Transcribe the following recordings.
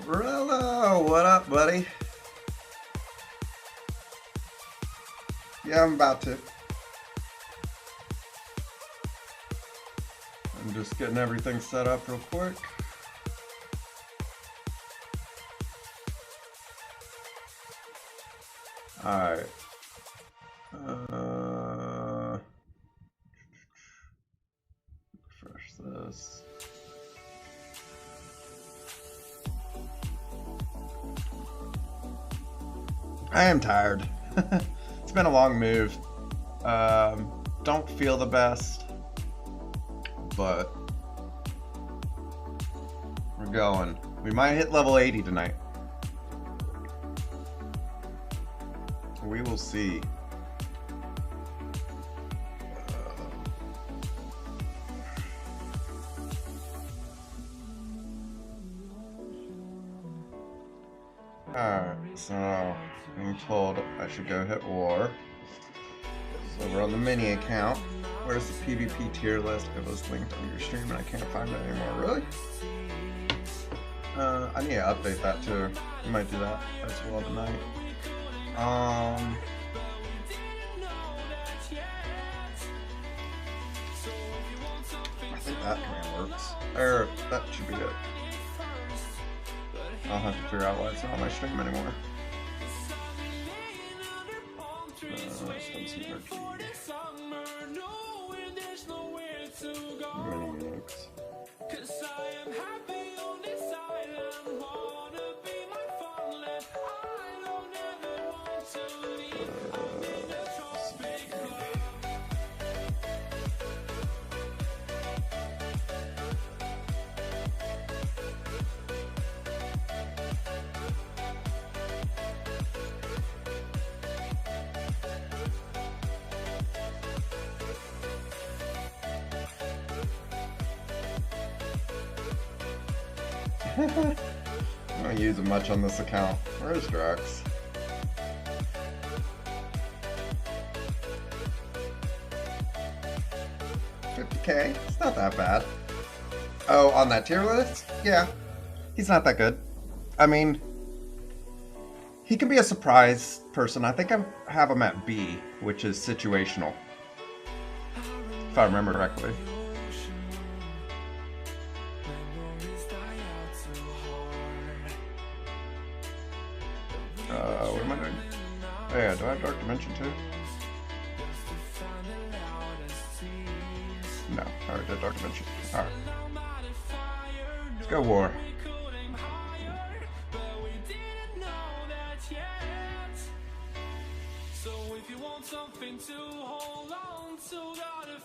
Rello, what up, buddy? Yeah, I'm about to. I'm just getting everything set up real quick. Alright. Refresh this. I am tired. It's been a long move. Don't feel the best, but we're going. We might hit level 80 tonight. We will see. Alright, so I'm told I should go hit war. It's over on the mini account. Where's the PvP tier list? It was linked on your stream and I can't find it anymore. Really? I need to update that too. I might do that as well tonight. I think that command works. Or that should be it. I'll have to figure out why it's not on my stream anymore. Mini Unix. I don't use it much on this account. Where's Drax? $50K? It's not that bad. Oh, on that tier list? Yeah. He's not that good. I mean, he can be a surprise person. I think I have him at B, which is situational. If I remember correctly. What am I doing? Oh yeah, do I have Dark Dimension too? No, I already did Dark Dimension. Alright. Let's go war.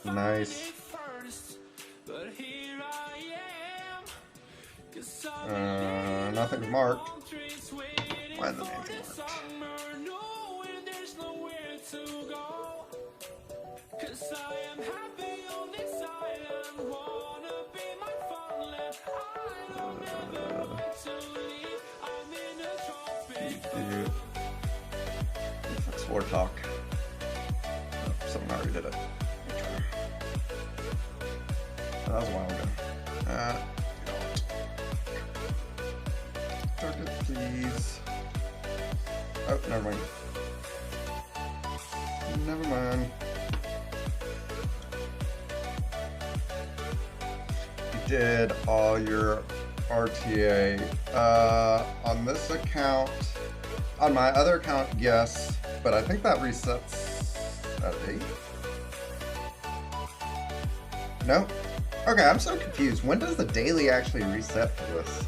Nice. Nothing's marked. Why is the name marked? Looks war talk. Oh, someone already did it. Oh, that was a while ago. Target, please. Oh, never mind. Never mind. You did all your RTA. On this account, on my other account, yes, but I think that resets at 8. No? Okay, I'm so confused. When does the daily actually reset for this?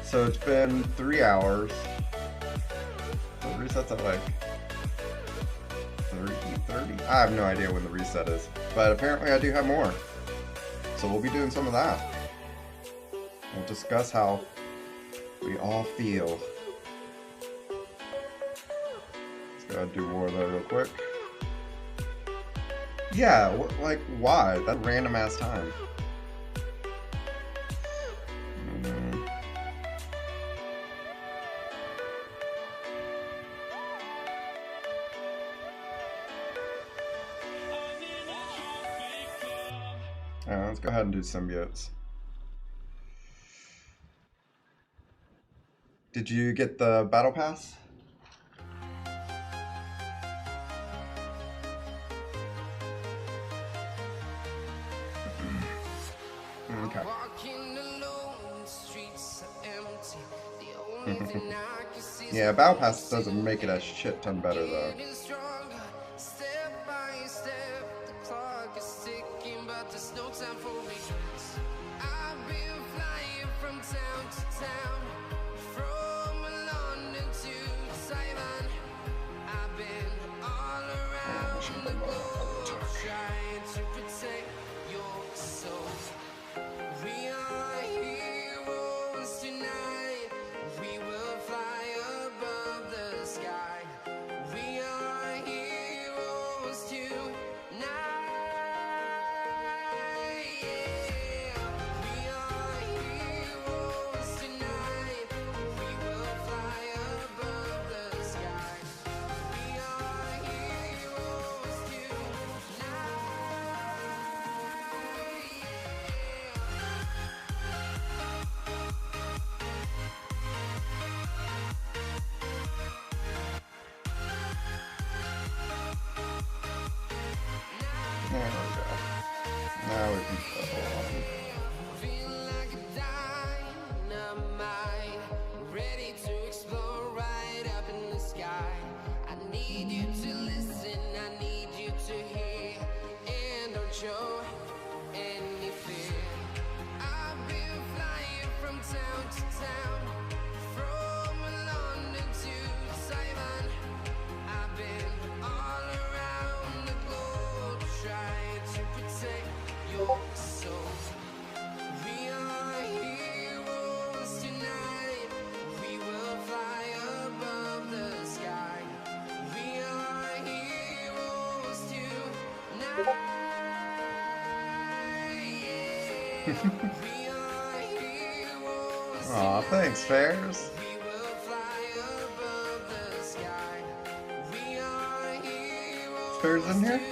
So it's been 3 hours. So it resets at like 30. I have no idea when the reset is. But apparently I do have more. So we'll be doing some of that. We'll discuss how we all feel. Let's go ahead and do war though real quick. Yeah, like why? That random ass time. Let's go ahead and do symbiotes. Did you get the battle pass? Okay. Yeah, battle pass doesn't make it a shit ton better though. There we go. Now we can go on. Ready to explore right up in the sky. I need you to listen, I need you to hear, and don't show any fear. I've been flying from town to town, from London to Taiwan. I've been all around the globe trying to protect your soul. We are heroes tonight. We will fly above the sky. We are heroes tonight. Yeah. We are heroes Aw, thanks, Fairs. we will fly above the sky. We are heroes Fairs in here? tonight.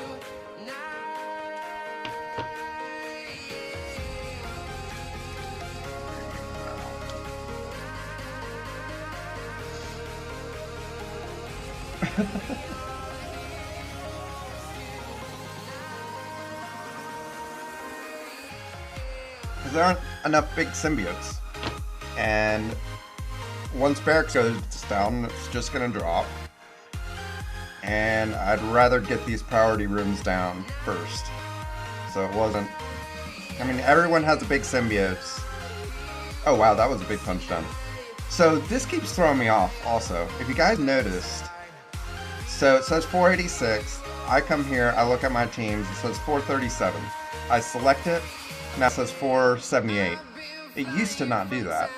Because there aren't enough big symbiotes. And once Barracks goes down, it's just gonna drop. And I'd rather get these priority rooms down first. So it wasn't... I mean, everyone has a big symbiotes. Oh wow, that was a big punch down. So this keeps throwing me off also. If you guys noticed, so it says 486. I come here, I look at my teams, it says 437. I select it, now it says 478. It used to not do that.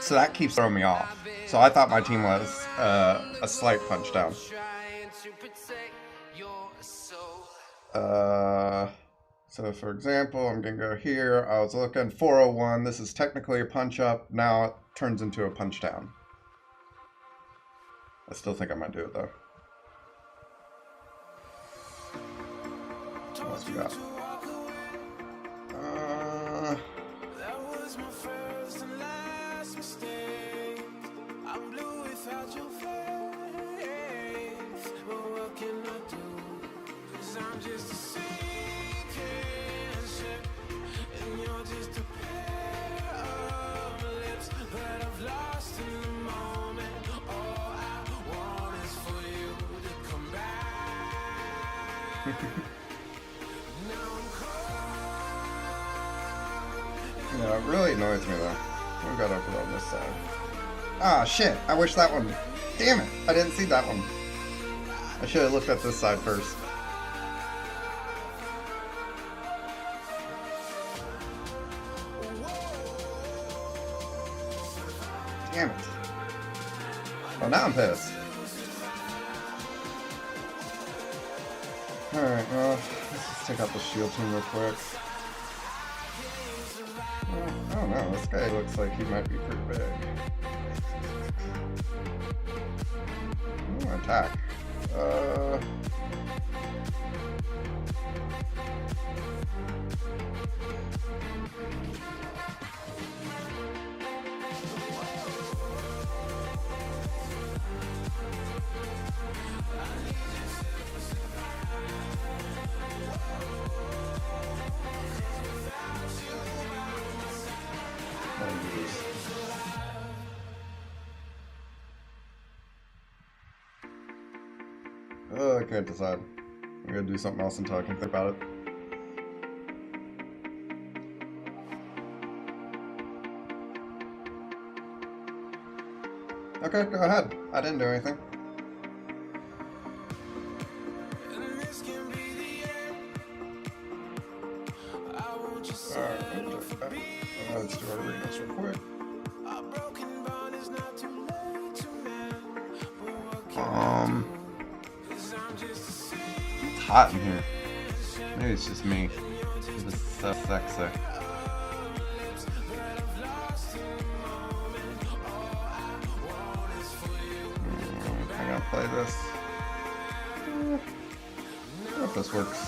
So that keeps throwing me off. So I thought my team was a slight punch down. So for example, I'm gonna go here. I was looking 401. This is technically a punch up. Now it turns into a punch down. I still think I might do it though. What else we got? That was my first and last mistake. I'm blue without your face. But what can I do? 'Cause I'm just a sinking ship, and you're just a pair of lips that I've lost in the moment. All I want is for you to come back. Yeah, it really annoys me though. We gotta put it on this side. Ah, shit! I wish that one. Damn it! I didn't see that one. I should have looked at this side first. Damn it! Oh, now I'm pissed. All right, well, let's just take out the shield team real quick. I don't know, this guy looks like he might be pretty big. Ooh, attack. I can't decide. I'm gonna do something else until I can think about it. Okay, go ahead. I didn't do anything. Let's do our arenas real quick. It's hot in here. Maybe it's just me. It's so sexy. I gotta play this. I hope this works.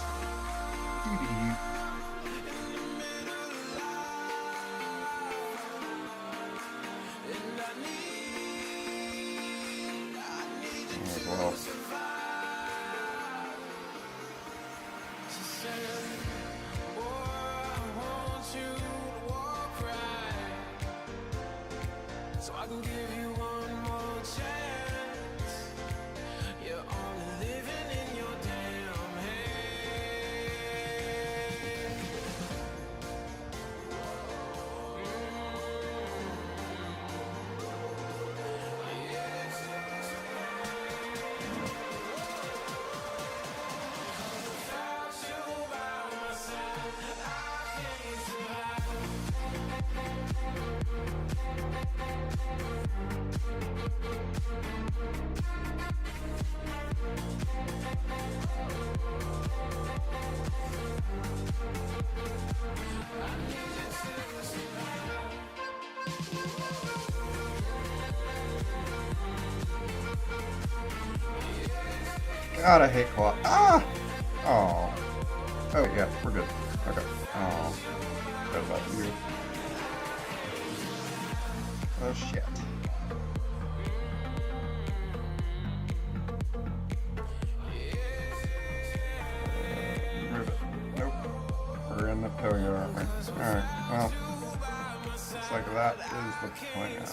As well. So I can give you one more chance. You're only living in your damn head. Without you by my side, I can't survive. God, I hate co-op. Ah! Oh. Oh, yeah, we're good. Okay. Oh. Forgot about you. Oh, shit. Move it. Nope. We're in the pillar, aren't we? Alright, well. Looks like that is the plan.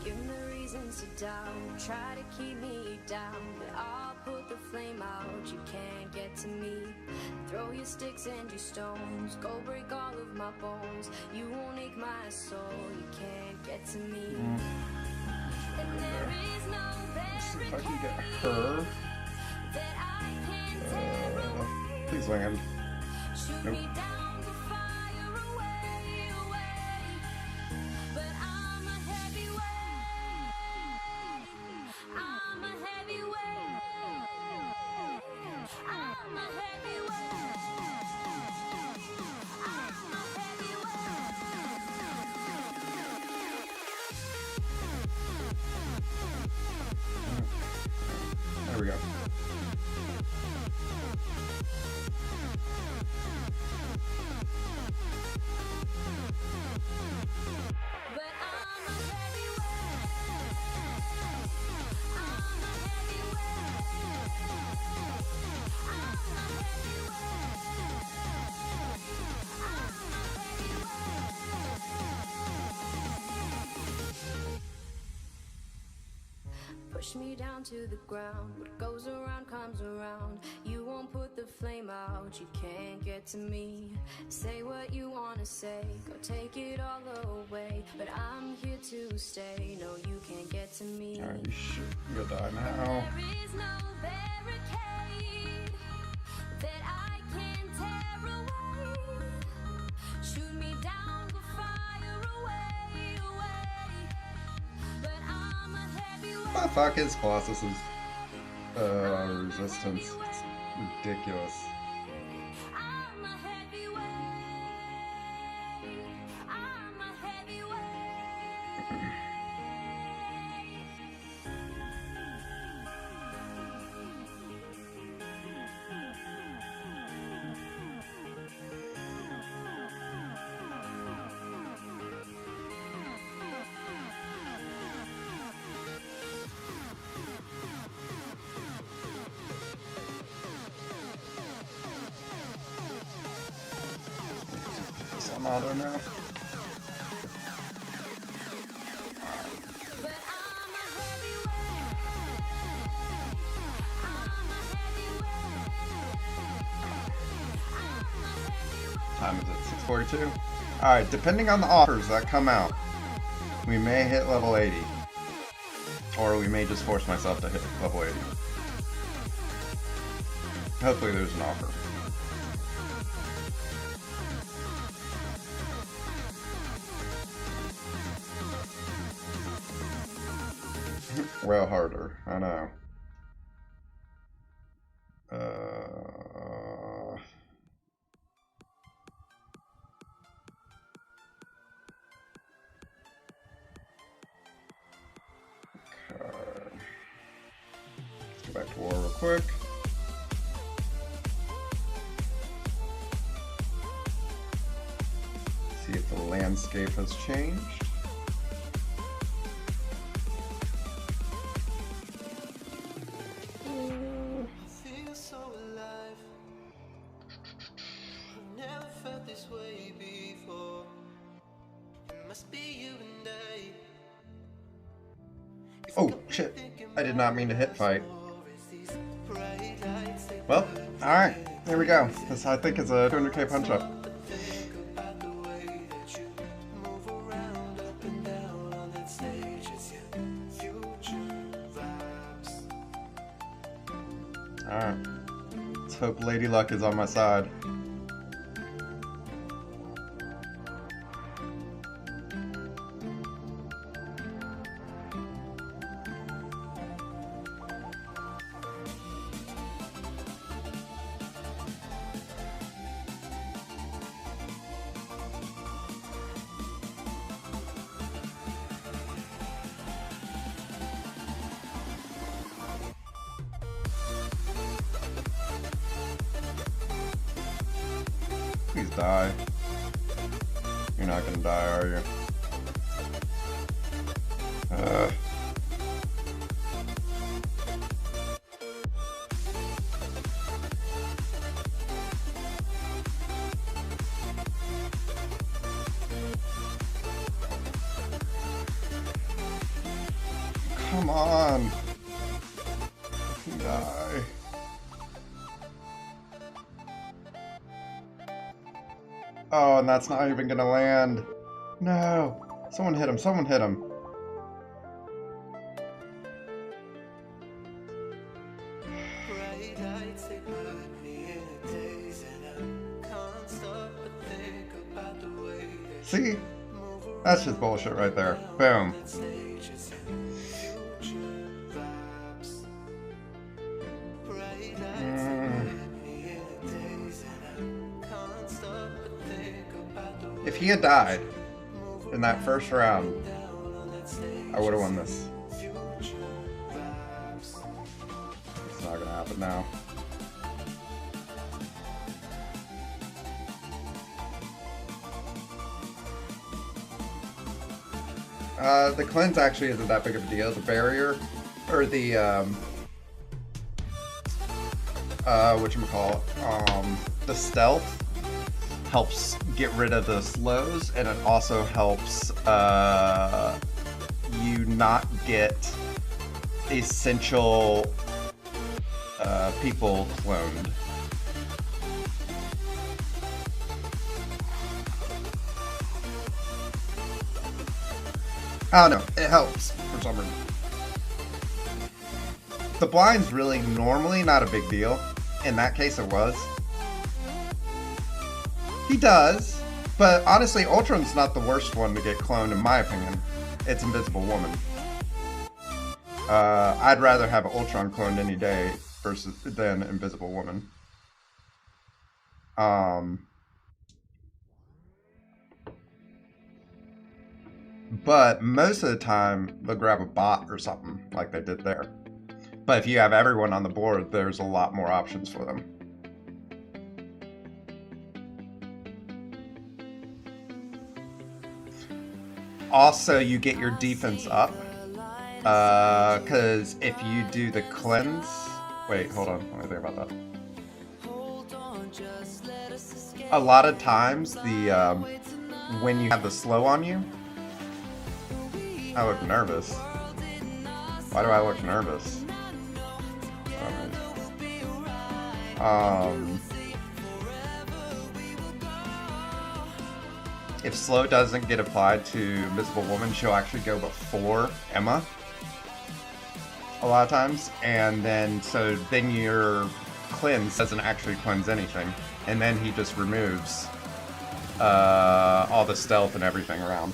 Give me reasons to doubt, try to keep me down, but I'll put the flame out, you can't get to me. Throw your sticks and your stones, go break all of my bones, you won't ache my soul, you can't get to me. And there is no Let's see if I can get her. that I can tear away. Please land. Shoot Nope. me down the fire away, away. But I'm a heavyweight. I'm a heavyweight. I'm a heavyweight. I'm a heavyweight. There we go. But I'm a heavyweight. I'm a heavyweight. I'm a heavyweight. I'm a heavyweight. Push me down to the ground. What goes around comes around. You won't put the flame out. You can't get to me. Say what you wanna say. Go take it all away. But I'm here to stay. No, you can't get to me. Alright, you should. You'll die now. There is no barricade that I can tear away. Shoot me down the fire away, away. the fuck is Colossus's resistance? It's ridiculous. Some auto now. Time is at 6:42. Alright, depending on the offers that come out, we may hit level 80. Or we may just force myself to hit level 80. Hopefully there's an offer. Well harder, I know. Let's go back to war real quick. See if the landscape has changed. Oh, shit. I did not mean to hit fight. Well, alright. There we go. This, I think, is a 200k punch-up. Alright. Let's hope Lady Luck is on my side. Please die. You're not gonna die, are you? Come on. Die. Oh, and that's not even gonna land. No. Someone hit him. Someone hit him. See? That's just bullshit right there. Boom. If he had died in that first round, I would have won this. It's not gonna happen now. The cleanse actually isn't that big of a deal. The barrier, or the, whatchamacallit, the stealth helps get rid of the slows, and it also helps you not get essential people cloned. I don't know, it helps for some reason. The blind's really normally not a big deal. In that case it was. He does, but honestly, Ultron's not the worst one to get cloned in my opinion. It's Invisible Woman. I'd rather have Ultron cloned any day than Invisible Woman. But most of the time, they'll grab a bot or something like they did there. But if you have everyone on the board, there's a lot more options for them. Also, you get your defense up. Because if you do the cleanse... Wait, hold on. Let me think about that. A lot of times, when you have the slow on you, I look nervous. Why do I look nervous? If slow doesn't get applied to Invisible Woman, she'll actually go before Emma a lot of times, and then your cleanse doesn't actually cleanse anything, and then he just removes all the stealth and everything around.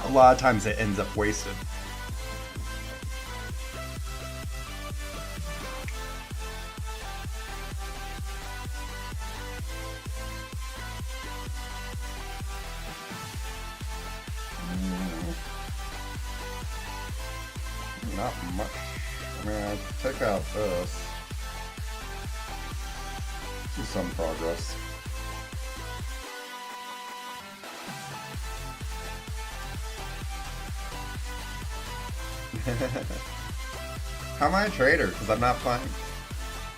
A lot of times it ends up wasted. Not much. I mean, I take out this. See some progress. How am I a traitor? Because I'm not playing.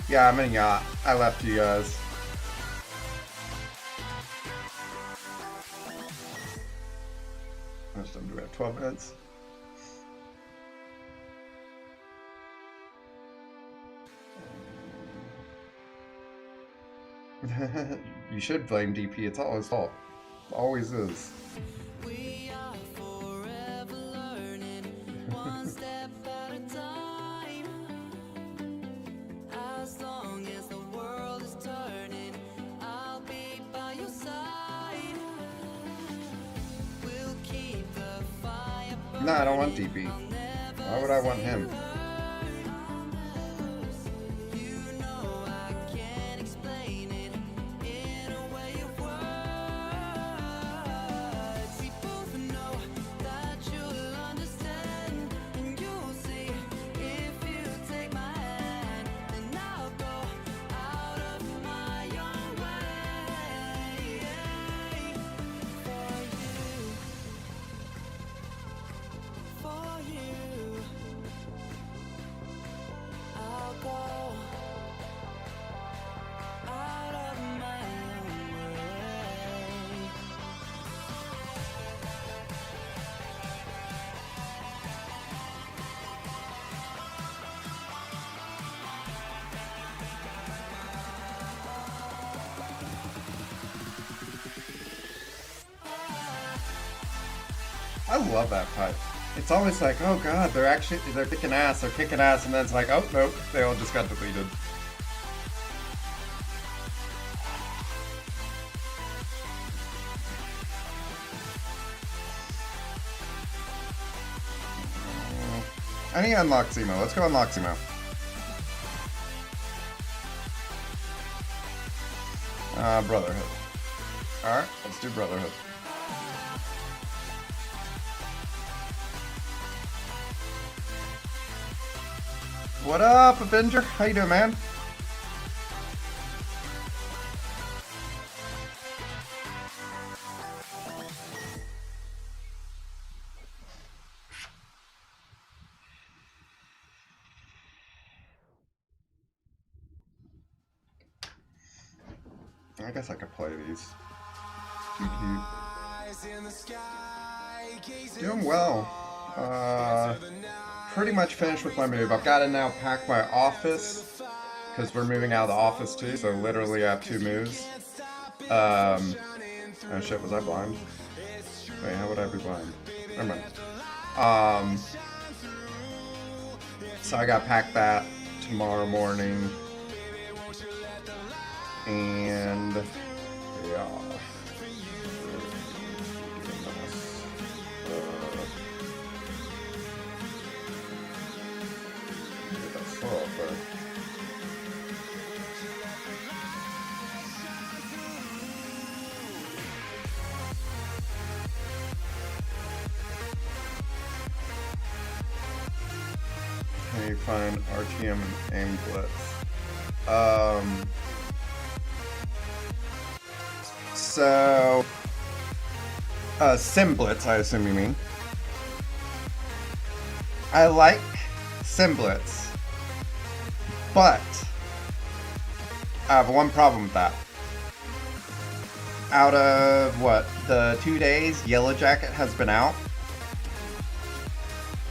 Yeah, I'm in yacht. I left you guys. How much time do we have? 12 minutes? You should blame DP. It's all his fault. Always is. We are forever learning, one step at a time. As long as the world is turning, I'll be by your side. We'll keep the fire burning. No, I don't want DP. Why would I want him? I love that fight. It's always like, oh god, they're kicking ass, and then it's like, oh nope, they all just got deleted. I need to unlock Zemo. Let's go unlock Zemo. Brotherhood. Alright, let's do Brotherhood. What up, Avenger? How you doing, man? I guess I could play these. Doing well. Pretty much finished with my move. I've got to now pack my office because we're moving out of the office too. So literally, I have 2 moves. Oh shit! Was I blind? Wait, how would I be blind? Never mind. So I got to pack that tomorrow morning, and yeah. me find RTM and Blitz. So, Sim Blitz, I assume you mean. I like Sim Blitz, but I have one problem with that. Out of what, the 2 days Yellow Jacket has been out,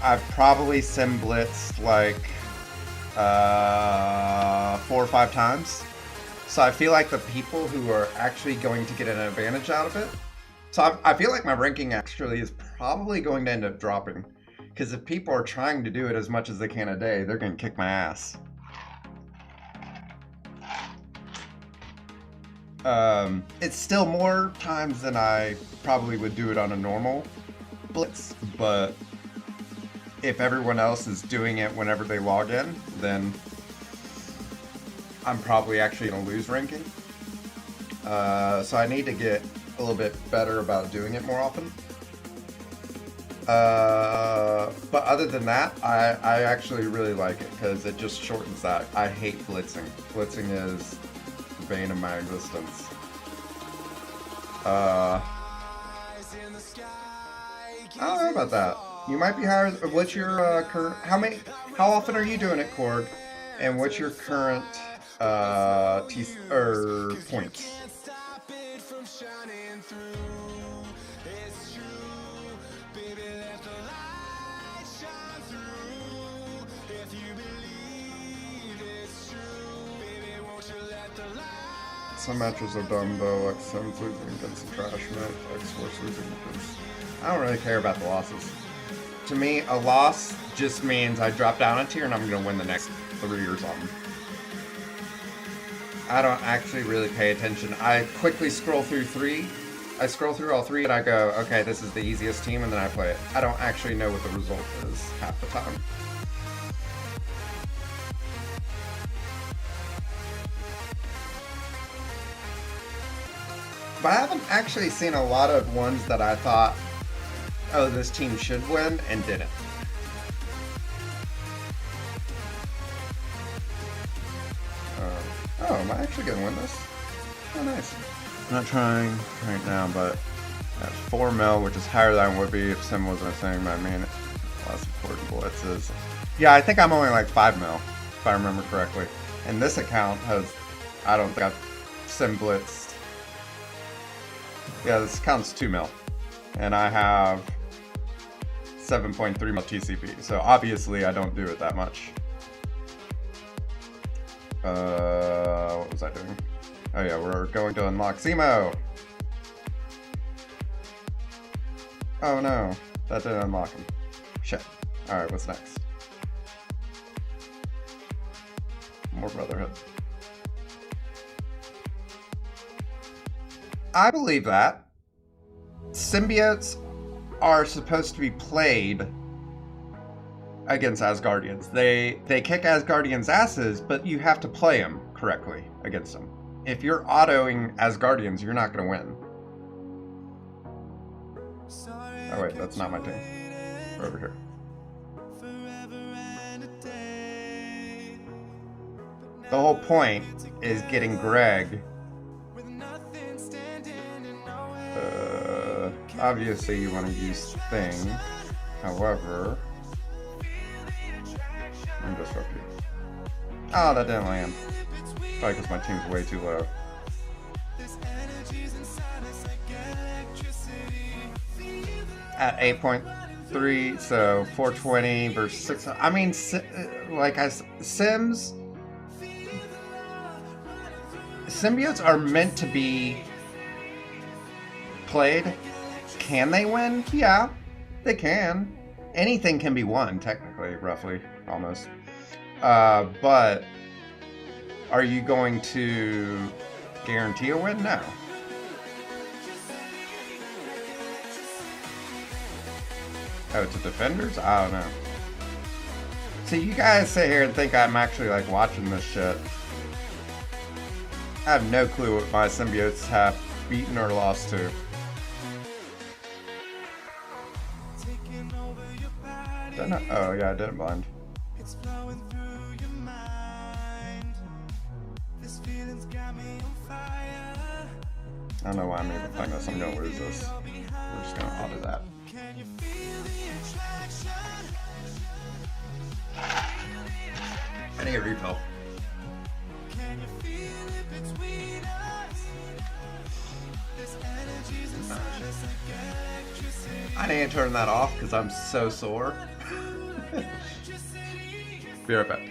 I've probably sim blitzed like 4 or 5 times. So I feel like the people who are actually going to get an advantage out of it. So I feel like my ranking actually is probably going to end up dropping. Because if people are trying to do it as much as they can a day, they're going to kick my ass. It's still more times than I probably would do it on a normal blitz, but if everyone else is doing it whenever they log in, then I'm probably actually going to lose ranking. So I need to get a little bit better about doing it more often. But other than that, I actually really like it because it just shortens that. I hate blitzing. Blitzing is the bane of my existence. I don't know about that. You might be higher. What's your current? How often are you doing it, Korg? And what's your current points? Some matches are dumb though, like Sims losing against the trash net, X-Force losing against... I don't really care about the losses. To me, a loss just means I drop down a tier and I'm going to win the next 3 or something. I don't actually really pay attention. I quickly scroll through 3. I scroll through all 3 and I go, okay, this is the easiest team, and then I play it. I don't actually know what the result is half the time. But I haven't actually seen a lot of ones that I thought, oh, this team should win, and didn't. Oh, am I actually going to win this? Oh, nice. I'm not trying right now, but that's 4 mil, which is higher than I would be if Sim wasn't a thing, but I mean, less important blitzes. Yeah, I think I'm only like 5 mil, if I remember correctly. And this account has, I don't think I've Sim blitzed. Yeah, this account's 2 mil. And I have 7.3 mil TCP, so obviously I don't do it that much. What was I doing? Oh yeah, we're going to unlock Zemo! Oh no, that didn't unlock him. Shit. Alright, what's next? More Brotherhood. I believe that. Symbiotes are supposed to be played against Asgardians. They kick Asgardians' asses, but you have to play them correctly against them. If you're autoing Asgardians, you're not going to win. Oh wait, that's not my team. We're over here. The whole point is getting Greg. Obviously you want to use Thing. However, I'm just rookie. Oh, that didn't land. Probably because my team's way too low. At 8.3, so 420 versus 600. I mean, Sims. Symbiotes are meant to be played. Can they win? Yeah, they can. Anything can be won, technically, roughly, almost. But are you going to guarantee a win? No. Oh, to defenders? I don't know. See, you guys sit here and think I'm actually like watching this shit. I have no clue what my symbiotes have beaten or lost to. Didn't I? Oh yeah, I didn't blind. It's flowing through your mind. This feeling's got me on fire. I don't know why I'm even playing this. I'm gonna lose this. We're just gonna auto that. Can you feel the attraction? I need a refill. Can you feel it between us? This energy's inside us like electricity. I need to turn that off because I'm so sore. Be right back.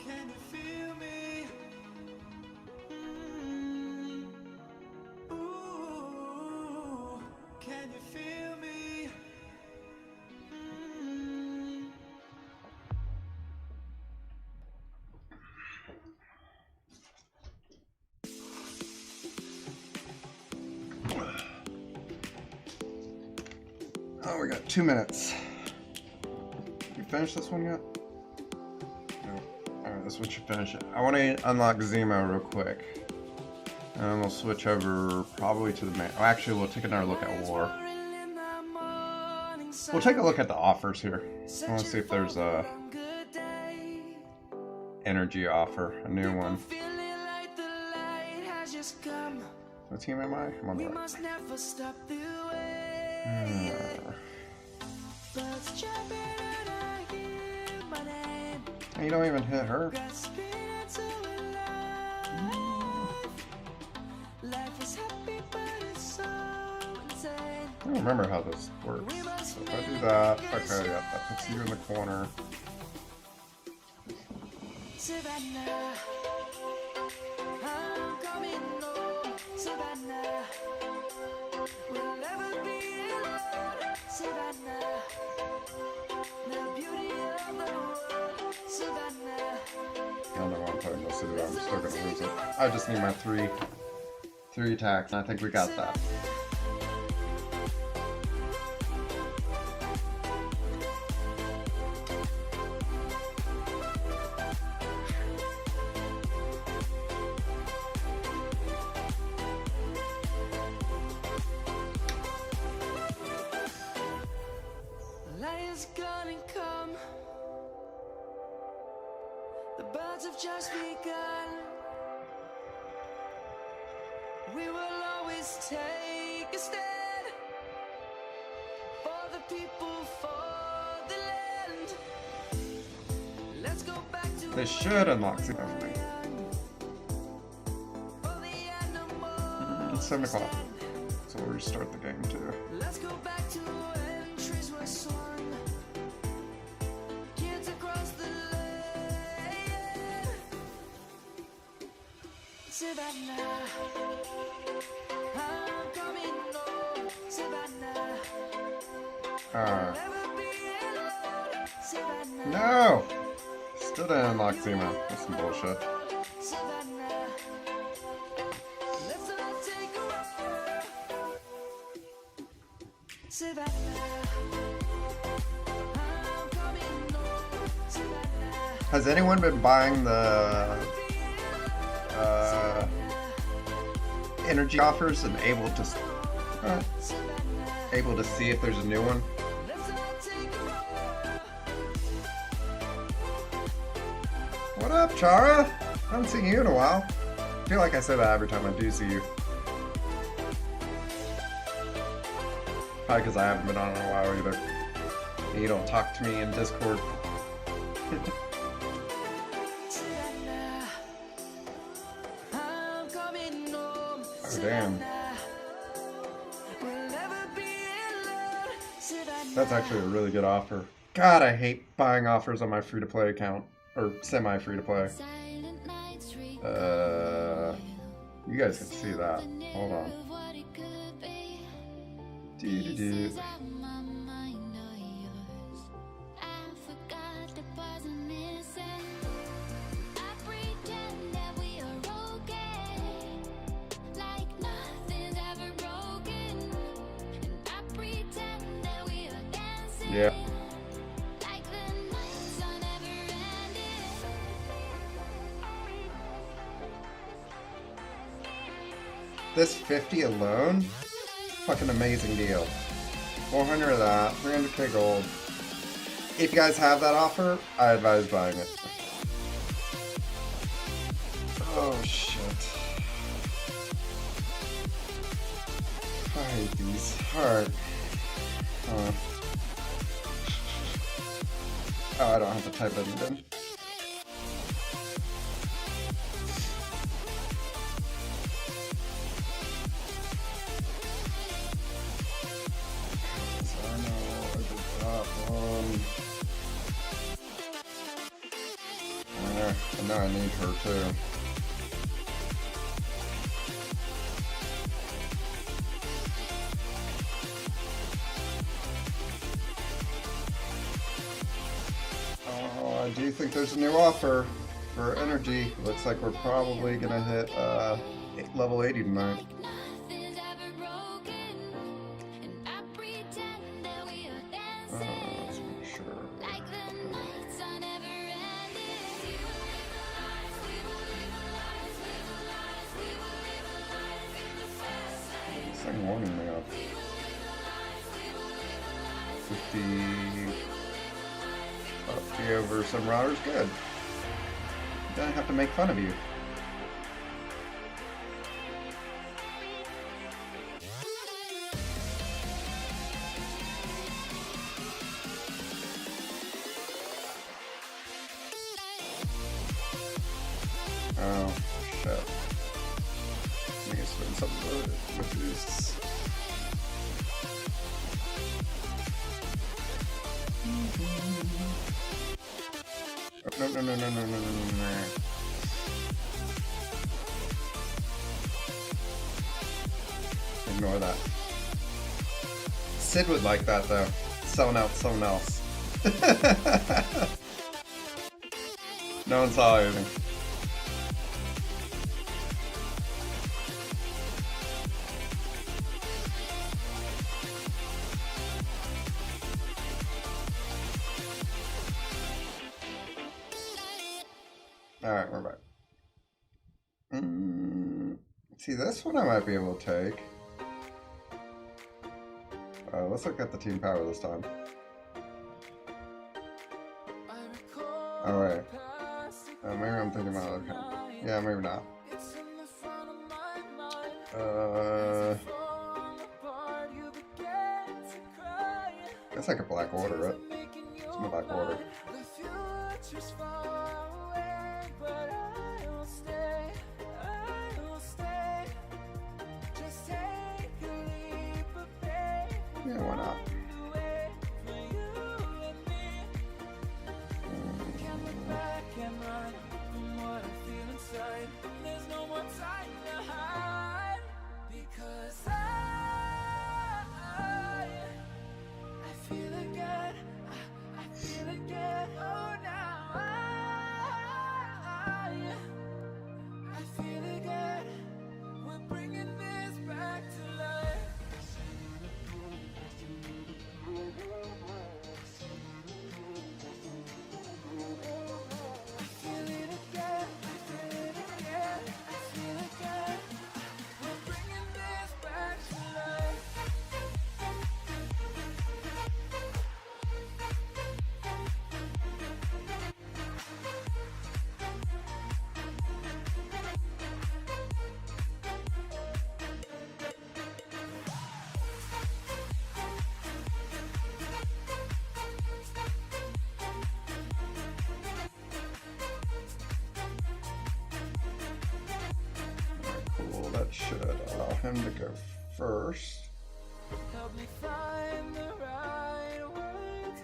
Can you feel me? Ooh, can you feel me? Oh, we got 2 minutes. You finished this one yet? No. Alright, this one should finish it. I want to unlock Zemo real quick. And then we'll switch over probably to the main. Oh, actually, we'll take another look at War. We'll take a look at the offers here. I want to see if there's a energy offer, a new one. What team am I? I'm on the right. You don't even hit her. I don't remember how this works. So if I do that, okay, yeah, that puts you in the corner. Savannah, I'm coming home. Savannah, we'll never be alone. Savannah, the beauty of the world. Savannah, I don't know why I'm putting this in there. I'm still gonna lose it. I just need my three attacks, and I think we got that. light is gonna come. The birds have just begun. We will always take a stand for the people, for the land. Let's go back to They should unlock Zemo for me. for the animals. It's 7 o'clock. So we'll restart the game too. Let's go back to when trees were swung. Kids across the land. Savannah, I'm coming home. Savannah, never be alone. Savannah, No! Still didn't unlock Zemo. That's some bullshit. Savannah, let's all take a ride. Savannah, I'm coming home. Savannah, Has anyone been buying the energy offers and able to see if there's a new one? let's all take a ride. What up, Chara? I haven't seen you in a while. I feel like I say that every time I do see you. Probably because I haven't been on in a while either. And you don't talk to me in Discord. Savannah, I'm coming home. Oh, damn. We'll never be alone. Savannah, That's actually a really good offer. God, I hate buying offers on my free-to-play account. Or semi-free-to-play. You guys can see that. Hold on. Do. Yeah. This 50 alone? Fucking amazing deal. 400 of that, 300k gold. If you guys have that offer, I advise buying it. Oh shit. Hide these heart. Huh. Oh, I don't have to type it in. And now I need her too. Oh, I do think there's a new offer for energy. Looks like we're probably gonna hit level 80 tonight. Let's make sure. This thing warning me up. 50 up over some routers, good. Don't have to make fun of you. Oh, shit. I need to spend something with this. Oh, no. Ignore that. Sid would like that though. Someone else. No one saw anything. Alright, we're back. See, this one I might be able to take. Let's look at the team power this time. Alright. Maybe I'm thinking about it. Okay. Yeah, maybe not. Guess I could black order it. It's my black order. Yeah, why not? Cool, that should allow him to go first.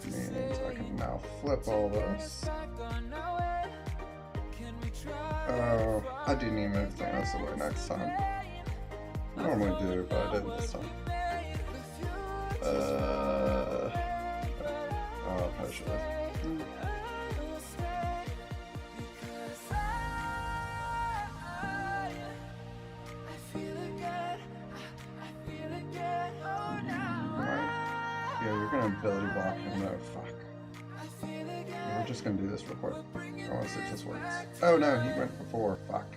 Means I can now flip all this. Oh, I do need to move things away next time. I normally do, but I didn't this time. Oh, I should have. Yeah, you're gonna ability block him though. Fuck. Yeah, we're just gonna do this real quick. I wanna see if this works. Oh no, he went before. Fuck.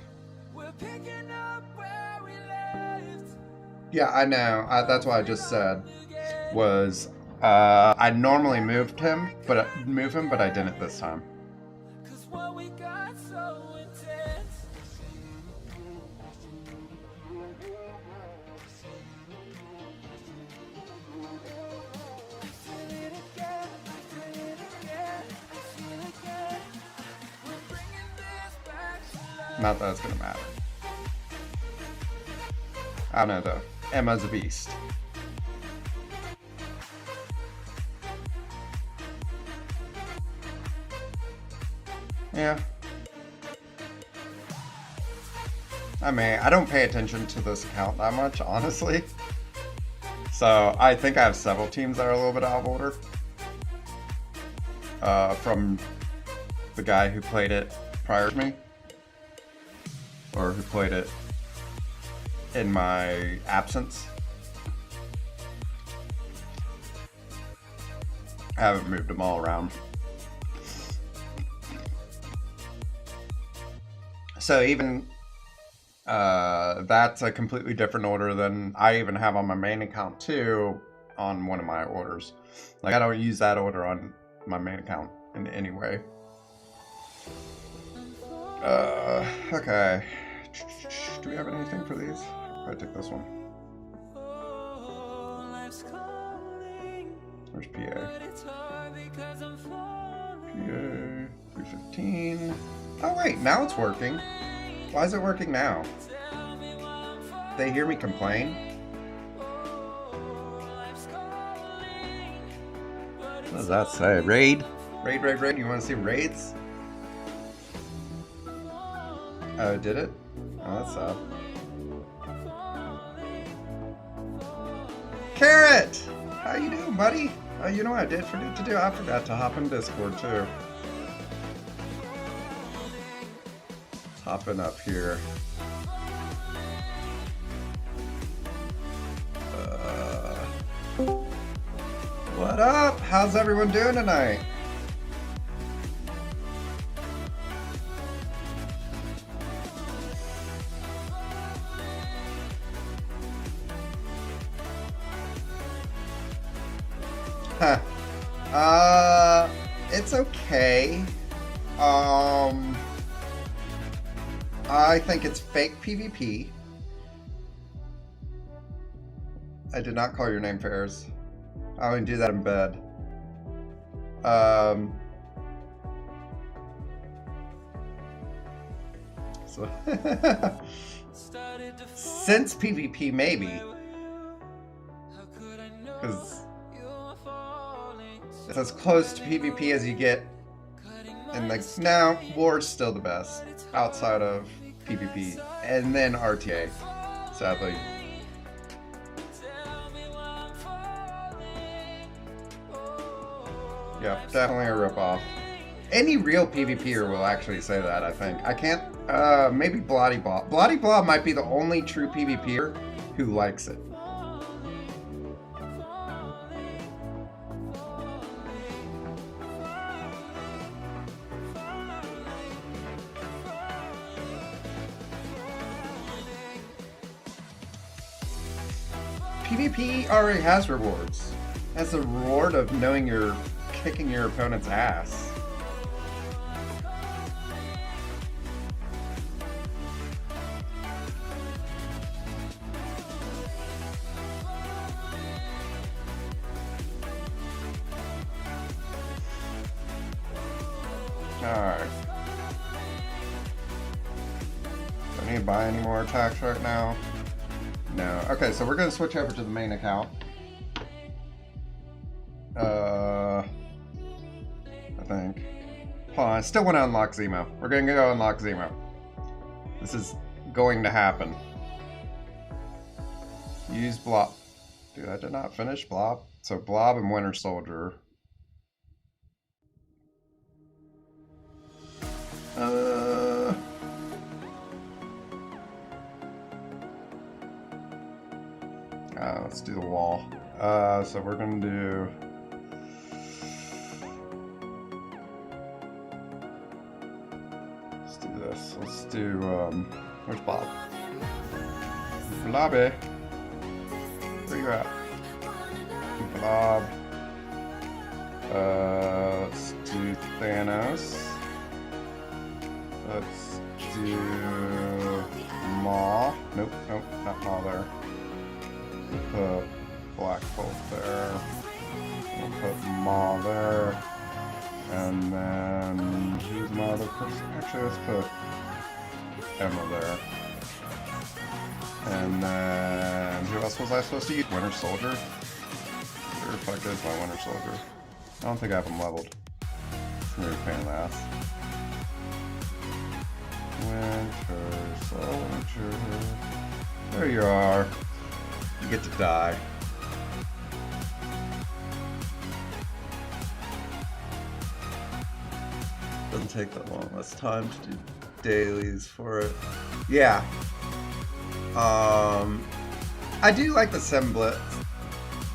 Yeah, I know. That's what I just said. Was I normally move him, but I didn't this time. Not that it's gonna matter. I don't know though. Emma's a beast. Yeah. I mean, I don't pay attention to this account that much, honestly. So I think I have several teams that are a little bit out of order. From the guy who played it prior to me. Or who played it in my absence. I haven't moved them all around. So even that's a completely different order than I even have on my main account too on one of my orders. Like I don't use that order on my main account in any way. Okay. Do we have anything for these? I take this one. Where's PA? PA 315. Oh wait, now it's working. Why is it working now? They hear me complain? What does that say? Raid? Raid, raid, raid. You want to see raids? Oh, did it? Oh, that's sad. Carrot! How you doing, buddy? Oh, you know what I did forget to do? I forgot to hop in Discord, too. Hopping up here. What up? How's everyone doing tonight? Huh. It's okay. I think it's fake PvP. I did not call your name, Ferris. I only do that in bed. So since PvP, maybe. Because it's as close to PvP as you get. And like, now, War's still the best outside of PvP. And then RTA, sadly. Yeah, definitely a ripoff. Any real PvPer will actually say that, I think. I can't, maybe Bloody Blah. Bloody Blah might be the only true PvPer who likes it. PvP already has rewards. It has the reward of knowing you're kicking your opponent's ass. Alright. Do I need to buy any more attacks right now? No. Okay, so we're going to switch over to the main account. I think. Hold on, I still want to unlock Zemo. We're going to go unlock Zemo. This is going to happen. Use Blob. Dude, I did not finish Blob. So Blob and Winter Soldier. Let's do the wall. So we're gonna do. Let's do this. Let's do. Where's Bob? Blobby. Where you at? Blob. Let's do Thanos. Let's do Maw. Nope, not Maw there. We'll put Black Bolt there. We'll put Maw there. And then who's my other person? Actually, let's put Emma there. And then who else was I supposed to use? Winter Soldier? Sure, if I could, my Winter Soldier. I don't think I have him leveled. It's gonna be a pain in the ass. Winter Soldier. There you are. You get to die. Doesn't take that long. Less time to do dailies for it. Yeah. I do like the semblance.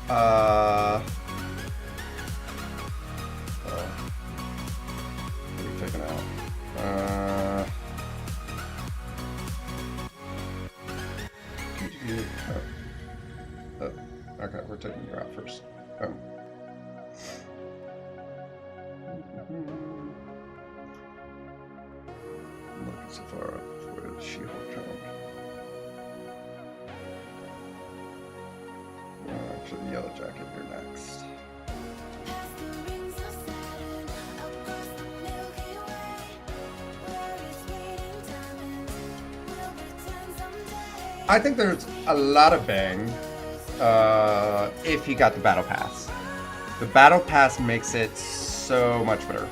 What are we taking out? Okay, we're taking you out first. Look so far up for the She-Hulk town. Actually, Yellow Jacket, you're next. I think there's a lot of bang if you got the Battle Pass. The Battle Pass makes it so much better.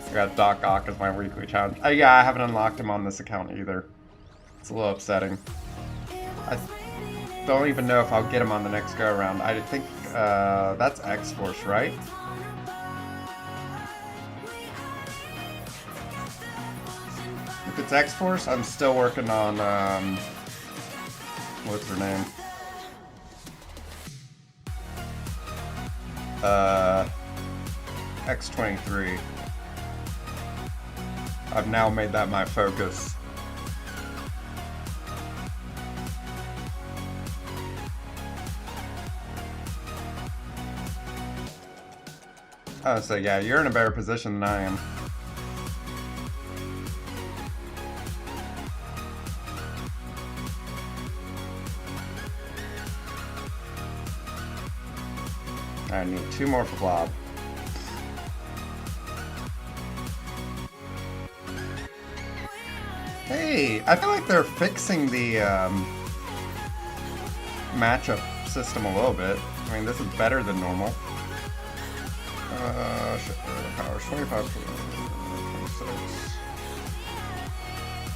I got Doc Ock as my weekly challenge. Yeah, I haven't unlocked him on this account either. It's a little upsetting. I don't even know if I'll get him on the next go around. I think that's X-Force, right? If it's X-Force, I'm still working on what's her name? X-23. I've now made that my focus. Oh, so yeah, you're in a better position than I am. I need 2 more for Blob. Hey, I feel like they're fixing the matchup system a little bit. I mean, this is better than normal. Powers 25, 26.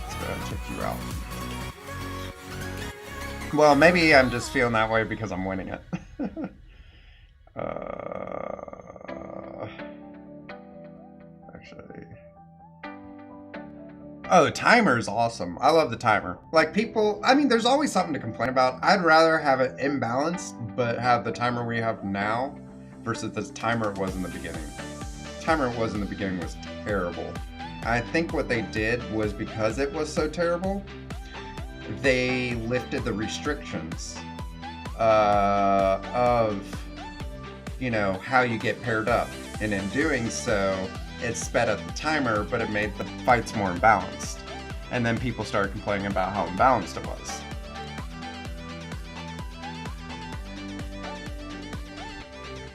Let's go ahead and take you out. Well, maybe I'm just feeling that way because I'm winning it. Actually. Oh, the timer is awesome. I love the timer. Like, people, I mean, there's always something to complain about. I'd rather have it imbalanced, but have the timer we have now versus the timer it was in the beginning. The timer it was in the beginning was terrible. I think what they did was because it was so terrible, they lifted the restrictions of, you know, how you get paired up. And in doing so, it sped up the timer, but it made the fights more imbalanced. And then people started complaining about how imbalanced it was.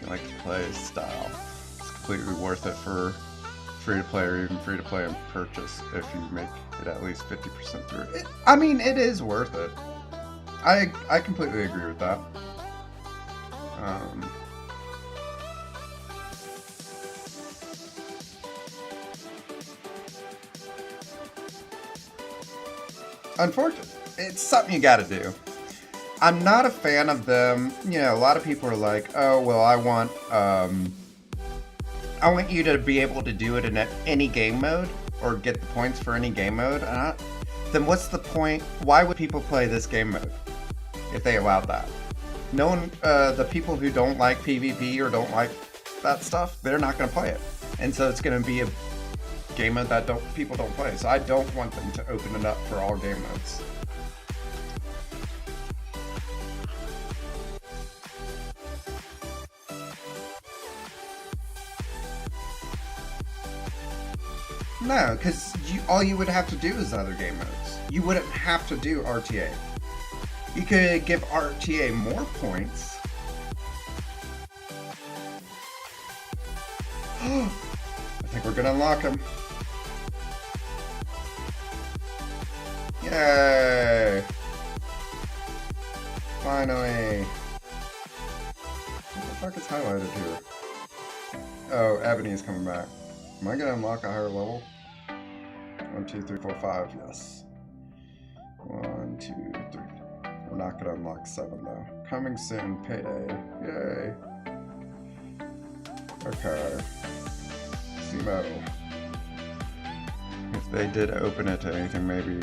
I like the play style. It's completely worth it for free-to-play or even free-to-play and purchase if you make it at least 50% through. I mean, it is worth it. I completely agree with that. unfortunate. It's something you gotta do. I'm not a fan of them. You know, a lot of people are like, oh, well, I want you to be able to do it in any game mode or get the points for any game mode. Then what's the point? Why would people play this game mode if they allowed that? No one, the people who don't like PvP or don't like that stuff, they're not going to play it. And so it's going to be a game mode that people don't play. So I don't want them to open it up for all game modes. No, because all you would have to do is other game modes. You wouldn't have to do RTA. You could give RTA more points. I think we're gonna unlock him. Yay! Finally. What the fuck is highlighted here? Oh, Ebony is coming back. Am I gonna unlock a higher level? 1, 2, 3, 4, 5, yes. 1, 2, 3. We're not gonna unlock 7 though. Coming soon, payday. Yay. Okay. Sea metal. If they did open it to anything, maybe.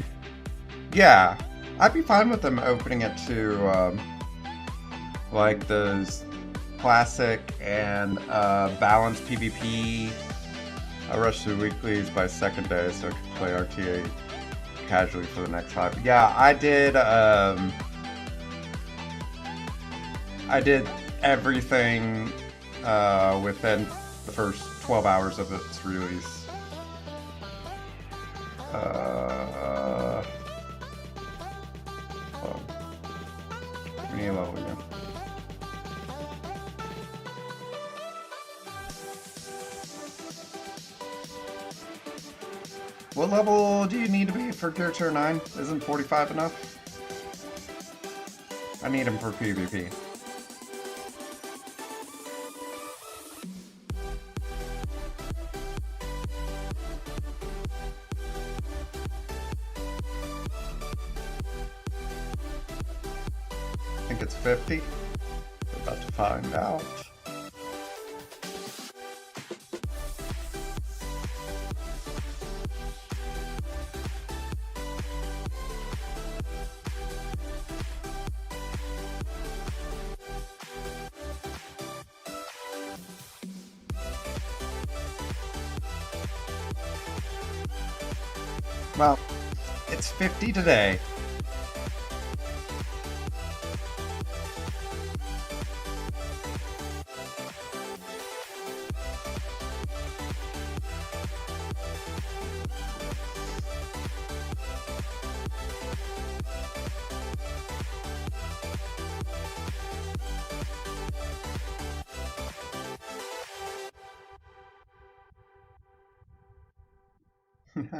Yeah, I'd be fine with them opening it to like those classic and balanced PvP. I rushed through weeklies by second day so I could play RTA casually for the next 5. Yeah, I did everything within the first 12 hours of its release. We need a level again. What level do you need to be for Gear Tier 9? Isn't 45 enough? I need him for PvP. I think it's 50. We're about to find out. Well, it's 50 today.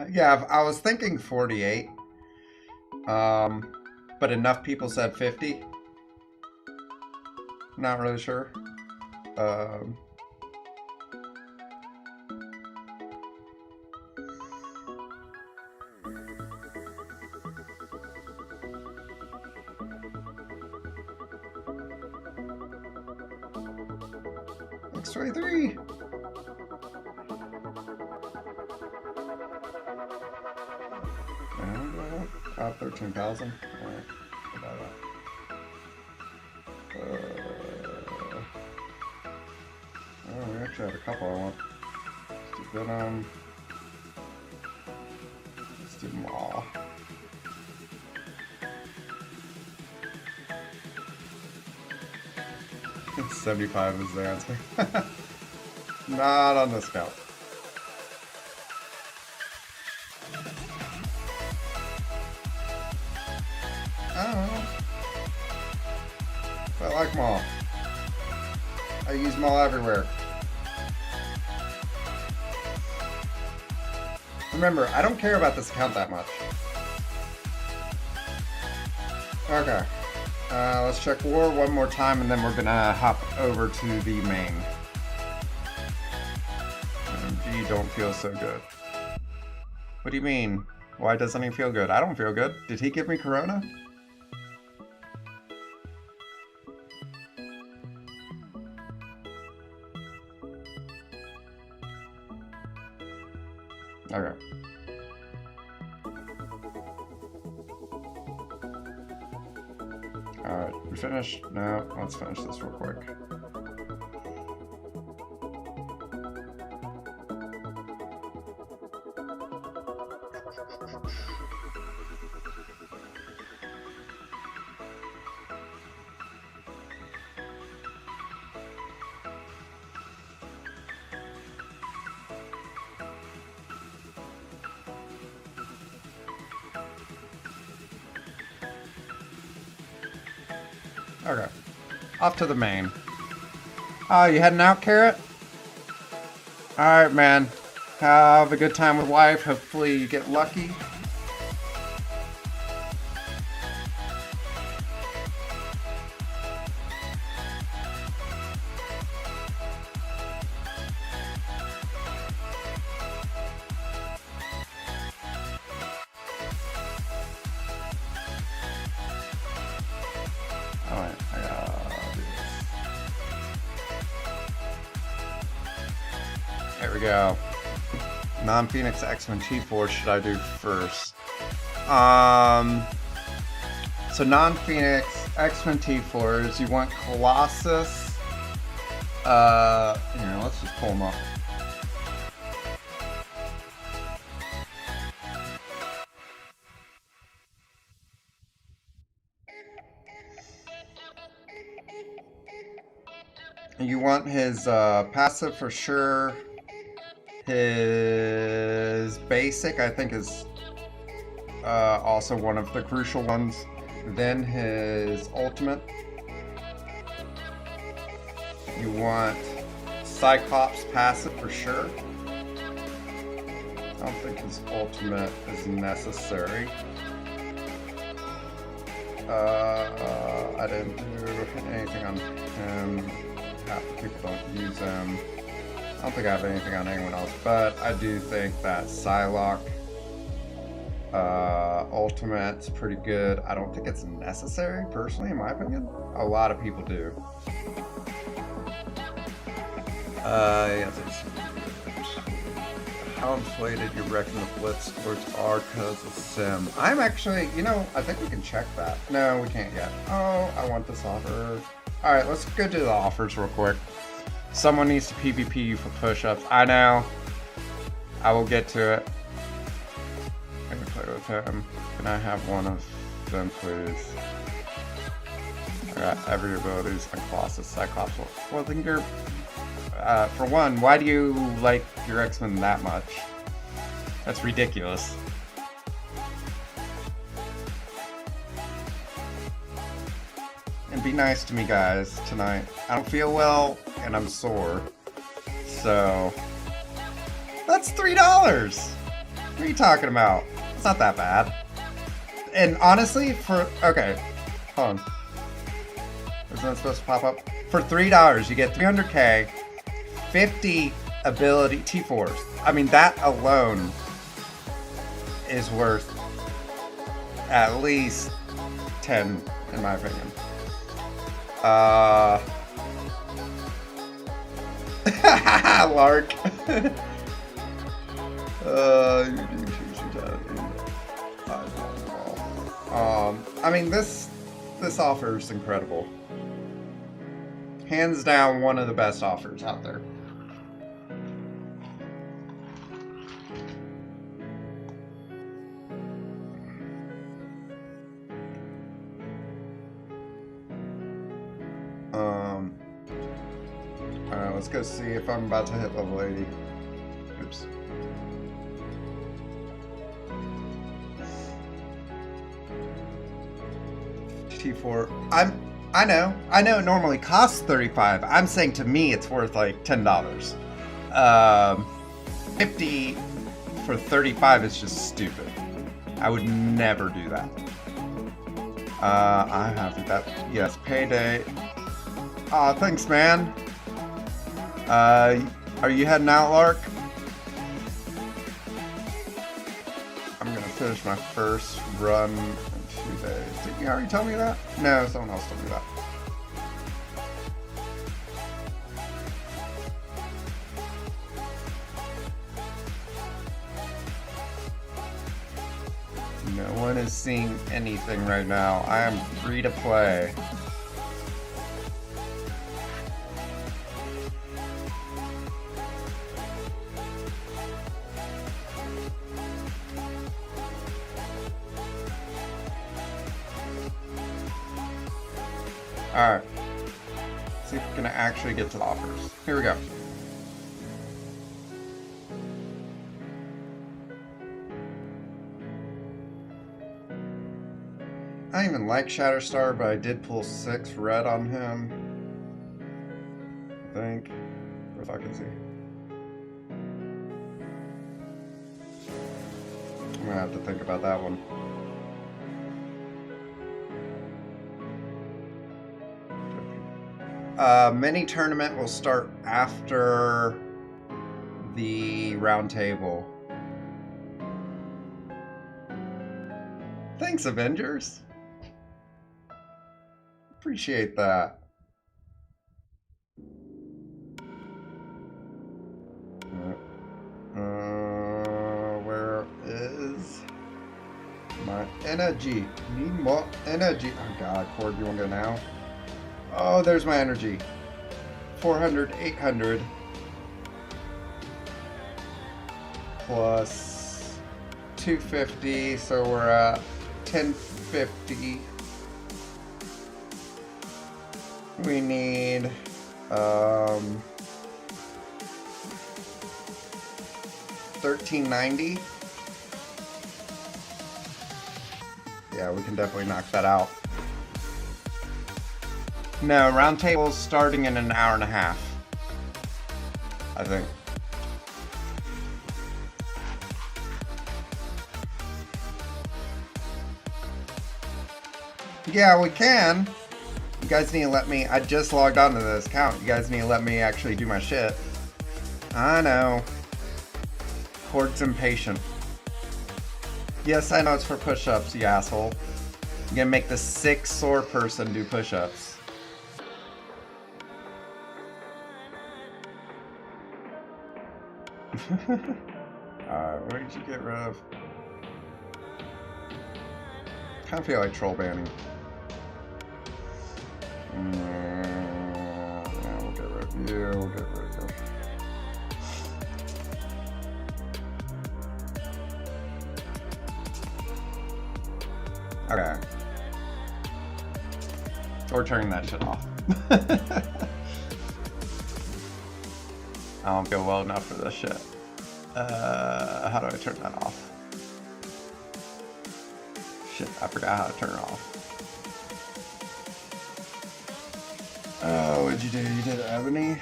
Yeah, I was thinking 48. But enough people said 50. Not really sure. Looks 23. And 13,000. Alright, what about that? Oh, we actually have a couple I want. Let's do Venom. Let's do them all. It's 75 is the answer. Not on the scout. I don't know. I like Maul. I use Maul everywhere. Remember, I don't care about this account that much. Okay. Let's check war one more time and then we're gonna hop over to the main. G don't feel so good. What do you mean? Why doesn't he feel good? I don't feel good. Did he give me corona? Okay. Alright, we finished? No, let's finish this real quick. Okay. Off to the main. Oh, you heading out, Carrot? Alright, man. Have a good time with wife. Hopefully you get lucky. Alright, I gotta do this. There we go. Non-Phoenix X-Men T4 should I do first? So non-Phoenix X-Men T4s, you want Colossus. Here, let's just pull them up. You want his passive for sure. His basic, I think, is also one of the crucial ones. Then his ultimate. You want Cyclops passive for sure. I don't think his ultimate is necessary. I didn't do anything on him. Half the people don't use him. I don't think I have anything on anyone else, but I do think that Psylocke Ultimate's pretty good. I don't think it's necessary, personally, in my opinion. A lot of people do. Yeah, how inflated you reckon the Blitz scores are because of Sim? I'm actually, I think we can check that. No, we can't yet. Oh, I want this offer. Alright, let's go do the offers real quick. Someone needs to PvP you for push-ups. I know. I will get to it. I can play with him. Can I have one of them, please? I got every abilities and Colossus, Cyclops. Well, then you're... for one, why do you like your X-Men that much? That's ridiculous. And be nice to me, guys, tonight. I don't feel well, and I'm sore. So... That's $3! What are you talking about? It's not that bad. And honestly, okay, hold on. Isn't that supposed to pop up? For $3, you get 300k, 50 ability T4s. I mean, that alone is worth at least 10, in my opinion. Lark. I mean, this offer is incredible. Hands down, one of the best offers out there. Alright, let's go see if I'm about to hit level 80. Oops. T4. I know it normally costs $35. I'm saying to me it's worth like $10. 50 for 35 is just stupid. I would never do that. I have that. Yes, payday. Aw, thanks, man. Are you heading out, Lark? I'm gonna finish my first run in 2 days. Did you already tell me that? No, someone else told me that. No one is seeing anything right now. I am free to play. Alright. See if we can actually get to the offers. Here we go. I don't even like Shatterstar, but I did pull 6 red on him. I think. If I can see. I'm gonna have to think about that one. Mini tournament will start after the round table. Thanks, Avengers. Appreciate that. Where is my energy? Need more energy. Oh god, Cord, you want to go now? Oh, there's my energy. 400, 800. Plus 250, so we're at 1050. We need 1390. Yeah, we can definitely knock that out. No, round table's starting in an hour and a half, I think. Yeah, we can. You guys need to let me. I just logged onto this account. You guys need to let me actually do my shit. I know. Cord's impatient. Yes, I know it's for push-ups, you asshole. You're gonna make the 6 sword person do push-ups. Alright, what did you get rid of? Kinda feel like troll banning. Yeah, we'll get rid of you, we'll get rid of you. Okay. Or turning that shit off. I don't feel well enough for this shit. How do I turn that off? Shit, I forgot how to turn it off. Oh, what'd you do? You did Ebony?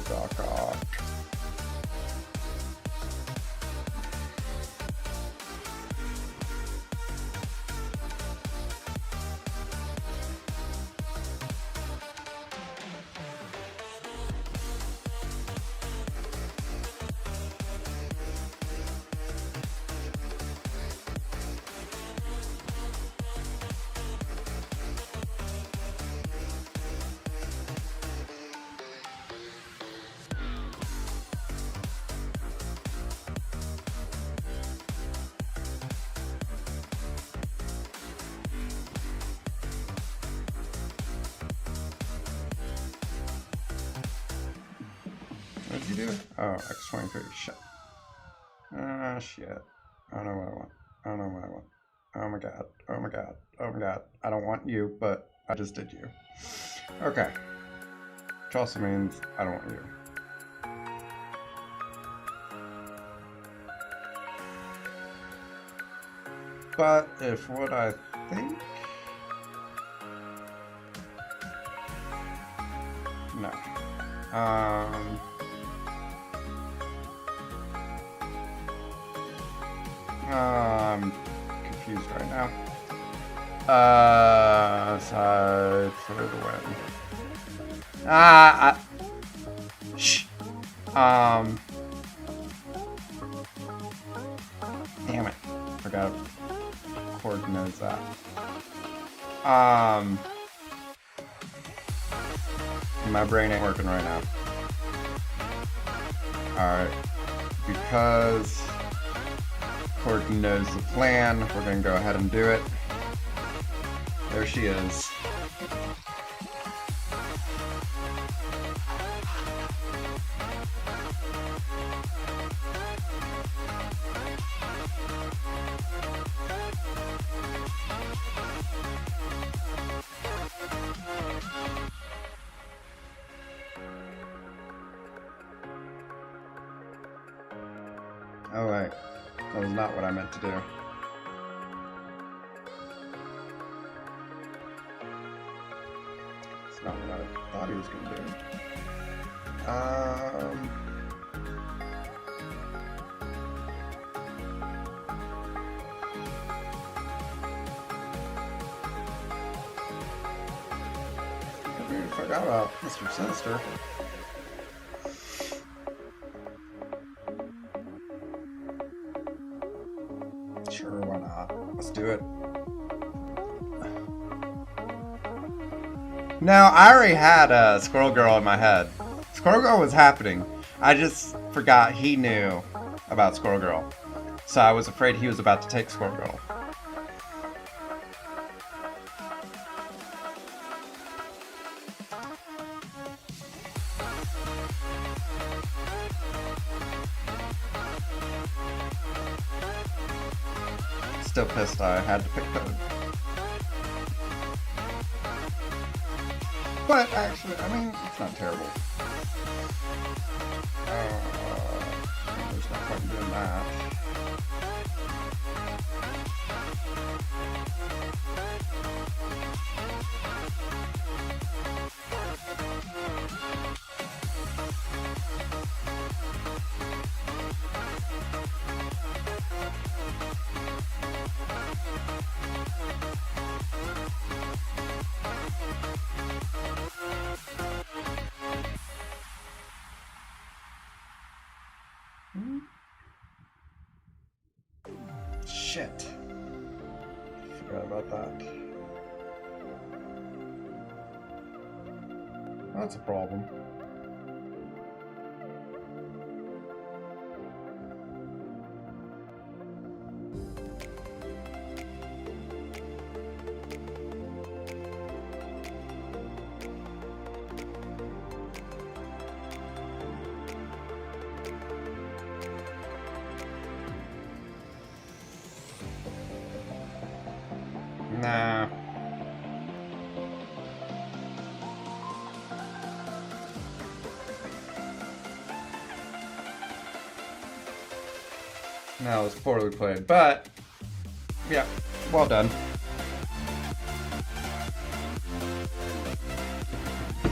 Doc Ock. What did you do? Oh, X23. Shit. Ah, shit. I don't know what I want. I don't know what I want. Oh my god. Oh my god. Oh my god. I don't want you, but I just did you. Okay. Which also means I don't want you. But if what I think... No. I'm confused right now. Side for the win. Shh. forgot Cord knows that. My brain ain't working right now. Alright. Because Cord knows the plan, we're gonna go ahead and do it. There she is. Oh wait, that was not what I meant to do. It's not what I thought he was going to do. I forgot about Mr. Sinister. Sure, why not? Let's do it. No, I already had Squirrel Girl in my head. Squirrel Girl was happening. I just forgot he knew about Squirrel Girl. So I was afraid he was about to take Squirrel Girl. Still pissed I had to pick Toad. But actually, I mean, it's not terrible. There's no point in doing that. Shit. Forgot about that. That's a problem. Nah. No, it was poorly played, but yeah, well done.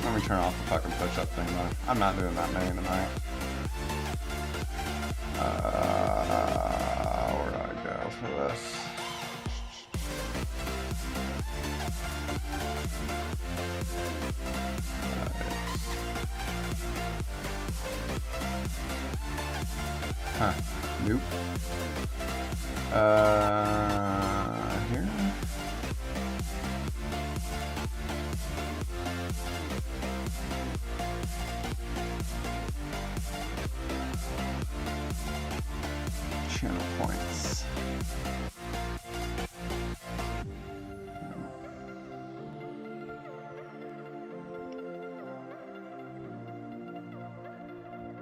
Let me turn off the fucking push-up thing though. I'm not doing that many tonight. Where do I go for this? Huh. Nope. Here? Channel points.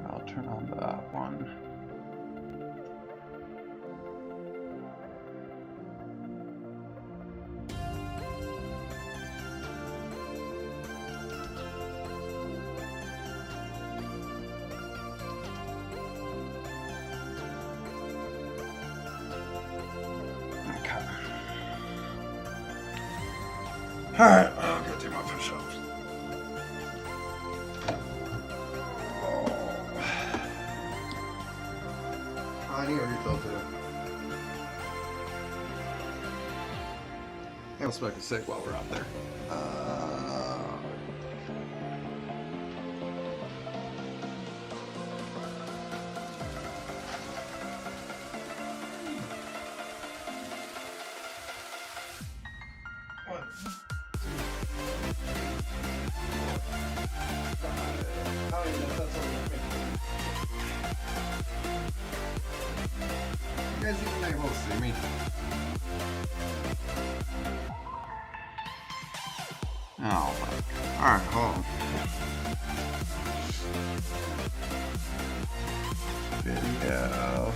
I'll turn on that one. Alright, I'll go do my push-ups. I need a refill too. I'll smoke a cig while we're out there. see me. Oh, fuck. Alright, hold on. Video.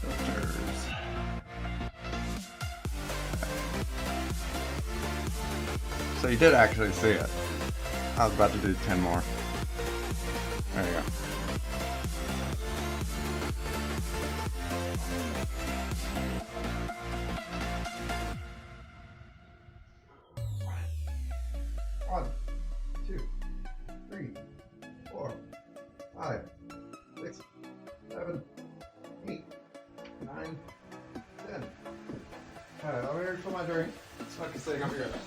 Filters. So you did actually see it. I was about to do 10 more. There you go. One, two, three, 4, 5, 6, 7, 8, 9, 10. Alright, I'm here for my drink. It's fucking sick, I'll be right back.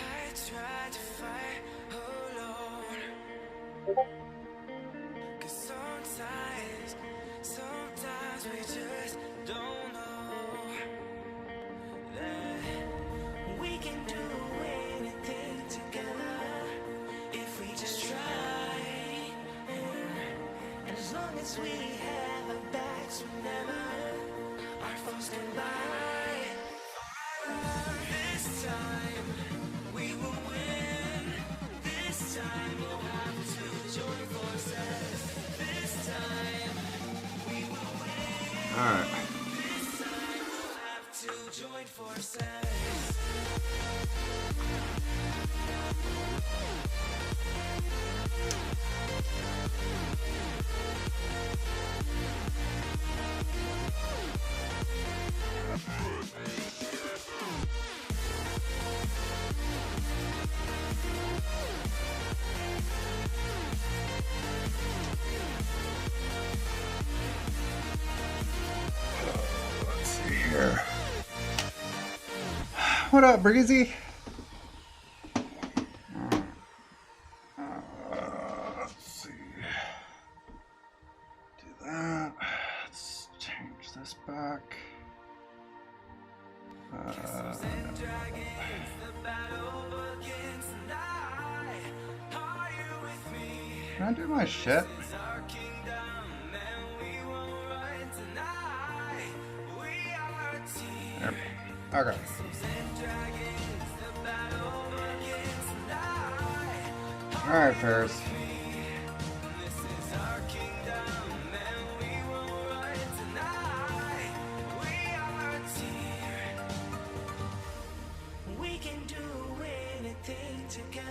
I tried to fight alone. 'Cause sometimes we just don't know that we can do anything together if we just try. And as long as we have our backs whenever our foes combine, this time we will win. This time we'll have to join forces. This time we will win. All right. This time we'll have to join forces. What up, Breezy? Let's see. Do that. Let's change this back. Can I do my shit? Yep. Okay. Alright, Ferris. We can do anything together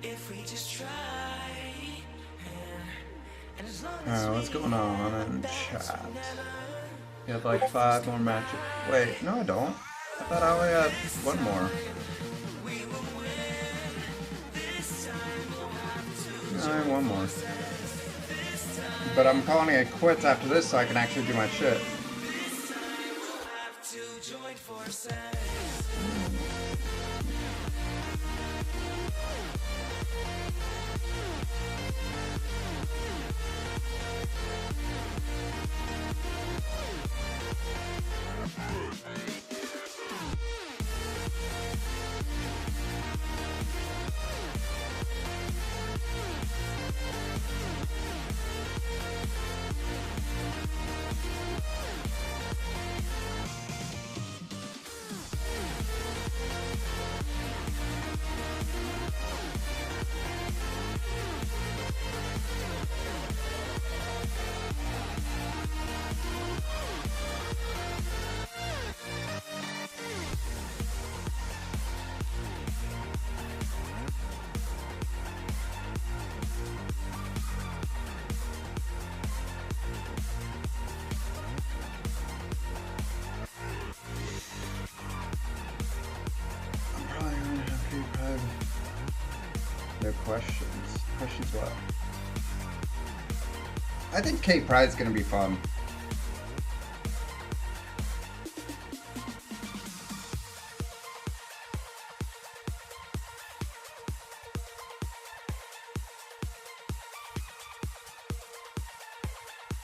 if we just try. And as long as Alright, what's going on in chat? You have like 5 more matches. Wait, no I don't. I thought I only had 1 more. No, I have 1 more. But I'm calling it quits after this so I can actually do my shit. No questions. Questions what? I think Cape Pride's gonna be fun.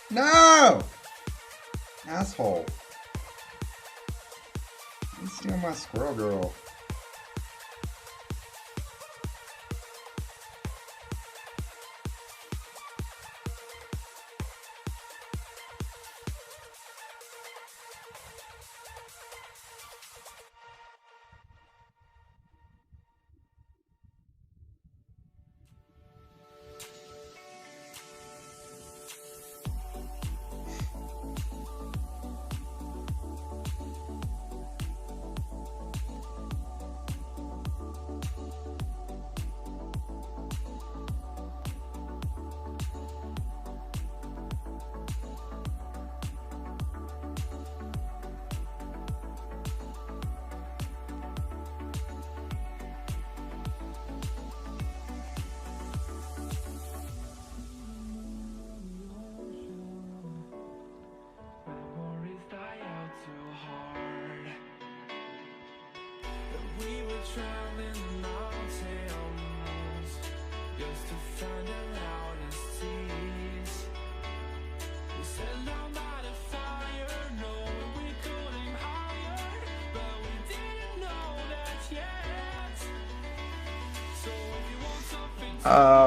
No! Asshole. You steal my squirrel girl.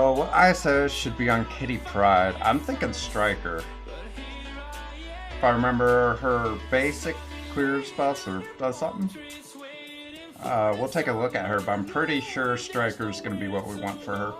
What ISO should be on Kitty Pride? I'm thinking Striker. If I remember her basic clears buffs or does something. We'll take a look at her, but I'm pretty sure Striker's going to be what we want for her.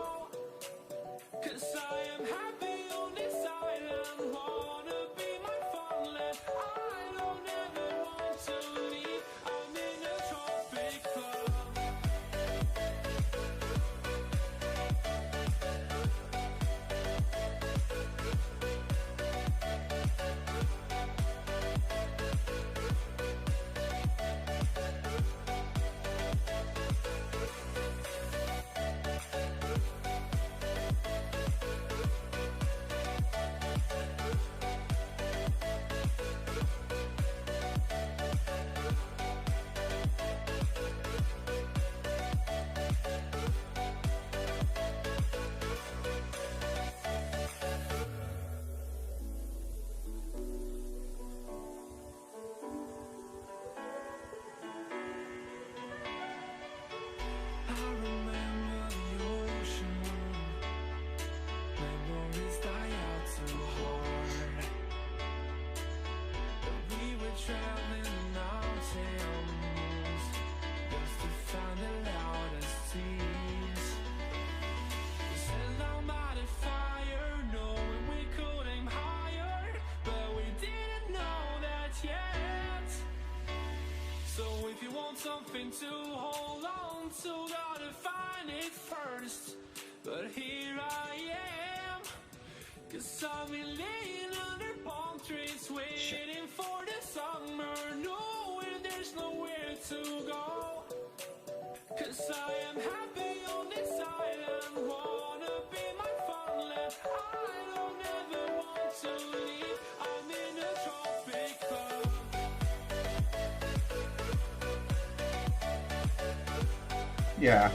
first, but here I am. 'Cause I've been laying under palm trees, waiting for the summer, knowing there's nowhere to go. 'Cause I am happy on this island, wanna be my farmland. I don't ever want to leave, I'm in a tropic club. Yeah.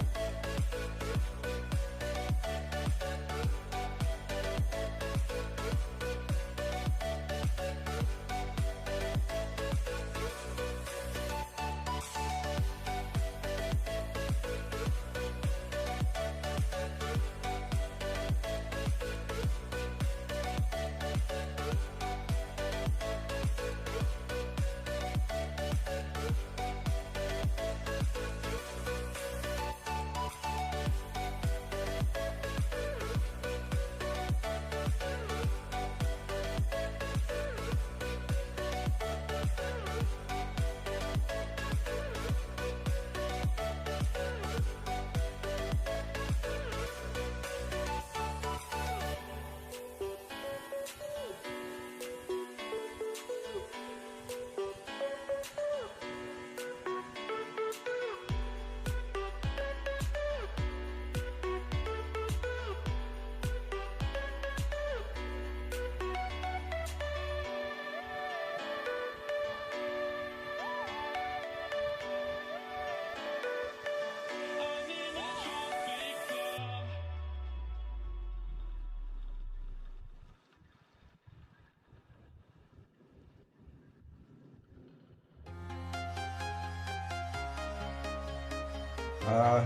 I'm in a tropic club.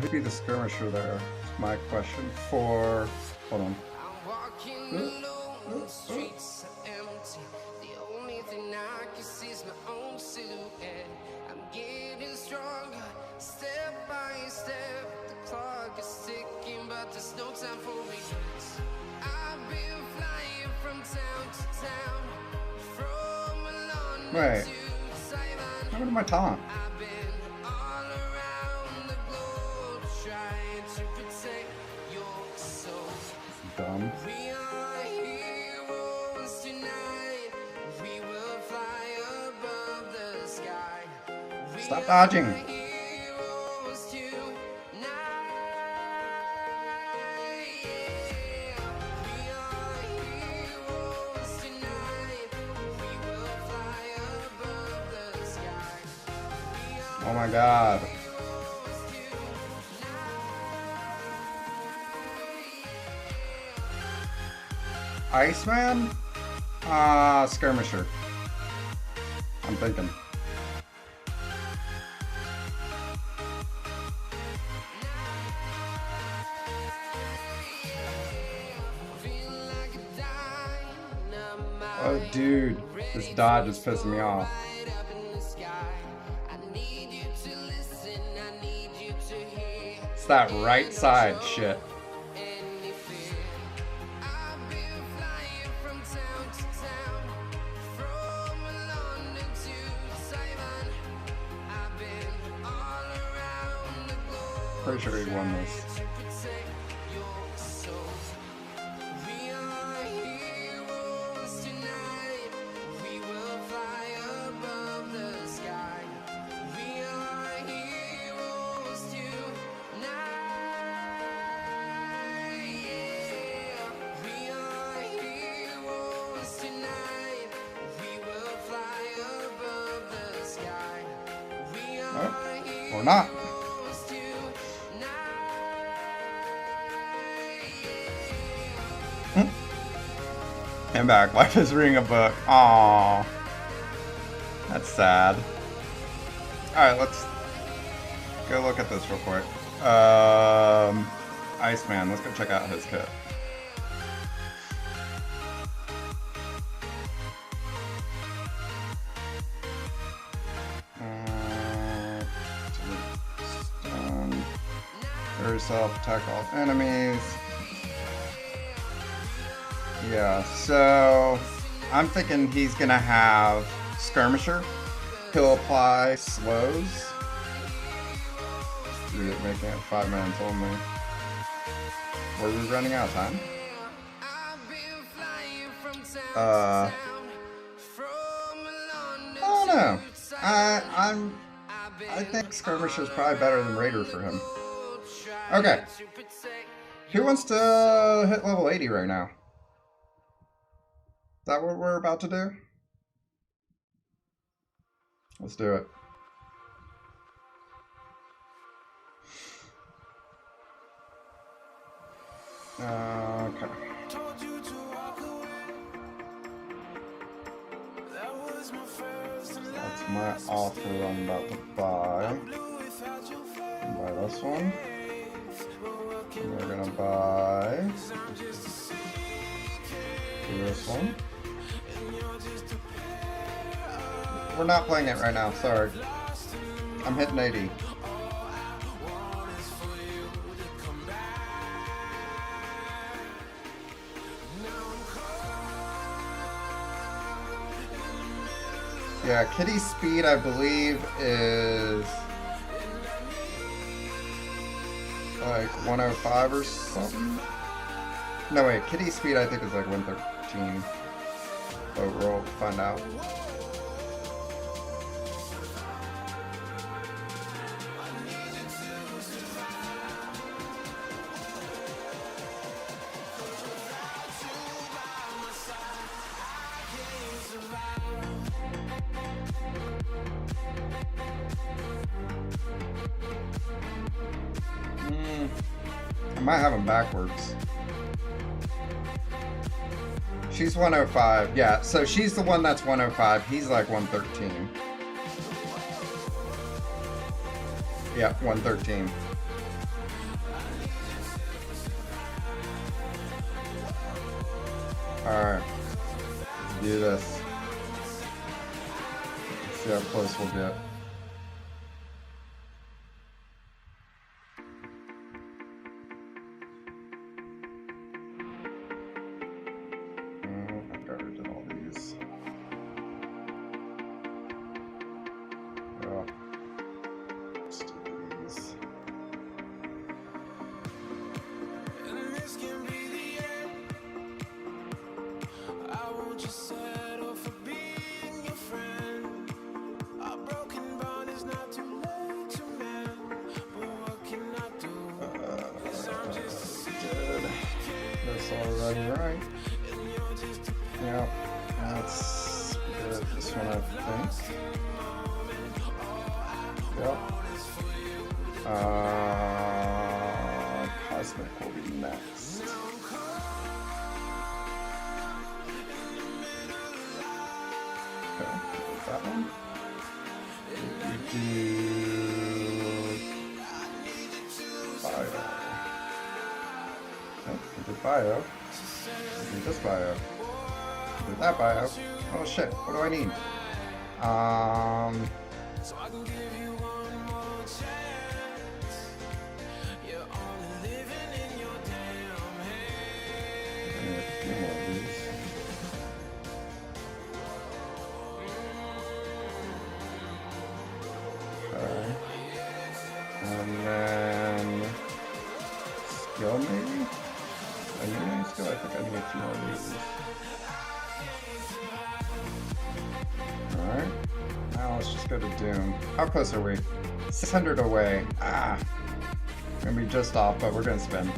Who'd be the skirmisher there? Is my question for. Hold on. I'm walking alone, the streets are empty. The only thing I can see is my own silhouette. I'm getting stronger, step by step. The clock is ticking, but there's no time for regrets. I've been flying from town to town, from London Wait. to Taiwan. What happened to my taunt? I've been all around the globe trying to protect your soul. Dumb. We are heroes tonight. We will fly above the sky. We Stop are dodging. heroes tonight. Yeah. We are heroes tonight. We will fly above the sky. We are Oh my god. heroes tonight. Iceman? Skirmisher. I'm thinking. Oh, dude. This dodge is pissing me off. It's that right side shit. Pretty sure he won this. Oh, or not. I'm back. Life is reading a book. Aww. That's sad. Alright, let's go look at this real quick. Iceman, let's go check out his kit. Stun. Yourself, attack all enemies. Yeah, so I'm thinking he's gonna have Skirmisher. He'll apply slows. Dude, making it 5 minutes only. Were we running out of time? I've been flying from town to Uh, town, from London I don't know. to I think Skirmisher is probably better than Raider for him. trying Okay. to protect. Who wants to hit level 80 right now? Is that what we're about to do? Let's do it. Okay. Told you to walk away. That was my first and That's my last offer I'm about to buy. blue without your face. Buy this one. And we're gonna buy I'm just a secret, this one. and you're just a pair of We're not playing it right now, sorry. I'm hitting 80. waters for you to come back. Now I'm caught. Yeah, Kitty's speed, I believe, is like 105 or something. No, wait, Kitty's speed, I think, is like 113. But we'll find out. I might have them backwards. She's 105. Yeah, so she's the one that's 105. He's like 113. Yeah, 113. Alright. Let's do this. Let's see how close we'll get. I got rid of all these. Yeah. Let's do these. And this can be the end. I won't just settle for being your friend. A broken bond is not too late to mend. But what can I do? 'Cause I'm just a secret, That's already right. and you're just a Yeah, that's good. This one, I think. Yep. Cosmic will be next. Okay, that one. We do bio. Nope, we did bio. We did this bio. We did that bio. Oh shit, what do I need? so I can give you one more chance. You're only living in your damn head. I need a few more of these. Okay. And then skill maybe? I need any skill? I think I need a few more of these. Alright. Now let's just go to Doom. How close are we? 600 away. Ah. Gonna be just off, but we're gonna spin.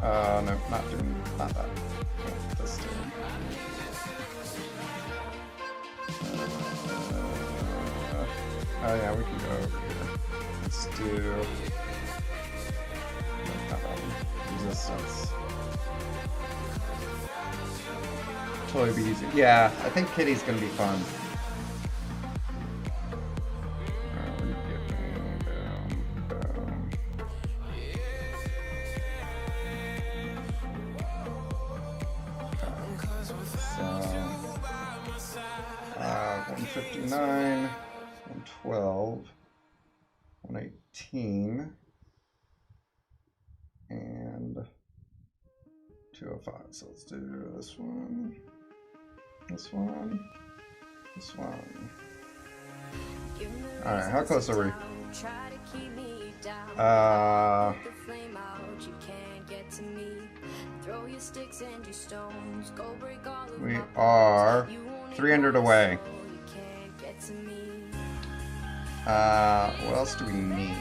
No, not Doom. Not that. No, this Doom. Oh yeah, we can go over here. Let's do... No, not that one. Resistance. Totally be easy. Yeah, I think Kitty's gonna be fun. Alright, we're getting boom, boom. Okay, so 159, 112, 118, and 205. So let's do this one, this one, this one. Alright, how close are we? sticks and your stones. Go break all of We my are bones. You won't 300 ignore away. so you can't get to me. What else do we need?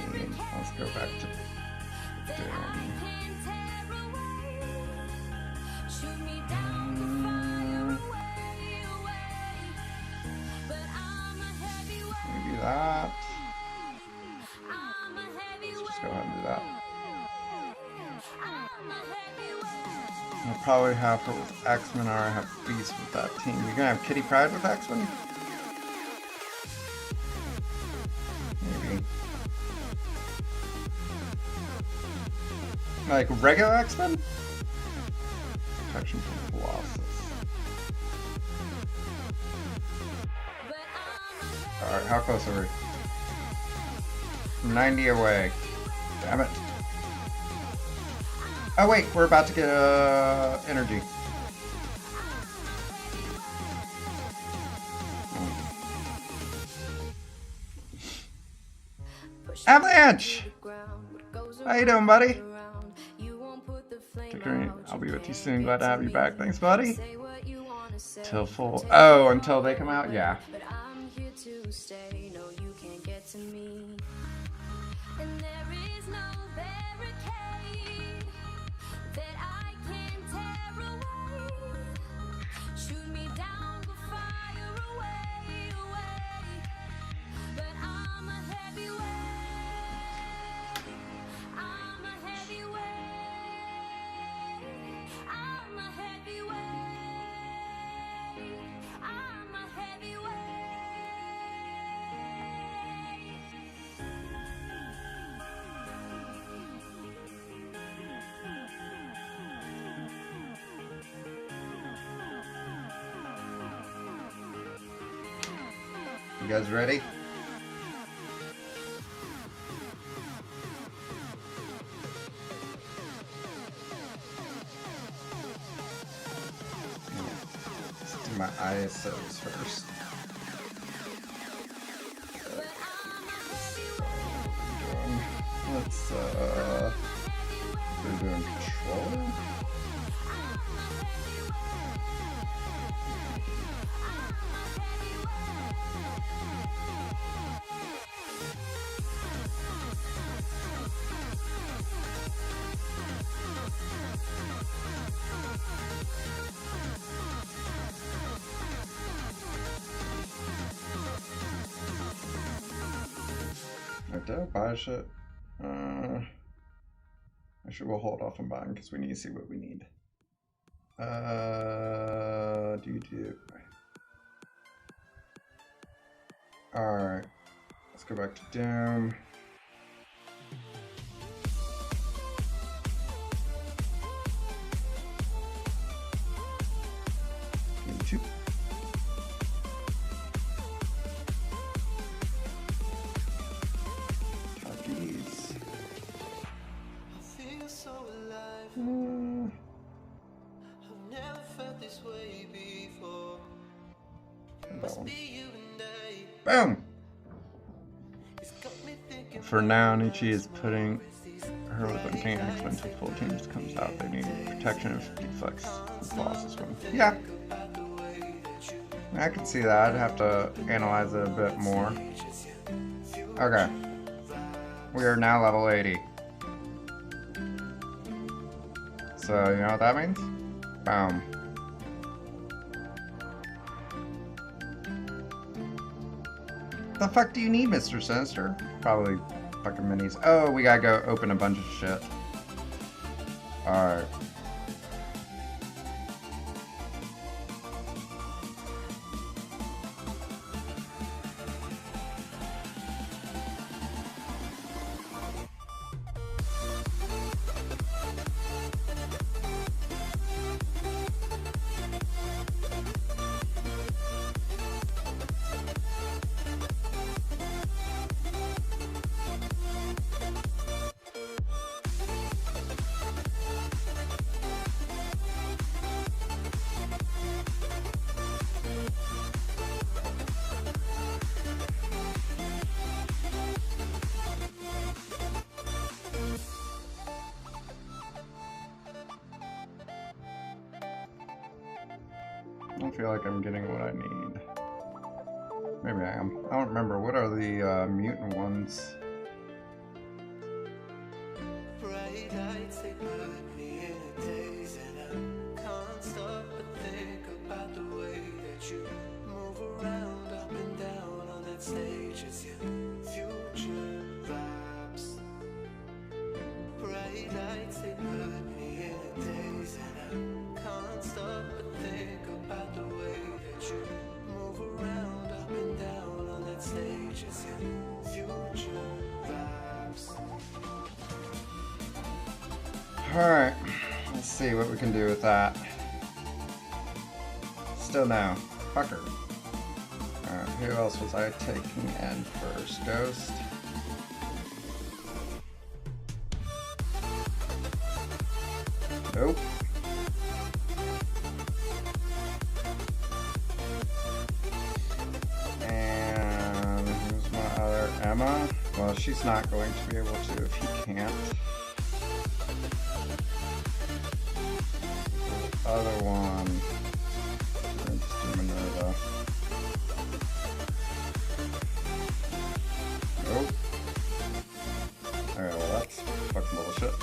Let's go back to That I Doom. can't tear away. Shoot me down the fire away, away. But I'm a heavyweight. Maybe that. I'm a heavyweight. Let's just go ahead and do that. I'm a heavyweight. I'll probably have her with X-Men or I have Beast with that team. You're gonna have Kitty Pryde with X-Men? Maybe. Like regular X-Men? Protection from Colossus. But I'm a Alright, how close are we? 90 away. Damn it. Oh wait, we're about to get energy. Avalanche! How you doing, buddy? I'll be with you soon. Glad to have you back. Thanks, buddy. Till full. Oh, until they come out? Yeah. But I'm here to stay. No, you can't get to me. And there is no barricade that I can tear away. Shoot me down, but fire away, away. But I'm a heavyweight. I'm a heavyweight. I'm a heavyweight. I'm a heavyweight. You guys ready? Let's do my ISOs first. Let's we're doing controller. Did I buy shit? Actually, we'll hold off on buying because we need to see what we need. Alright. Let's go back to Doom. YouTube. Talkies. I feel so alive. Mm, I've never felt this way before. that Must one. be you and I. Boom! It's got me thinking. For now, Nietzsche is putting her with a tank until full teams comes out. They need protection if deflects the bosses one. Yeah. I can see that. I'd have to analyze it a bit more. Okay. We are now level 80. So, you know what that means? Boom. The fuck do you need, Mr. Sinister? Probably fucking minis. Oh, we gotta go open a bunch of shit. Alright. don't feel like I'm getting what I need. Maybe I am. I don't remember. What are the mutant ones? Bright lights, they put me in a daze, and I can't stop but think about the way that you move around up and down on that stage as your future vibes. Bright lights, they put me in a daze, and I can't stop but think about the way that you move around up and down on that stage as your future vibes. Alright, let's see what we can do with that. Still no. Fucker. Alright, who else was I taking in first? Ghost. Nope. And who's my other? Emma? Well, she's not going to be able to if he can't. Other one. Let's do Minerva. Nope. Alright, well that's fucking bullshit.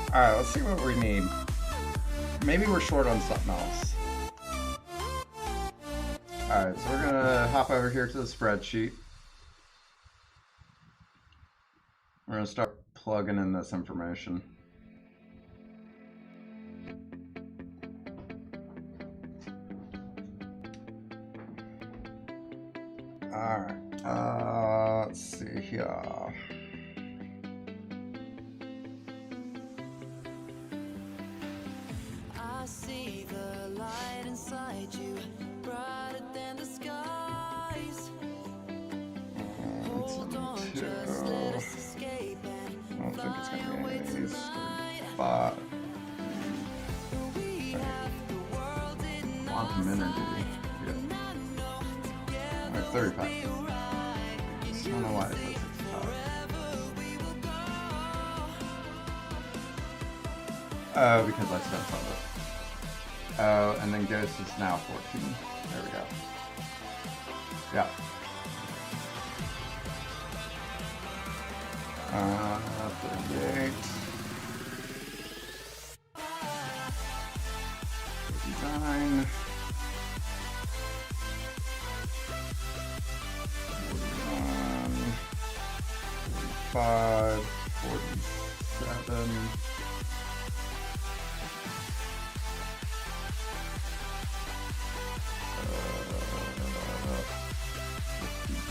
Alright, let's see what we need. Maybe we're short on something else. Alright, so we're gonna hop over here to the spreadsheet. We're going to start plugging in this information. Alright, let's see here. I see the light inside you, brighter than the skies. Hold on, just let us escape and I don't think it's fly going to away be any of these. tonight. 5. We have the world in our Quantum energy. Yeah. and I know together Alright, 35. we'll be right. I don't know why it says 65. Forever we will go. Oh, because I spent some of it. Oh, and then Ghost is now 14. There we go. Yeah. 38. 39. 41. 45. 47.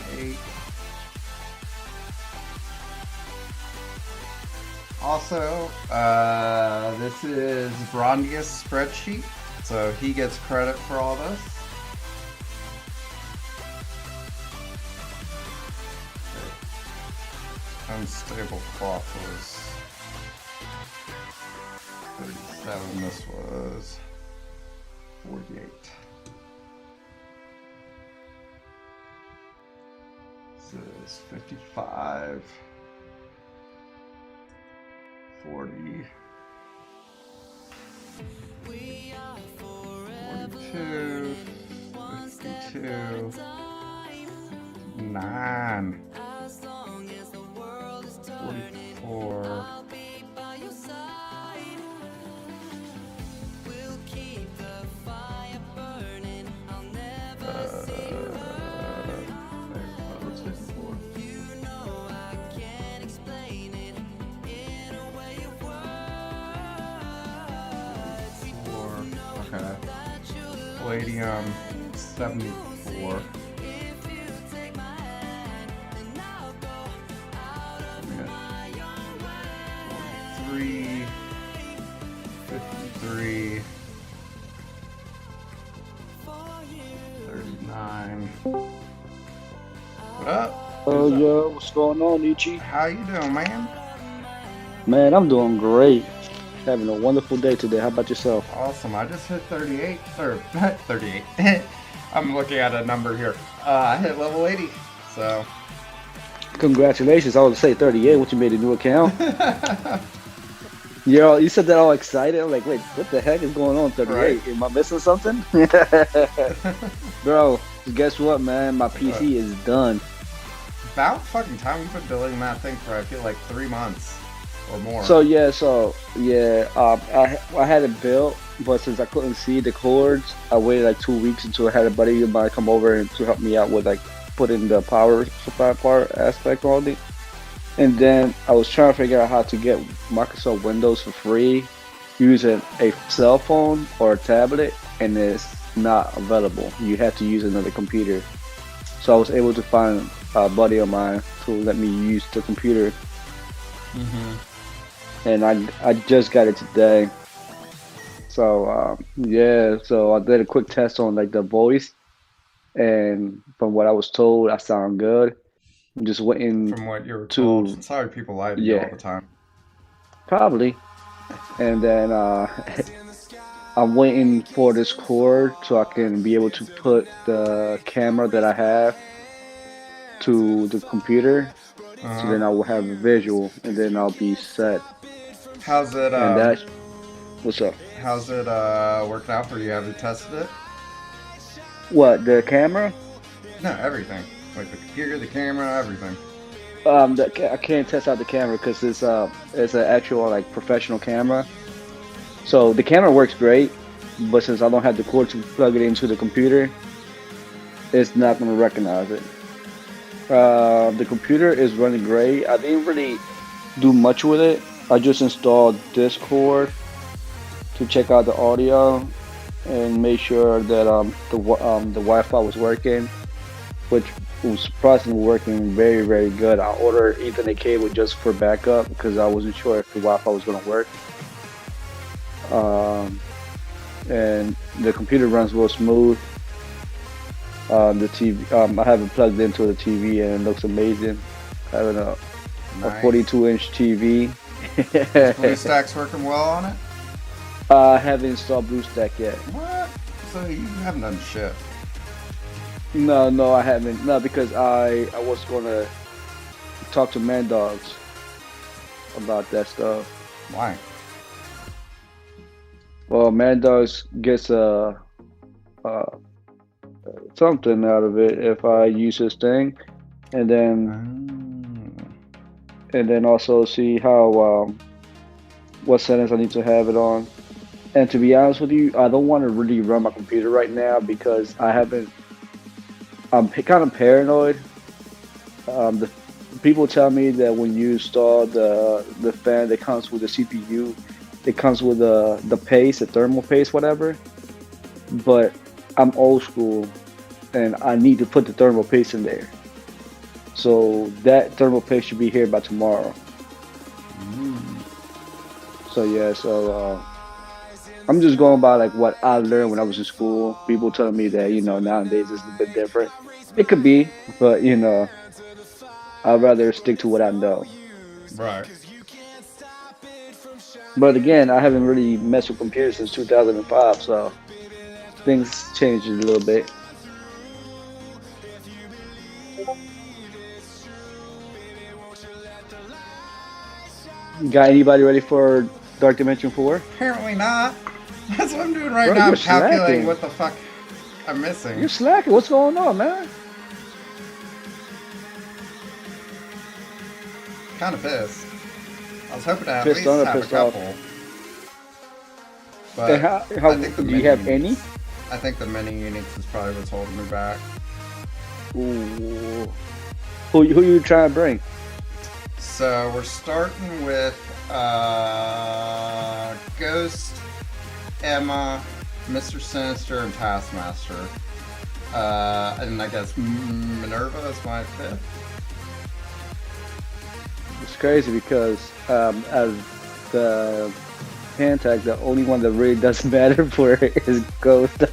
58. Also, this is Brondius' spreadsheet, so he gets credit for all this. Unstable cloth was 37, this was 48. This is 55. 40, 42, 52, 9, 44, 4, okay, palladium, 74, 43, 53, 39. What up? Oh, yo, what's going on, Ichi? How you doing, man? Man, I'm doing great. Having a wonderful day today. How about yourself? Awesome. I just hit 38, or 38. I'm looking at a number here. I hit level 80, so. Congratulations. I was to say 38. What, you made a new account? You said that all excited. I'm like, wait, what the heck is going on? 38? Right. Am I missing something? Bro, guess what, man? My What? PC is done. About fucking time. We've been building that thing for, I feel like, 3 months or more. I had it built, but since I couldn't see the cords, I waited like 2 weeks until I had a buddy of mine come over and to help me out with like putting the power supply part aspect on it. And then I was trying to figure out how to get Microsoft Windows for free using a cell phone or a tablet, and it's not available. You have to use another computer. So I was able to find a buddy of mine to let me use the computer, and I just got it today. So yeah, so I did a quick test on like the voice, and from what I was told, I sound good. I'm just waiting From what you were to told. Sorry, people lie to you all yeah, the time. probably. And then I'm waiting for this cord so I can be able to put the camera that I have to the computer. So Uh-huh. then I will have a visual, and then I'll be set. How's it, And that's what's up. working out for you? Have you tested it? What, the camera? No, everything. Like the computer, the camera, everything. I can't test out the camera because it's an actual like professional camera. So the camera works great, but since I don't have the cord to plug it into the computer, it's not going to recognize it. The computer is running great. I didn't really do much with it. I just installed Discord to check out the audio and make sure that the Wi-Fi was working, which was surprisingly working very good. I ordered Ethernet cable just for backup because I wasn't sure if the Wi-Fi was going to work. Um, and the computer runs real smooth. The TV, I have it plugged into the TV and it looks amazing. Having a Nice. 42-inch TV. BlueStacks working well on it? I haven't installed BlueStack yet. What? So you haven't done shit. No, I haven't. No, because I was gonna talk to Man Dogs about that stuff. Why? Well, Man Dogs gets uh something out of it if I use his thing, and then Mm. also see how what settings I need to have it on. And to be honest with you, I don't want to really run my computer right now because I haven't. I'm kind of paranoid. The people tell me that when you install the fan that comes with the CPU, it comes with the paste, the thermal paste, whatever. But I'm old school, and I need to put the thermal paste in there. So that thermal paste should be here by tomorrow. So yeah, I'm just going by like what I learned when I was in school. People telling me that nowadays it's a bit different. It could be, but I'd rather stick to what I know. Right. But again, I haven't really messed with computers since 2005, so things changed a little bit. Got anybody ready for Dark Dimension 4? Apparently not. That's what I'm doing right Bro, now. I'm you're calculating slacking. what the fuck I'm missing. You're slacking. What's going on, man? Kind of pissed. I was hoping to at Pissed least on or have a pissed off? couple. But And how I think the do mini you have units, any? I think the mini units is probably what's holding me back. Ooh. Who you trying to bring? So we're starting with Ghost, Emma, Mr. Sinister, and Taskmaster. And I guess Minerva is my fifth. It's crazy because as the hand tag, the only one that really doesn't matter for it is Ghost.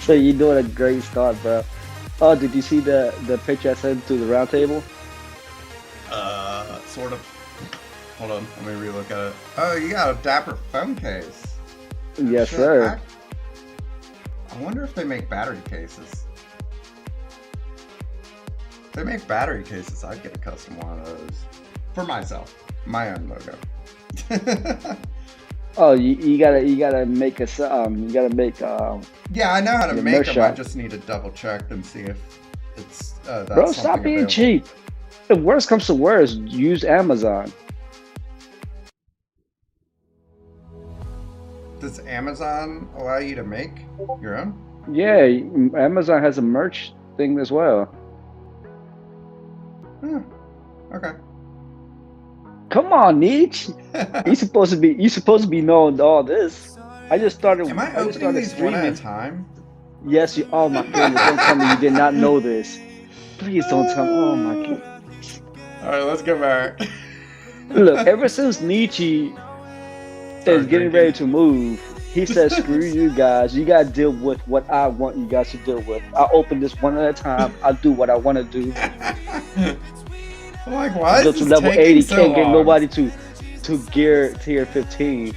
So you're doing a great start, bro. Oh, did you see the picture I sent to the round table? Sort of. Hold on, let me relook at it. Oh, you got a dapper phone case. Yes, Shit, sir. I wonder if they make battery cases. If they make battery cases, I'd get a custom one of those. For myself. My own logo. Oh, you gotta make you gotta make Yeah, I know how to the make merch them. I shop. just need to double check and see if it's that's Bro, something stop being available. cheap. If worst comes to worst, use Amazon. Does Amazon allow you to make your own? Yeah, Amazon has a merch thing as well. Hmm. Okay. Come on, Nietzsche. You supposed to be knowing all this. Am I I just opening started these one at a streaming. time? Yes, you. Oh my goodness! Don't tell me you did not know this. Please don't tell me. Oh my goodness. All right, let's go back. Look, ever since Nietzsche is Start getting ready drinking. to move, he says, "Screw you guys. You gotta deal with what I want you guys to deal with. I'll open this one at a time. I'll do what I want to do. I'm like, why Go is to this level taking 80. so Can't get long? nobody to tier 15.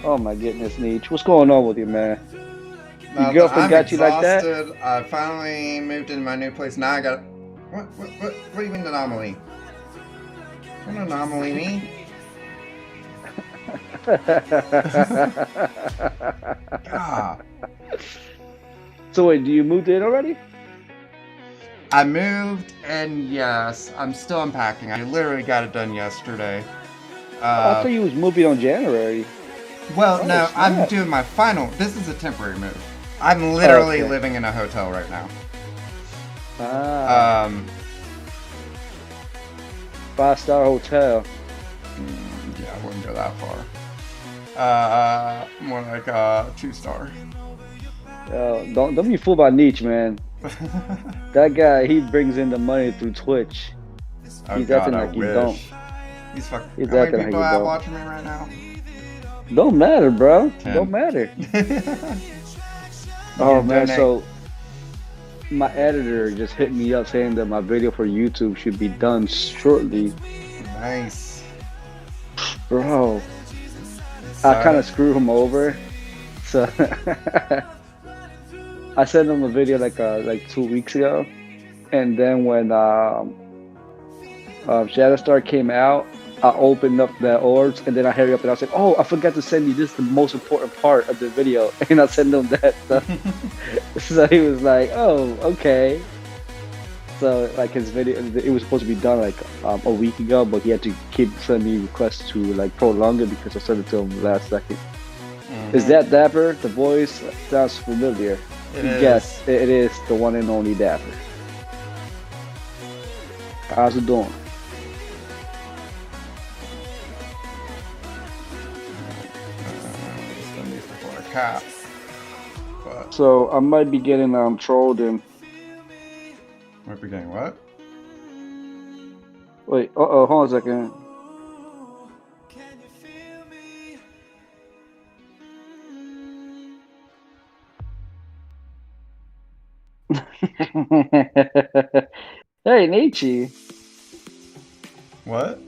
Oh my goodness, Nietzsche. What's going on with you, man? Your Nothing. girlfriend I'm got you like that? exhausted. I finally moved into my new place. Now I got. What do you mean anomaly? What anomaly mean? God. So wait, do you moved in already? I moved, and yes, I'm still unpacking. I literally got it done yesterday. Oh, I thought you was moving on January. Well, Oh, no, I'm snap. doing my final. This is a temporary move. I'm literally Okay. living in a hotel right now. Ah, Um, 5-star hotel. yeah, I wouldn't go that far. More like a 2-star. Don't be fooled by Nietzsche, man. That guy, he brings in the money through Twitch. Oh He's God, acting I like you wish. don't. He's fucking. He's How many acting like people you I have don't. watching me right now? Don't matter, bro. 10. Don't matter. You Oh can man, donate. so my editor just hit me up saying that my video for YouTube should be done shortly. Nice. Bro, I kind of screwed him over. So I sent him a video like 2 weeks ago, and then when Shatterstar came out, I opened up the orbs, and then I hurry up and I was like, "Oh, I forgot to send you this, the most important part of the video," and I sent him that stuff. So he was like, "Oh, okay." So like his video, it was supposed to be done like a week ago, but he had to keep sending me requests to like prolong it because I sent it to him last second. Is that Dapper? The voice sounds familiar. It is. Yes, it is the one and only Dapper. How's it doing? Spend these before I cap. But So I might be getting trolled in. might be getting what? Wait, hold on a second. Hey Nietzsche, What?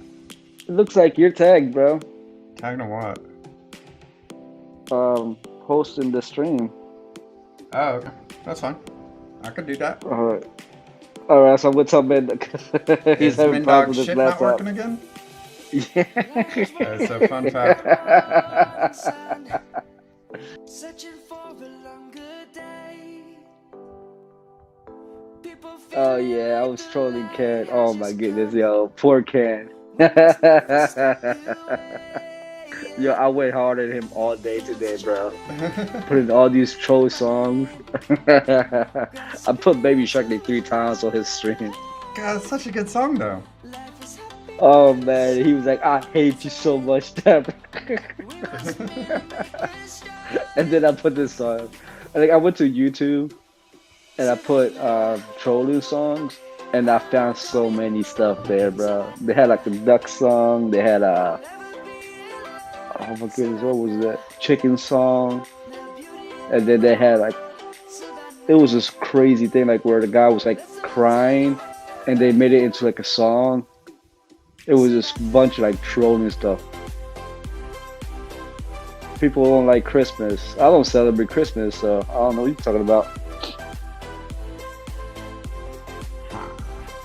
it looks like you're tagged, bro. Tagged on what? Hosting the stream. Oh, okay. That's fine. I could do that. All right. So what's up, man? He's Is having problems Mindog's with his shit not laptop. working again? Yeah. So fun fact. Searching for a longer day. People Oh yeah, I was trolling Ken. Oh my goodness, yo, poor Ken. Yo, I went hard at him all day today, bro. Putting all these troll songs. I put Baby Shark like 3 times on his stream. God, it's such a good song though. Oh man, he was like, "I hate you so much, Dapper." And then I put this song. I went to YouTube and I put trolling songs, and I found so many stuff there, bro. They had like a duck song. They had a oh my goodness, what was that? Chicken song. And then they had like it was this crazy thing like where the guy was like crying, and they made it into like a song. It was just a bunch of like trolling stuff. People don't like Christmas. I don't celebrate Christmas, so I don't know what you're talking about.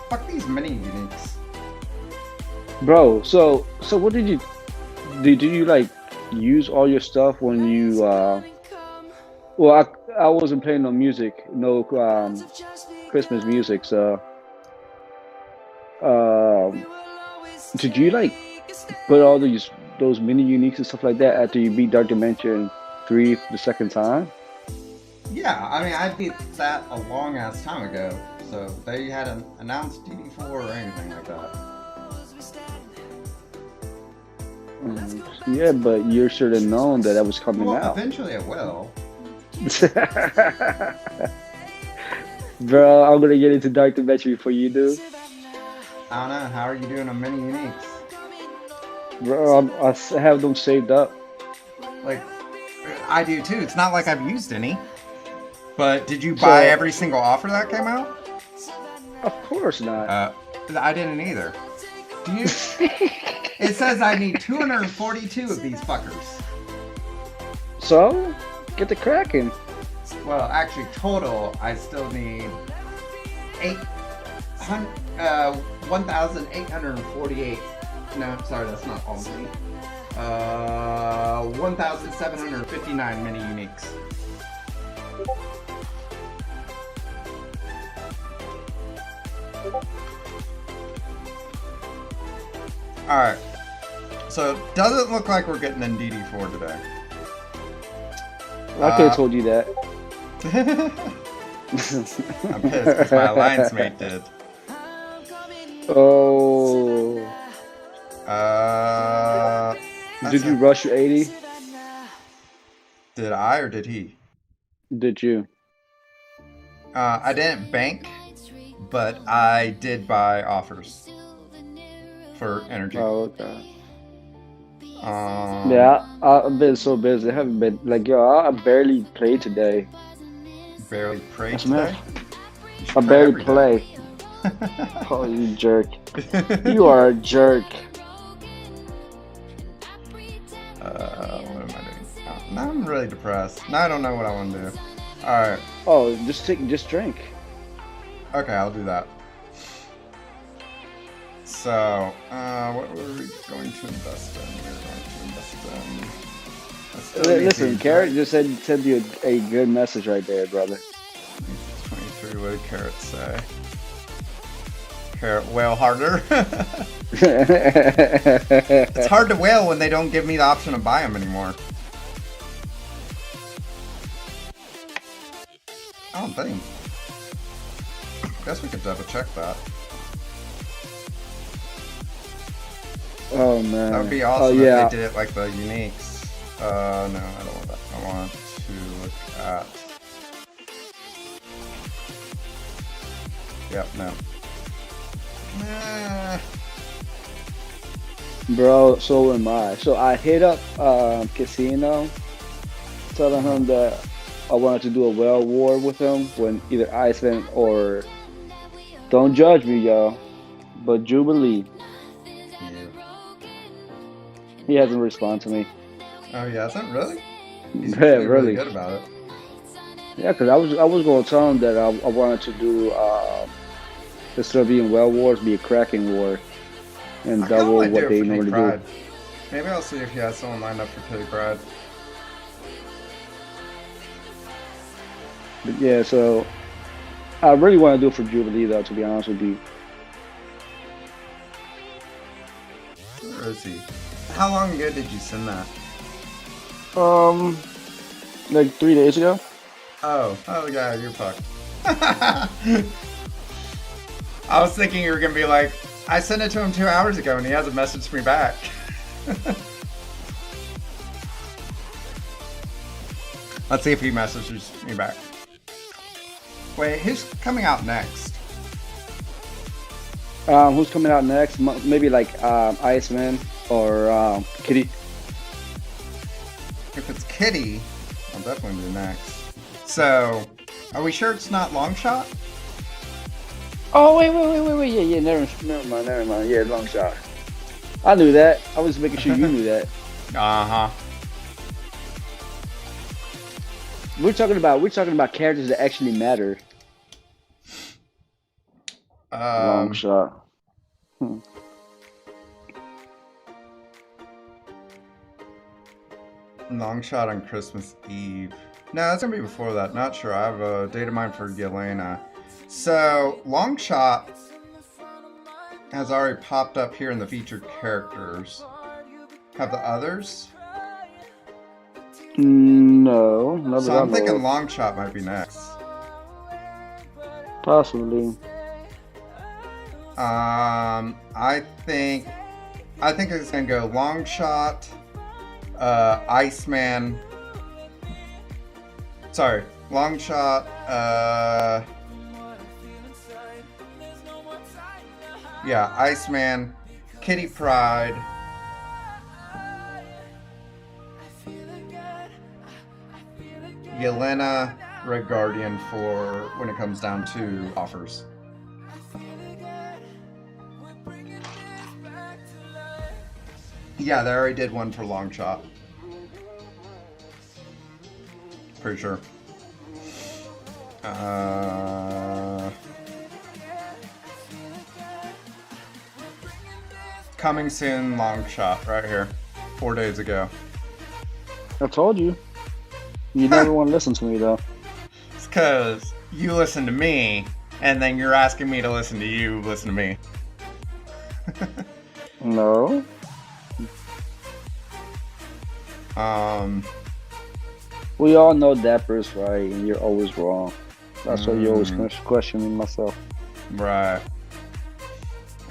Fuck these mini uniques. Bro, so what Did you like use all your stuff when you? Well, I wasn't playing no music, no Christmas music. So, um, did you like put all those mini uniques and stuff like that after you beat Dark Dimension 3 the second time? Yeah, I mean, I beat that a long ass time ago, so they hadn't announced DD4 or anything like that. Yeah, but you should have known that was coming Well, out. eventually it will. Bro, I'm gonna get into Dark Dimension before you do. I don't know. How are you doing on mini uniques? Bro, have them saved up. Like, I do too. It's not like I've used any. But did you buy So, every single offer that came out? of course not. I didn't either. Do you? It says I need 242 of these fuckers. So, get the cracking. Well, actually, total, I still need 1,848. No, sorry, that's not all me. 1,759 mini uniques. Alright. So, it doesn't look like we're getting in DD4 today. I could have told you that. I'm pissed because my alliance mate did. Oh. Did you rush your 80? Did I or did he? Did you? I didn't bank, but I did buy offers for energy. Oh, okay. Um, Yeah, I've been so busy. I haven't been like I barely played today. Barely prayed That's today. enough. You should I pray barely every day. play. Oh, you jerk! You are a jerk. What am I doing? Now I'm really depressed. Now I don't know what I want to do. Alright. Oh, just drink. Okay, I'll do that. So, what were we going to invest in? We were going to invest in... I still need Listen, these, Carrot right? just send you a good message right there, brother. 23, what did Carrot say? Carrot wail harder. It's hard to wail when they don't give me the option to buy them anymore. I don't think. Guess we could double check that. Oh man. That would be Oh awesome yeah. if they did it like the uniques. No, I don't want that. I want to look at. Yep, no. Nah. Bro, so am I. So I hit up Casino, telling him that I wanted to do a well war with him when either Iceland or don't judge me, y'all, but Jubilee. Yeah. He hasn't responded to me. Oh, he hasn't? Really? He's Yeah, usually really really. good about it. Yeah, because I was going to tell him that I wanted to do instead of being well wars, be a cracking war and I kinda double wanna do what it they for Pity normally Pride. do. Maybe I'll see if he has someone lined up for Pity Pride. But yeah, so I really want to do it for Jubilee though, to be honest with you. Where is he? How long ago did you send that? Like 3 days ago. Oh, yeah, you're fucked. I was thinking you were gonna be like, I sent it to him 2 hours ago and he hasn't messaged me back. Let's see if he messages me back. Wait, who's coming out next? Who's coming out next? Maybe like Iceman or Kitty. If it's Kitty, I'll definitely do next. So, are we sure it's not Long Shot? Oh wait, yeah, never mind. Yeah, long shot. I knew that. I was making sure you knew that. Uh-huh. We're talking about characters that actually matter. Long shot. Long shot on Christmas Eve. No, that's gonna be before that. Not sure. I have a date of mine for Yelena. So, long shot has already popped up here in the featured characters. Have the others? No, not So that I I'm know thinking of. long shot might be next. Possibly. I think it's gonna go long shot, Iceman. Sorry, long shot, yeah, Iceman, Kitty Pryde, Yelena, Red Guardian for when it comes down to offers. Yeah, they already did one for long shot. Pretty sure. Coming soon, long shot, right here. 4 days ago. I told you. You never want to listen to me though. It's because you listen to me, and then you're asking me to listen to you listen to me. No. We all know Dapper's right, and you're always wrong. That's why you're always questioning myself. Right.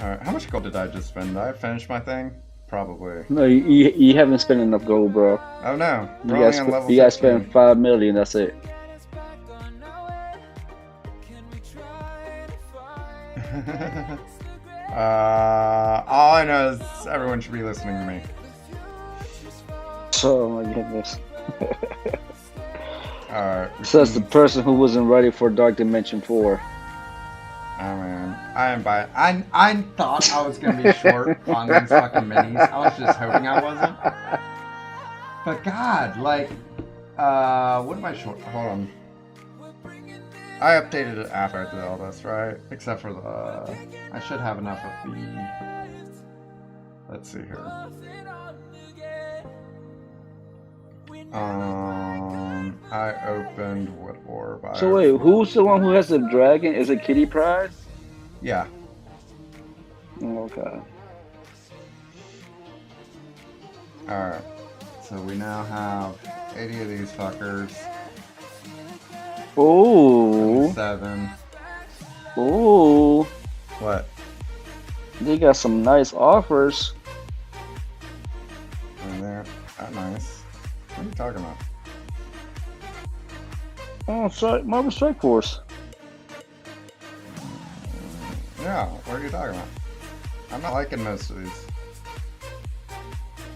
Alright, how much gold did I just spend? Did I finish my thing? Probably. No, you haven't spent enough gold, bro. Oh no. You We're guys, only on level you guys 15. spent 5 million. That's it. All I know is everyone should be listening to me. Oh my goodness. Alright. Says the person who wasn't ready for Dark Dimension 4. Oh man, I am by. I thought I was gonna be short on these fucking minis. I was just hoping I wasn't. But God, like, what am I short? Hold on. I updated it after I did all this, right? Except for the. I should have enough of the. Let's see here. I opened what orb? So wait, who's the one who has the dragon? Is it Kitty Pryde? Yeah. Okay. Alright. So we now have 80 of these fuckers. Ooh. 7. Ooh. What? They got some nice offers. In there. Oh, nice. What are you talking about? Oh, sorry, Marvel Strike Force. Yeah, what are you talking about? I'm not liking most of these.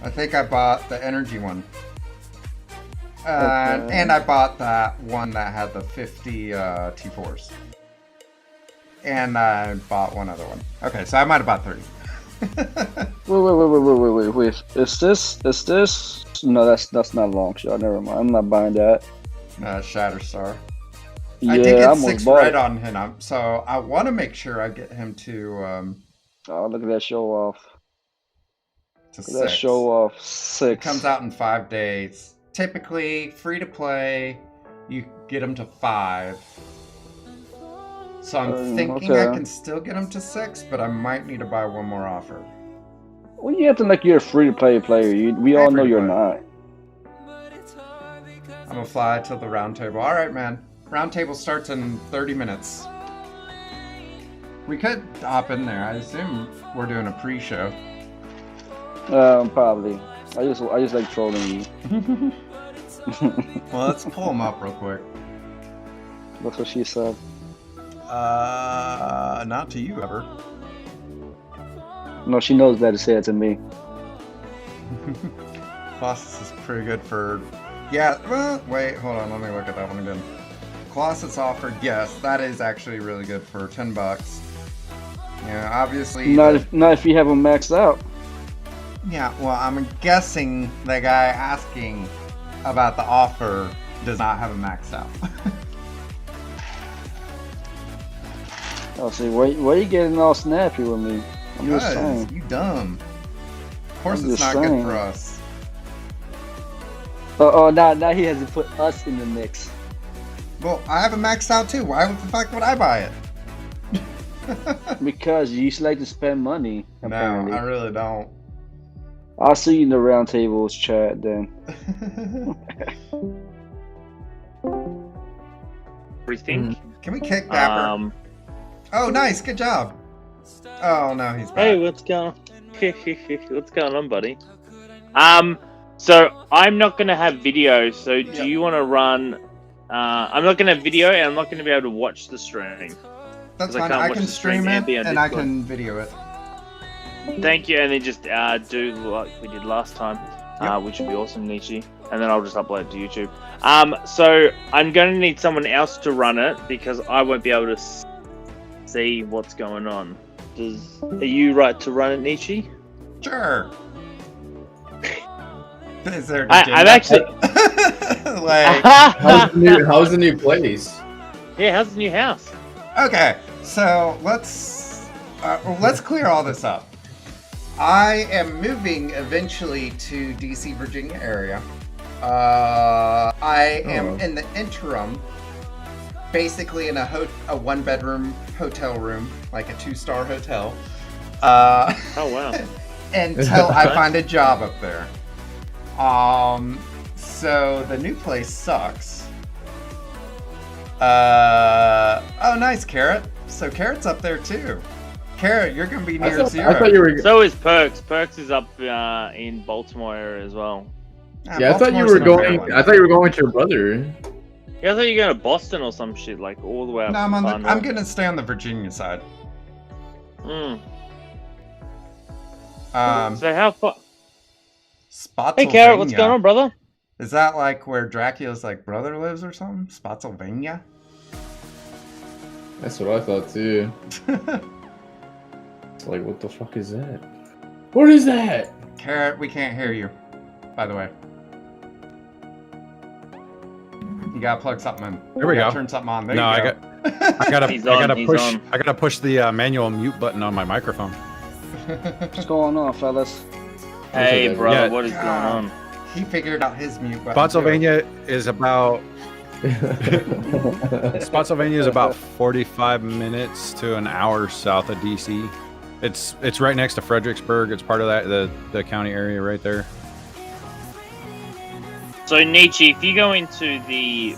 I think I bought the energy one. Okay. And I bought that one that had the 50 T4s. And I bought one other one. Okay, so I might have bought 30. Wait. Is this? No, that's not long shot. Never mind. I'm not buying that. Shatterstar. Yeah, I did get almost 6 bought red it. on him, so I want to make sure I get him to Oh, look at that show off. Look at that 6. show off. It 6. comes out in 5 days. Typically, free to play, you get him to 5. So I'm thinking I okay. can still get him to 6, but I might need to buy one more offer. Well, you acting like you're a free-to-play player. We all know you're not. I'm gonna fly till the round table. Alright, man. Round table starts in 30 minutes. We could hop in there. I assume we're doing a pre-show. Probably. I just like trolling you. Well, let's pull them up real quick. That's what she said. Not to you ever. No, she knows that to say it to me. Colossus is pretty good for. Yeah, well, wait, hold on, let me look at that one again. Colossus offered, yes, that is actually really good for $10. Yeah, obviously. Not if you have them maxed out. Yeah, well, I'm guessing the guy asking about the offer does not have a maxed out. Oh, see, why you getting all snappy with me? I'm just saying. You dumb. Of course I'm it's just not saying. good for us. Oh, now he has to put us in the mix. Well, I have a maxed out too. Why the fuck would I buy it? Because you used to like to spend money, apparently. No, I really don't. I'll see you in the round tables chat then. Everything. Can we kick Dapper? Oh, nice. Good job. Oh, no, he's back. Hey, what's going what's going on, buddy? So I'm not gonna have video. So do you want to run? I'm not gonna have video, and I'm not gonna be able to watch the stream. That's 'Cause I fine. can't I watch can the stream stream and it, be on and I Discord. can video it. Thank you, and then just do like we did last time, which would be awesome, Nietzsche. And then I'll just upload it to YouTube. So I'm going to need someone else to run it because I won't be able to see what's going on. Are you right to run it, Nietzsche? Sure. Is there? I'm actually. like. How's the new place? Yeah, how's the new house? Okay, so let's clear all this up. I am moving eventually to DC, Virginia area. I am in the interim, basically in a one-bedroom hotel room, like a 2-star hotel. Oh wow! Until I find a job up there. So the new place sucks. Oh, nice, Carrot. So Carrot's up there too. Carrot, you're gonna be near zero. I thought you were. So is Perks. Perks is up in Baltimore area as well. Yeah, I thought you were going. I thought you were going with your brother. Yeah, I thought you were going to Boston or some shit, like all the way up. No, I'm gonna stay on the Virginia side. So Um, how far? Spotsylvania. Hey, Carrot, what's going on, brother? Is that like where Dracula's like brother lives or something? Spotsylvania? That's what I thought too. It's like, what the fuck is that? What is that? Carrot, we can't hear you. By the way, you gotta plug something in. There we You gotta go. Turn something on. There No, you go. I gotta He's on, he's on. I gotta push the manual mute button on my microphone. What's going on, fellas? Hey, okay. brother, Yeah. what is going on? He figured out his mute button. Spotsylvania is about 45 minutes to an hour south of DC. It's right next to Fredericksburg. It's part of that the county area right there. So, Nietzsche, if you go into the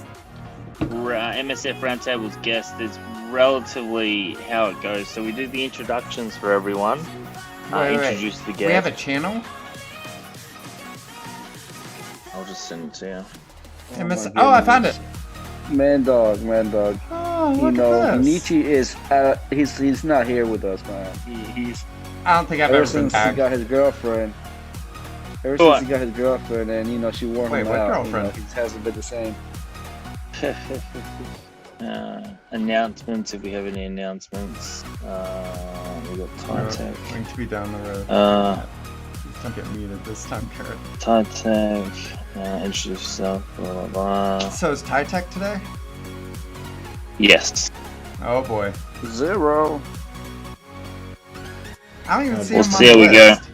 MSF Roundtable's guest, it's relatively how it goes. So we do the introductions for everyone. Wait. Introduce the guest. We have a channel. I'll just send it to you. Oh, I found it. Man dog. Oh, You look know, at this. Nietzsche is he's not here with us, man. He's I don't think I've ever ever been since he tagged. got his girlfriend. Ever What? since he got his girlfriend, and you know she wore Wait, him what out. girlfriend? You know, he hasn't been the same. Announcements, if we have any announcements. We got time tag. Going to be down the road. Please don't get muted this time, Carrot. Time tag. Introduce yourself. Blah, blah, blah. So is Tech today? Yes. Oh boy. 0. I don't even see We'll him see on how the we go. list.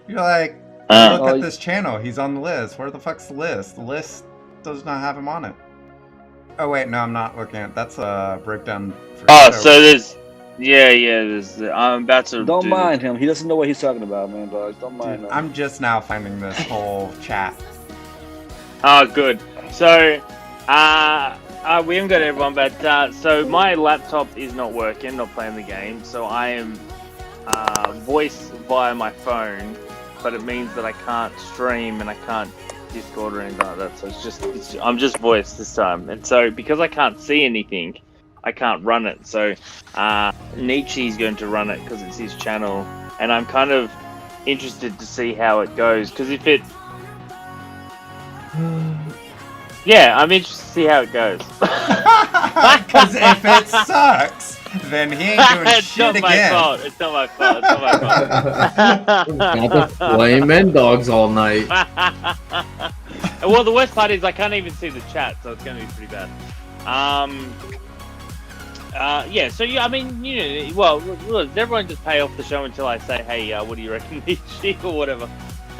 You're like, look Uh, at this channel. He's on the list. Where the fuck's the list? The list does not have him on it. Oh wait, no, I'm not looking at. That's a breakdown. For oh, show. so there's. Yeah, there's. I'm about to. Don't do mind him. He doesn't know what he's talking about, man, dog. Don't mind Dude, him. I'm just now finding this whole chat. Oh, good. So, we haven't got everyone, but so my laptop is not working, not playing the game. So I am voice via my phone, but it means that I can't stream and I can't Discord or anything like that. So I'm just voice this time, and so because I can't see anything, I can't run it. So Nietzsche's going to run it because it's his channel, and I'm kind of interested to see how it goes because if it. Yeah, I'm interested to see how it goes. Because if it sucks, then he ain't doing It's shit not my again. fault. It's not my fault. It's not my Got to play men dogs all night. fault. Well, the worst part is I can't even see the chat, so it's going to be pretty bad. Yeah. So I mean, you know, well, look, everyone just pay off the show until I say, hey, what do you reckon, Nietzsche, or whatever.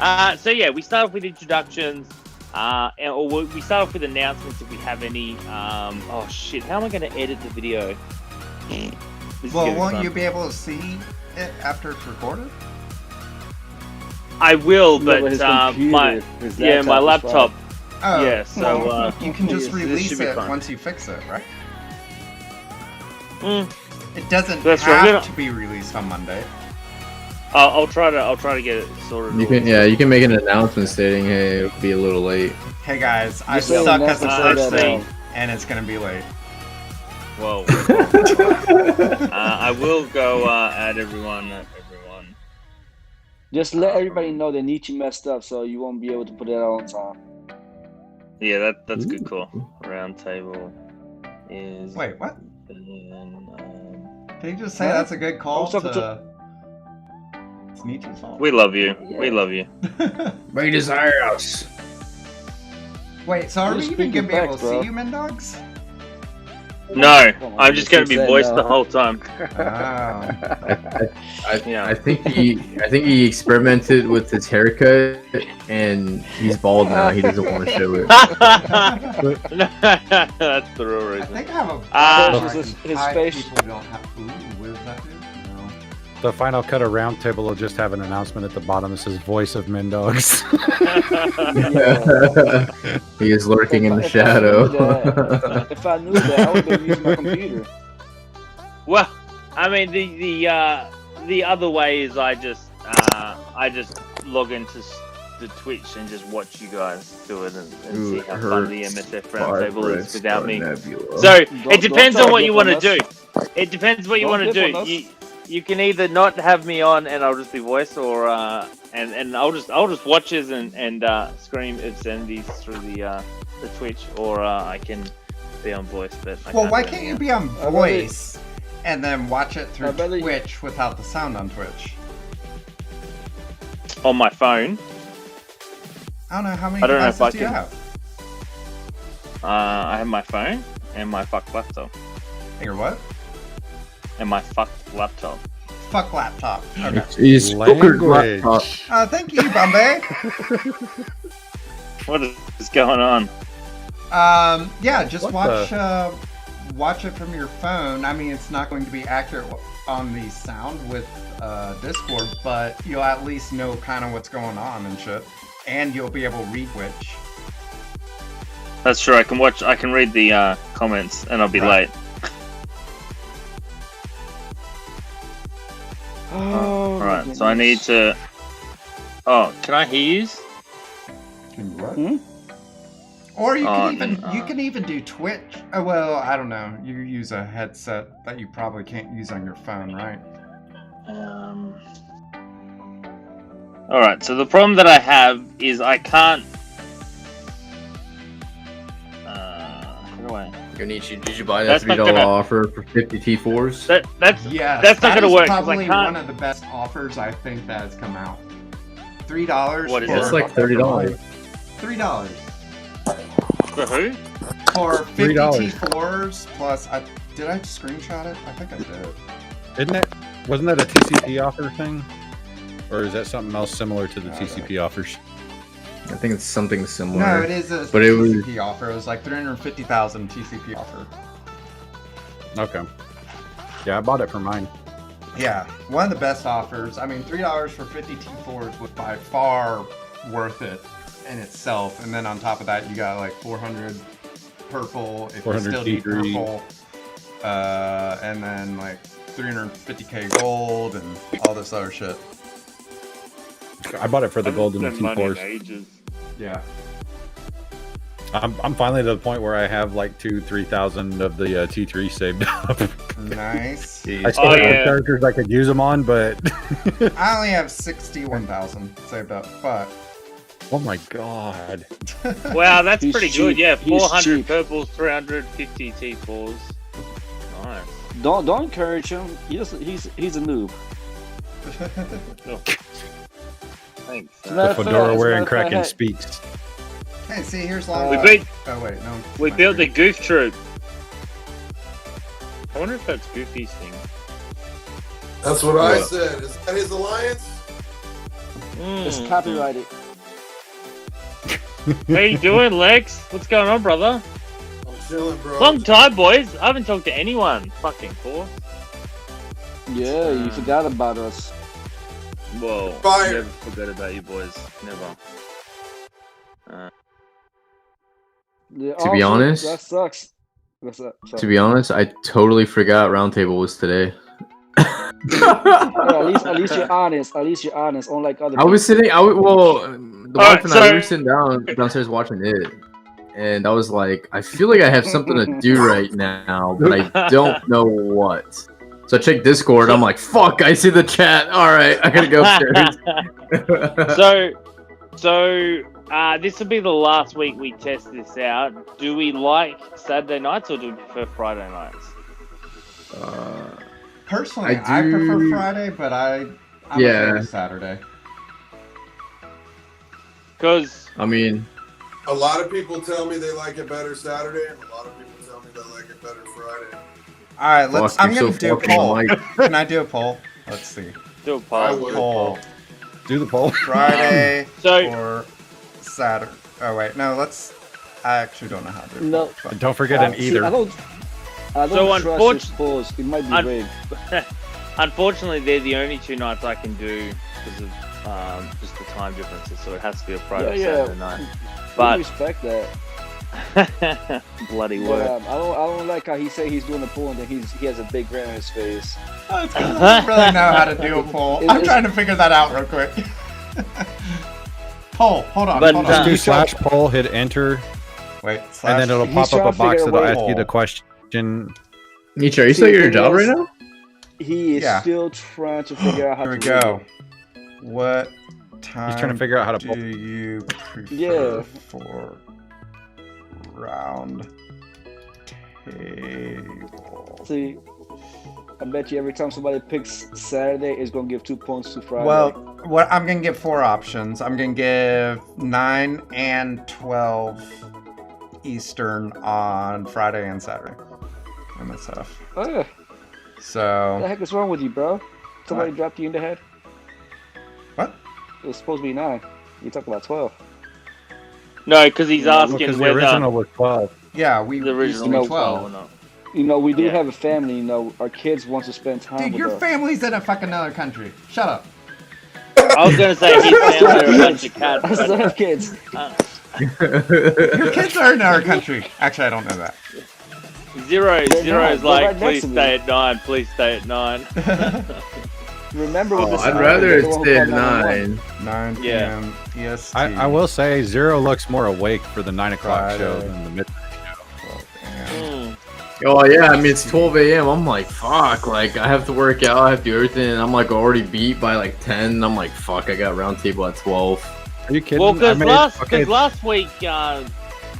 So yeah, we start off with introductions, or we start off with announcements if we have any. Oh shit, how am I going to edit the video? This is Well, gonna be won't fun. you be able to see it after it's recorded? I will, Yeah, but his my computer, his my is laptop. Oh, Yeah, so, well, you can just this release should be it fine. once you fix it, right? Mm, It doesn't That's have right. to be released on Monday. I'll try to get it sorted. You can, yeah, you can make an announcement stating, "Hey, it'll be a little late." Hey guys, I Just say suck an as a announcement so that, person, and it's gonna be late. Whoa. I will go add everyone. Just let everybody know that Nietzsche messed up, so you won't be able to put it out on time. Yeah, that's a good call. Round table is. Wait, what? And, Can you just say Huh? that's a good call I was talking to... It's Nietzsche's fault. we love you. Yeah. We love you. By desire us. Wait, so are You're we even speaking gonna be able to facts, bro. see you, Mendogs? No, Come on, I'm just gonna be said voiced no. the whole time. Oh. Yeah. I think he experimented with his haircut, and he's bald now. He doesn't want to show it. That's the real I reason. think I have a... Ah. His High face- people don't have... Ooh, what does that do? No. The Final Cut of Roundtable will just have an announcement at the bottom that says "Voice of Mendogs." He is lurking in the If shadow. If I knew that, I would have been using my computer. Well, I mean the other way is I just log into the Twitch and just watch you guys do it and see how fun the MSF roundtable is without me. So it depends don't on what try you to want to dip do. It depends what you Don't want to dip on do. us. You can either not have me on and I'll just be voice, or and I'll just watch it and scream obscenities through the Twitch, or I can be on voice. But I Well, why do can't any you of be on rather- voice and then watch it through I'd rather you- Twitch without the sound on Twitch? it on my phone. I don't know how many I don't know devices if I do you can- have. I have my phone and my fucked laptop. Your what? And my fucked laptop. Fuck laptop. Okay. He's pokered Language. laptop. Thank you, Bombay. What is going on? Yeah, just What watch watch it from your phone. I mean, it's not going to be accurate on the sound with Discord, but you'll at least know kind of what's going on and shit, and you'll be able to read which. That's true. I can read the comments, and I'll be Right. late. Oh, All right. So I need to. Oh, can I hear you? Hmm? Or you Oh, can even no. you can even do Twitch. Oh well, I don't know. You use a headset that you probably can't use on your phone, right? All right. So the problem that I have is I can't. How do I? Yonichi, did you buy that That's not $3 gonna- offer for 50 T4s? That's Yeah, That's not that gonna is work, 'cause I Probably can't- one of the best offers I think that has come out. $3. What is for, it? That's like $30. $3 for who? for 50 $3. T4s plus. Did I screenshot it? I think I did. Isn't it? Wasn't that a TCP offer thing, or is that something else similar to the TCP offers? I think it's something similar. No, it is a But it was- TCP offer. It was like 350,000 TCP offer. Okay. Yeah, I bought it for mine. Yeah, one of the best offers. I mean, $3 for 50 T4s was by far worth it in itself. And then on top of that, you got like 400 purple if you 400 still need T3. purple, and then like 350k gold and all this other shit. I bought it for the I gold and the haven't spent money in T4s. ages. Yeah. I'm finally to the point where I have like 2,000-3,000 of the T3 saved up. Nice. I still Oh, have yeah. characters I could use them on, but I only have 61,000 saved up, but oh my god. Wow, that's He's pretty cheap. good. Yeah, He's 400 cheap. purples, 350 T4s. Nice. Don't encourage him. He's a noob. Thanks. As a The matter of fact- fedora as a wearing matter of fact, Kraken hey, speaks. hey, see, here's long. We beat. Oh wait, no. We my built the screen. Goof Troop. I wonder if that's Goofy's thing. That's what I What? said. Is that his alliance? It's copyrighted. How you doing, Lex? What's going on, brother? I'm chilling, bro. Long time, boys. I haven't talked to anyone. Fucking cool. Yeah, you forgot about us. Whoa. Fire. Never forgot about you, boys. Never. Yeah, To be honest- that sucks. What's up? To be honest, I totally forgot Roundtable was today. Yeah, at least you're honest. At least you're honest. Unlike other I was people. sitting. The Alright, wife and I so- were sitting downstairs watching it, and I was like, I feel like I have something to do right now, but I don't know what. So I checked Discord. I'm like, fuck! I see the chat. All right, I gotta go upstairs. So, this will be the last week we test this out. Do we like Saturday nights or do we prefer Friday nights? Personally, I I prefer do- Friday, but I'm Yeah. okay with Saturday. Because I mean, A lot of people tell me they like it better Saturday, and a lot of people tell me they like it better Friday. All right, let's. fuck, I'm you're gonna so do a fucking poll. alike. Can I do a poll? Let's see. do a I poll. would. Poll. Do the poll. Friday So- or Saturday? Oh wait, no. Let's. I actually don't know how to do. No. poll, but- Don't forget an See, either. I don't So trust his polls. It might be Un- rigged. Unfortunately, they're the only two nights I can do because of just the time differences. So it has to be a Friday or Saturday night. I But respect that. bloody But work. I don't like how he say he's doing a poll and then he has a big grin on his face. Oh, it's 'cause I don't really know how to do a poll. I'm trying to figure that out real quick. Poll. Hold on. But, hold Just on. do slash poll, hit enter, Wait. and Slash. then it'll He's pop trying up a to box figure that'll a ask you way- the question. Nietzsche, are you still at your job right now? He is Yeah. still trying to figure out how Here we to rig go. it. What time? He's trying to figure out how to do poll. you prefer Yeah. for round table? See, I bet you every time somebody picks Saturday, it's gonna give 2 points to Friday. Well, what I'm gonna give 4 options. I'm gonna give 9 and 12 Eastern on Friday and Saturday. And that's tough. oh yeah, what the So heck is wrong with you, bro? Somebody What? dropped you in the head. what? It was supposed to be 9. You talk about 12. No, because he's asking Because the whether original was 12. Yeah, we the used to original be was 12 or 12. not. You know, we do Yeah. have a family. You know, our kids want to spend time Dude, with your us. family's in a fucking other country. Shut up. I was gonna say his family are a bunch of cats, I still but have kids. Your kids are in our country. Actually, I don't know that. Zero They're is not. They're like, right next please to me." stay at 9, please stay at 9. Remember what Oh, this I'd is. rather They're it the one who stay at called 911. 9. 9 Yeah. p.m. EST. I will say Zero looks more awake for the 9 o'clock show Friday. than the midnight. 12 a.m. Oh yeah, I mean it's 12 a.m. I'm like, fuck, like I have to work out, I have to do everything, and I'm like already beat by like 10. I'm like, fuck, I got round table at 12. Are you kidding? Well, I because made- last, okay, 'cause last week,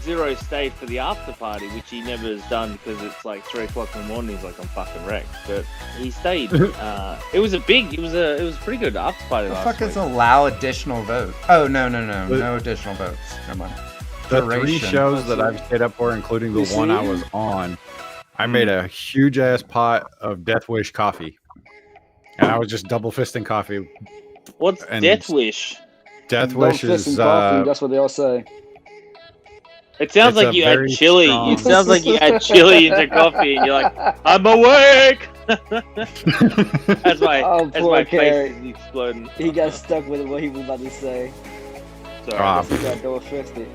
Zero stayed for the after party, which he never has done because it's like 3 o'clock in the morning. He's like, I'm fucking wrecked. But he stayed. It was a pretty good after party The last fuck week. is allow additional votes? Oh, no. But- No additional votes. Never mind. the 3 duration. shows that I've stayed up for, including the You one I see? was on, I made a huge ass pot of Death Wish coffee, and I was just double fisting coffee. What's and- Death Wish? Death Don't Wish fist in is coffee, that's what they all say. It sounds It's like a you add very chili. strong- It sounds like you add chili into coffee, and you're like, I'm awake. As my Oh, as poor my Carrie. face is exploding. He got stuck with what he was about to say. Sorry. Ah. He got double fisted.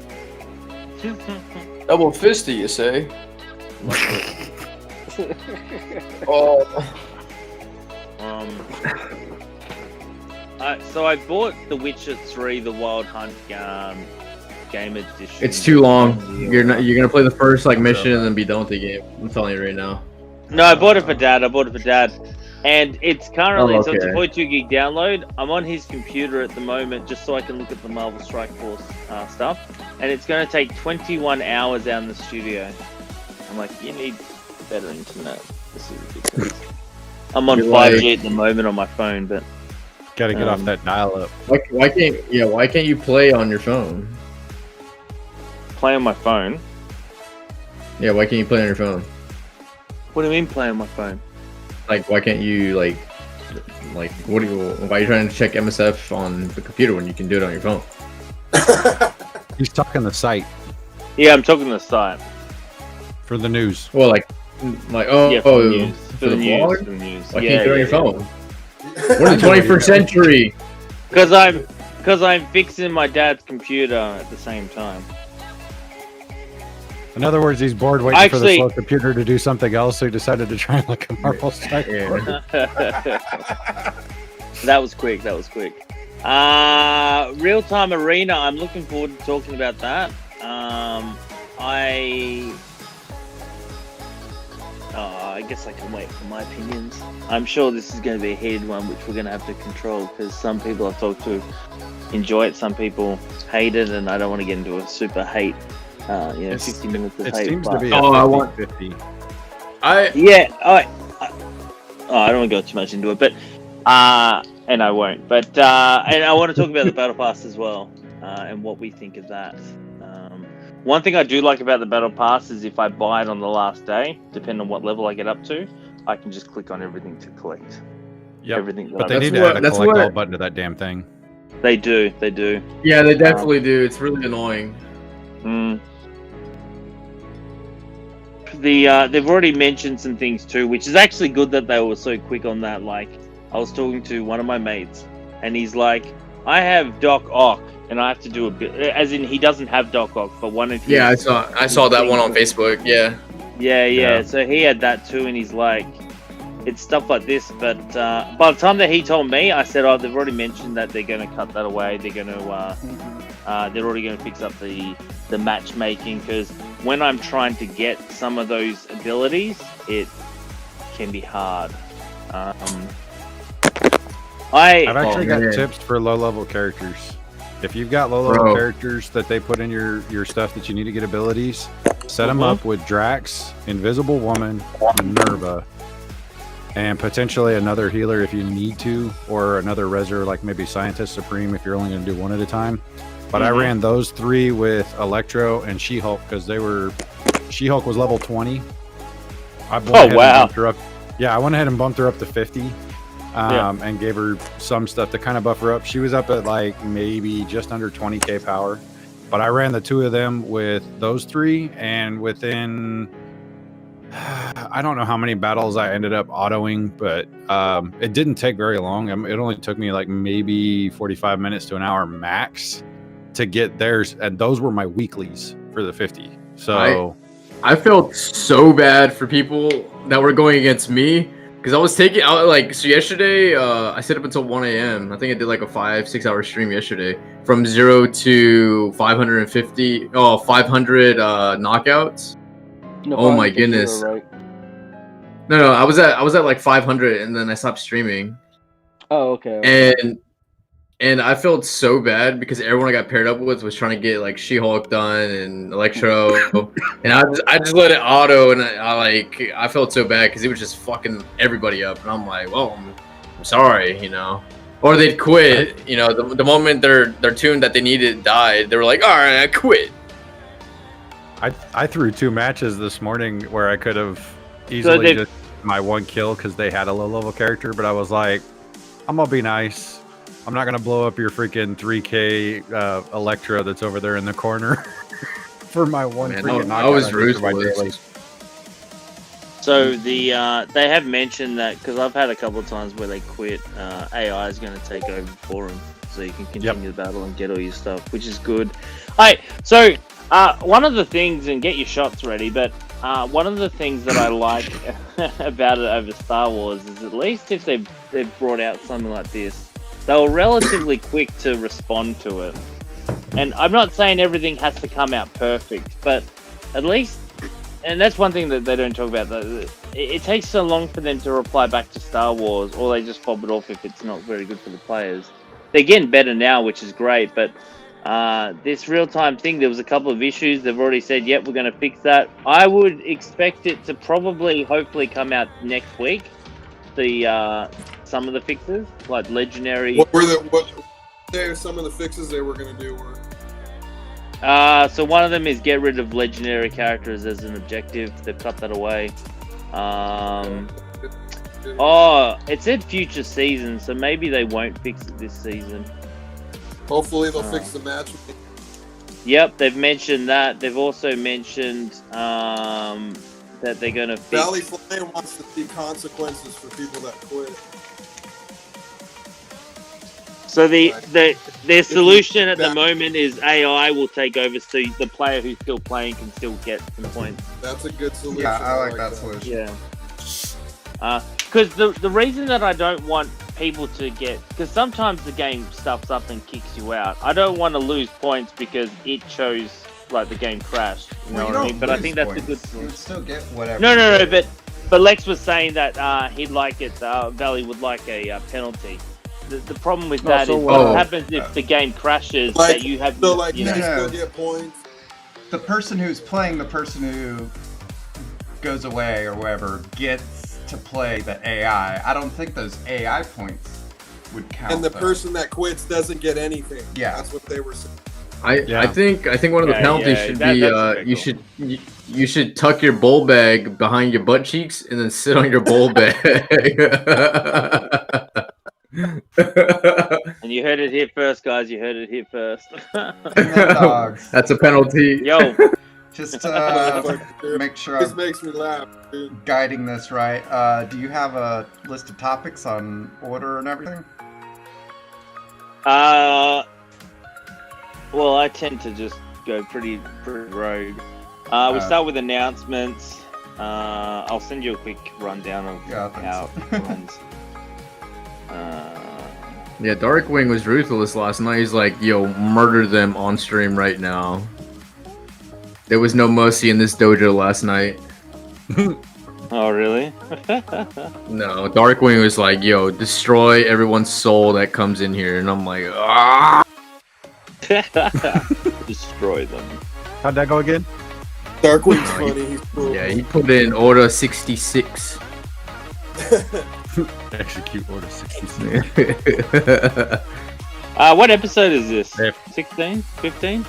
Double fisty, you say? Oh, So I bought The Witcher 3, The Wild Hunt game edition. It's too long. You're gonna play the first like mission and then be done with the game. I'm telling you right now. No, I bought it for Dad. And it's currently, Oh, so it's a okay. 42 gig download. I'm on his computer at the moment just so I can look at the Marvel Strike Force stuff. And it's going to take 21 hours out in the studio. I'm like, you need better internet. This is ridiculous. I'm on You're 5G at the moment on my phone, but Got to get off Um, that dial up. Why can't you play on your phone? play on my phone. Yeah, why can't you play on your phone? What do you mean play on my phone? Like, why can't you like Like, what do you? Why are you trying to check MSF on the computer when you can do it on your phone? He's talking the site Yeah, I'm talking the site. for the news. Well, like oh, Yeah, oh, for the news. for the vlog? For the news. Why Yeah, can't you do it on your yeah, phone? We're in the 21st century. Because I'm fixing my dad's computer at the same time. In other words, he's bored waiting for the Actually- slow computer to do something else, so he decided to try like a Marvel Strike. Yeah. That was quick. Real time arena. I'm looking forward to talking about that. I guess I can wait for my opinions. I'm sure this is going to be a heated one, which we're going to have to control because some people I've talked to enjoy it, some people hate it, and I don't want to get into a super hate. 50 minutes of It hate. seems to but- be Oh, I a want- 50-50. Yeah, I don't want to go too much into it, but and I won't. But and I want to talk about the battle pass as well, and what we think of that. One thing I do like about the battle pass is if I buy it on the last day, depending on what level I get up to, I can just click on everything to collect. Yep. Everything. But That they I That's need to what- add a that's collect what- all button to that damn thing. They do. Yeah, they definitely do. It's really annoying. Mm. They've already mentioned some things too, which is actually good that they were so quick on that. Like, I was talking to one of my mates, and he's like, "I have Doc Ock, and I have to do a bit." As in, he doesn't have Doc Ock, but one of his, Yeah, I saw that one on Facebook. Yeah. yeah. So he had that too, and he's like, "It's stuff like this." But by the time that he told me, I said, "Oh, they've already mentioned that they're going to cut that away. They're going to, they're already going to fix up the matchmaking because when I'm trying to get some of those abilities, it can be hard." I've actually got man. tips for low-level characters. If you've got low-level Bro. characters that they put in your stuff that you need to get abilities, set them up with Drax, Invisible Woman, Minerva, and potentially another healer if you need to, or another Reser like maybe Scientist Supreme if you're only going to do one at a time. But I ran those three with Electro and She-Hulk because She-Hulk was level 20. I went ahead and wow. bumped her up. Yeah, I went ahead and bumped her up to 50. And gave her some stuff to kind of buff her up. She was up at like maybe just under 20k power. But I ran the two of them with those three, and within I don't know how many battles I ended up autoing, but it didn't take very long. It only took me like maybe 45 minutes to an hour max to get theirs, and those were my weeklies for the 50. So I felt so bad for people that were going against me because I was taking out so yesterday I stayed up until 1 a.m. I think I did like a 5-6 hour stream yesterday from 0 to 500 knockouts. No, Oh my 500 goodness. Right? No, I was at like 500 and then I stopped streaming. Oh, okay. And I felt so bad because everyone I got paired up with was trying to get like She-Hulk done and Electro, and I just let it auto, and I felt so bad because he was just fucking everybody up, and I'm like, well, I'm sorry, or they'd quit, the moment their tune that they needed died, they were like, all right, I quit. I threw 2 matches this morning where I could have easily just my 1 kill because they had a low level character, but I was like, I'm gonna be nice. I'm not gonna blow up your freaking 3K Electro that's over there in the corner for my one. Man, freaking I knockout was I did for my daily. ruthless. So they have mentioned that because I've had a couple of times where they quit. AI is going to take over for them, so you can continue the battle and get all your stuff, which is good. Alright, so one of the things, and get your shots ready, but one of the things that I like about it over Star Wars is at least if they've brought out something like this, they were relatively quick to respond to it. And I'm not saying everything has to come out perfect, but at least, and that's one thing that they don't talk about, it takes so long for them to reply back to Star Wars, or they just fob it off if it's not very good for the players. They're getting better now, which is great, but this real-time thing, there was a couple of issues. They've already said, yep, we're going to fix that. I would expect it to hopefully come out next week. Some of the fixes, like legendary. What some of the fixes they were going to do were? So one of them is get rid of legendary characters as an objective. They've cut that away. Oh, it said future season, so maybe they won't fix it this season. Hopefully they'll fix the match. Yep, they've mentioned that. They've also mentioned that they're gonna fix. Valley Flame wants to see consequences for people that quit. So their solution at the that- moment is AI will take over, so the player who's still playing can still get some points. That's a good solution. Yeah, I like that solution. Yeah. Because the reason that I don't want people to get, because sometimes the game stuffs up and kicks you out. I don't want to lose points because it chose like the game crashed. You know what I mean? But I think that's a good You solution. would still get whatever. No, but Lex was saying that he'd like it. Valley would like a penalty. The problem with that is what happens if the game crashes Like, that you have. so like you you know, still get points. The person who's playing, the person who goes away or whatever, gets to play the AI. I don't think those AI points would count. And the though. person that quits doesn't get anything. Yeah. That's what they were saying. I think one of the penalties should be you should tuck your bowl bag behind your butt cheeks and then sit on your bowl bag. And you heard it here first, guys. You heard it here first. Dogs. That's a penalty. Yo, Just make sure This I'm makes me laugh, dude. guiding this right. Do you have a list of topics on order and everything? well, I tend to just go pretty rogue. We start with announcements. I'll send you a quick rundown of how it runs. Yeah, Darkwing was ruthless last night. He's like, yo, murder them on stream right now. There was no mercy in this dojo last night. Oh, really? No, Darkwing was like, yo, destroy everyone's soul that comes in here. And I'm like, ah! Destroy them. How'd that go again? Darkwing's funny. He's cool. Yeah, he put in order 66. Execute order 66. What episode is this? Yeah. 16? 15?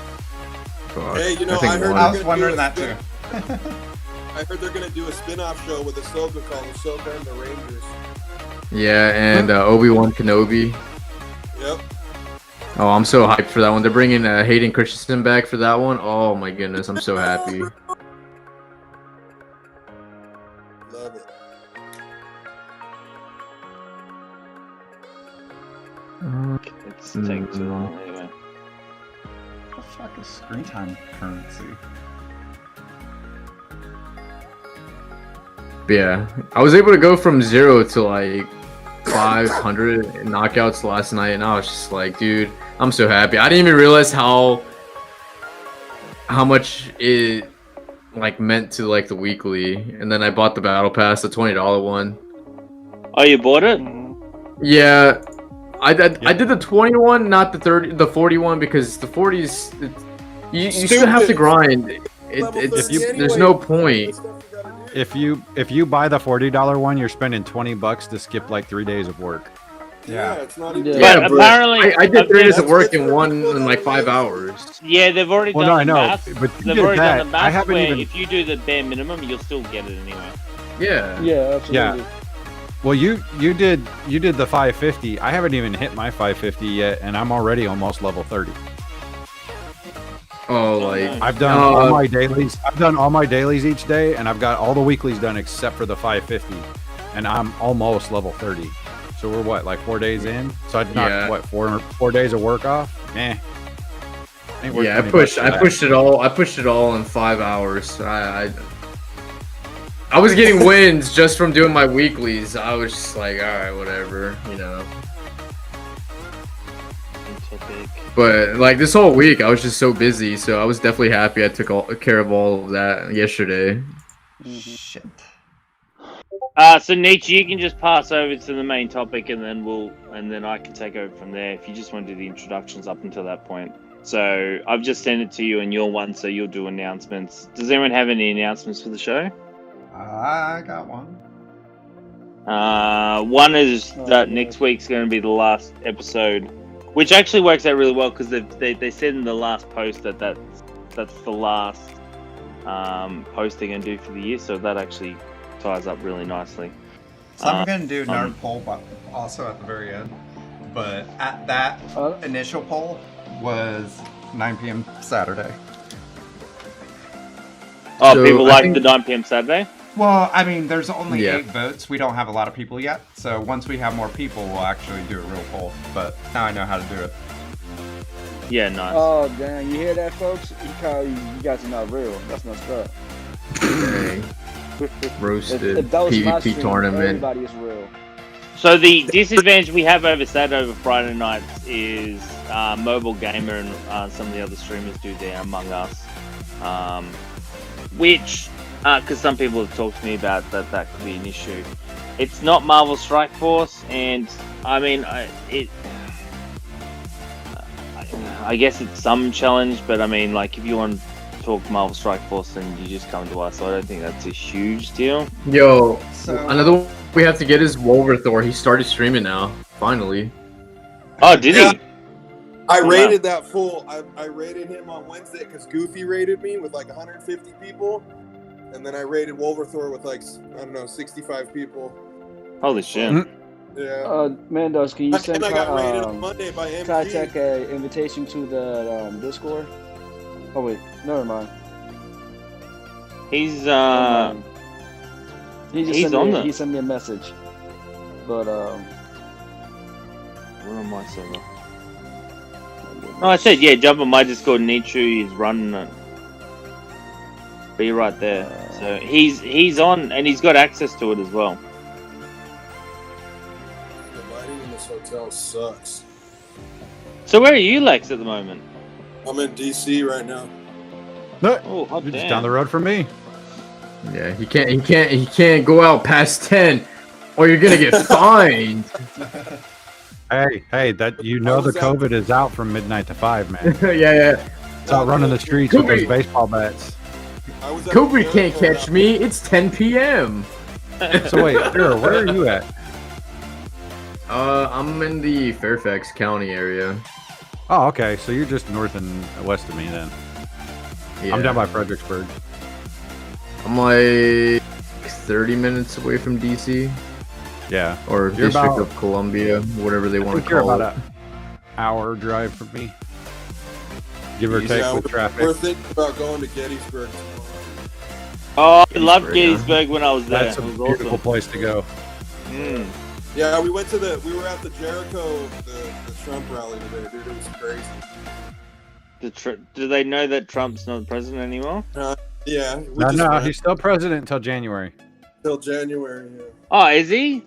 Hey, you know, think I heard one. I was wondering that too. I heard they're gonna do a spin-off show with Ahsoka called Ahsoka and the Rangers. Yeah, and Obi-Wan Kenobi. Yep. Oh, I'm so hyped for that one. They're bringing Hayden Christensen back for that one. Oh my goodness, I'm so happy. Love it. It's taking too long anyway. What the fuck is screen time currency? Yeah, I was able to go from 0 to like 500 knockouts last night, and I was just like, dude, I'm so happy. I didn't even realize how much it like meant to like the weekly, and then I bought the battle pass, the $20 one. Oh, you bought it? Yeah, I did the 21, not the 30, the 41, because the 40s, you still have to grind. There's no point. If you buy the $40 one, you're spending $20 to skip like 3 days of work. Yeah, it's not even. Yeah, But but apparently, I did 3 days of work in like 5 hours. Yeah, they've already Well, done no, I the know, math. but you They've did already that. done the I math haven't where even- if you do the bare minimum, you'll still get it anyway. Yeah. Yeah, absolutely. Yeah. Well, you did the 550. I haven't even hit my 550 yet, and I'm already almost level 30. Oh, like I've done all my dailies. I've done all my dailies each day, and I've got all the weeklies done except for the 550, and I'm almost level 30. So we're what, like 4 days in? So I'd knock what four days of work off? Ain't worth yeah, I 20 bucks pushed for that. I pushed it all in 5 hours. I was getting wins just from doing my weeklies. I was just like, all right, whatever, you know. But like this whole week, I was just so busy, so I was definitely happy I took care of all of that yesterday. Shit. So Nietzsche, you can just pass over to the main topic, and then I can take over from there. If you just want to do the introductions up until that point. So I've just sent it to you in your one, so you'll do announcements. Does anyone have any announcements for the show? I got one. One is that next week's going to be the last episode, which actually works out really well because they said in the last post that's the last post they're going to do for the year, so that actually ties up really nicely. So I'm gonna do another poll, but also at the very end. But at that initial poll was 9 p.m. Saturday. Oh, So, people I like think- the 9 p.m. Saturday? Well, I mean, there's only Yeah. 8 votes. We don't have a lot of people yet. So once we have more people, we'll actually do a real poll. But now I know how to do it. Yeah, nice. Oh, damn. You hear that, folks? He called you guys are not real. That's messed up. Dang. Roasted If that was my PvP stream, tournament. everybody is real. So the disadvantage we have over Saturday over Friday nights is Mobile Gamer and some of the other streamers do their Among Us, which, because some people have talked to me about that could be an issue. It's not Marvel Strike Force, and I mean, I guess it's some challenge, but I mean, like, if you want to talk Marvel Strike Force, then you just come to us. So I don't think that's a huge deal. Yo, So another one we have to get is Wolverthor. He started streaming now, finally. Oh, did Yeah. he? I wow. rated that fool. I rated him on Wednesday because Goofy rated me with like 150 people, and then I rated Wolverthor with like, I don't know, 65 people. Holy shit! Yeah. Mandos, can you send And I got rated on Monday by MG. Tech an invitation to the Discord? Oh wait, never mind. He's Never mind. he's on there. He sent me a message, but Where am I server? No, I said, yeah, jump on my Discord. Nichu is running it. Be right there. So he's on, and he's got access to it as well. The lighting in this hotel sucks. So where are you, Lex, at the moment? I'm in DC right now. No, Oh, hot you're just damn. down the road from me. Yeah, he can't go out past 10, or you're gonna get fined. Hey, that you know the COVID is out from midnight to 5, man. yeah. It's out running the streets with those Kobe. baseball bats. I was at Kobe the can't airport catch me. It's 10 p.m. So wait, Sarah, where are you at? I'm in the Fairfax County area. Oh, okay. So you're just north and west of me then. Yeah. I'm down by Fredericksburg. I'm like 30 minutes away from DC Yeah. or You're District about- of Columbia, whatever they I want think to you're call about it. an hour drive from me. Give or Yeah, take Yeah, with we're traffic. thinking about going to Gettysburg tomorrow. Oh, I loved Gettysburg, Gettysburg when I was there. That's a It was beautiful awesome. place to go. Mm. Yeah, we were at the Jericho, the Trump rally today, dude. It was crazy. Do they know that Trump's not the president anymore? Yeah. No, he's still president until January. till January. Oh, is he?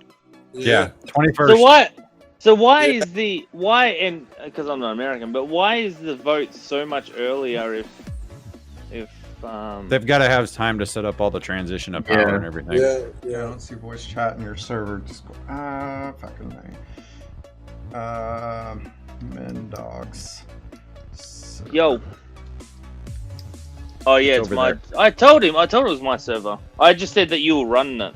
Yeah, 21st. So what? So why Yeah. is and because I'm not American, but why is the vote so much earlier if They've got to have time to set up all the transition of power Yeah. and everything. Yeah, Yeah, I yeah. don't see voice chat in your server. Just go, fucking thing. Mendogs. yo? Oh yeah, It's it's over my. there. I told him it was my server. I just said that you were running it.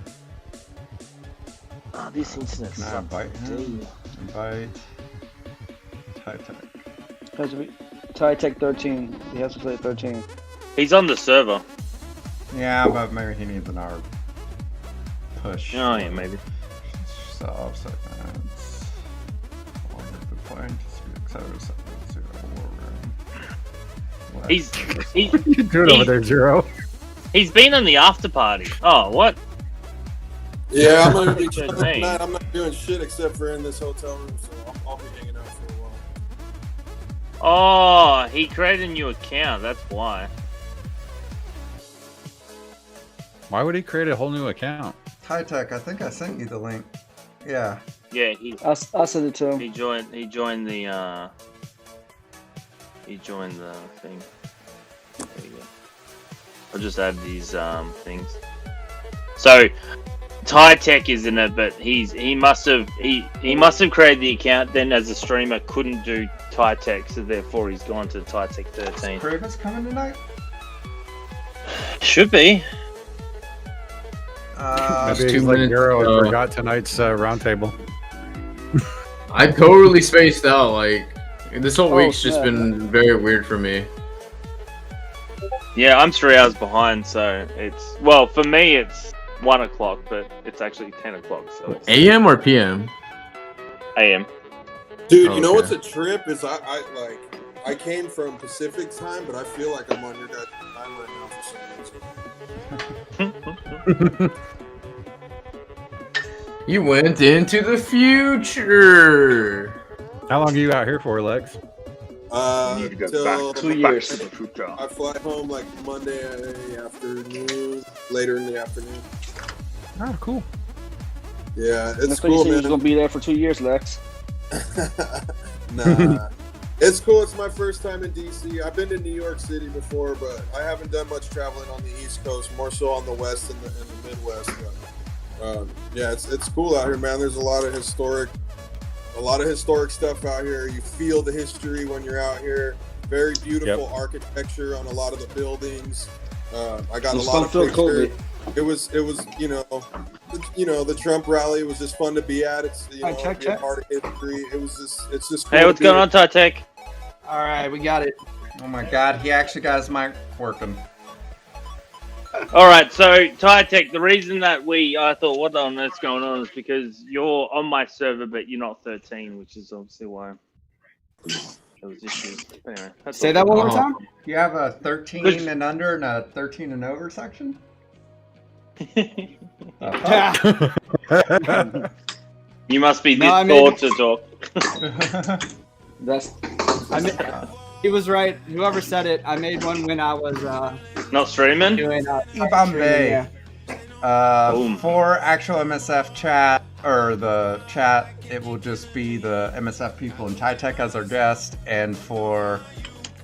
Oh, this internet Can I sucks. invite him? Invite. Titanic. has to be Tech 13. He has to play 13. He's on the server. Yeah, but maybe he needs an hour push. Oh yeah, maybe. Solve segments. All of the point. Etc. War room. He's What are you doing over there, Zero? he's been on the after party. Oh what? Yeah, I'm gonna be Good chilling thing. tonight. I'm not doing shit except for in this hotel room, so I'll be hanging out for a while. Oh, he created a new account. That's why. Why would he create a whole new account? Titech, I think I sent you the link. Yeah. Yeah, I'll send it to him. he joined the thing. There you go. I'll just add these things. So Ty Tech is in it, but he must have created the account. Then as a streamer, couldn't do Ty Tech, so therefore he's gone to Ty Tech 13. Kravis coming tonight? Should be. Maybe two he's like minutes, Zero and forgot tonight's roundtable. I totally spaced out. Like this whole week's just snap. been very weird for me. Yeah, I'm 3 hours behind, so it's for me it's 1 o'clock, but it's actually 10 o'clock. So it's AM or PM? AM. Dude, you know Okay. what's a trip is I came from Pacific time, but I feel like I'm on your guys' time right now for some reason. You went into the future. How long are you out here for, Lex? You need to go Till back 2 years. to the future. I fly home like Monday afternoon, later in the afternoon. Oh, cool. Yeah, I it's thought you cool, said you was man. gonna be there for 2 years, Lex. Nah, it's cool. It's my first time in DC. I've been to New York City before, but I haven't done much traveling on the East Coast. More so on the West and the Midwest. But, yeah, it's cool out here, man. There's a lot of historic stuff out here. You feel the history when you're out here. Very beautiful architecture on a lot of the buildings. I got a lot of pictures. It was the Trump rally was just fun to be at. It's check. part of history. It's just cool Hey, to what's be going here. on, Tytech? All right, we got it. Oh my god, he actually got his mic working. All right, so Tytech, the reason that I thought what on earth's going on is because you're on my server, but you're not 13, which is obviously why there was issues. Anyway, that's Say all. that one more Oh. time. You have a 13 and under and a 13 and over section? You must be No, this I mean- thought to talk. That's He was right. Whoever said it, I made one when I was Not streaming? doing Ibam streaming, Bay. yeah. Boom. For actual MSF chat, or the chat, it will just be the MSF people and Tytech as our guest, and for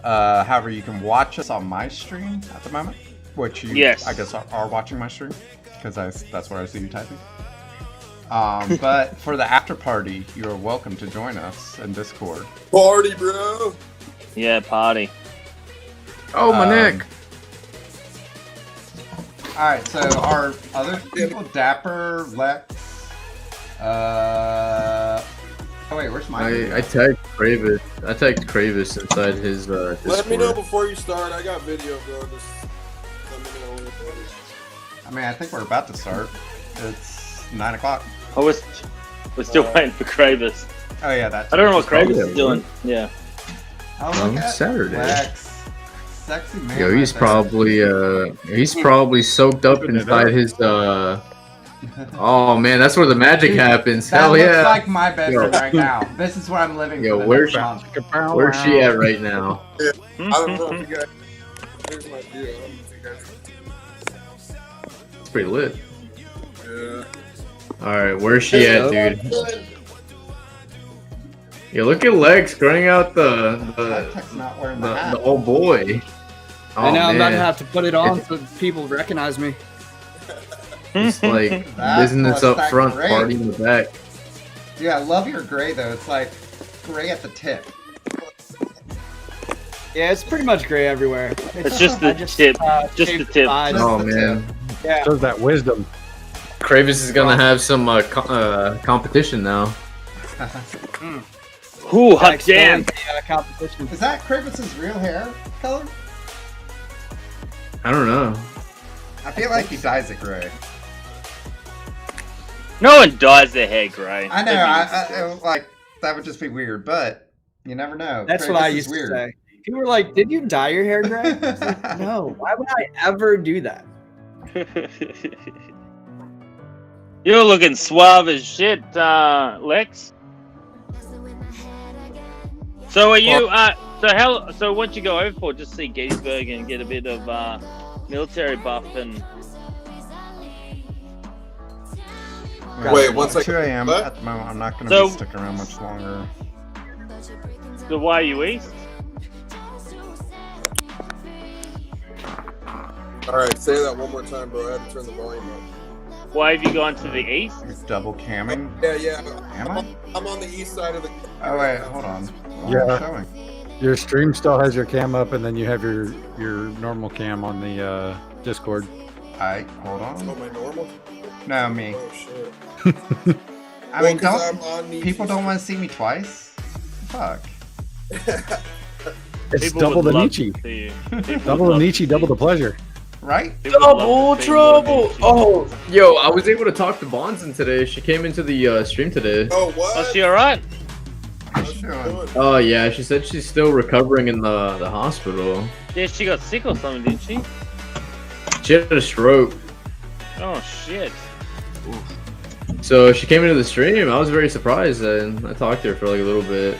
however you can watch us on my stream at the moment, which you, Yes. I guess, are watching my stream, because that's where I see you typing. But for the after party, you're welcome to join us in Discord. Party, bro. Yeah, party. Oh, my neck. Alright, so our other people, Dapper, Lex, oh wait, where's my I tagged Kravis. I tagged Kravis inside his Discord. Let me know before you start. I got video, bro. Just let me know when it's ready. I mean, I think we're about to start. It's 9 o'clock. Oh, we're still waiting for Kravis. Oh yeah, that's. I don't know what Probably Kravis is doing. Yeah. Oh, look at Saturday. Lex. Sexy man. Yo, he's right there. probably soaked up inside his Oh man, that's where the magic happens. That Hell looks yeah. like my bedroom Yo. right now. This is where I'm living. Yo, for the where's next month. Where's she at right now? I don't know if you guys. Here's my view. I don't know if you guys. It's pretty lit. Yeah. Alright, where's she at, dude? Yo, look at Lex growing out the Tytech's not wearing the hat. the old boy. Oh, I know I'm about man. to have to put it on so people recognize me. It's like That's business what's up that front, great. party in the back. Dude, I love your gray though. It's like gray at the tip. Yeah, it's pretty much gray everywhere. It's just the I tip. Just the shaved tip. sides. Oh the man, Yeah. Shows that wisdom. Kravis is gonna have some competition now. Ooh, hot Like, damn. competition. Is that Kravis's real hair color? I don't know. I feel like he dyes it gray. No one dyes their hair grey. I know. I like that would just be weird, but you never know. That's Kravis what I is used weird. to say. People were like, "Did you dye your hair gray?" I was like, no. Why would I ever do that? You're looking suave as shit, Lex. So are you? So what'd you go over for? Just see Gettysburg and get a bit of military buff and. Wait, one second. 2 a.m. What? at the moment. I'm not going to So- be sticking around much longer. So why are you east? All right, say that one more time, bro. I had to turn the volume up. Why have you gone to the east? You're double camming. Yeah. Am I? I'm on the east side of the. Oh wait, hold on. What Yeah. am I showing? Your stream still has your cam up, and then you have your normal cam on the Discord. Alright, hold Oh, on. my normal. No, me. Oh shit. I mean, 'cause don't I'm on Nietzsche's- people don't want to see me twice? Fuck. It's People double would the love Nietzsche. to see you. People would Double the love to Nietzsche, see double you. the pleasure. right? People love Double to see more trouble. Nietzsche. Oh, Yo, I was able to talk to Bonzen today. She came into the stream today. Oh, what? Oh, she alright? How's she doing? Oh yeah, she said she's still recovering in the hospital. Yeah, she got sick or something, didn't she? She had a stroke. Oh shit. So she came into the stream. I was very surprised, and I talked to her for like a little bit.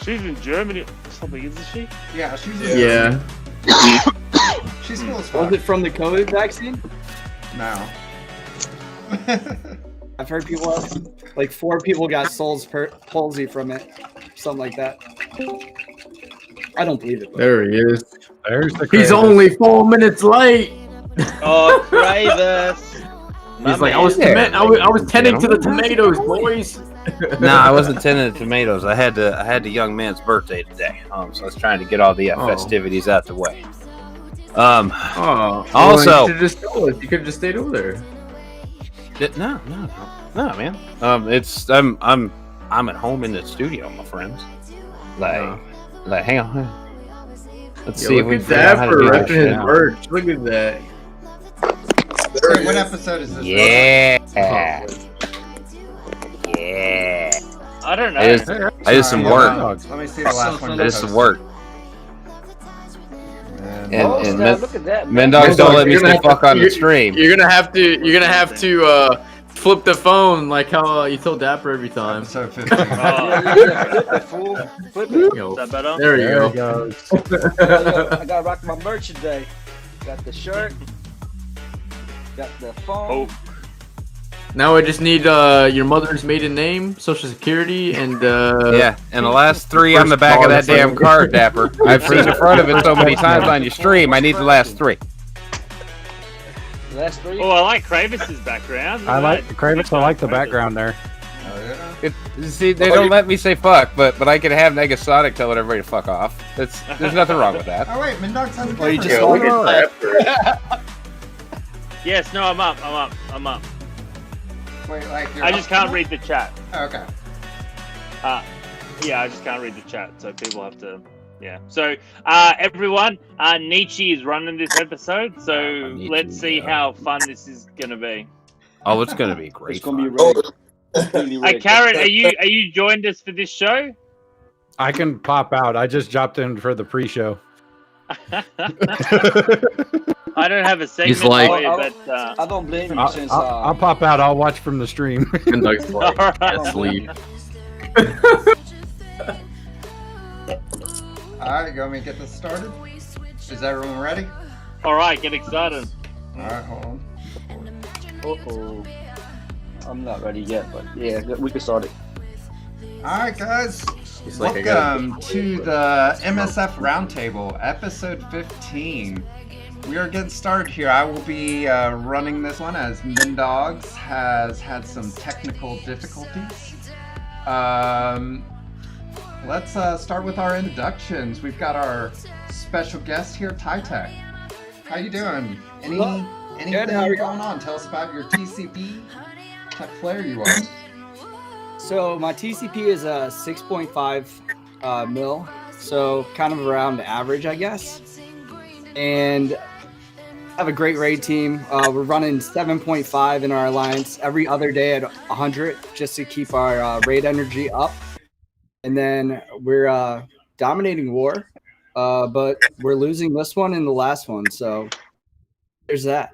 She's in Germany or something, isn't she? Yeah, she's Yeah. she's cool as fuck. Was it from the COVID vaccine? No. I've heard people like 4 people got Soul's palsy from it, something like that. I don't believe it. Though. There he is. There's the He's Kravis. only 4 minutes late. Oh, Kravis. He's like, I was tending to the tomatoes, boys. No, I wasn't tending to tomatoes. I had the young man's birthday today, so I was trying to get all the festivities out the way. Oh, Also, you could have just stayed over there. No, man. I'm at home in the studio, my friends. Like, hang on. Let's see if we look can at figure out how to do that this for his shit. merch. Look at that. Wait, what episode is this? Yeah. Oh, Yeah. I don't know. I did some Alright, work. Let me see the last one. I did some work. And And look at that, man. Mendogs don't let me You're gonna stay have to- fuck on the stream. You're gonna have to flip the phone like how you told Dapper every time. episode 15. Flip it, fool. Flip it. Yo, Is that better? there you There go. it goes. I gotta rock my merch today. Got the shirt. Got the phone. Oh, Now I just need your mother's maiden name, social security, and Yeah, and the last 3 on the back of that damn card, Dapper. I've seen the front of it so many times on your stream. I need the last 3. Last 3. oh, I like Kravis's background. I like the Kravis. I like the background there. Oh, yeah. See, they don't let me say fuck, but I can have Negasonic telling everybody to fuck off. There's nothing wrong with that. Oh wait, Mindogs has a Oh, you camera. just Yes, no, I'm up. Wait, like you're I just up can't now? read the chat. Oh, okay. Yeah, I just can't read the chat, so people have to. Yeah. So, everyone, Nietzsche is running this episode, so Nietzsche, let's see how fun this is gonna be. Oh, it's gonna be great. It's gonna be fun. rigged. Completely Hey, rigged. Karen, are you joined us for this show? I can pop out. I just dropped in for the pre-show. I don't have a segment He's like- for you, but I don't blame you I'll, since I'll pop out. I'll watch from the stream. And Doug's like, Alright. yeah, sleep. Alright, you want me to get this started? Is everyone ready? all right, get excited. Alright, hold on. Uh-oh. I'm not ready yet, but yeah, we can start it. Alright, guys. He's like, I gotta- Welcome to the MSF Roundtable, episode 15. We are getting started here. I will be running this one as Mindogs has had some technical difficulties. Let's start with our introductions. We've got our special guest here, Tytech. How you doing? Anything how are you? going on? Tell us about your TCP. What type of player you are. So my TCP is a 6.5 mil, so kind of around average, I guess. And I have a great raid team. We're running 7.5 in our alliance every other day at 100 just to keep our raid energy up. And then we're dominating war, but we're losing this one and the last one. So there's that.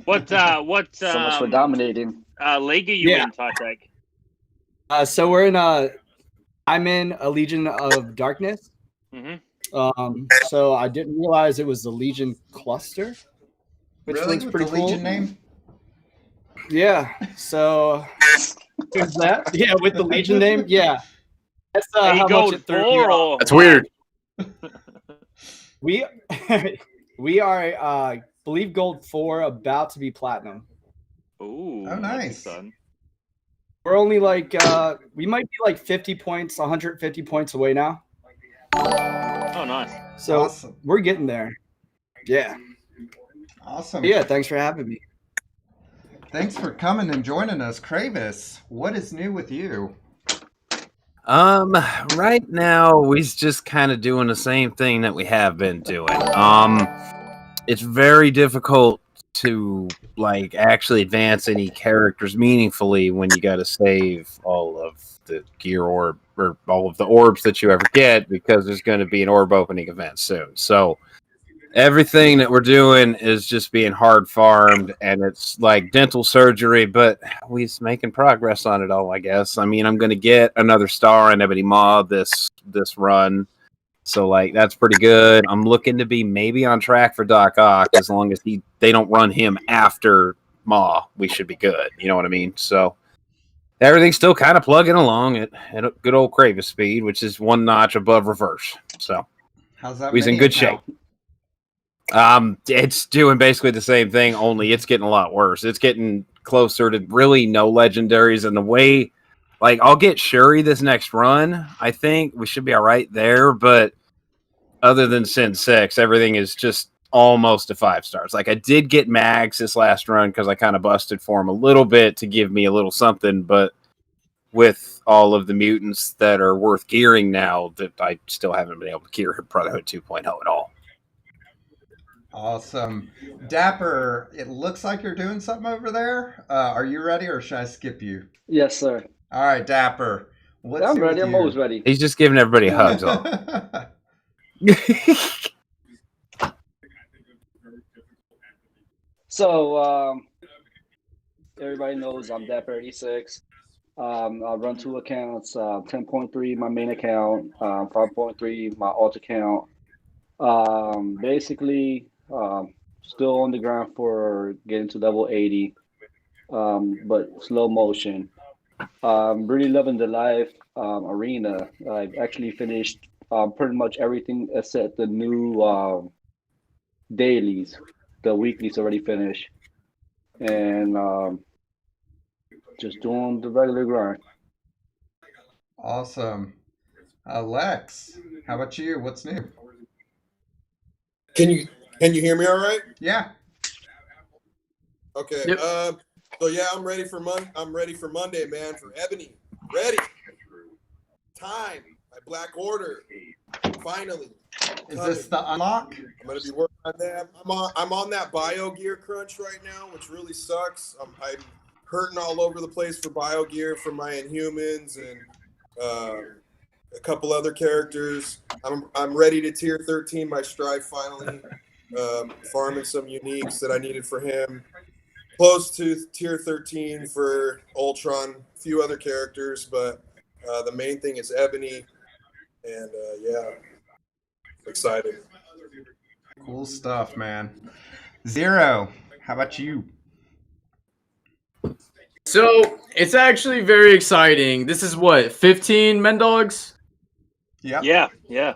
What So much for dominating. league are you Yeah. in, Tytech? So we're in I'm in a Legion of Darkness. Mm-hmm. So I didn't realize it was the Legion cluster, which Really? looks With pretty the cool. Legion name? Yeah. So is that? Yeah, with the Legion name. Yeah. That's Are you how much gold it threw me 4 off. or That's weird. We we are believe gold 4, about to be platinum. Ooh, Oh, that's nice. exciting. We're only like we might be like 50 points, 150 points away now. Oh, nice. So Awesome. we're getting there. Yeah. Awesome. Yeah. Thanks for having me. Thanks for coming and joining us, Kravis. What is new with you? Right now we's just kind of doing the same thing that we have been doing. It's very difficult to like actually advance any characters meaningfully when you got to save all of the gear orb or all of the orbs that you ever get because there's going to be an orb opening event soon. So everything that we're doing is just being hard farmed, and it's like dental surgery, but we're making progress on it all, I guess. I mean, I'm going to get another star in Ebony Maw this run. So like that's pretty good. I'm looking to be maybe on track for Doc Ock as long as they don't run him after Maw. We should be good. You know what I mean? So everything's still kind of plugging along at a good old Kravis speed, which is one notch above reverse. So How's that? we're in mini good account? shape. It's doing basically the same thing, only it's getting a lot worse. It's getting closer to really no legendaries, and the way, like, I'll get Shuri this next run. I think we should be all right there, but other than Sin 6, everything is just almost a 5 stars. Like, I did get Mags this last run because I kind of busted for him a little bit to give me a little something, but with all of the mutants that are worth gearing now, that I still haven't been able to gear Brotherhood 2.0 at all. Awesome. Dapper, it looks like you're doing something over there. Are you ready or should I skip you? Yes, sir. All right, Dapper. Let's I'm see ready. with I'm you. always ready. He's just giving everybody hugs. All. So, everybody knows I'm Dapper86. I run 2 accounts, 10.3 my main account, 5.3 my alt account. Basically, still on the ground for getting to level 80, but slow motion. Really loving the live arena. I've actually finished pretty much everything except the new dailies. The weeklies already finished, and just doing the regular grind. Awesome. Lex, how about you? What's new? Can you hear me all right? Yeah. Okay. Yep. So yeah, I'm ready for Monday, man. For Ebony, ready. Time. My Black Order. Finally. Is this the unlock? I'm gonna be working on that. I'm on that bio gear crunch right now, which really sucks. I'm hurting all over the place for bio gear for my Inhumans and a couple other characters. I'm ready to tier 13 my Strive finally. Farming some uniques that I needed for him. Close to tier 13 for Ultron. A few other characters, but the main thing is Ebony. And yeah, excited. Cool stuff, man. Zero, how about you? So it's actually very exciting. This is what, 15 men dogs? Yep. Yeah.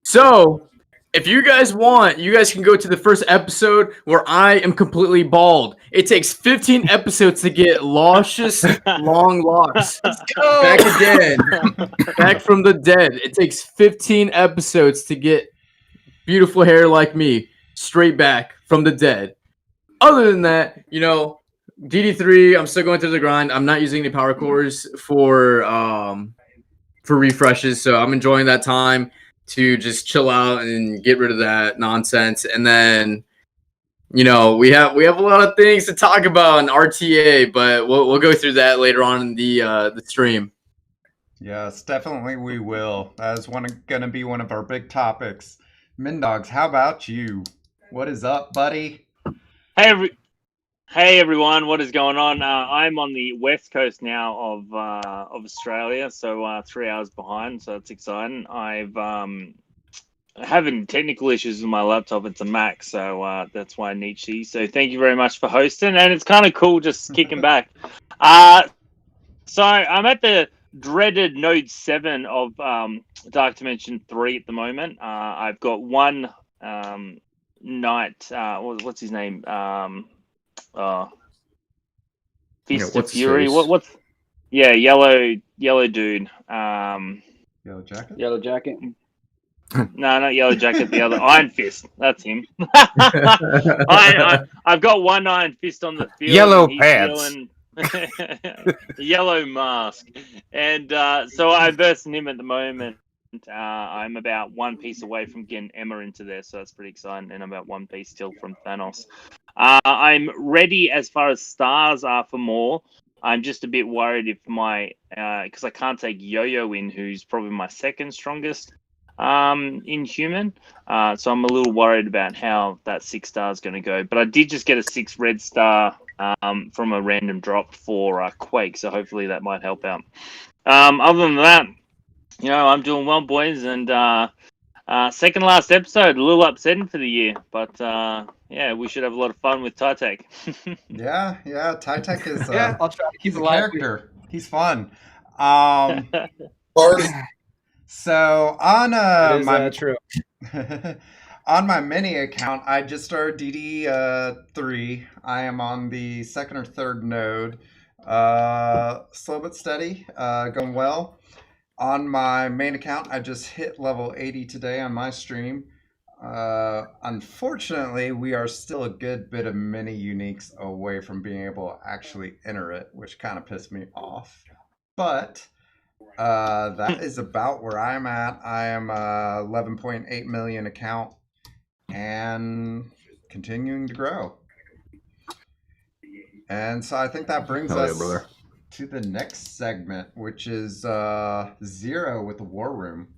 So if you guys want, you guys can go to the first episode where I am completely bald. It takes 15 episodes to get luscious long locks. Back again. Back from the dead. It takes 15 episodes to get beautiful hair like me straight back from the dead. Other than that, you know, DD3, I'm still going through the grind. I'm not using any power cores for refreshes, so I'm enjoying that time to just chill out and get rid of that nonsense. And then, you know, we have a lot of things to talk about in RTA, but we'll go through that later on in the stream. Yes, definitely we will. That is gonna be one of our big topics. Mindogs, how about you? What is up, buddy? Hey everyone, what is going on? I'm on the west coast now of Australia, so 3 hours behind. So that's exciting. I've having technical issues with my laptop. It's a Mac, so that's why I need she. So thank you very much for hosting, and it's kind of cool just kicking back. So I'm at the dreaded Node 7 of Dark Dimension 3 at the moment. I've got one knight. What's his name? Feast of Fury. What's yellow dude. Yellow Jacket? Yellow Jacket. No, not Yellow Jacket. The other Iron Fist. That's him. I've got one Iron Fist on the field. Yellow and he's pants. yelling, Yellow mask. And so I'm versing him at the moment. I'm about one piece away from getting Emma into there, so that's pretty exciting. And I'm about one piece still from Thanos. I'm ready as far as stars are for more. I'm just a bit worried if my because I can't take Yo-Yo in, who's probably my second strongest inhuman. So I'm a little worried about how that 6 star is going to go. But I did just get a 6 red star from a random drop for Quake, so hopefully that might help out. Other than that, I'm doing well, boys, and second last episode, a little upsetting for the year, but yeah, we should have a lot of fun with Tytek. Yeah, Tytek is Yeah, I'll try to keep he's it a lively. character. He's fun. Um, Bars. so on That is my true. on my mini account, I just started DD 3. I am on the second or third node. Slow but steady, going well. On my main account, I just hit level 80 today on my stream. Unfortunately, we are still a good bit of mini uniques away from being able to actually enter it, which kind of pissed me off. But that is about where I'm at. I am 11.8 million account and continuing to grow. And so I think that brings Hell yeah, us brother. to the next segment, which is Zero with the War Room.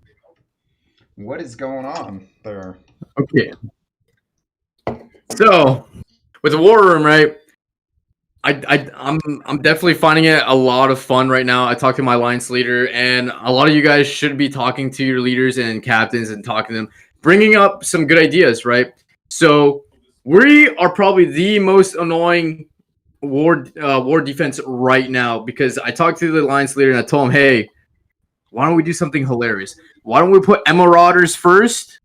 What is going on there? Okay. So, with the War Room, right? I'm definitely finding it a lot of fun right now. I talked to my alliance leader, and a lot of you guys should be talking to your leaders and captains and talking to them, bringing up some good ideas, right? So we are probably the most annoying war defense right now because I talked to the alliance leader and I told him, hey, why don't we do something hilarious? Why don't we put Marauders first,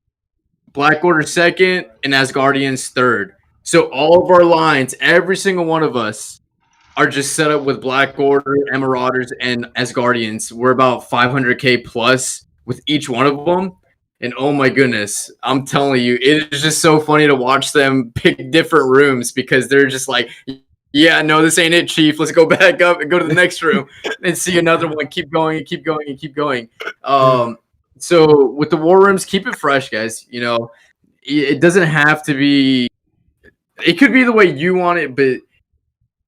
Black Order second, and Asgardians third? So all of our lines, every single one of us, are just set up with Black Order, Marauders, and Asgardians. We're about 500k plus with each one of them. And oh my goodness, I'm telling you, it is just so funny to watch them pick different rooms because they're just like, yeah, no, this ain't it, Chief. Let's go back up and go to the next room and see another one. Keep going and keep going and keep going. So with the war rooms, keep it fresh, guys. It doesn't have to be. It could be the way you want it, but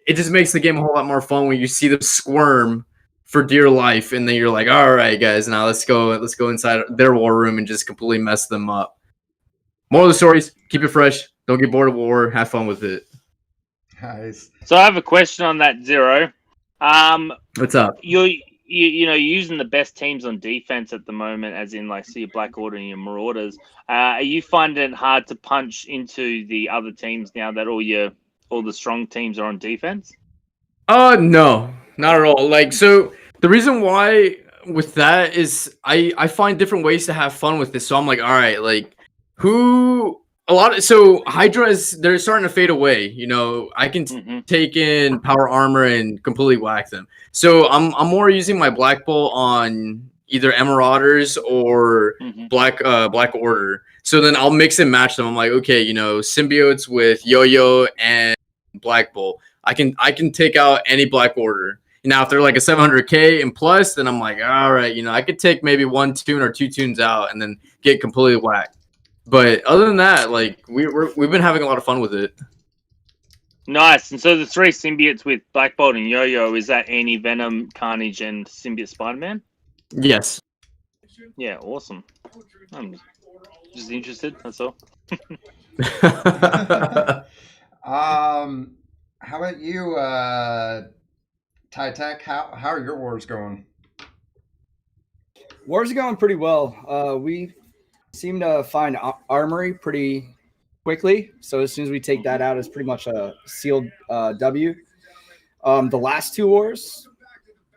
it just makes the game a whole lot more fun when you see them squirm for dear life, and then you're like, all right, guys, now let's go inside their war room and just completely mess them up. Moral of the stories: keep it fresh. Don't get bored of war. Have fun with it. Nice. So I have a question on that, Zero. What's up? You're using the best teams on defense at the moment, as in like your Black Order and your Marauders. Are you finding it hard to punch into the other teams now that all the strong teams are on defense? No, not at all. Like, so the reason why with that is I find different ways to have fun with this. So I'm like, all right, like so they're starting to fade away. I can take in power armor and completely whack them. So I'm more using my Black Bolt on either Marauders or Black Order. So then I'll mix and match them. I'm like, okay, symbiotes with Yo-Yo and Black Bolt. I can take out any Black Order. Now, if they're like a 700k and plus, then I'm like, all right, I could take maybe 1 tune or 2 tunes out and then get completely whacked. But other than that, like we've been having a lot of fun with it. Nice. And so the 3 symbiotes with Black Bolt and Yo-Yo, is that Annie, Venom, Carnage, and Symbiote Spider-Man? Yes. Yeah, awesome. I'm just interested, that's all. How about you, Tytek? How are your wars going? Wars are going pretty well. We seem to find armory pretty quickly. So as soon as we take that out, it's pretty much a sealed W. The last 2 wars,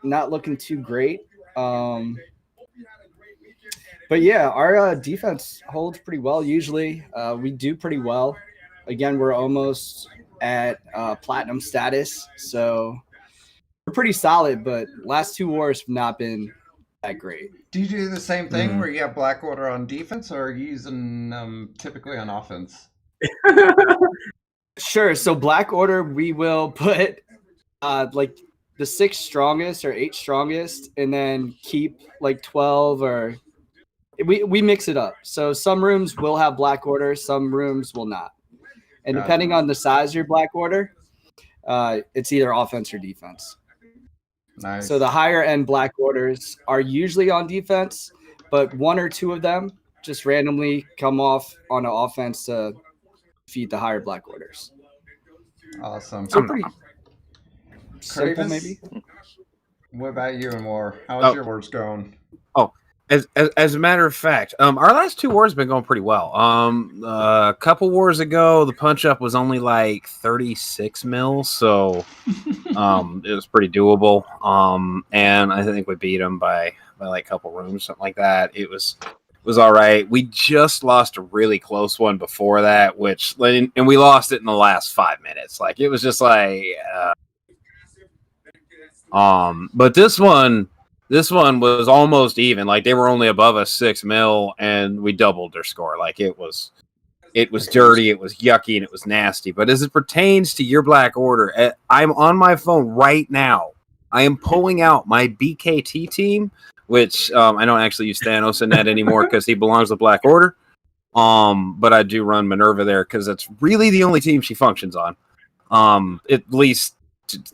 not looking too great. But yeah, our defense holds pretty well usually. We do pretty well. Again, we're almost at platinum status, so we're pretty solid. But last 2 wars have not been that great. Do you do the same thing where you have Black Order on defense, or are you using them typically on offense? Sure. So Black Order, we will put like the 6 strongest or 8 strongest, and then keep like 12 or we mix it up. So some rooms will have Black Order, some rooms will not. And Gotcha. depending on the size of your Black Order, it's either offense or defense. Nice. So the higher end Black Orders are usually on defense, but 1 or 2 of them just randomly come off on an offense to feed the higher Black Orders. Awesome. So pretty simple, Kravis, maybe. What about you and War? How's your wars going? Oh, as a matter of fact, our last 2 wars have been going pretty well. A couple wars ago, the punch up was only like 36 mil, so it was pretty doable. And I think we beat them by like a couple rooms, something like that. It was all right. We just lost a really close one before that, and we lost it in the last 5 minutes. Like it was just like, but this one was almost even. Like they were only above us 6 mil, and we doubled their score. Like it was dirty, it was yucky, and it was nasty. But as it pertains to your Black Order, I'm on my phone right now. I am pulling out my BKT team, which I don't actually use Thanos in that anymore because he belongs to Black Order. But I do run Minerva there because that's really the only team she functions on. At least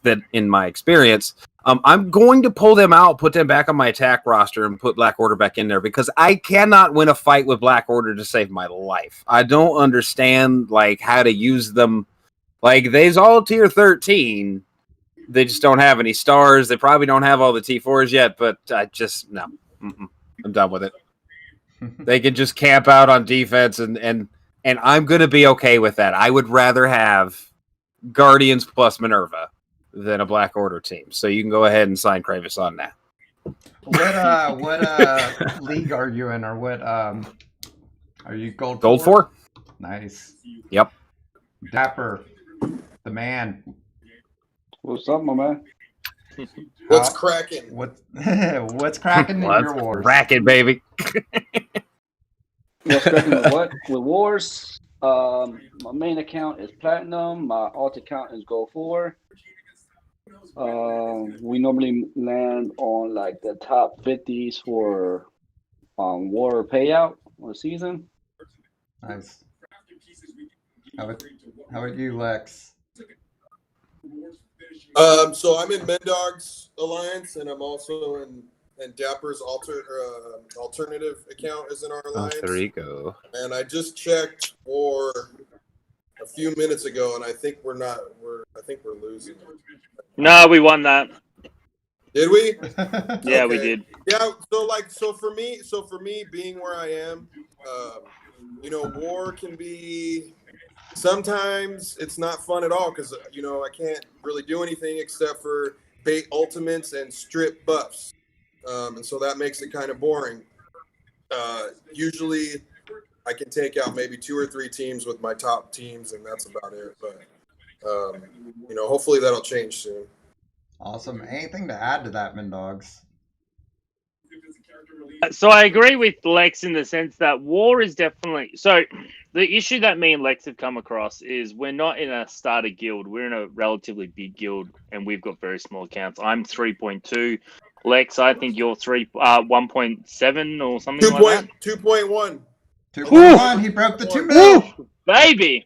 that in my experience. I'm going to pull them out, put them back on my attack roster, and put Black Order back in there because I cannot win a fight with Black Order to save my life. I don't understand like how to use them. Like they's all tier 13. They just don't have any stars. They probably don't have all the T4s yet, but I just no. I'm done with it. They can just camp out on defense, and I'm gonna be okay with that. I would rather have Guardians plus Minerva than a Black Order team. So you can go ahead and sign Kravis on that. What league are you in, or what are you gold 4? Nice. Yep. Dapper, the man. What's up, my man? What's cracking? What's cracking in your wars? Cracking, baby. What's cracking with what? With wars? My main account is platinum. My alt account is gold 4. We normally land on like the top 50s for war payout on the season. Nice. How about you, Lex? So I'm in Mendog's alliance, and I'm also in Dapper's alternative account is in our alliance. There you go. And I just checked war a few minutes ago, and I think we're losing. No, we won that. Did we? Yeah, we did. Yeah. So for me, being where I am, war can be. Sometimes it's not fun at all because I can't really do anything except for bait ultimates and strip buffs, and so that makes it kind of boring. Usually, I can take out maybe 2 or 3 teams with my top teams, and that's about it. But hopefully that'll change soon. Awesome. Anything to add to that, Mendogs? So I agree with Lex in the sense that war is definitely so. The issue that me and Lex have come across is we're not in a starter guild. We're in a relatively big guild, and we've got very small accounts. I'm 3.2. Lex, I think you're 1.7 or something like that. 2.1. 2.1. He broke the 2 mil. Baby.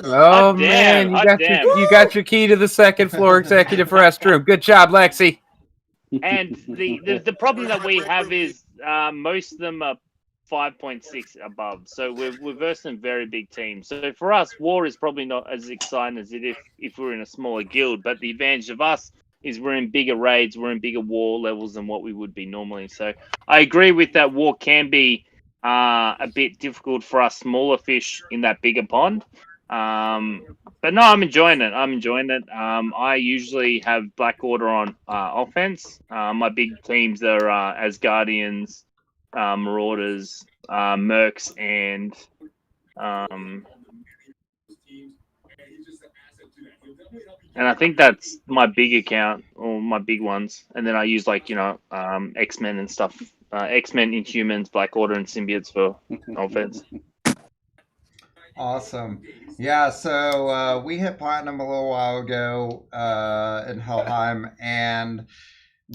Oh man, you got your key to the second floor executive restroom. Good job, Lexi. And the problem that we have is most of them are 5.6 above. So we're versing a very big team. So for us, war is probably not as exciting as it if we're in a smaller guild. But the advantage of us is we're in bigger raids, we're in bigger war levels than what we would be normally. So I agree with that. War can be a bit difficult for us smaller fish in that bigger pond. But no, I'm enjoying it. I usually have Black Order on offense. My big teams are Asgardians, Marauders, Mercs, and I think that's my big account or my big ones. And then I use X-Men and stuff. X-Men, Inhumans, Black Order, and Symbiotes for offense. Awesome. Yeah, so we hit platinum a little while ago in Helheim, and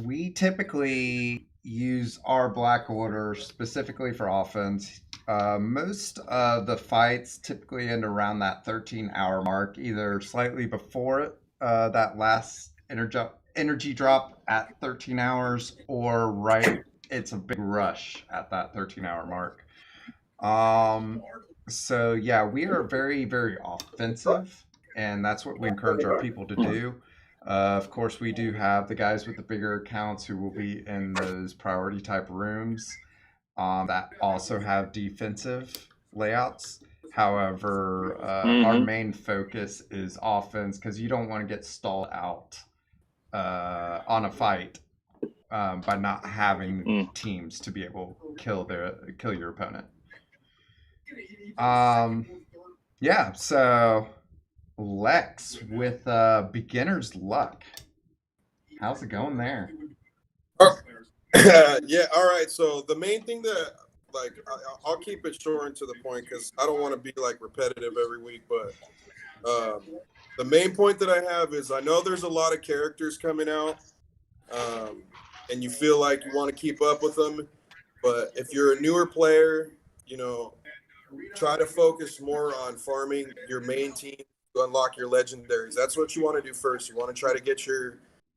we typically use our Black Order specifically for offense. Most of the fights typically end around that 13-hour mark, either slightly before it, that last energy drop at 13 hours, or right, it's a big rush at that 13-hour mark. Um, so yeah, we are very, very offensive, and that's what we encourage our people to do. Of course, we do have the guys with the bigger accounts who will be in those priority type rooms that also have defensive layouts. However, our main focus is offense because you don't want to get stalled out on a fight by not having teams to be able to kill your opponent. Yeah, so Lex with beginner's luck. How's it going there? Yeah, all right. So the main thing that, like, I'll keep it short and to the point because I don't want to be like repetitive every week. But the main point that I have is I know there's a lot of characters coming out, and you feel like you want to keep up with them. But if you're a newer player, you know, try to focus more on farming your main team to unlock your legendaries. That's what you want to do first. You want to try to get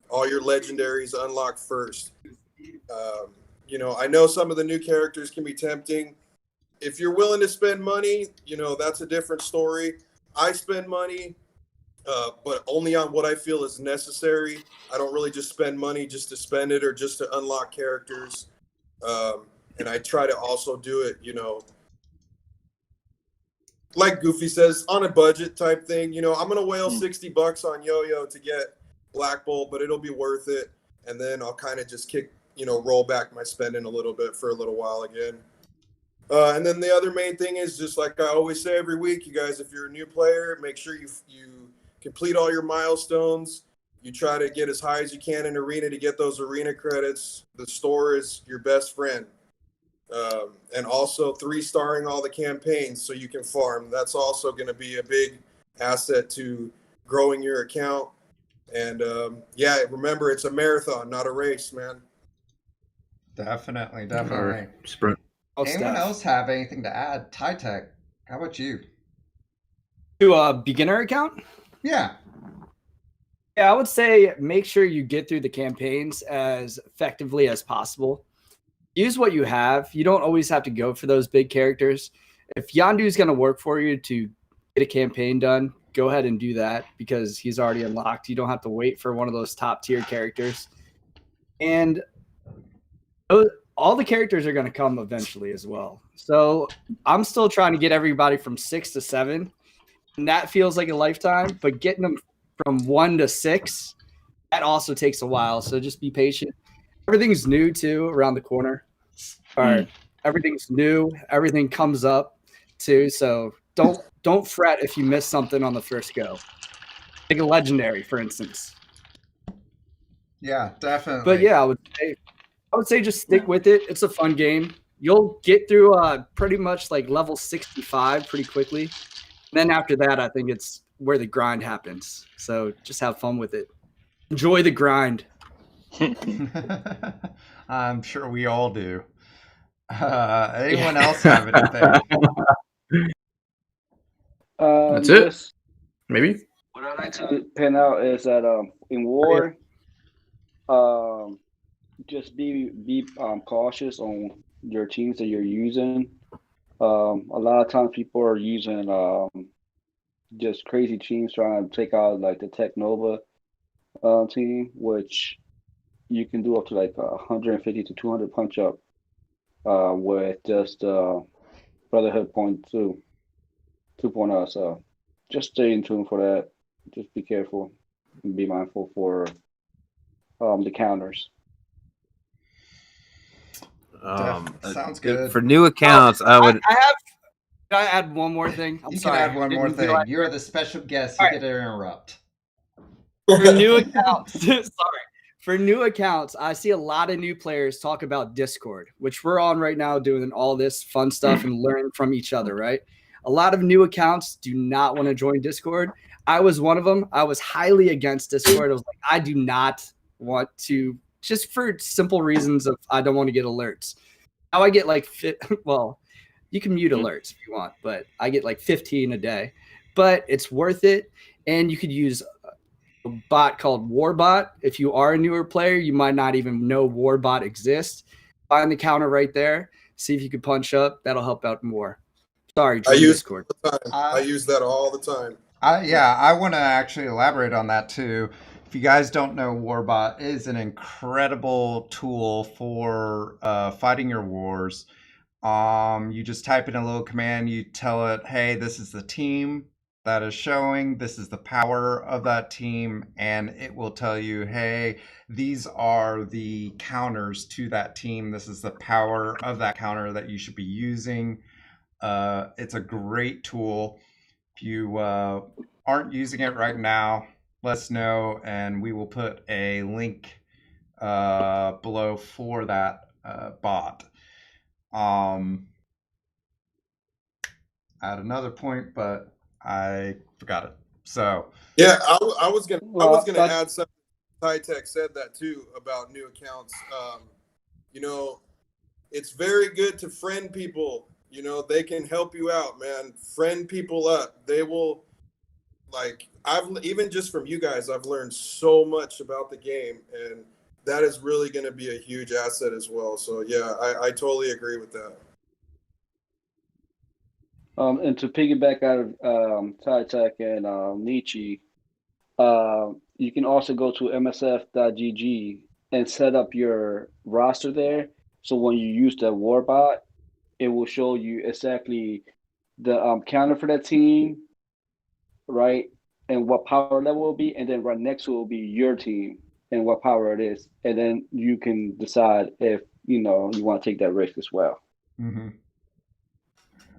all your legendaries unlocked first. You know, I know some of the new characters can be tempting. If you're willing to spend money, you know, that's a different story. I spend money, but only on what I feel is necessary. I don't really just spend money just to spend it or just to unlock characters. And I try to also do it, you know, like Goofy says, on a budget type thing. You know, I'm going to whale $60 on Yo-Yo to get Black Bolt, but it'll be worth it. And then I'll kind of just roll back my spending a little bit for a little while again. And then the other main thing is just like I always say every week, you guys, if you're a new player, make sure you complete all your milestones. You try to get as high as you can in arena to get those arena credits. The store is your best friend. And also 3-starring all the campaigns so you can farm. That's also going to be a big asset to growing your account. And yeah, remember, it's a marathon, not a race, man. Definitely. Sprint. Anyone else have anything to add? Tech, how about you? To a beginner account? Yeah. Yeah, I would say make sure you get through the campaigns as effectively as possible. Use what you have. You don't always have to go for those big characters. If Yondu's going to work for you to get a campaign done, go ahead and do that because he's already unlocked. You don't have to wait for one of those top tier characters. And all the characters are going to come eventually as well. So I'm still trying to get everybody from 6 to 7. And that feels like a lifetime, but getting them from 1 to 6, that also takes a while. So just be patient. Everything's new too around the corner. All right. Everything's new. Everything comes up too. So don't fret if you miss something on the first go. Like a legendary, for instance. Yeah, definitely. But yeah, I would say just stick with it. It's a fun game. You'll get through pretty much like level 65 pretty quickly. And then after that, I think it's where the grind happens. So just have fun with it. Enjoy the grind. I'm sure we all do. Anyone else have anything? That's it. Maybe. What I like to point out is that in war, just be cautious on your teams that you're using. A lot of times people are using just crazy teams trying to take out like the Tech Nova team, which you can do up to like 150 to 200 punch up with just Brotherhood 2.0. So just stay in tune for that. Just be careful and be mindful for the counters. Sounds good. For new accounts, Can I add one more thing? You can add one more thing. You're the special guest. You get to interrupt. For new accounts, For new accounts, I see a lot of new players talk about Discord, which we're on right now doing all this fun stuff and learning from each other, right? A lot of new accounts do not want to join Discord. I was one of them. I was highly against Discord. I was like, I do not want to, just for simple reasons of I don't want to get alerts. Now I get like, well, you can mute alerts if you want, but I get like 15 a day. But it's worth it, and you could use a bot called Warbot. If you are a newer player, you might not even know Warbot exists. Find the counter right there. See if you can punch up. That'll help out more. Sorry, join Discord. I use that all the time. I want to actually elaborate on that too. If you guys don't know, Warbot is an incredible tool for fighting your wars. You just type in a little command. You tell it, hey, this is the team that is showing. This is the power of that team. And it will tell you, hey, these are the counters to that team. This is the power of that counter that you should be using. It's a great tool. If you aren't using it right now, let us know, and we will put a link below for that bot. I had another point, but I forgot it. So yeah, I was gonna add something. Tech said that too about new accounts. You know, it's very good to friend people. You know, they can help you out, man. Friend people up. They will, like, even just from you guys, I've learned so much about the game, and that is really going to be a huge asset as well. So yeah, I totally agree with that. And to piggyback out of Tech and Nietzsche, you can also go to msf.gg and set up your roster there. So when you use the Warbot, it will show you exactly the counter for that team, right? And what power level will be. And then right next to it will be your team and what power it is. And then you can decide if, you want to take that risk as well. Mm-hmm.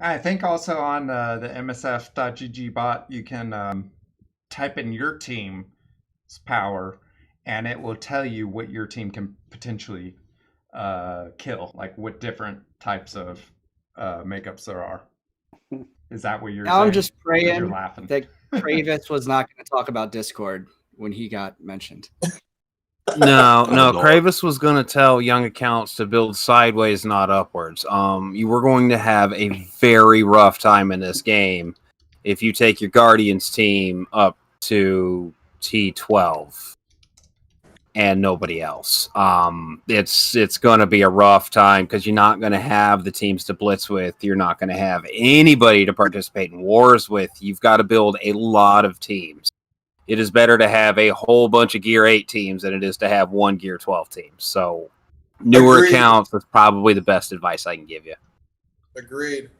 I think also on the msf.gg bot, you can type in your team's power, and it will tell you what your team can potentially kill, like what different types of makeups there are. Is that what you're now saying? I'm just praying you're laughing. that Kravis was not going to talk about Discord when he got mentioned. No, Kravis was going to tell young accounts to build sideways, not upwards. You were going to have a very rough time in this game if you take your Guardians team up to T12 and nobody else. It's going to be a rough time because you're not going to have the teams to blitz with. You're not going to have anybody to participate in wars with. You've got to build a lot of teams. It is better to have a whole bunch of Gear 8 teams than it is to have one Gear 12 team. So newer Agreed. accounts is probably the best advice I can give you. Agreed.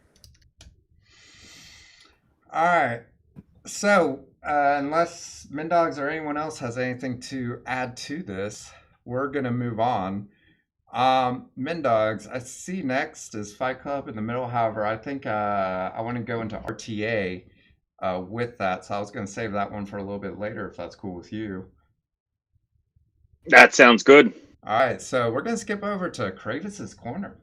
All right. So unless Mindogs or anyone else has anything to add to this, we're going to move on. Mindogs, I see next is Fight Club in the middle. However, I think I want to go into RTA with that. So I was going to save that one for a little bit later, if that's cool with you. That sounds good. All right. So we're going to skip over to Kravis's corner.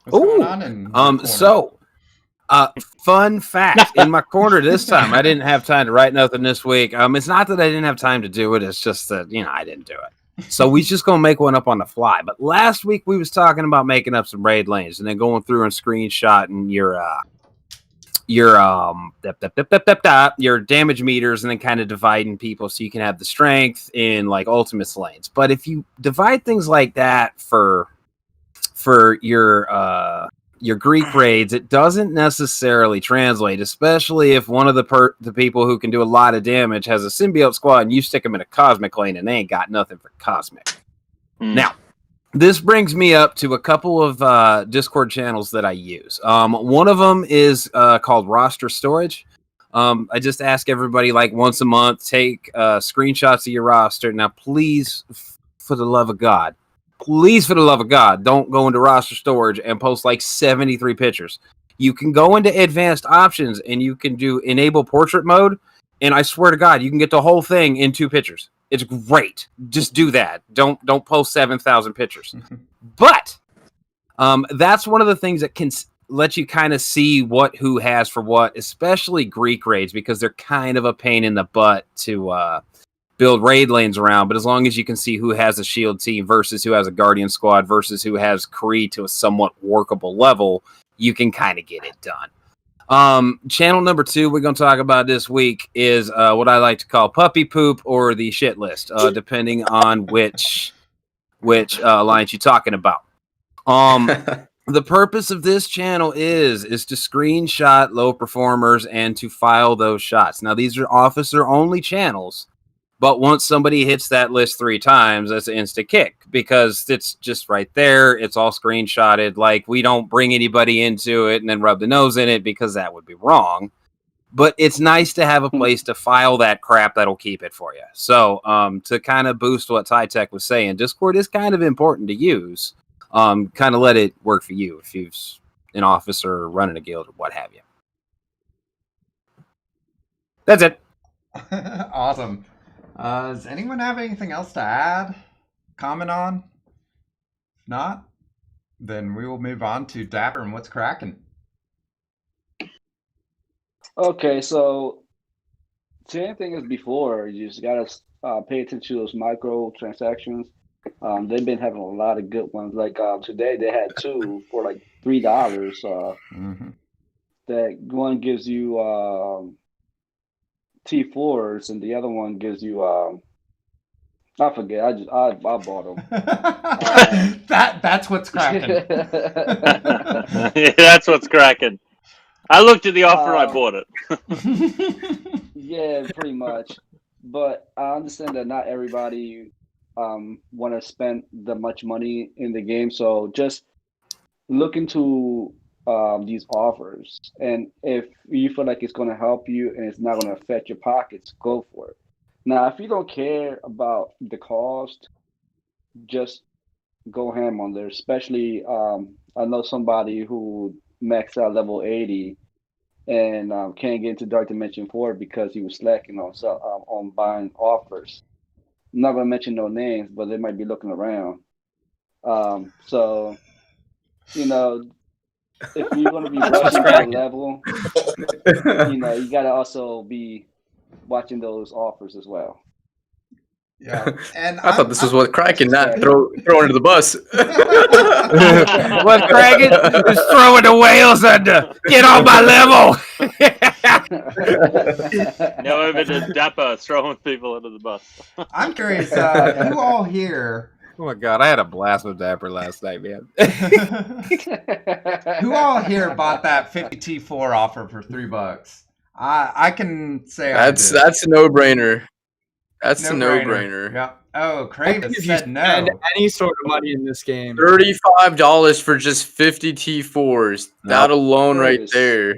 What's going on in your corner? So fun fact, in my corner this time, I didn't have time to write nothing this week. It's not that I didn't have time to do it. It's just that, I didn't do it. So we just going to make one up on the fly. But last week we was talking about making up some raid lanes and then going through and screenshotting your damage meters and then kind of dividing people so you can have the strength in like ultimates lanes. But if you divide things like that for your Greek raids, it doesn't necessarily translate, especially if one of the people who can do a lot of damage has a symbiote squad and you stick them in a cosmic lane and they ain't got nothing for cosmic. Now, this brings me up to a couple of Discord channels that I use. One of them is called Roster Storage. I just ask everybody like once a month, take screenshots of your roster. Now, please, for the love of God, don't go into roster storage and post like 73 pictures. You can go into advanced options and you can do enable portrait mode. And I swear to God, you can get the whole thing in 2 pictures. It's great. Just do that. Don't post 7,000 pictures. But that's one of the things that can let you kind of see who has for what, especially Greek raids, because they're kind of a pain in the butt to build raid lanes around. But as long as you can see who has a shield team versus who has a guardian squad versus who has Kree to a somewhat workable level, you can kind of get it done. Channel number 2 we're going to talk about this week is what I like to call puppy poop or the shit list, depending on which alliance you're talking about. The purpose of this channel is to screenshot low performers and to file those shots. Now, these are officer only channels, but once somebody hits that list 3 times, that's an insta kick because it's just right there. It's all screenshotted. Like, we don't bring anybody into it and then rub the nose in it because that would be wrong. But it's nice to have a place to file that crap that'll keep it for you. So to kind of boost what Tech was saying, Discord is kind of important to use. Kind of let it work for you if you're an officer running a guild or what have you. That's it. Awesome. Does anyone have anything else to add? Comment on? If not, then we will move on to Dapper and what's cracking. Okay, so same thing as before. You just gotta pay attention to those micro transactions. They've been having a lot of good ones. Like today, they had 2 for like $3. That one gives you T4s, and the other one gives you I forget. I bought them. That's what's cracking. Yeah, that's what's cracking. I looked at the offer, I bought it. Yeah, pretty much. But I understand that not everybody want to spend that much money in the game. So just look into these offers, and if you feel like it's going to help you and it's not going to affect your pockets, go for it. Now, if you don't care about the cost, just go ham on there. Especially, I know somebody who maxed out level 80 and can't get into Dark Dimension 4 because he was slacking on buying offers. I'm not going to mention no names, but they might be looking around. So, you know, if you're going to be rushing to the level, you got to also be watching those offers as well. Yeah, and I thought this was what cracking, not throw under the bus. What's cracking is throwing the whales under. Get on my level. Now over to Dapper throwing people under the bus. I'm curious, who all here? Oh my god, I had a blast with Dapper last night, man. Who all here bought that 50 T4 offer for $3? I can say that's a no-brainer. That's a No-brainer. no-brainer. Yeah. Oh, Kravis If you said no. spend any sort of money in this game, $35 for just 50 T4s. That alone right Kravis. there.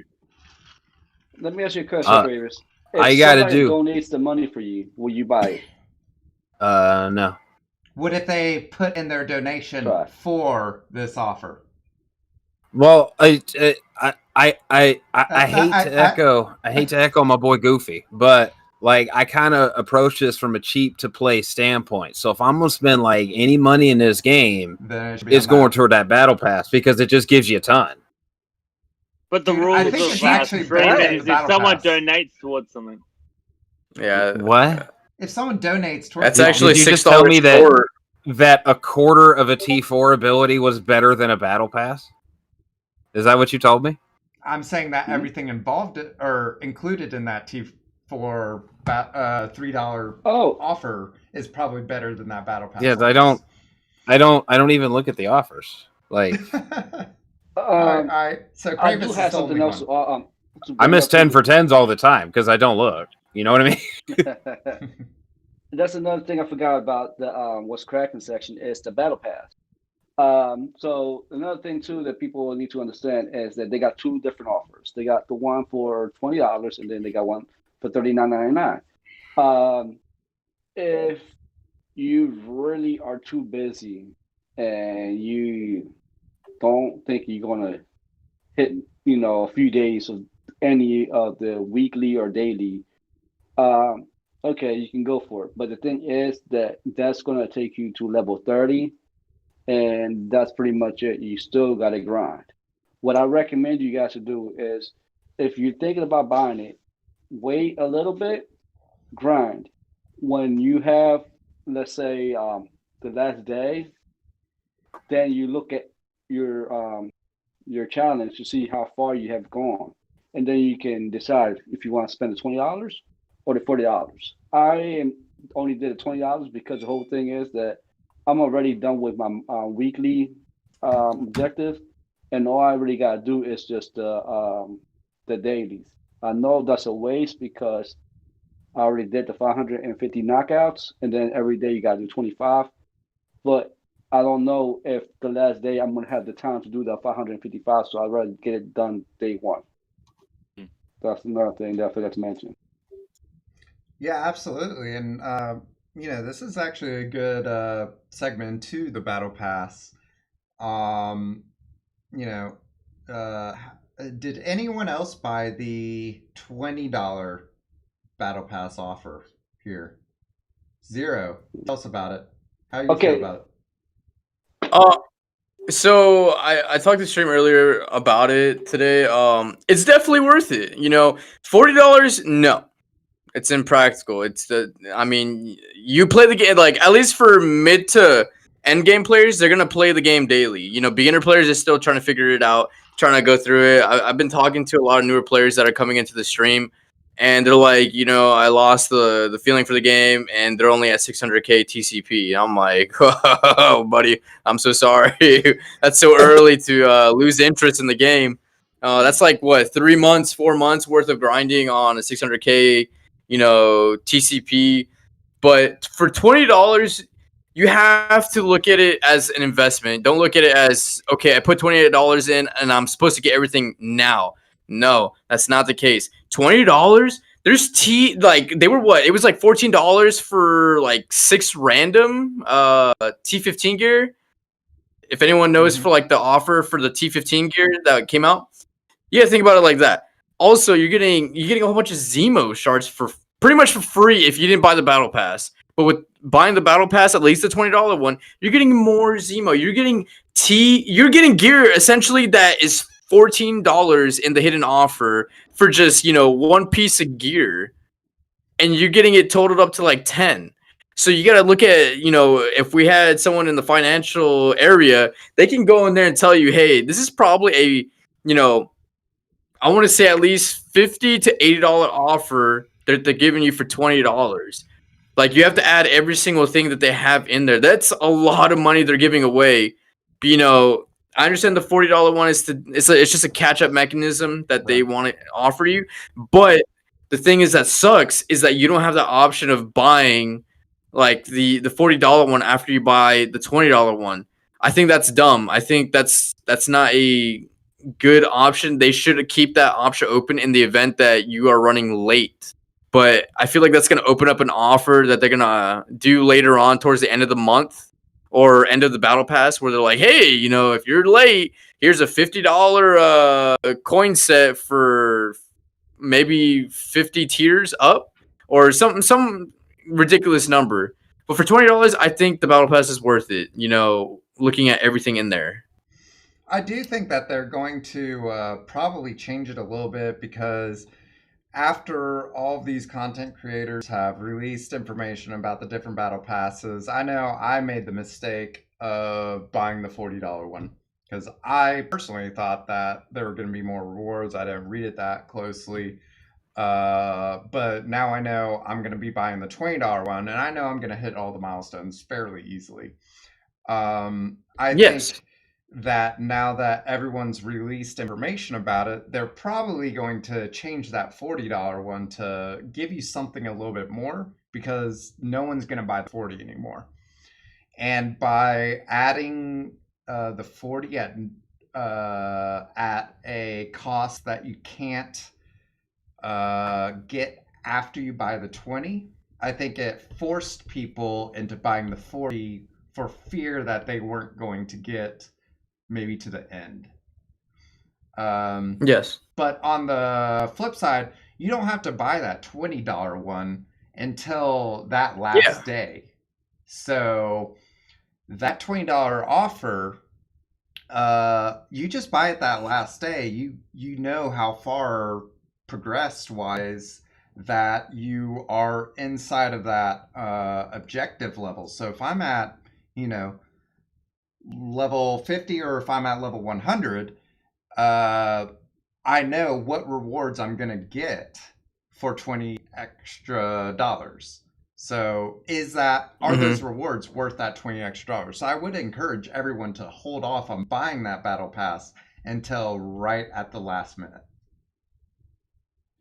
Let me ask you a question, Kravis. If all you gotta somebody do- donates the money for you, will you buy it? No. What if they put in their donation Try. for this offer? Well, I hate to echo my boy Goofy, but like I kind of approach this from a cheap to play standpoint. So if I'm gonna spend like any money in this game, Then it should be it's on going that. toward that battle pass because it just gives you a ton. But the Dude, rules I think of it's that actually stream better than is the if Battle someone Pass. donates towards something. Yeah. What? If someone donates towards That's it, actually Did you $6 just tell me that- more. That a quarter of a T4 ability was better than a battle pass? Is that what you told me? I'm saying that everything involved or included in that T4 $3 offer is probably better than that battle pass. Yeah, I don't even look at the offers. Like All right. So I Kravis do is have the something only else. one. To I bring miss up 10 to for 10s all the time because I don't look. You know what I mean? the- That's another thing I forgot about the what's cracking section is the battle pass. So another thing too that people need to understand is that they got 2 different offers. They got the one for $20, and then they got one for $39.99. If you really are too busy and you don't think you're gonna hit, a few days of any of the weekly or daily, okay, you can go for it. But the thing is that that's gonna take you to level 30. And that's pretty much it. You still got to grind. What I recommend you guys to do is, if you're thinking about buying it, wait a little bit, grind. When you have, let's say, the last day, then you look at your challenge to see how far you have gone, and then you can decide if you want to spend the $20 or the $40. Only did the $20 because the whole thing is that I'm already done with my weekly objective, and all I really gotta do is just the dailies. I know that's a waste because I already did the 550 knockouts, and then every day you gotta do 25. But I don't know if the last day I'm gonna have the time to do the 555, so I'd rather get it done day one. That's another thing that I forgot to mention. Yeah, absolutely. And, this is actually a good segment to the Battle Pass. Um, you know, uh, did anyone else buy the $20 Battle Pass offer here? Zero. Tell us about it. How you feel Okay, about it? Uh, so I talked to stream earlier about it today. It's definitely worth it. $40. No, it's impractical. I mean, you play the game, like, at least for mid to end game players, they're gonna play the game daily. Beginner players are still trying to figure it out, trying to go through it. I've been talking to a lot of newer players that are coming into the stream, and they're like, I lost the feeling for the game, and they're only at 600k TCP. I'm like, oh, buddy, I'm so sorry. That's so early to lose interest in the game. That's like what, 3 months, 4 months worth of grinding on a 600k, TCP. But for $20, you have to look at it as an investment. Don't look at it as, okay, I put $28 in and I'm supposed to get everything now. No, that's not the case. $20, there's like, they were what? It was like $14 for like 6 random T15 gear. If anyone knows, for like the offer for the T15 gear that came out. Yeah, think about it like that. Also, you're getting a whole bunch of Zemo shards for pretty much for free if you didn't buy the battle pass. But with buying the battle pass, at least the $20 one, you're getting more Zemo. You're getting gear essentially that is $14 in the hidden offer for just, one piece of gear, and you're getting it totaled up to like 10. So you got to look at, if we had someone in the financial area, they can go in there and tell you, hey, this is probably a, I want to say at least $50 to $80 offer that they're giving you for $20. Like, you have to add every single thing that they have in there. That's a lot of money they're giving away. But, I understand the $40 one is it's just a catch up mechanism that they want to offer you. But the thing is that sucks is that you don't have the option of buying like the $40 one after you buy the $20 one. I think that's dumb. I think that's not a good option. They should keep that option open in the event that you are running late. But I feel like that's going to open up an offer that they're going to do later on towards the end of the month or end of the battle pass, where they're like, hey, if you're late, here's a $50 coin set for maybe 50 tiers up, or some ridiculous number. But for $20, I think the battle pass is worth it, looking at everything in there. I do think that they're going to probably change it a little bit, because after all of these content creators have released information about the different battle passes, I know I made the mistake of buying the $40 one, because I personally thought that there were going to be more rewards. I didn't read it that closely. But now I know I'm going to be buying the $20 one, and I know I'm going to hit all the milestones fairly easily. I think that now that everyone's released information about it, they're probably going to change that $40 one to give you something a little bit more, because no one's going to buy the 40 anymore. And by adding the 40 at a cost that you can't get after you buy the 20, I think it forced people into buying the 40 for fear that they weren't going to get maybe to the end. Yes. But on the flip side, you don't have to buy that $20 one until that last day. So that $20 offer You just buy it that last day. You know how far progressed wise that you are inside of that objective level. So if I'm at, you know, level 50 or if I'm at level 100, uh, I know what rewards I'm going to get for 20 extra dollars. So are those rewards worth that 20 extra dollars? So I would encourage everyone to hold off on buying that battle pass until right at the last minute.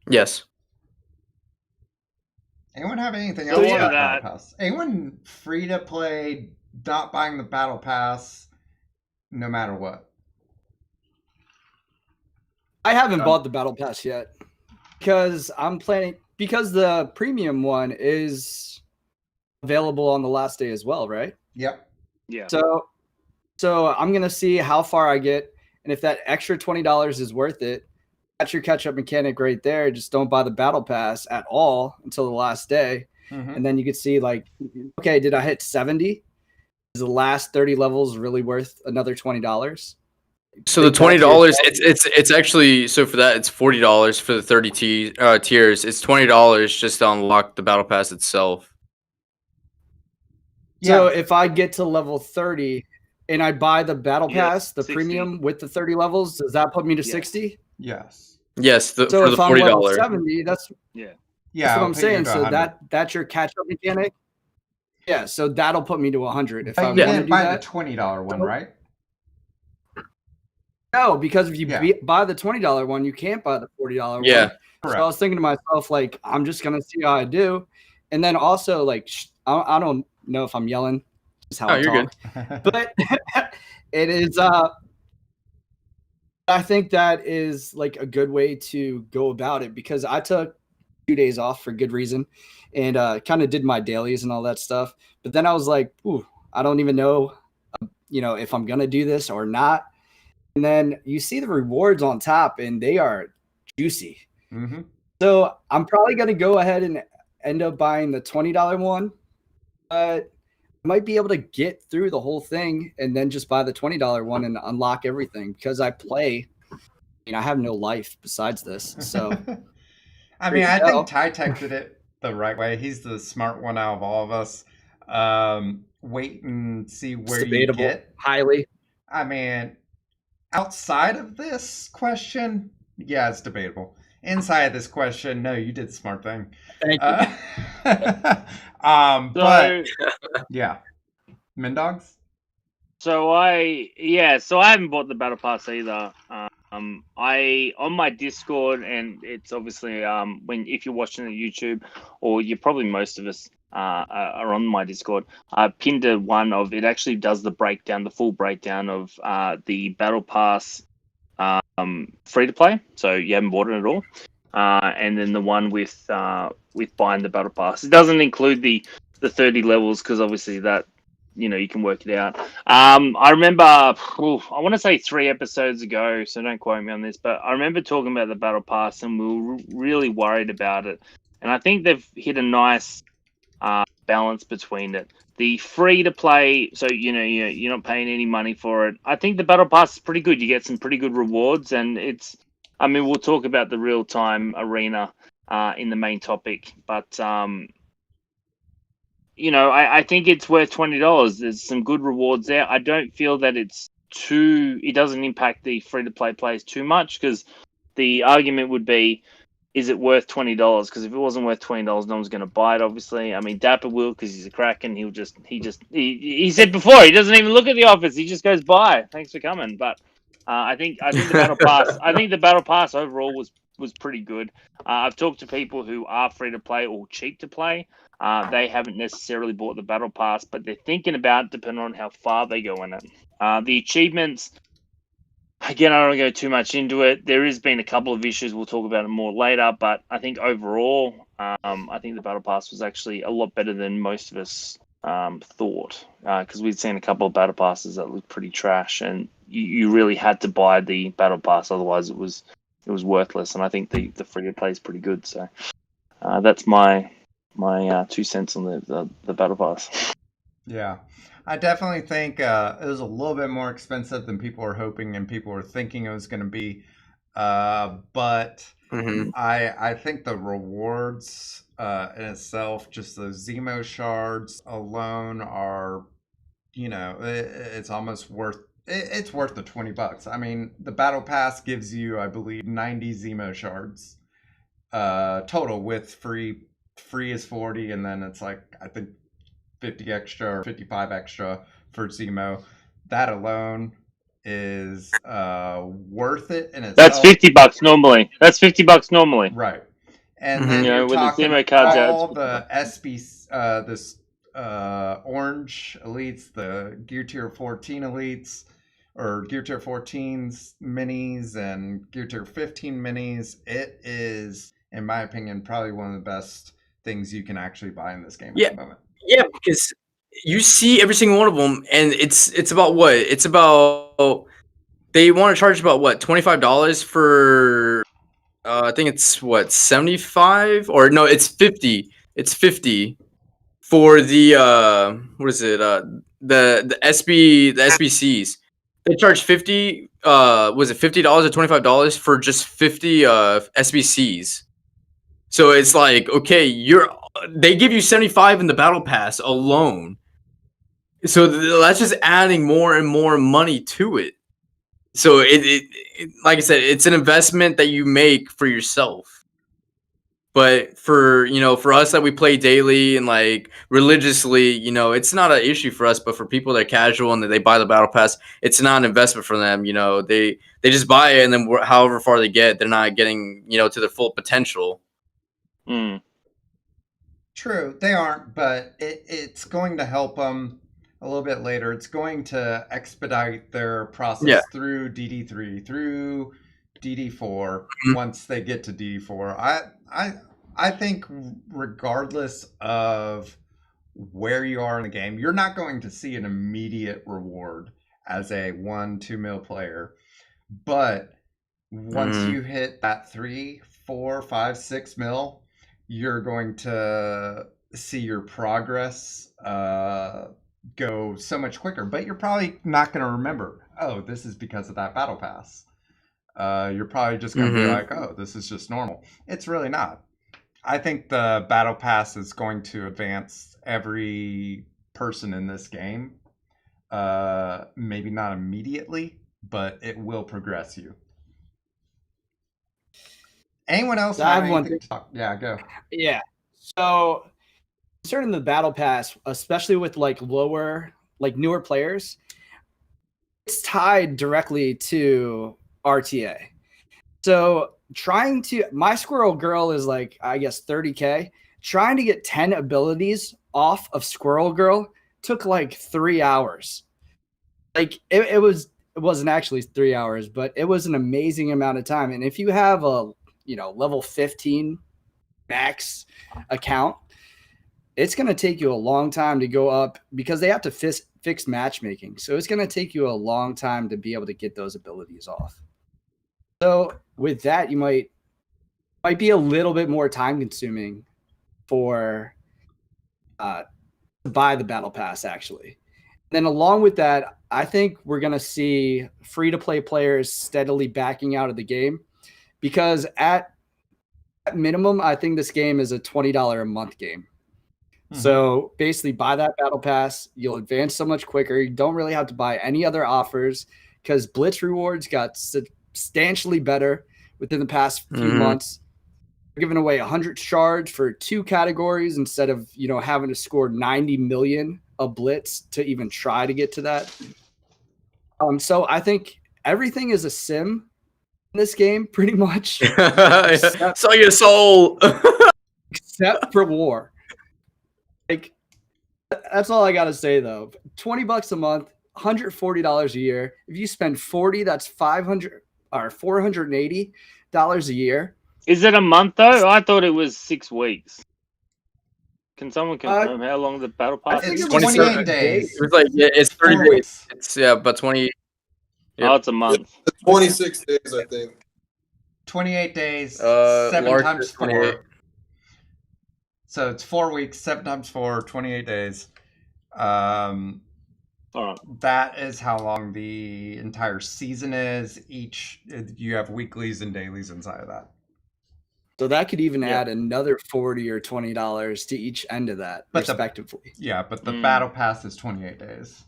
Yes. Anyone have anything So else yeah. about battle pass? Anyone free to play, not buying the battle pass, no matter what? I haven't bought the battle pass yet because I'm planning because the premium one is available on the last day as well, right? Yep. Yeah. So I'm gonna see how far I get, and if that extra $20 is worth it, that's your catch-up mechanic right there. Just don't buy the battle pass at all until the last day, and then you could see like, okay, did I hit 70? Is the last 30 levels really worth another $20? So the $20, it's actually, so for that it's $40 for the 30 tiers. It's $20 just to unlock the battle pass itself. So if I get to level 30 and I buy the battle pass, the 60. premium with the 30 levels, does that put me to 60? Yes. Yes, So for if the I'm level $40. 70, that's Yeah. that's what I'm saying. So 100. that's your catch-up mechanic. Yeah, so that'll put me to 100 if I But you want to can't do buy that. the $20 one, right? No, because if you buy the $20 one, you can't buy the $40 one. Yeah. So I was thinking to myself, like, I'm just gonna see how I do, and then also like I don't know if I'm yelling, just how I you're talk, but it is. I think that is like a good way to go about it because I took 2 days off for good reason, and kind of did my dailies and all that stuff. But then I was like, ooh, I don't even know, if I'm gonna do this or not. And then you see the rewards on top, and they are juicy. So I'm probably going to go ahead and end up buying the $20 one, but I might be able to get through the whole thing and then just buy the $20 one and unlock everything because I have no life besides this. So I mean, I think Tech did it the right way. He's the smart one out of all of us. Wait and see where you get. Highly. I mean, outside of this question, yeah, it's debatable. Inside of this question, no, you did the smart thing. Thank you. But yeah, Mindogs. So I haven't bought the battle pass either. I on my Discord, and it's obviously if you're watching the YouTube, or you're probably most of us are on my Discord. I pinned one of it. Actually does the full breakdown of the battle pass free to play. So you haven't bought it at all. And then the one with buying the battle pass. It doesn't include the 30 levels because obviously that you can work it out. I remember, I want to say 3 episodes ago, so don't quote me on this, but I remember talking about the battle pass and we were really worried about it. And I think they've hit a nice balance between it. The free to play, so you're not paying any money for it. I think the battle pass is pretty good. You get some pretty good rewards, and we'll talk about the real time arena in the main topic, but I think it's worth $20. There's some good rewards there. I don't feel that it doesn't impact the free to play players too much because the argument would be, is it worth $20? Because if it wasn't worth $20, no one's going to buy it. Obviously, I mean Dapper will because he's a Kraken. He said before he doesn't even look at the office. He just goes by. Thanks for coming. But I think the battle pass. I think the battle pass overall was pretty good. I've talked to people who are free to play or cheap to play. They haven't necessarily bought the battle pass, but they're thinking about it depending on how far they go in it. The achievements. Again, I don't want to go too much into it. There has been a couple of issues. We'll talk about it more later. But I think overall, I think the Battle Pass was actually a lot better than most of us thought. Because we'd seen a couple of Battle Passes that looked pretty trash. And you really had to buy the Battle Pass. Otherwise, it was worthless. And I think the free-to-play is pretty good. So that's my 2 cents on the Battle Pass. Yeah, I definitely think it was a little bit more expensive than people were hoping and people were thinking it was going to be. But Hmm. I think the rewards in itself, just those Zemo shards alone, are it's almost worth. It's worth the $20. I mean, the battle pass gives you, I believe, 90 Zemo shards total with free is 40, and then it's like I think 50 extra or 55 extra for Zemo. That alone is worth it in That's itself. $50 normally. That's $50 normally. Right. And Hmm. then You you're know, with the talking Zemo cards out, it's all 50 the bucks. SB, this orange elites, the Gear Tier 14 elites, or Gear Tier 14s minis, and Gear Tier 15 minis. It is, in my opinion, probably one of the best things you can actually buy in this game at Yeah, the moment. yeah, because you see every single one of them, and it's about what? It's about they want to charge about what, $25 for I think it's what, 75, or no, it's 50. It's 50 for the what is it? The SBCs. They charge 50 was it $50 or $25 for just 50 SBCs. So it's like, okay, they give you 75 in the battle pass alone. So that's just adding more and more money to it. So it, like I said, it's an investment that you make for yourself. But for, for us that we play daily and like religiously, it's not an issue for us. But for people that are casual and that they buy the battle pass, it's not an investment for them. They just buy it, and then however far they get, they're not getting to their full potential. Mm. True, they aren't, but it's going to help them a little bit later. It's going to expedite their Yeah. process through DD3, through DD4 Mhm. once they get to DD4. I think regardless of where you are in the game, you're not going to see an immediate reward as a 1-2 mil player. But once Mhm. you hit that 3, 4, 5, 6 mil, you're going to see your progress go so much quicker. But you're probably not going to remember, oh, this is because of that battle pass. You're probably just going to be Mhm. like, oh, this is just normal. It's really not. I think the battle pass is going to advance every person in this game. Maybe not immediately, but it will progress you. Anyone else So I have have one anything thing. to talk? Yeah, go. Yeah. So concerning the battle pass, especially with like newer players, it's tied directly to RTA. So my Squirrel Girl is like, I guess 30K. Trying to get 10 abilities off of Squirrel Girl took like 3 hours. Like it wasn't actually 3 hours, but it was an amazing amount of time. And if you have a level 15 max account, it's going to take you a long time to go up because they have to fix matchmaking. So it's going to take you a long time to be able to get those abilities off. So with that, you might be a little bit more time consuming for to buy the battle pass actually. Then along with that, I think we're going to see free to play players steadily backing out of the game because at minimum, I think this game is a $20 a month game. So basically, buy that battle pass. You'll advance so much quicker. You don't really have to buy any other offers because Blitz rewards got substantially better within the past few Mhm. months. We're giving away 100 shards for 2 categories instead of having to score 90 million a Blitz to even try to get to that. So I think everything is a sim in this game, pretty much, except Sell your soul. for war. Like that's all I gotta say though. $20 a month, $140 a year. If you spend 40, that's 500 or $480 a year. Is it a month though? I thought it was 6 weeks. Can someone Uh, confirm how long the battle I pass think It's it is? was 27. 28 certain days. It days, was like, yeah, it's 30 4 days. weeks. It's, yeah, but 20. Oh, Yep. it's a month. It's 26 days, I think. 28 days, 7 Large times is 28. 4. So it's 4 weeks, 7 times 4, 28 days. Um, All right. that is how long the entire season is. You have weeklies and dailies inside of that. So that could even Yeah. add another $40 or $20 to each end of that, But respectively. but the battle pass is 28 days.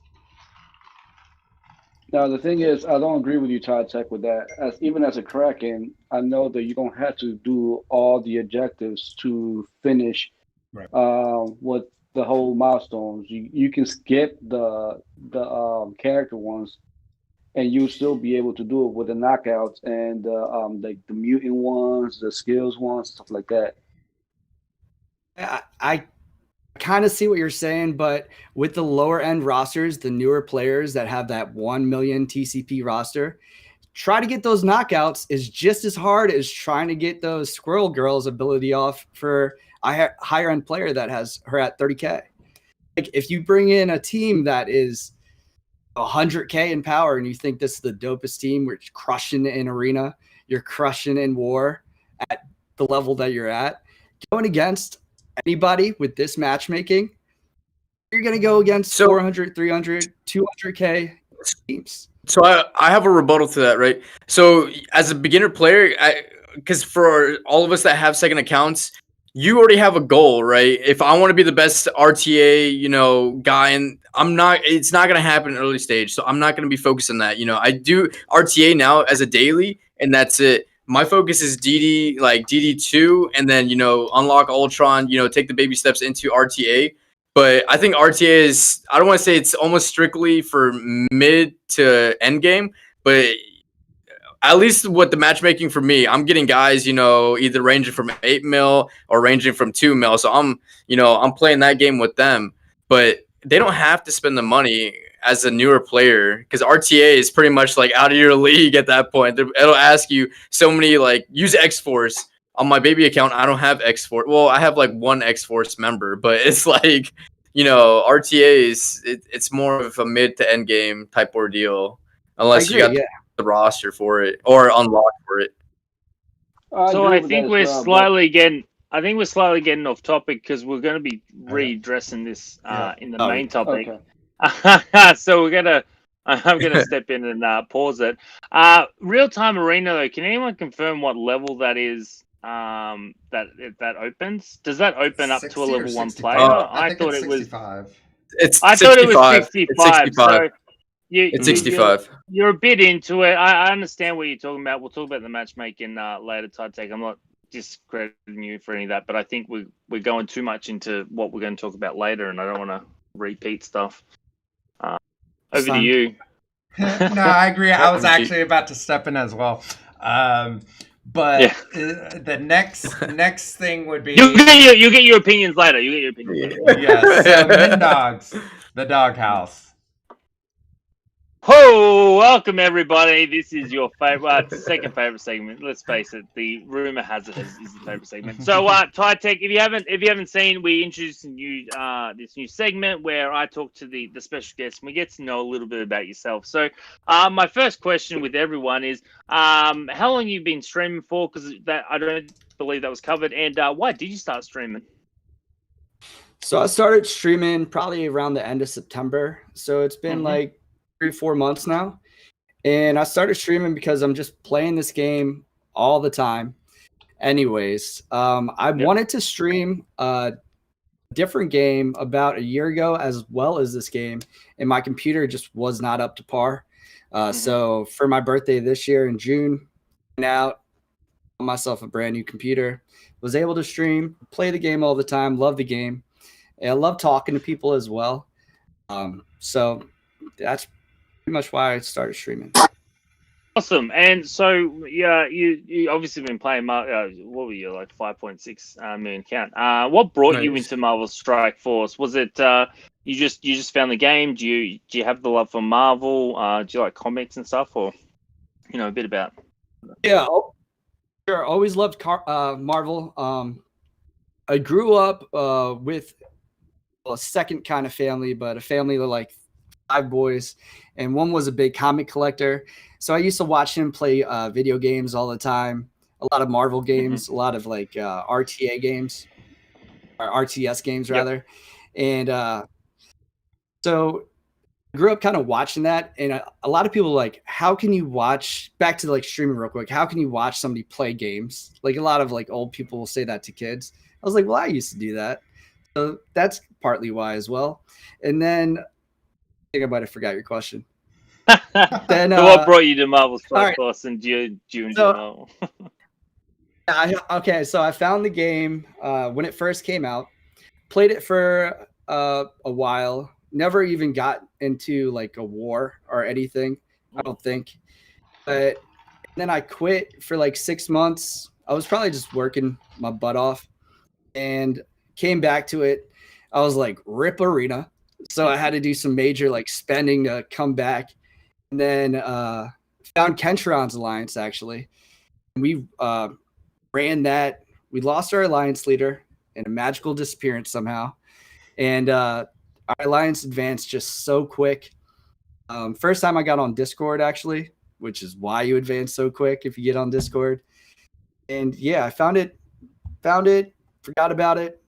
Now the thing is, I don't agree with you, Todd Tech, with that. As even as a Kraken, I know that you don't have to do all the objectives to finish Right. with the whole milestones. You can skip the character ones, and you'll still be able to do it with the knockouts and like the mutant ones, the skills ones, stuff like that. I kind of see what you're saying, but with the lower end rosters, the newer players that have that 1 million TCP roster, try to get those knockouts is just as hard as trying to get those Squirrel Girls ability off for a higher end player that has her at 30K. Like if you bring in a team that is 100K in power and you think this is the dopest team, we're crushing in arena, you're crushing in war at the level that you're at, going against anybody with this matchmaking, you're going to go against 400, 300, 200K teams. So I have a rebuttal to that, right? So as a beginner player, because for all of us that have second accounts, you already have a goal, right? If I want to be the best RTA, guy, and it's not going to happen in early stage. So I'm not going to be focused on that. I do RTA now as a daily, and that's it. My focus is DD, like DD2, and then, unlock Ultron, take the baby steps into RTA. But I think RTA is, I don't want to say it's almost strictly for mid to end game, but at least with the matchmaking for me, I'm getting guys, either ranging from 8 mil or ranging from 2 mil. So I'm playing that game with them, but they don't have to spend the money as a newer player because RTA is pretty much like out of your league at that point. It'll ask you so many, like, use X-Force. On my baby account, I don't have X-Force. Well, I have like one X-Force member, but it's like, RTA is it's more of a mid to end game type ordeal, unless you got the roster for it or unlock for it. So I think we're slightly getting off topic because we're going to be redressing this in the main topic. Okay. So I'm gonna step in and pause it. Real time arena though, can anyone confirm what level that is? That opens. Does that open up to a level 1 player? I thought it was 65. I thought it was 65. So it's 65. You're a bit into it. I understand what you're talking about. We'll talk about the matchmaking later, Titech. I'm not discrediting you for any of that, but I think we're going too much into what we're going to talk about later, and I don't want to repeat stuff. Over to you. No, I agree. I was actually about to step in as well. But the next thing would be you get your opinions later. Yes. So Min Dogs, the doghouse. Oh, welcome everybody. This is your second favorite segment. Let's face it, the rumor has it is the favorite segment. So, Titech, if you haven't seen, we introduced this new segment where I talk to the special guests and we get to know a little bit about yourself. So, my first question with everyone is, how long you've been streaming for? Because I don't believe that was covered. And why did you start streaming? So I started streaming probably around the end of September. So it's been like 3-4 months now, and I started streaming because I'm just playing this game all the time. Anyways, I wanted to stream a different game about a year ago as well as this game, and my computer just was not up to par. So for my birthday this year in June, out myself a brand new computer, was able to stream, play the game all the time, love the game, and I love talking to people as well. So that's pretty much why I started streaming. Awesome. And so, yeah, you obviously been playing, what were you, like 5.6 million count? What brought you into Marvel Strike Force? Was it you just found the game? Do you have the love for Marvel? Do you like comics and stuff, or a bit about? Yeah, sure. Always loved Marvel. I grew up with a second kind of family, but a family of like 5 boys, and one was a big comic collector. So I used to watch him play video games all the time, a lot of Marvel games, a lot of like RTA games, or RTS games rather. And So I grew up kind of watching that, and a lot of people are like, how can you watch, back to like streaming real quick, how can you watch somebody play games? Like a lot of like old people will say that to kids. I was like, well, I used to do that. So that's partly why as well. And then I think I might have forgot your question. Then So what brought you to Marvel all Strike right. Force, and do you enjoy So- Marvel? Okay, so I found the game when it first came out, played it for a while, never even got into like a war or anything, I don't think. But then I quit for like 6 months. I was probably just working my butt off and came back to it. I was like, rip arena. So I had to do some major like spending to come back. And then found Kentron's alliance actually. And we ran that. We lost our alliance leader in a magical disappearance somehow. And our alliance advanced just so quick. First time I got on Discord, actually, which is why you advance so quick if you get on Discord. And yeah, I found it, forgot about it,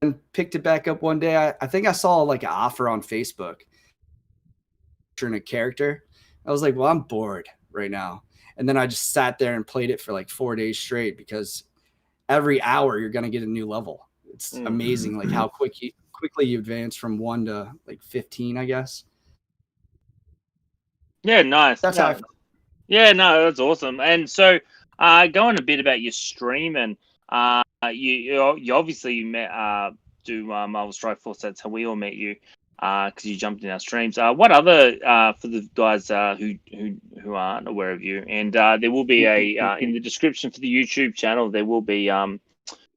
and picked it back up one day. I think I saw like an offer on Facebook for a character. I was like, well, I'm bored right now. And then I just sat there and played it for like 4 days straight because every hour you're going to get a new level. It's amazing like how quickly you advance from 1 to like 15, I guess. Yeah, nice. That's no. how I felt. Yeah, no, that's awesome. And so, going a bit about your stream, and you obviously met do Marvel Strike Force. That's how we all met you, because you jumped in our streams. What other for the guys who aren't aware of you, and there will be a in the description for the YouTube channel. There will be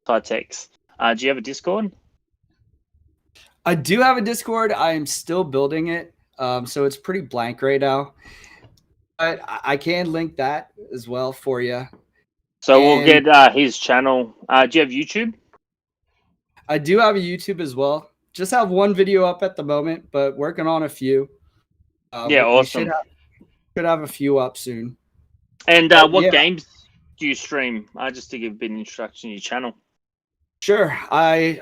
Tytex. Do you have a Discord? I do have a Discord. I am still building it. So it's pretty blank right now. But I can link that as well for you. So we'll get his channel. Do you have YouTube? I do have a YouTube as well. Just have one video up at the moment, but working on a few. Yeah, we awesome. should have a few up soon. And what yeah. games do you stream? Just to give a bit of introduction to your channel. Sure. I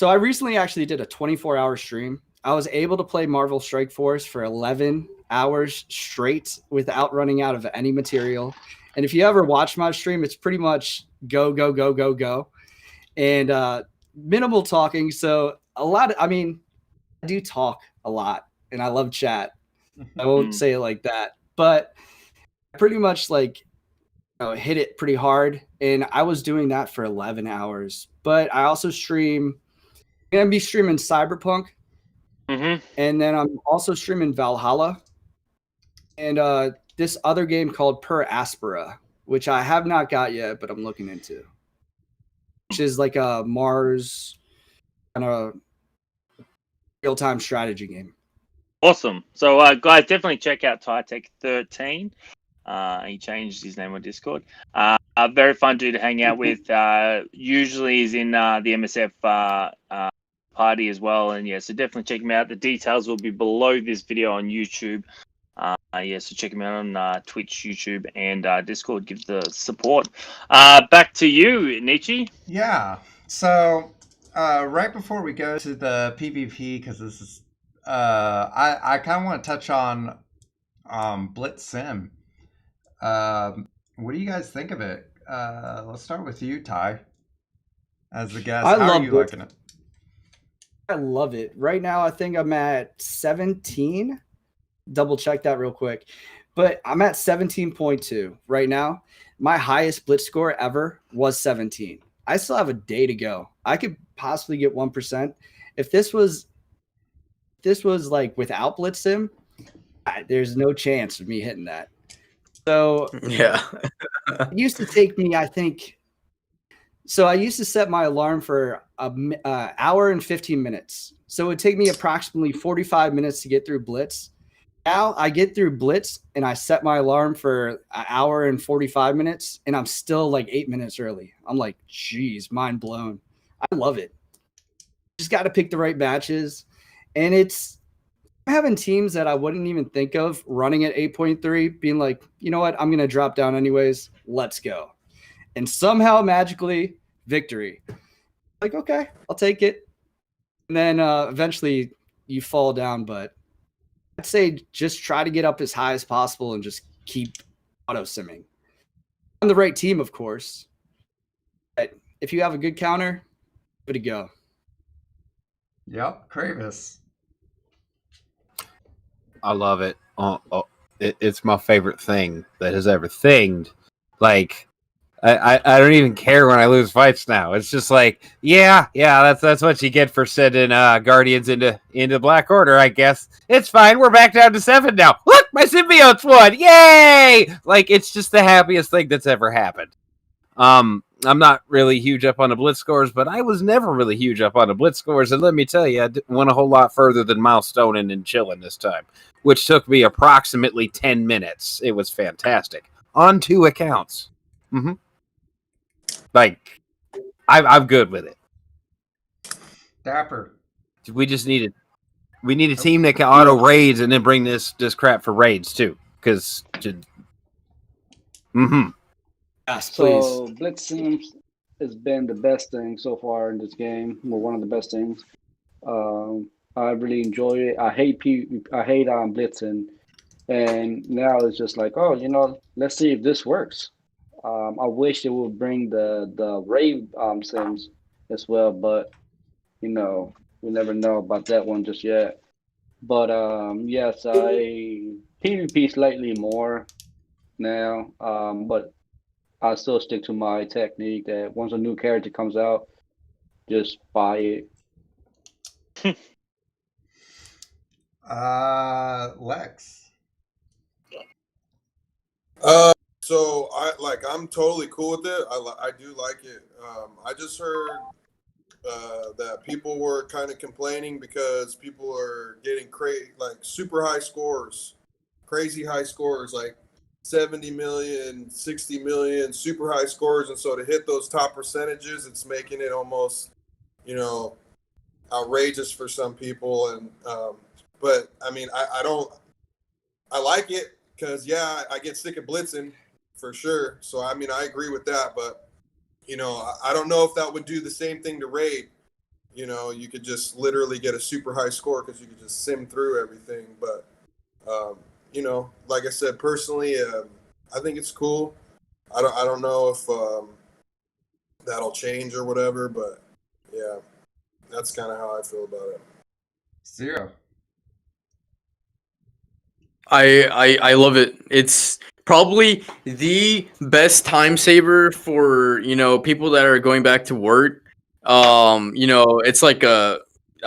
recently actually did a 24-hour stream. I was able to play Marvel Strike Force for 11 hours straight without running out of any material. And if you ever watch my stream, it's pretty much go, go, go, go, go. And minimal talking. So I do talk a lot and I love chat. I won't say it like that, but I pretty much like hit it pretty hard. And I was doing that for 11 hours. But I also I'm going to be streaming Cyberpunk. And then I'm also streaming Valhalla and this other game called Per Aspera, which I have not got yet, but I'm looking into, which is like a Mars kind of real-time strategy game. Awesome. So guys, definitely check out Tytech13. He changed his name on Discord. A very fun dude to hang out with. Usually is in the MSF party as well. And yeah, so definitely check him out. The details will be below this video on YouTube. So check him out on Twitch, YouTube, and Discord. Give the support. Back to you, Nietzsche. Yeah. So right before we go to the PvP, because this is I kind of want to touch on Blitz Sim. What do you guys think of it? Let's start with you, Ty, as the guest. How are you liking it? I love it. Right now, I think I'm at 17. Double check that real quick. But I'm at 17.2 right now. My highest blitz score ever was 17. I still have a day to go. I could possibly get 1%. If this was like without blitz sim, there's no chance of me hitting that. So yeah, it used to take me, I think. So I used to set my alarm for an hour and 15 minutes. So it would take me approximately 45 minutes to get through blitz. Now I get through blitz and I set my alarm for an hour and 45 minutes and I'm still like 8 minutes early. I'm like, geez, mind blown. I love it. Just got to pick the right matches. And it's having teams that I wouldn't even think of running at 8.3, being like, you know what? I'm going to drop down anyways. Let's go. And somehow magically victory. Like, okay, I'll take it. And then eventually you fall down. But I'd say just try to get up as high as possible and just keep auto simming. On the right team, of course. But if you have a good counter, give it a go. Yep, Kravis. I love it. It's my favorite thing that has ever thinged. Like, I don't even care when I lose fights now. It's just like, yeah, that's what you get for sending Guardians into Black Order, I guess. It's fine. We're back down to 7 now. Look, my symbiotes won! Yay! Like, it's just the happiest thing that's ever happened. I'm not really huge up on the blitz scores, but I was never really huge up on the blitz scores. And let me tell you, I went a whole lot further than milestoning and chilling this time, which took me approximately 10 minutes. It was fantastic on 2 accounts. Mm-hmm. Like, I'm good with it. Dapper. We just need a team that can auto raids and then bring this crap for raids too. Because, Yes, please. So blitzing has been the best thing so far in this game. Well, one of the best things. I really enjoy it. I hate blitzing, and now it's just like, oh, let's see if this works. I wish they would bring the raid sims as well, but we never know about that one just yet. But yes, I PvP slightly more now, but I still stick to my technique that once a new character comes out, just buy it. Lex. So I'm totally cool with it. I do like it. I just heard that people were kind of complaining because people are getting super high scores, crazy high scores, like 70 million, 60 million, super high scores. And so to hit those top percentages, it's making it almost, outrageous for some people. And, but I mean, I like it because, I get sick of blitzing for sure. So, I mean, I agree with that, but, I don't know if that would do the same thing to raid. You could just literally get a super high score because you could just sim through everything. But, like I said, personally, I think it's cool. I don't know if that'll change or whatever, but yeah, that's kind of how I feel about it. Zero. I love it. It's probably the best time saver for people that are going back to work. It's like a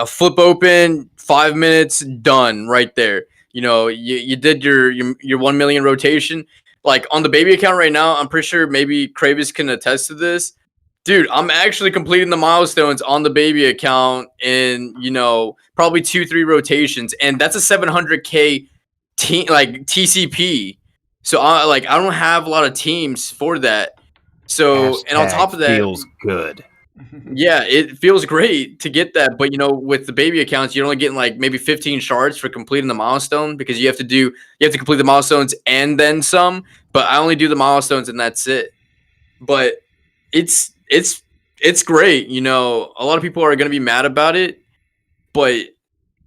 flip open, 5 minutes, done right there. You did your 1 million rotation. Like on the baby account right now, I'm pretty sure maybe Kravis can attest to this. Dude, I'm actually completing the milestones on the baby account in probably 2-3 rotations, and that's a 700k TCP. So I don't have a lot of teams for that. So and on top of that, feels good. yeah, it feels great to get that. But with the baby accounts, you're only getting like maybe 15 shards for completing the milestone because you have to complete the milestones and then some. But I only do the milestones and that's it. But it's great. A lot of people are gonna be mad about it, but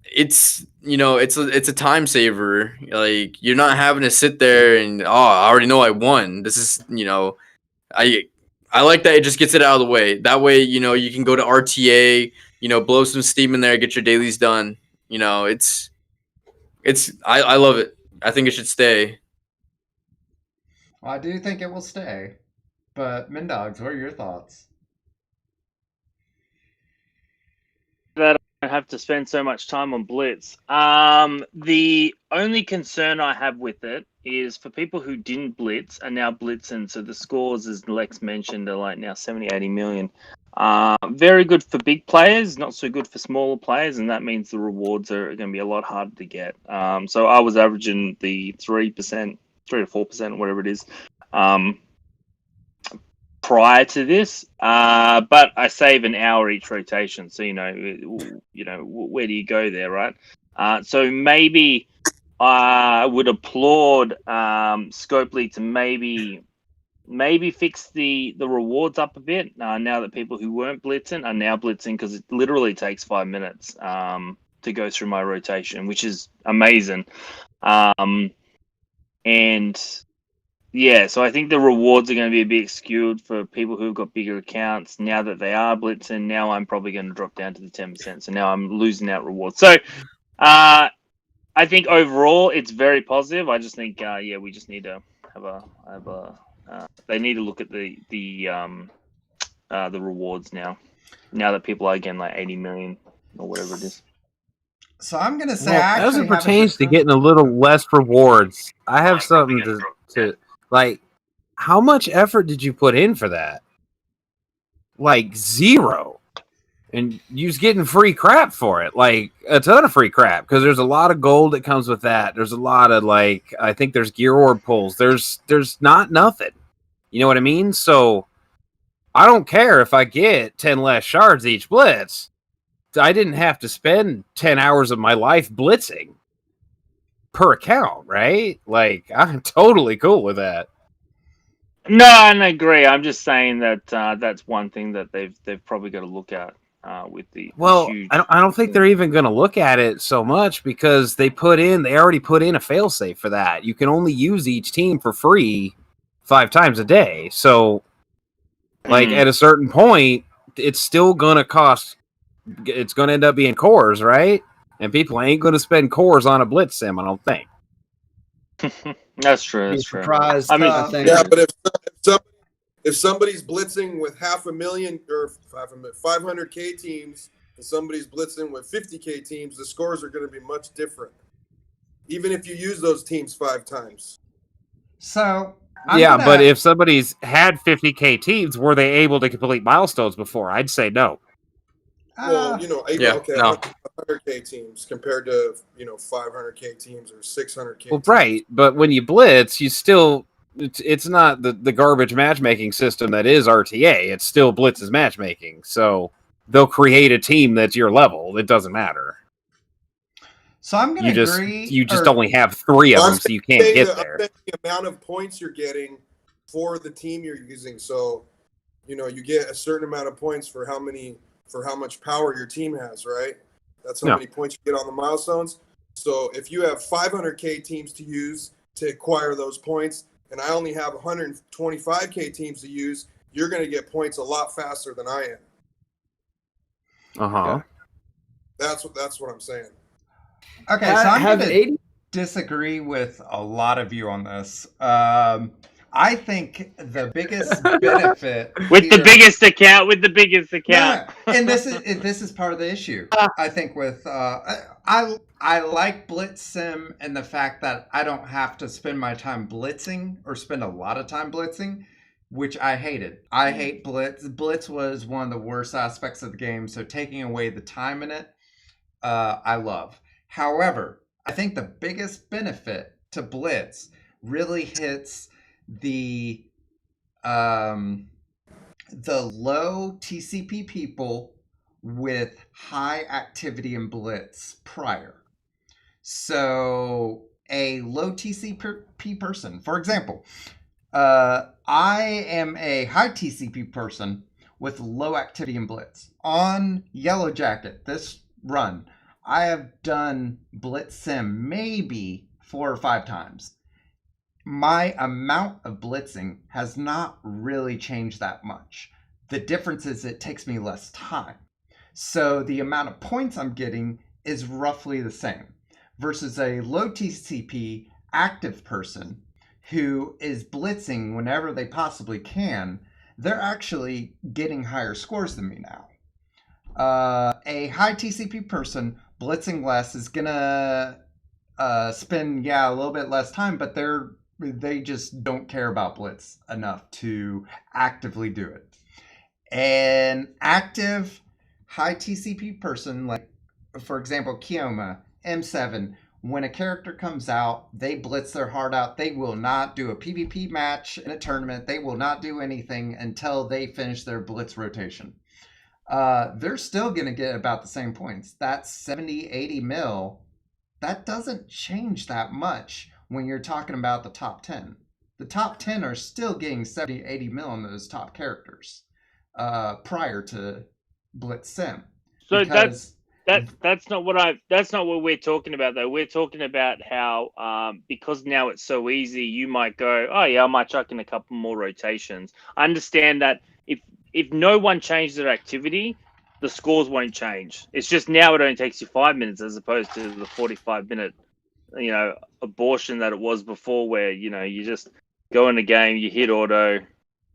it's it's a time saver. Like you're not having to sit there and I already know I won. This is I like that it just gets it out of the way. That way you can go to RTA, blow some steam in there, get your dailies done. I love it. I think it should stay. Well, I do think it will stay. But Mindogs, what are your thoughts? That I don't have to spend so much time on Blitz. The only concern I have with it is for people who didn't Blitz are now blitzing. So the scores, as Lex mentioned, are like now 70, 80 million. Very good for big players, not so good for smaller players, and that means the rewards are going to be a lot harder to get. So I was averaging the 3%, 3 to 4%, whatever it is. Prior to this, but I save an hour each rotation, so where do you go there, right? So maybe I would applaud Scopely to maybe fix the rewards up a bit. Now that people who weren't blitzing are now blitzing because it literally takes 5 minutes. to go through my rotation, which is amazing. And yeah, so I think the rewards are going to be a bit skewed for people who've got bigger accounts now that they are blitzing. Now I'm probably going to drop down to the 10%. So now I'm losing out rewards. So I think overall it's very positive. I just think we just need to have a they need to look at the rewards now that people are getting like 80 million or whatever it is. So I'm gonna say Well, I as actually it have a pertains to different. getting a little less rewards, I have something to like. How much effort did you put in for that? Like 0. And you was getting free crap for it, like a ton of free crap, because there's a lot of gold that comes with that. There's a lot of like, I think there's gear orb pulls. There's not nothing. You know what I mean? So I don't care if I get 10 less shards each blitz. I didn't have to spend 10 hours of my life blitzing per account, right? Like, I'm totally cool with that. No, I agree. I'm just saying that that's one thing that they've probably got to look at with the huge. I don't think they're even going to look at it so much because they already put in a failsafe for that. You can only use each team for free 5 times a day. So, like, at a certain point, it's still going to cost. It's going to end up being cores, right? And people ain't going to spend cores on a blitz sim, I don't think. That's true. That's true. Surprised. I mean, Yeah, but if somebody's blitzing with 500,000 or 500K teams, and somebody's blitzing with 50K teams, the scores are going to be much different. Even if you use those teams 5 times. So but if somebody's had 50K teams, were they able to complete milestones before? I'd say no. Well, okay, no. 100K teams compared to 500K teams or 600K. Well, teams. right, but when you blitz, you still it's not the garbage matchmaking system that is RTA. It's still Blitz's matchmaking. So they'll create a team that's your level. It doesn't matter. So I'm going to agree. You just only have 3 of them, so you can't get there. The amount of points you're getting for the team you're using. So, you get a certain amount of points for how much power your team has, right? That's how many points you get on the milestones. So if you have 500K teams to use to acquire those points, and I only have 125K teams to use, you're going to get points a lot faster than I am. Uh-huh. That's what I'm saying. Okay, so I'm going to disagree with a lot of you on this. I think the biggest benefit with the biggest account, and this is part of the issue. I think with I like Blitz Sim and the fact that I don't have to spend my time blitzing or spend a lot of time blitzing, which I hated. I hate Blitz. Blitz was one of the worst aspects of the game, so taking away the time in it, I love. However, I think the biggest benefit to Blitz really hits the low TCP people with high activity in Blitz prior. So a low TCP person, for example, I am a high TCP person with low activity in Blitz. On Yellow Jacket, this run, I have done Blitz Sim maybe 4 or 5 times. My amount of blitzing has not really changed that much. The difference is it takes me less time. So the amount of points I'm getting is roughly the same versus a low TCP active person who is blitzing whenever they possibly can. They're actually getting higher scores than me now. A high TCP person blitzing less is gonna spend a little bit less time, but they just don't care about Blitz enough to actively do it. An active high TCP person, like for example Kioma, M7, when a character comes out, they blitz their heart out. They will not do a PvP match in a tournament. They will not do anything until they finish their blitz rotation. They're still going to get about the same points. That's 70, 80 mil. That doesn't change that much when you're talking about the top 10. The top 10 are still getting 70, 80 mil on those top characters prior to Blitz Sim. So That's not what we're talking about though. We're talking about how because now it's so easy, you might go, oh yeah, I might chuck in a couple more rotations. I understand that if no one changes their activity, the scores won't change. It's just now it only takes you 5 minutes as opposed to the 45-minute, abortion that it was before, where you just go in the game, you hit auto,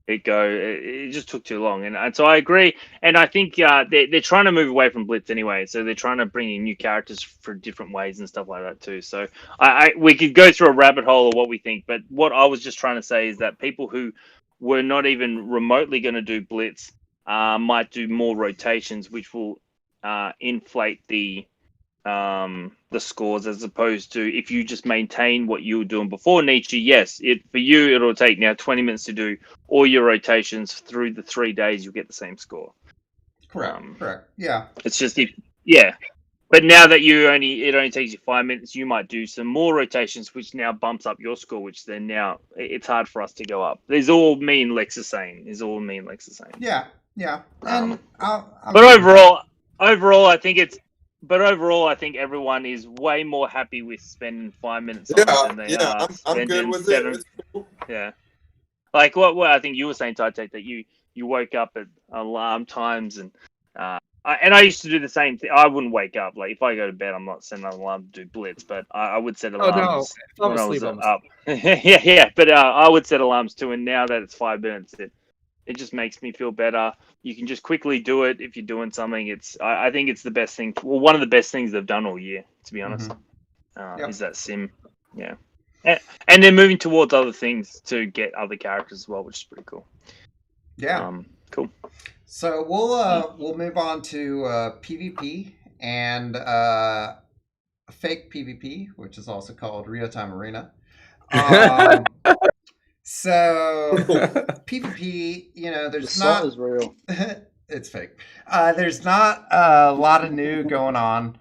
it just took too long, and so I agree, and I think they're trying to move away from blitz anyway, so they're trying to bring in new characters for different ways and stuff like that too. So we could go through a rabbit hole of what we think, but what I was just trying to say is that people who were not even remotely going to do blitz might do more rotations, which will inflate the scores, as opposed to if you just maintain what you were doing before Nietzsche. Yes, for you it'll take now 20 minutes to do all your rotations through the 3 days. You'll get the same score. Correct. Correct. Yeah. It's just but now that it only takes you 5 minutes, you might do some more rotations, which now bumps up your score, which then now it's hard for us to go up. These all mean Lex is saying. Yeah. Yeah. And but overall, I think it's. But overall, I think everyone is way more happy with spending 5 minutes on it than they are I'm good spending with 7. it. It's cool. Yeah, like what I think you were saying, Tytech, that you woke up at alarm times, and I used to do the same thing. I wouldn't wake up. Like if I go to bed, I'm not setting an alarm to do blitz, but I would set Oh no, alarms if I'm when I was asleep, I'm up. yeah. But I would set alarms too, and now that it's 5 minutes, it just makes me feel better. You can just quickly do it if you're doing something. I think it's the best thing. Well, one of the best things they've done all year, to be honest, is that sim. Yeah, and they're moving towards other things to get other characters as well, which is pretty cool. Yeah. Cool. So we'll move on to PvP and fake PvP, which is also called Real Time Arena. So PvP, there's The salt not is real. it's fake. There's not a lot of new going on.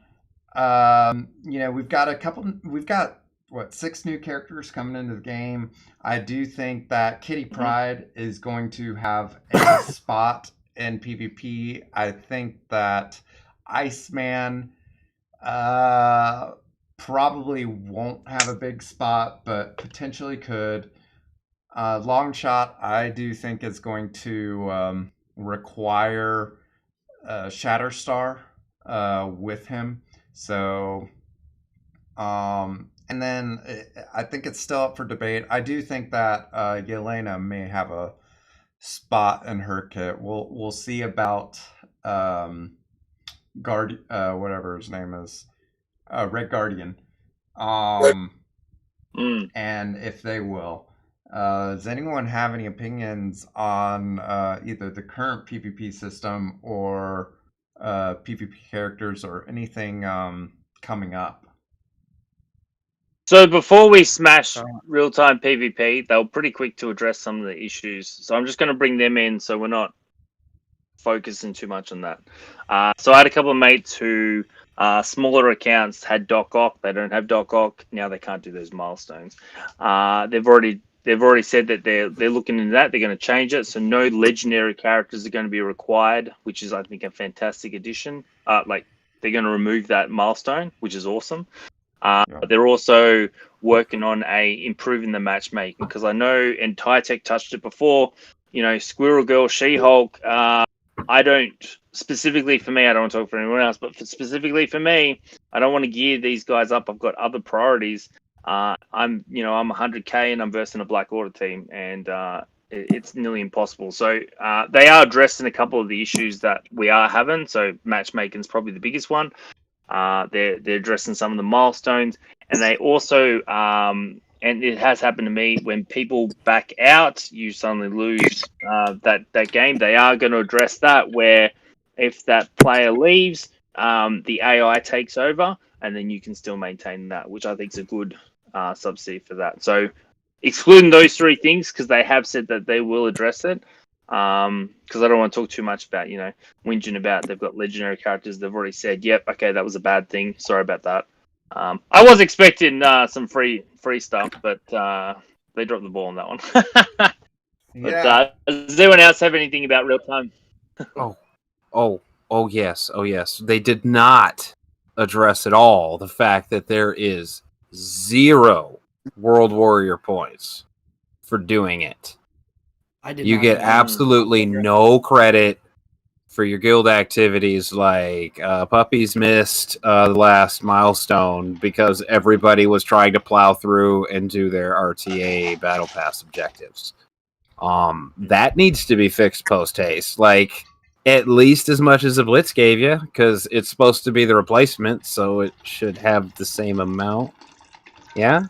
We've got what, 6 new characters coming into the game. I do think that Kitty Pryde is going to have a spot in PvP. I think that Iceman probably won't have a big spot, but potentially could. Longshot, I do think is going to require Shatterstar with him. So, and then I think it's still up for debate. I do think that Yelena may have a spot in her kit. We'll see about whatever his name is, Red Guardian, and if they will. Does anyone have any opinions on either the current PvP system or PvP characters or anything coming up? So before we smash real-time PvP, they were pretty quick to address some of the issues. So I'm just going to bring them in so we're not focusing too much on that. So I had a couple of mates who smaller accounts had Doc Ock. They don't have Doc Ock. Now they can't do those milestones. They've already said that they're looking into that. They're going to change it, so no legendary characters are going to be required, which is, I think, a fantastic addition. They're going to remove that milestone, which is awesome. They're also working on improving the matchmaking, because I know, and Tytech touched it before, Squirrel Girl, She-Hulk. I don't, specifically for me, I don't want to talk for anyone else, but specifically for me, I don't want to gear these guys up. I've got other priorities. I'm 100k and I'm versing a Black Order team, and it's nearly impossible. So they are addressing a couple of the issues that we are having. So matchmaking is probably the biggest one. They're addressing some of the milestones, and they also and it has happened to me, when people back out, you suddenly lose that game. They are going to address that, where if that player leaves, the AI takes over, and then you can still maintain that, which I think is a good subsidy for that. So excluding those 3 things, because they have said that they will address it, because I don't want to talk too much about, whinging about they've got legendary characters. They've already said, yep, okay, that was a bad thing, sorry about that. I was expecting some free stuff, but they dropped the ball on that one. But does anyone else have anything about real time? Oh, Oh yes, oh yes. They did not address at all the fact that there is 0 World Warrior points for doing it. I did You not get know that. absolutely no credit for your guild activities. Like Puppies missed the last milestone because everybody was trying to plow through and do their RTA battle pass objectives. That needs to be fixed post haste, like at least as much as the Blitz gave you, because it's supposed to be the replacement, so it should have the same amount. Yeah,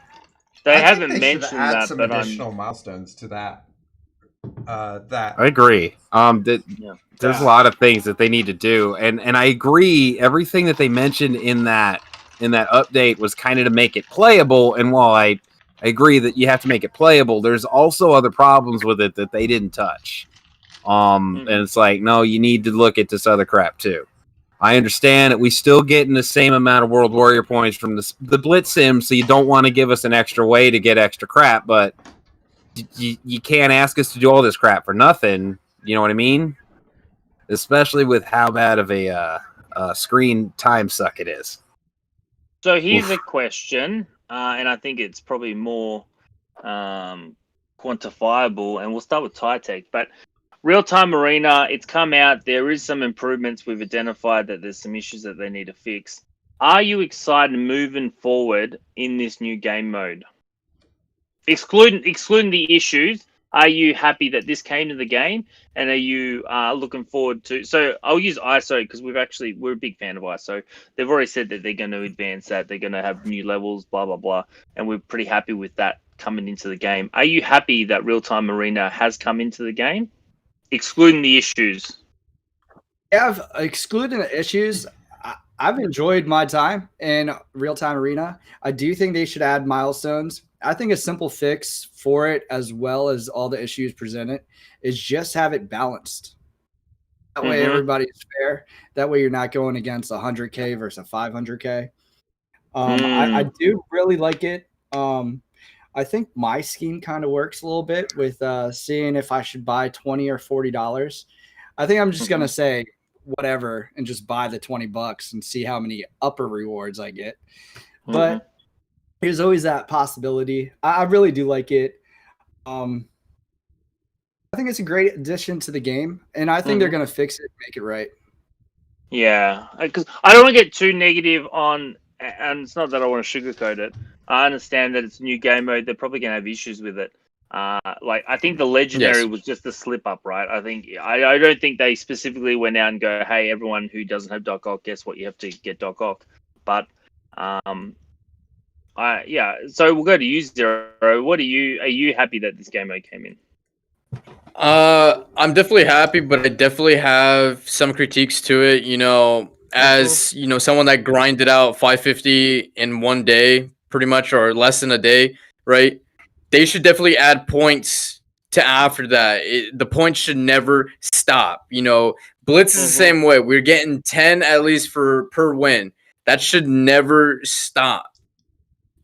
They I think haven't they should mentioned add that, some but I'm additional milestones to that. I That agree. yeah. There's a yeah. lot of things that they need to do, and I agree. Everything that they mentioned in that update was kind of to make it playable. And while I agree that you have to make it playable, there's also other problems with it that they didn't touch. And it's like, no, you need to look at this other crap too. I understand that we still getting the same amount of World Warrior points from the Blitz sim, so you don't want to give us an extra way to get extra crap, but you can't ask us to do all this crap for nothing. You know what I mean? Especially with how bad of a screen time suck it is. So here's Oof. a question, and I think it's probably more quantifiable, and we'll start with Titech. But Real Time Arena, it's come out. There is some improvements. We've identified that there's some issues that they need to fix. Are you excited moving forward in this new game mode? Excluding the issues, are you happy that this came to the game, and are you looking forward to? So I'll use ISO because we're a big fan of ISO. They've already said that they're going to advance that, they're going to have new levels, blah blah blah, and we're pretty happy with that coming into the game. Are you happy that Real Time Arena has come into the game, excluding the issues? Yeah, excluding the issues, I've enjoyed my time in Real Time Arena. I do think they should add milestones. I think a simple fix for it, as well as all the issues presented, is just have it balanced. That way, everybody's fair. That way, you're not going against 100K versus 500K. I do really like it. I think my scheme kind of works a little bit with seeing if I should buy $20 or $40. I think I'm just gonna say whatever and just buy the $20 and see how many upper rewards I get. But there's always that possibility. I really do like it. I think it's a great addition to the game, and I think they're gonna fix it, make it right. Yeah, because I don't want to get too negative on, and it's not that I want to sugarcoat it. I understand that it's a new game mode. They're probably going to have issues with it. Like I think the legendary was just a slip up, right? I don't think they specifically went out and go, "Hey, everyone who doesn't have Doc Ock, guess what? You have to get Doc Ock." But So we'll go to you, Zero. What are you happy that this game mode came in? I'm definitely happy, but I definitely have some critiques to it. As someone that grinded out 550 in one day, pretty much, or less than a day, right? They should definitely add points to after that. The points should never stop. Blitz is the same way. We're getting 10 at least per win. That should never stop,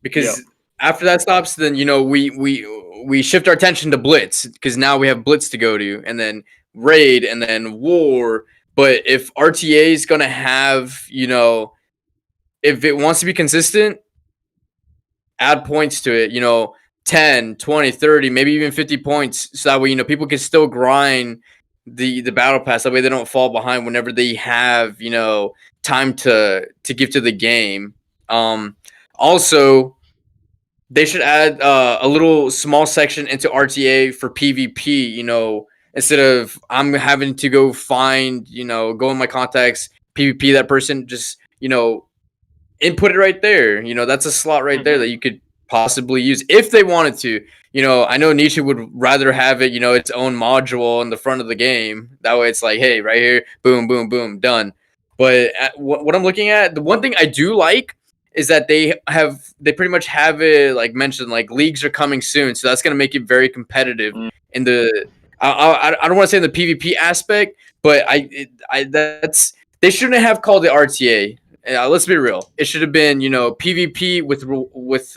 because after that stops, then we shift our attention to Blitz, because now we have Blitz to go to, and then Raid, and then War. But if RTA is gonna have, if it wants to be consistent, add points to it. 10, 20, 30, maybe even 50 points, so that way people can still grind the battle pass. That way they don't fall behind whenever they have time to give to the game. Also, they should add a little small section into RTA for PvP, instead of I'm having to go find, go in my contacts, PvP that person, just, input it right there. That's a slot right there that you could possibly use if they wanted to. I know Nietzsche would rather have it, its own module in the front of the game. That way it's like, hey, right here, boom, boom, boom, done. But what I'm looking at, the one thing I do like is that they pretty much have it like mentioned, like leagues are coming soon, so that's going to make it very competitive in the I don't want to say in the PvP aspect, but they shouldn't have called it RTA. Let's be real, it should have been PvP with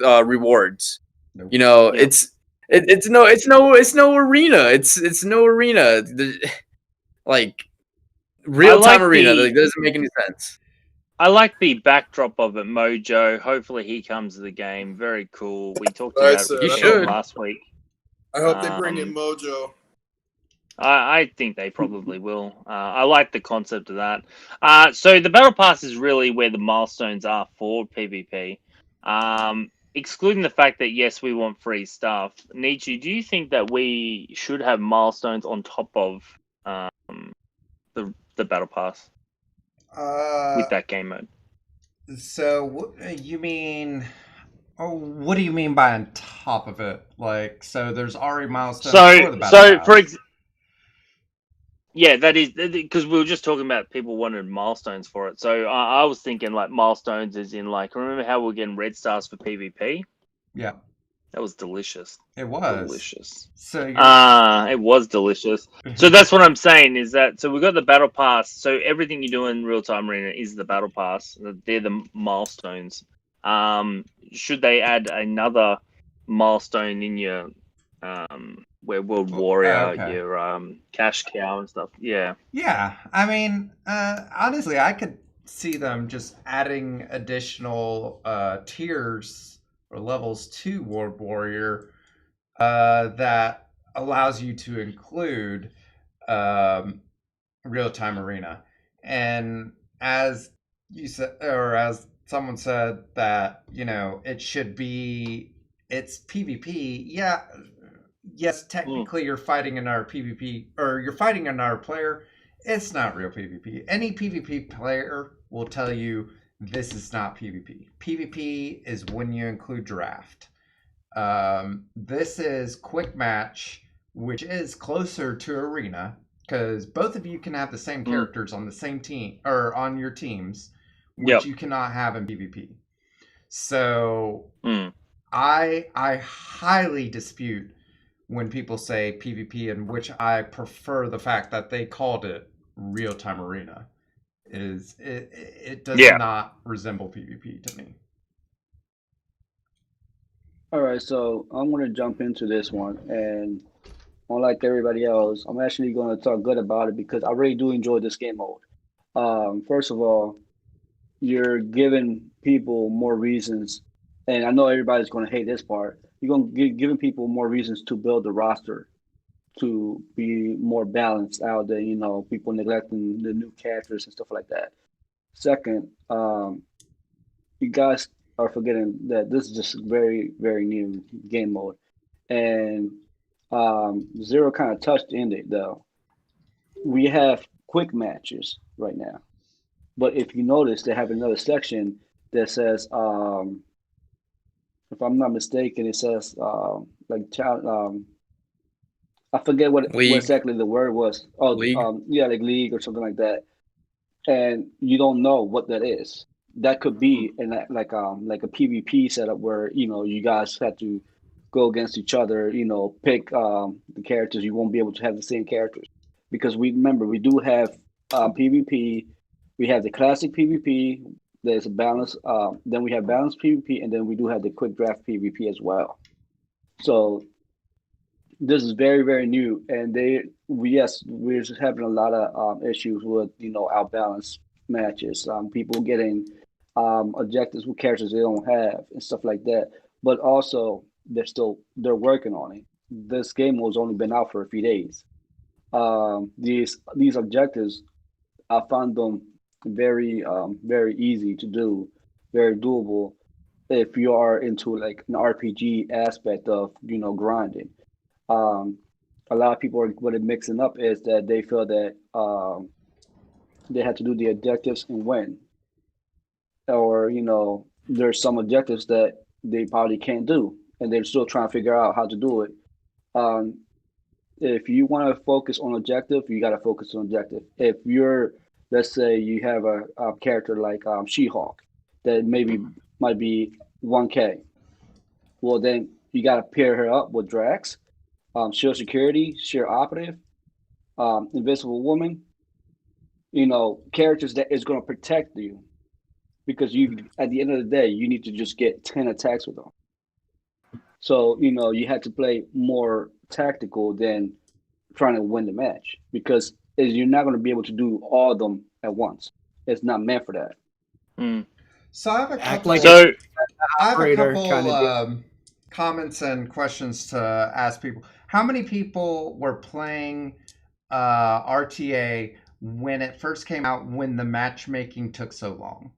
rewards. Nope. It's no arena. It's no arena. Like, Real time like arena. the- Like, that doesn't make any sense. I like the backdrop of it, Mojo. Hopefully he comes to the game. Very cool. We talked Right, about so He I Ken should. last week. I hope they bring in Um, Mojo. I think they probably will. I like the concept of that. So the battle pass is really where the milestones are for PvP. Excluding the fact that yes, we want free stuff. Nietzsche, do you think that we should have milestones on top of the battle pass with Uh, that game mode? so you mean? Oh, what do you mean by on top of it? Like, so there's already milestones So for the battle pass. Yeah, that is because we were just talking about people wanted milestones for it. So I was thinking like milestones is in like remember how we're getting red stars for PvP? Yeah, That was delicious. it was. Delicious. So you're. It was delicious. So that's what I'm saying is that so we got the battle pass. So everything you do in real time arena is the battle pass. They're the milestones. Should they add another milestone in your where World Warrior, Okay. your cash cow and stuff? Yeah. Yeah, I mean, honestly, I could see them just adding additional tiers or levels to World Warrior that allows you to include real time arena. And as you said, or as someone said, that it should be it's PvP. Yeah, yes, technically you're fighting another PvP or you're fighting another player. It's not real PvP. Any PvP player will tell you this is not PvP. PvP is when you include draft. This is quick match, which is closer to arena because both of you can have the same characters on the same team or on your teams, which you cannot have in PvP. So I highly dispute when people say PvP, in which I prefer the fact that they called it real time arena. It does not resemble PvP to me. All right, so I'm going to jump into this one, and unlike everybody else, I'm actually going to talk good about it because I really do enjoy this game mode. First of all, you're giving people more reasons, and I know everybody's going to hate this part. You're going to giving people more reasons to build the roster to be more balanced out there. People neglecting the new characters and stuff like that. Second, you guys are forgetting that this is just very, very new game mode, and Zero kind of touched in it though. We have quick matches right now, but if you notice, they have another section that says, if I'm not mistaken, it says like child. I forget what League. exactly the word was. Oh, League. Yeah, like league or something like that. And you don't know what that is. That could be in like a PvP setup where you guys have to go against each other. Pick the characters. You won't be able to have the same characters because we do have PvP. We have the classic PvP. There's a balance. Then we have balanced PvP, and then we do have the quick draft PvP as well. So this is very, very new, and we're just having a lot of issues with our balanced matches. People getting objectives with characters they don't have and stuff like that. But also they're working on it. This game has only been out for a few days. These objectives, I found them very very easy to do, very doable if you are into like an RPG aspect of grinding. um, a lot of people what it mixing up is that they feel that they have to do the objectives and win, or there's some objectives that they probably can't do, and they're still trying to figure out how to do it. Um, if you want to focus on objective, you got to focus on objective. If you're, let's say, you have a character like She-Hulk that might be 1K, well then you got to pair her up with Drax, Shield Security, Sheer Operative, Invisible Woman, characters that is going to protect you because you, at the end of the day, you need to just get 10 attacks with them. So, you had to play more tactical than trying to win the match because is you're not going to be able to do all of them at once. It's not meant for that. So I have a Act couple. like So I have a operator couple kind of deal. comments and questions to ask people. How many people were playing RTA when it first came out, when the matchmaking took so long?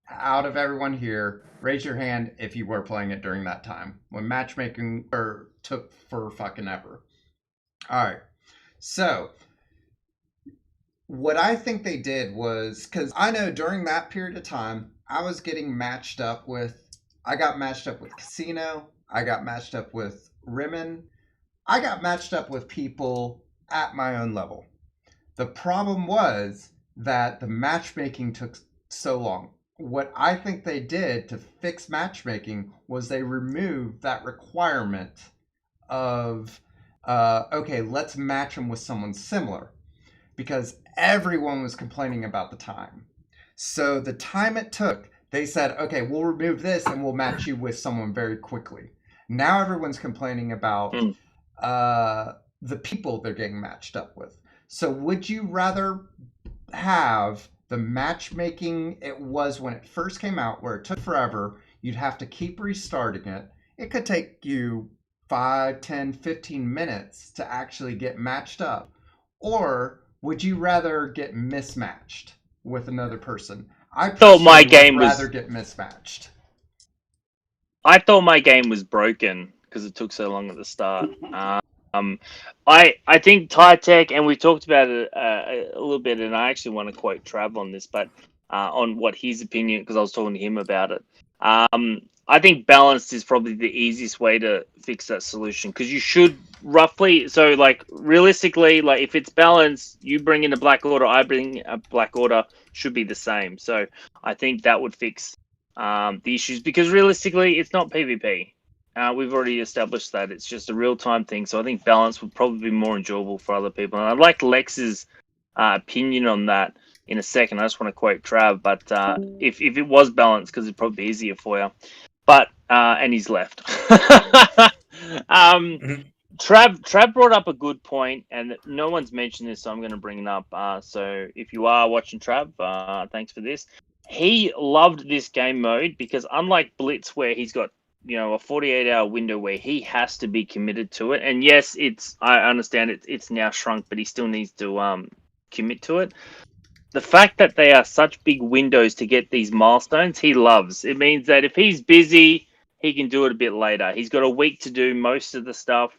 Out of everyone here, raise your hand if you were playing it during that time when matchmaking took for fucking ever. All right. So what I think they did was, because I know during that period of time, I was getting matched up with, I got matched up with Casino, I got matched up with Rimmon, I got matched up with people at my own level. The problem was that the matchmaking took so long. What I think they did to fix matchmaking was they removed that requirement of, okay, let's match them with someone similar, because everyone was complaining about the time. So the time it took, they said, okay, we'll remove this and we'll match you with someone very quickly. Now everyone's complaining about the people they're getting matched up with. So would you rather have the matchmaking it was when it first came out, where it took forever, you'd have to keep restarting it, it could take you 5, 10, 15 minutes to actually get matched up? Or would you rather get mismatched with another person? I thought my personally would game rather was. get mismatched. I thought my game was broken because it took so long at the start. I think Tech, and we talked about it a little bit, and I actually want to quote Trav on this, but on what his opinion, because I was talking to him about it. I think balanced is probably the easiest way to fix that solution, because you should roughly, so like realistically, like if it's balanced, you bring in a black order, I bring a black order, should be the same. So I think that would fix the issues, because realistically, it's not PvP. We've already established that it's just a real-time thing, so I think balance would probably be more enjoyable for other people. And I'd like Lex's opinion on that in a second. I just want to quote Trav, but if it was balanced, because it'd probably be easier for you. But and he's left. Trav brought up a good point, and no one's mentioned this, so I'm going to bring it up. So if you are watching, Trav, thanks for this. He loved this game mode because, unlike Blitz, where he's got a 48-hour window where he has to be committed to it, and yes, I understand it's now shrunk, but he still needs to commit to it. The fact that they are such big windows to get these milestones, he loves. It means that if he's busy, he can do it a bit later. He's got a week to do most of the stuff.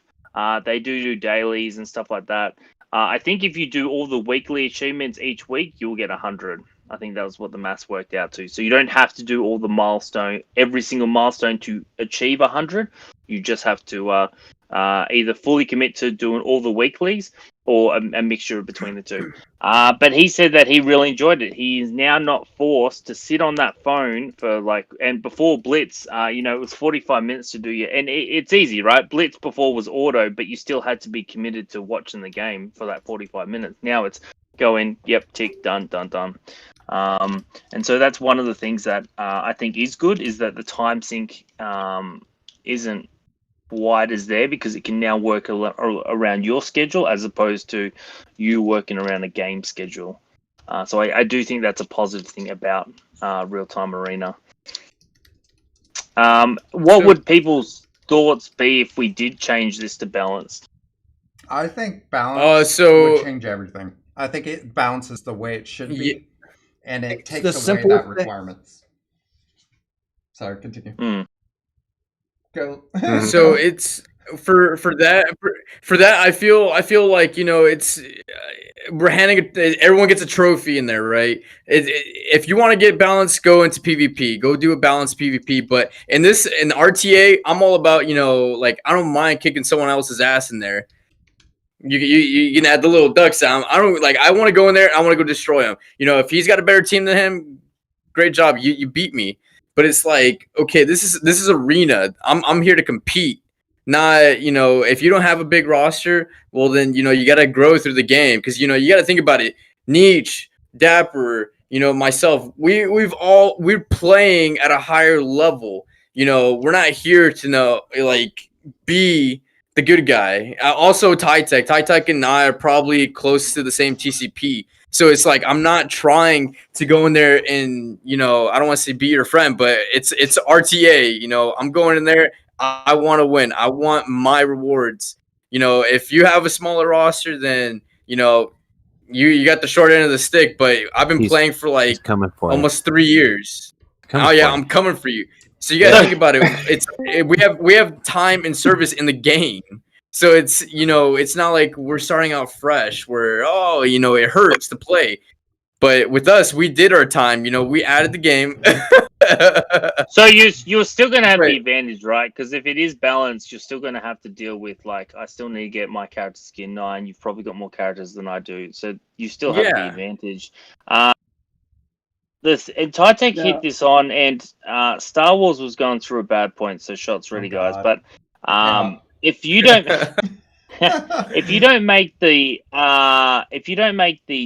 They do dailies and stuff like that. I think if you do all the weekly achievements each week, you'll get 100. I think that was what the maths worked out to. So you don't have to do all the every single milestone to achieve 100. You just have to either fully commit to doing all the weeklies or a mixture between the two. But he said that he really enjoyed it. He is now not forced to sit on that phone for and before Blitz, it was 45 minutes to do and it's easy, right? Blitz before was auto, but you still had to be committed to watching the game for that 45 minutes. Now it's go in, yep, tick, done. And so that's one of the things that I think is good, is that the time sync isn't wide as there, because it can now work around your schedule as opposed to you working around a game schedule. So I do think that's a positive thing about real-time arena. What would people's thoughts be if we did change this to balanced? I think balance would change everything. I think it balances the way it should be, and it takes away that requirements. Sorry, continue. Go. So it's for that I feel like it's we're handing everyone gets a trophy in there, right? If you want to get balanced, go into PvP, go do a balanced PvP. But in RTA, I'm all about I don't mind kicking someone else's ass in there. You can add the little duck sound. I don't I want to go in there. I want to go destroy him. If he's got a better team than him, great job. You beat me. But it's okay, this is arena. I'm here to compete. Not, if you don't have a big roster, well then, you got to grow through the game, because, you got to think about it. Niche, Dapper, myself, we're playing at a higher level. We're not here to be the good guy. Also, Titech and I are probably close to the same TCP. So it's like I'm not trying to go in there and I don't want to say be your friend, but it's RTA. I'm going in there. I want to win. I want my rewards. If you have a smaller roster, then you got the short end of the stick. But I've been playing for like coming for almost 3 years. Coming for I'm coming for you. So you gotta think about it. We have time and service in the game. So it's not like we're starting out fresh where it hurts to play. But with us, we did our time. We added the game. So you're still gonna have the Right. advantage, right? Because if it is balanced, you're still gonna have to deal with like I still need to get my character skin 9. You've probably got more characters than I do, so you still have the Yeah. advantage. This and Titech Yeah. hit this on, and Star Wars was going through a bad point. So shots ready, guys. God. But Yeah. if you don't. if you don't make the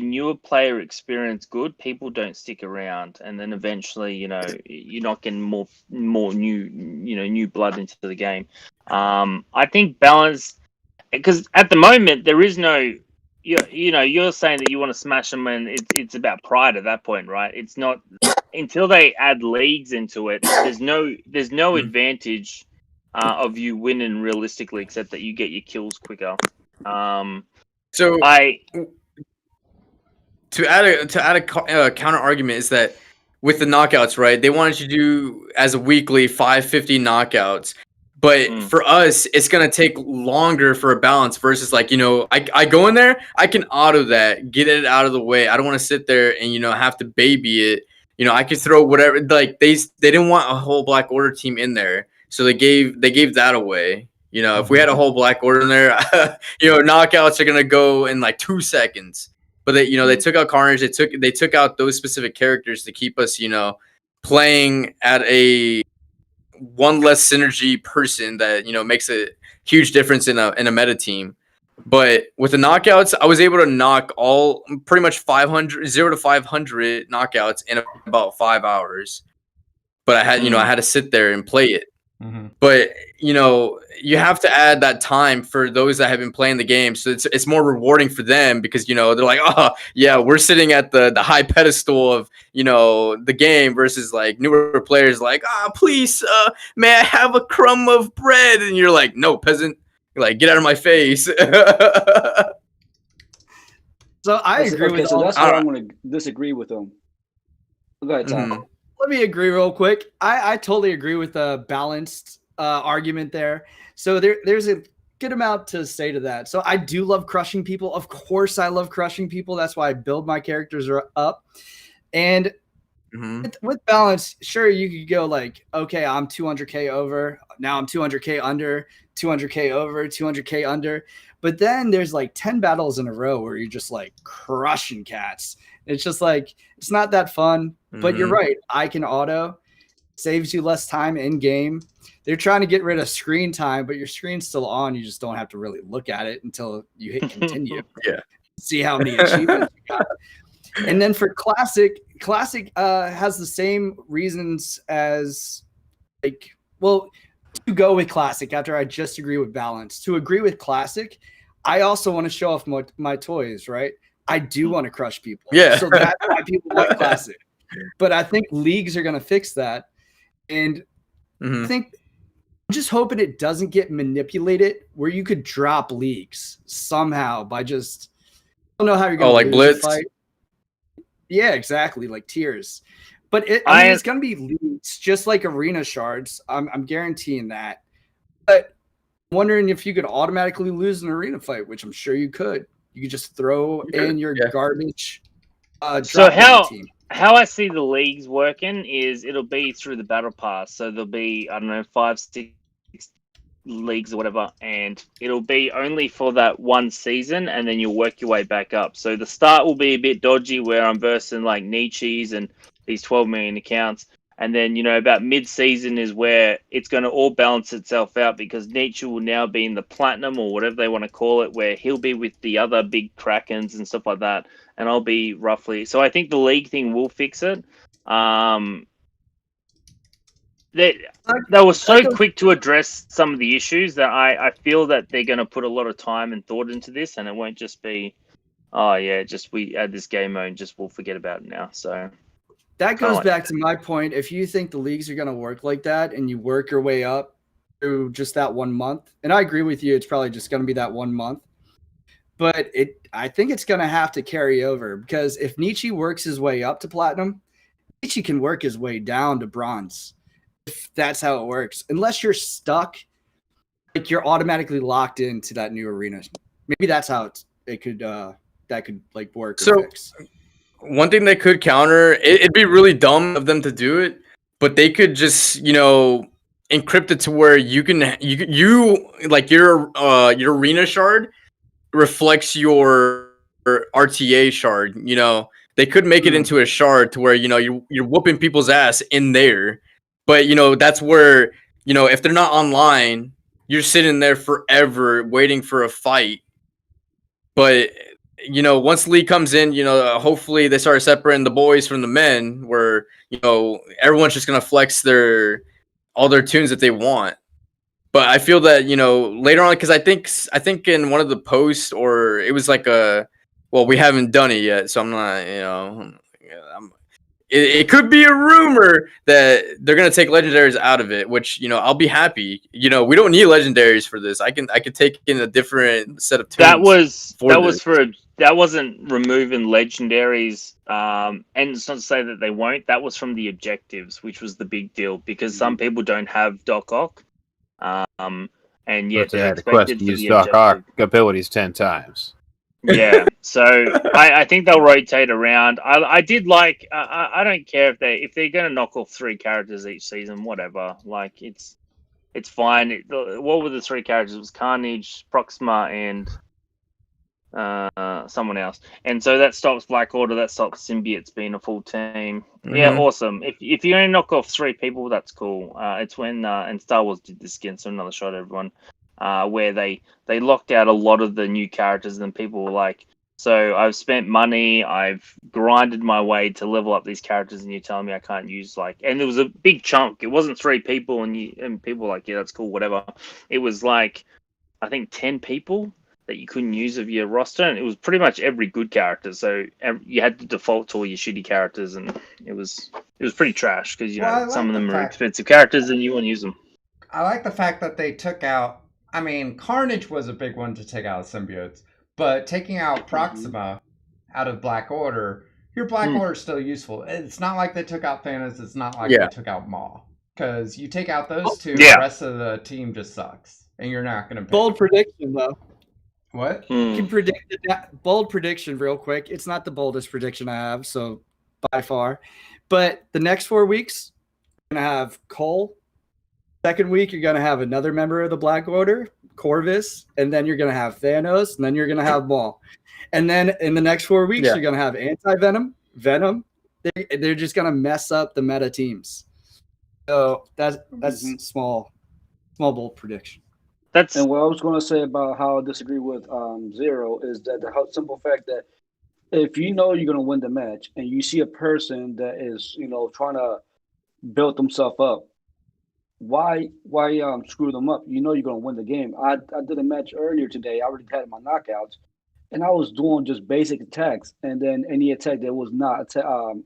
newer player experience good, people don't stick around, and then eventually, you're not getting more new blood into the game. I think balance, because at the moment there is no, you're saying that you want to smash them, and it's about pride at that point, right? It's not until they add leagues into it. There's no advantage of you winning realistically, except that you get your kills quicker. So I to add a counter argument is that with the knockouts, right? They wanted you to do as a weekly 550 knockouts. But for us, it's gonna take longer for a balance versus like, I go in there, I can auto that, get it out of the way. I don't want to sit there and have to baby it. I could throw whatever, like they didn't want a whole Black Order team in there. So they gave that away. If we had a whole Black Order in there, knockouts are gonna go in like 2 seconds. But they took out Carnage. They took out those specific characters to keep us, playing at a one less synergy person that makes a huge difference in a meta team. But with the knockouts, I was able to knock all pretty much 0 to 500 knockouts in about 5 hours. But I had I had to sit there and play it. Mm-hmm. But you have to add that time for those that have been playing the game, so it's more rewarding for them because they're like, oh yeah, we're sitting at the high pedestal of the game versus like newer players like, please may I have a crumb of bread, and you're like, no, peasant, like get out of my face. So I agree with so all that's where I'm going to disagree with them. Go ahead, Tom. Let me agree real quick. I totally agree with the balanced argument there. So there's a good amount to say to that. So I do love crushing people. Of course, I love crushing people. That's why I build my characters up. And with balance, sure, you could go like, okay, I'm 200K over. Now I'm 200K under, 200K over, 200K under. But then there's like 10 battles in a row where you're just like crushing cats. It's just like, it's not that fun. But you're right. I can auto. Saves you less time in game. They're trying to get rid of screen time, but your screen's still on. You just don't have to really look at it until you hit continue. Yeah. See how many achievements you got. And then for Classic has the same reasons as like, well, to go with Classic after I just agree with balance. To agree with Classic, I also want to show off my toys, right? I do want to crush people. Yeah. So that's why people like Classic. But I think leagues are going to fix that. And I think I'm just hoping it doesn't get manipulated where you could drop leagues somehow by just, I don't know how you're going to like lose Blitz? a fight. Yeah, exactly. Like tiers. But it's going to be leagues just like arena shards. I'm guaranteeing that. But I'm wondering if you could automatically lose an arena fight, which I'm sure you could. You could just throw in your garbage. So how I see the leagues working is it'll be through the battle pass. So there'll be, I don't know, 5, 6 leagues or whatever, and it'll be only for that one season, and then you'll work your way back up. So the start will be a bit dodgy where I'm versing like Nietzsche's and these 12 million accounts. And then, about mid-season is where it's going to all balance itself out because Nietzsche will now be in the platinum or whatever they want to call it, where he'll be with the other big Krakens and stuff like that. And I'll be roughly... So I think the league thing will fix it. they were so goes- quick to address some of the issues that I feel that they're going to put a lot of time and thought into this, and it won't just be, oh yeah, just we add this game mode, and just we'll forget about it now. So That goes like back to my point. If you think the leagues are going to work like that and you work your way up through just that 1 month, and I agree with you, it's probably just going to be that 1 month. But I think it's going to have to carry over because if Nietzsche works his way up to platinum, Nietzsche can work his way down to bronze. If that's how it works, unless you're stuck, like you're automatically locked into that new arena. Maybe that's how it could that could like work. Or So- fix. One thing they could counter, it'd be really dumb of them to do it, but they could just, encrypt it to where you like your arena shard reflects your RTA shard. They could make it into a shard to where you're whooping people's ass in there, but that's where if they're not online, you're sitting there forever waiting for a fight. But once Lee comes in, hopefully they start separating the boys from the men, where everyone's just gonna flex all their tunes that they want. But I feel that later on, because I think in one of the posts, or it was like we haven't done it yet, so I'm not it could be a rumor that they're gonna take legendaries out of it, which I'll be happy. We don't need legendaries for this. I could take in a different set of tunes. That wasn't removing legendaries, and it's not to say that they won't. That was from the objectives, which was the big deal because some people don't have Doc Ock, and yet But they they're had a quest expected to to use be Doc Ock objective. abilities 10 times. Yeah, so I think they'll rotate around. I did like. I don't care if they're going to knock off 3 characters each season, whatever. Like it's fine. What were the 3 characters? It was Carnage, Proxima, and someone else. And so that stops Black Order. That stops Symbiotes being a full team. Yeah, awesome. If you only knock off 3 people, that's cool. It's when and Star Wars did this again. So another shot, everyone. Where they locked out a lot of the new characters, and people were like, so I've spent money, I've grinded my way to level up these characters, and you're telling me I can't use and it was a big chunk. It wasn't 3 people, and people were like, yeah, that's cool, whatever. It was like, I think 10 people that you couldn't use of your roster, and it was pretty much every good character. So you had to default to all your shitty characters, and it was pretty trash because some of them are expensive characters, and you won't use them. I like the fact that they took out. I mean, Carnage was a big one to take out of symbiotes, but taking out Proxima out of Black Order, your Black Order is still useful. It's not like they took out Thanos. It's not like they took out Maw. Because you take out those two, the rest of the team just sucks, and you're not going to. Bold prediction, though. What? You can predict bold prediction real quick. It's not the boldest prediction I have, so by far. But the next 4 weeks, you're going to have Cole. Second week, you're going to have another member of the Black Order, Corvus, and then you're going to have Thanos, and then you're going to have Maul. And then in the next 4 weeks, you're going to have Anti-Venom, Venom. They're just going to mess up the meta teams. So that's small bold prediction. And what I was going to say about how I disagree with Zero is that the simple fact that if you know you're going to win the match and you see a person that is, trying to build themselves up, why screw them up? You know you're going to win the game. I did a match earlier today. I already had my knockouts, and I was doing just basic attacks. And then any attack that was not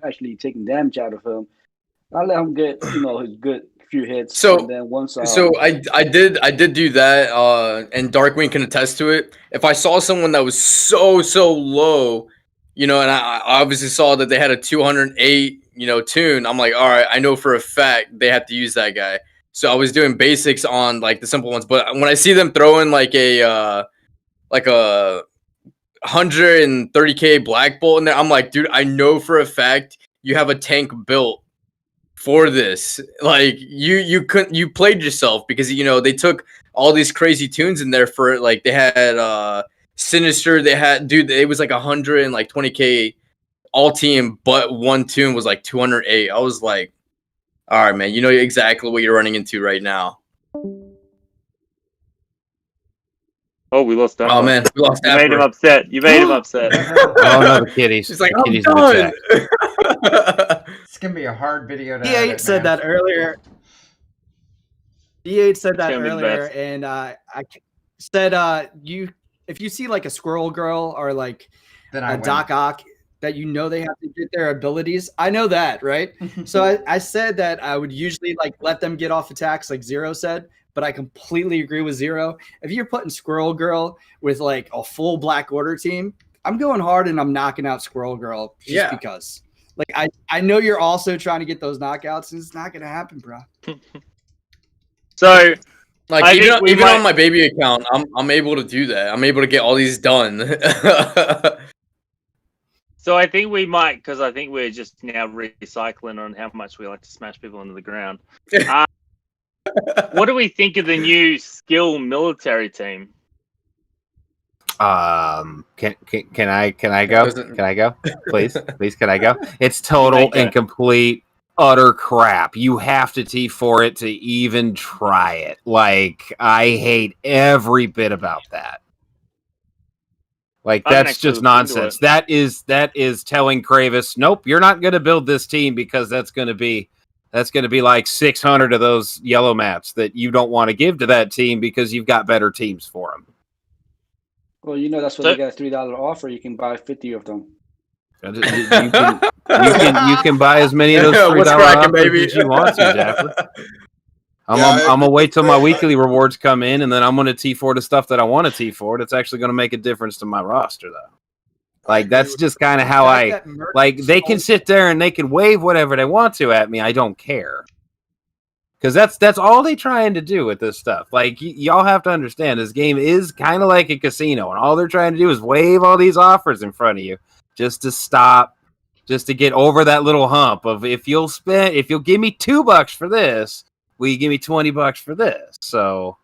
actually taking damage out of him, I let him get his good few hits. So and then once I did do that, and Darkwing can attest to it. If I saw someone that was so low, and I obviously saw that they had a 208 tune, I'm like, all right, I know for a fact they have to use that guy. So I was doing basics on like the simple ones, but when I see them throwing like a 130k Black Bolt in there, I'm like, dude, I know for a fact you have a tank built for this. Like you played yourself because they took all these crazy tunes in there for like they had Sinister, they had it was like 120k all team, but one tune was like 208. I was like, all right, man, you know exactly what you're running into right now. Oh, we lost that. Oh man, we lost that. You made him upset. You made him upset. Oh no, the kitties. He's like, the I'm kitties done. It's gonna be a hard video to He edit, said man. that earlier. B8 said It's that gonna be the earlier, best. and said if you see like a Squirrel Girl or like Then I a win. Doc Ock that you know they have to get their abilities. I know that, right? So I said that I would usually like let them get off attacks, like Zero said, but I completely agree with Zero. If you're putting Squirrel Girl with like a full Black Order team, I'm going hard and I'm knocking out Squirrel Girl just because. Like I know you're also trying to get those knockouts, and it's not gonna happen, bro. So Like I even think we even might- on my baby account, I'm able to do that. I'm able to get all these done. So I think we might, because I think we're just now recycling on how much we like to smash people into the ground. What do we think of the new skill military team? Can I go? Doesn't- Can I go? Please, can I go? It's You total may go. and complete utter crap. You have to T4 it to even try it. Like, I hate every bit about that. Like, I haven't that's actually just looked into nonsense. it. That is telling Kravis, nope, you're not going to build this team because that's going to be like 600 of those yellow mats that you don't want to give to that team because you've got better teams for them. Well, you know that's what So- they got a $3 offer. You can buy 50 of them. You can buy as many of those $3 What's cracking, offers baby? as you want to, Japper. I'm Yeah, I gonna agree wait with till my Ray. weekly rewards come in, and then I'm gonna T4 the stuff that I want to T4. It's actually gonna make a difference to my roster, though. Like agree that's with just kind The of how fact I that Merc like. They can sold- sit there and they can wave whatever they want to at me. I don't care. Because that's all they trying to do with this stuff. Like y'all have to understand, this game is kind of like a casino, and all they're trying to do is wave all these offers in front of you just to stop, just to get over that little hump of if you'll give me $2 for this, will you give me $20 for this? So,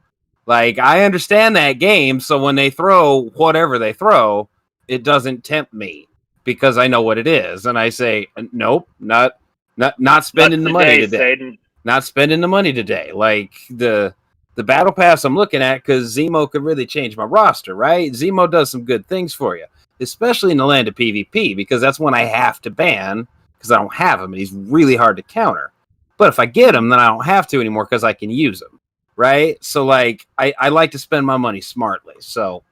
like, I understand that game. So when they throw whatever they throw, it doesn't tempt me because I know what it is, and I say, nope, not spending the money today. Satan. Not spending the money today. Like the battle pass I'm looking at, because Zemo could really change my roster, right? Zemo does some good things for you, especially in the land of PvP, because that's one I have to ban because I don't have him and he's really hard to counter. But if I get him, then I don't have to anymore because I can use him, right? So like I like to spend my money smartly. So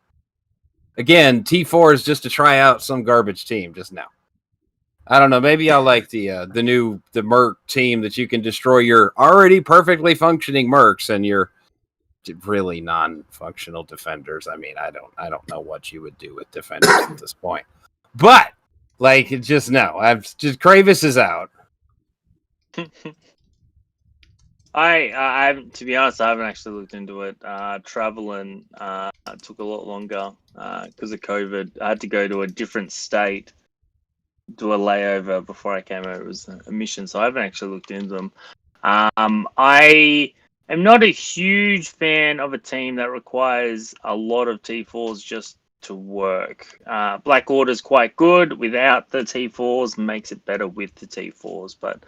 again, T4 is just to try out some garbage team just now. I don't know. Maybe I'll like the Merc team that you can destroy your already perfectly functioning Mercs and your really non-functional defenders. I mean, I don't know what you would do with defenders at this point. But like, just no. Kravis is out. I haven't, to be honest, I haven't actually looked into it. Traveling took a lot longer because of COVID. I had to go to a different state, do a layover before I came over. It was a mission, so I haven't actually looked into them. I am not a huge fan of a team that requires a lot of T4s just to work. Black Order's quite good without the T4s, makes it better with the T4s, but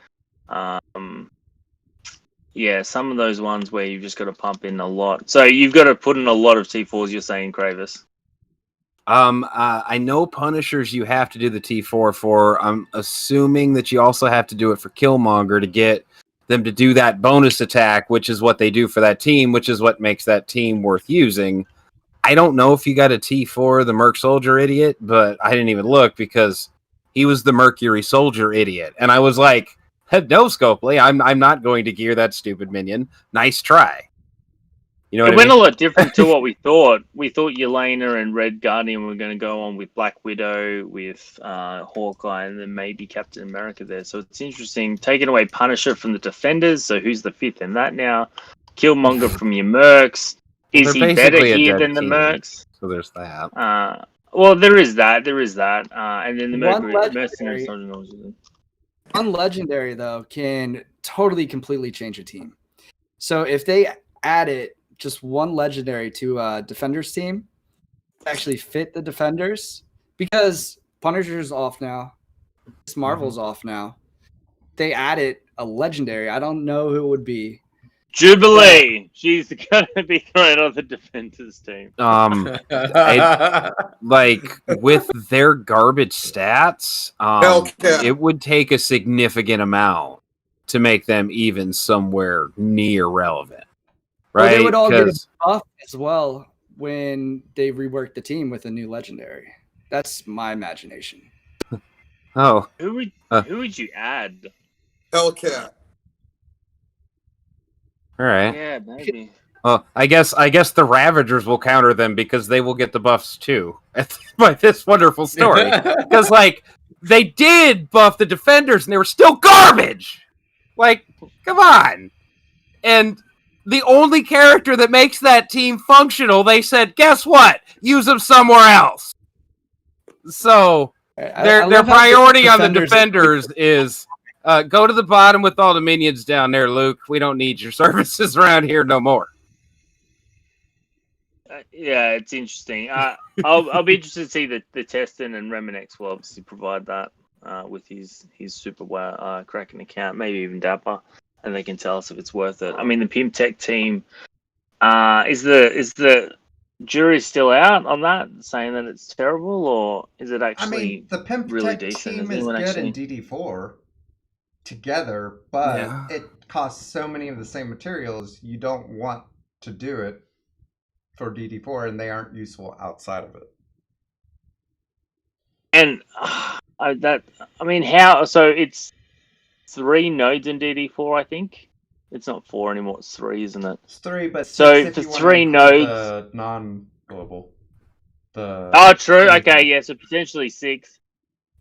yeah, some of those ones where you've just got to pump in a lot. So you've got to put in a lot of T4s, you're saying, Kravis? I know Punishers you have to do the T4 for. I'm assuming that you also have to do it for Killmonger to get them to do that bonus attack, which is what they do for that team, which is what makes that team worth using. I don't know if you got a T4 the Merc Soldier Idiot, but I didn't even look because he was the Mercury Soldier Idiot. And I was like, no, Scopely, I'm not going to gear that stupid minion. Nice try. You know It what went I a mean? lot different to what we thought. We thought Yelena and Red Guardian were going to go on with Black Widow, with Hawkeye, and then maybe Captain America there. So it's interesting. Taking away Punisher from the Defenders, so who's the fifth in that now? Killmonger from your Mercs. Is They're he better basically a here dead than the team. Mercs? So there's that. Well, there is that. And then the One Mercenary legendary. Soldier. One legendary though can totally completely change a team. So if they added just one legendary to a defenders team, actually fit the defenders, because Punisher's off now, Miss Marvel's off now. They added a legendary. I don't know who it would be. Jubilee. She's going to be going on the Defenders team. Like with their garbage stats, Hellcat. it would take a significant amount to make them even somewhere near relevant. Well, right? they would all get a 'Cause- buff as well when they rework the team with a new legendary. That's my imagination. oh, Who would Uh. who would you add? Hellcat. all right. Yeah, maybe. Well, I guess the Ravagers will counter them because they will get the buffs too by this wonderful story. Because like they did buff the defenders and they were still garbage. Like, come on. And the only character that makes that team functional, they said, guess what? Use them somewhere else. So their love how priority on the defenders- defenders is go to the bottom with all the minions down there, Luke. We don't need your services around here no more. Yeah, it's interesting. I'll be interested to see the testing, and Reminex will obviously provide that with his super Kraken account, maybe even Dapper, and they can tell us if it's worth it. I mean, the Pim Tech team is the jury still out on that, saying that it's terrible, or is it I actually mean, the Pimp really Tech decent? team Has is anyone good actually? in DD4 together, but Yeah. it costs so many of the same materials, you don't want to do it for DD4, and they aren't useful outside of it. And I mean, how? So it's 3 nodes in DD4, I think. It's not 4 anymore. It's 3, isn't it? It's 3, but 6 So if for you want 3 to include nodes. the non-global. Oh, true. anything. Okay, yeah. So potentially 6.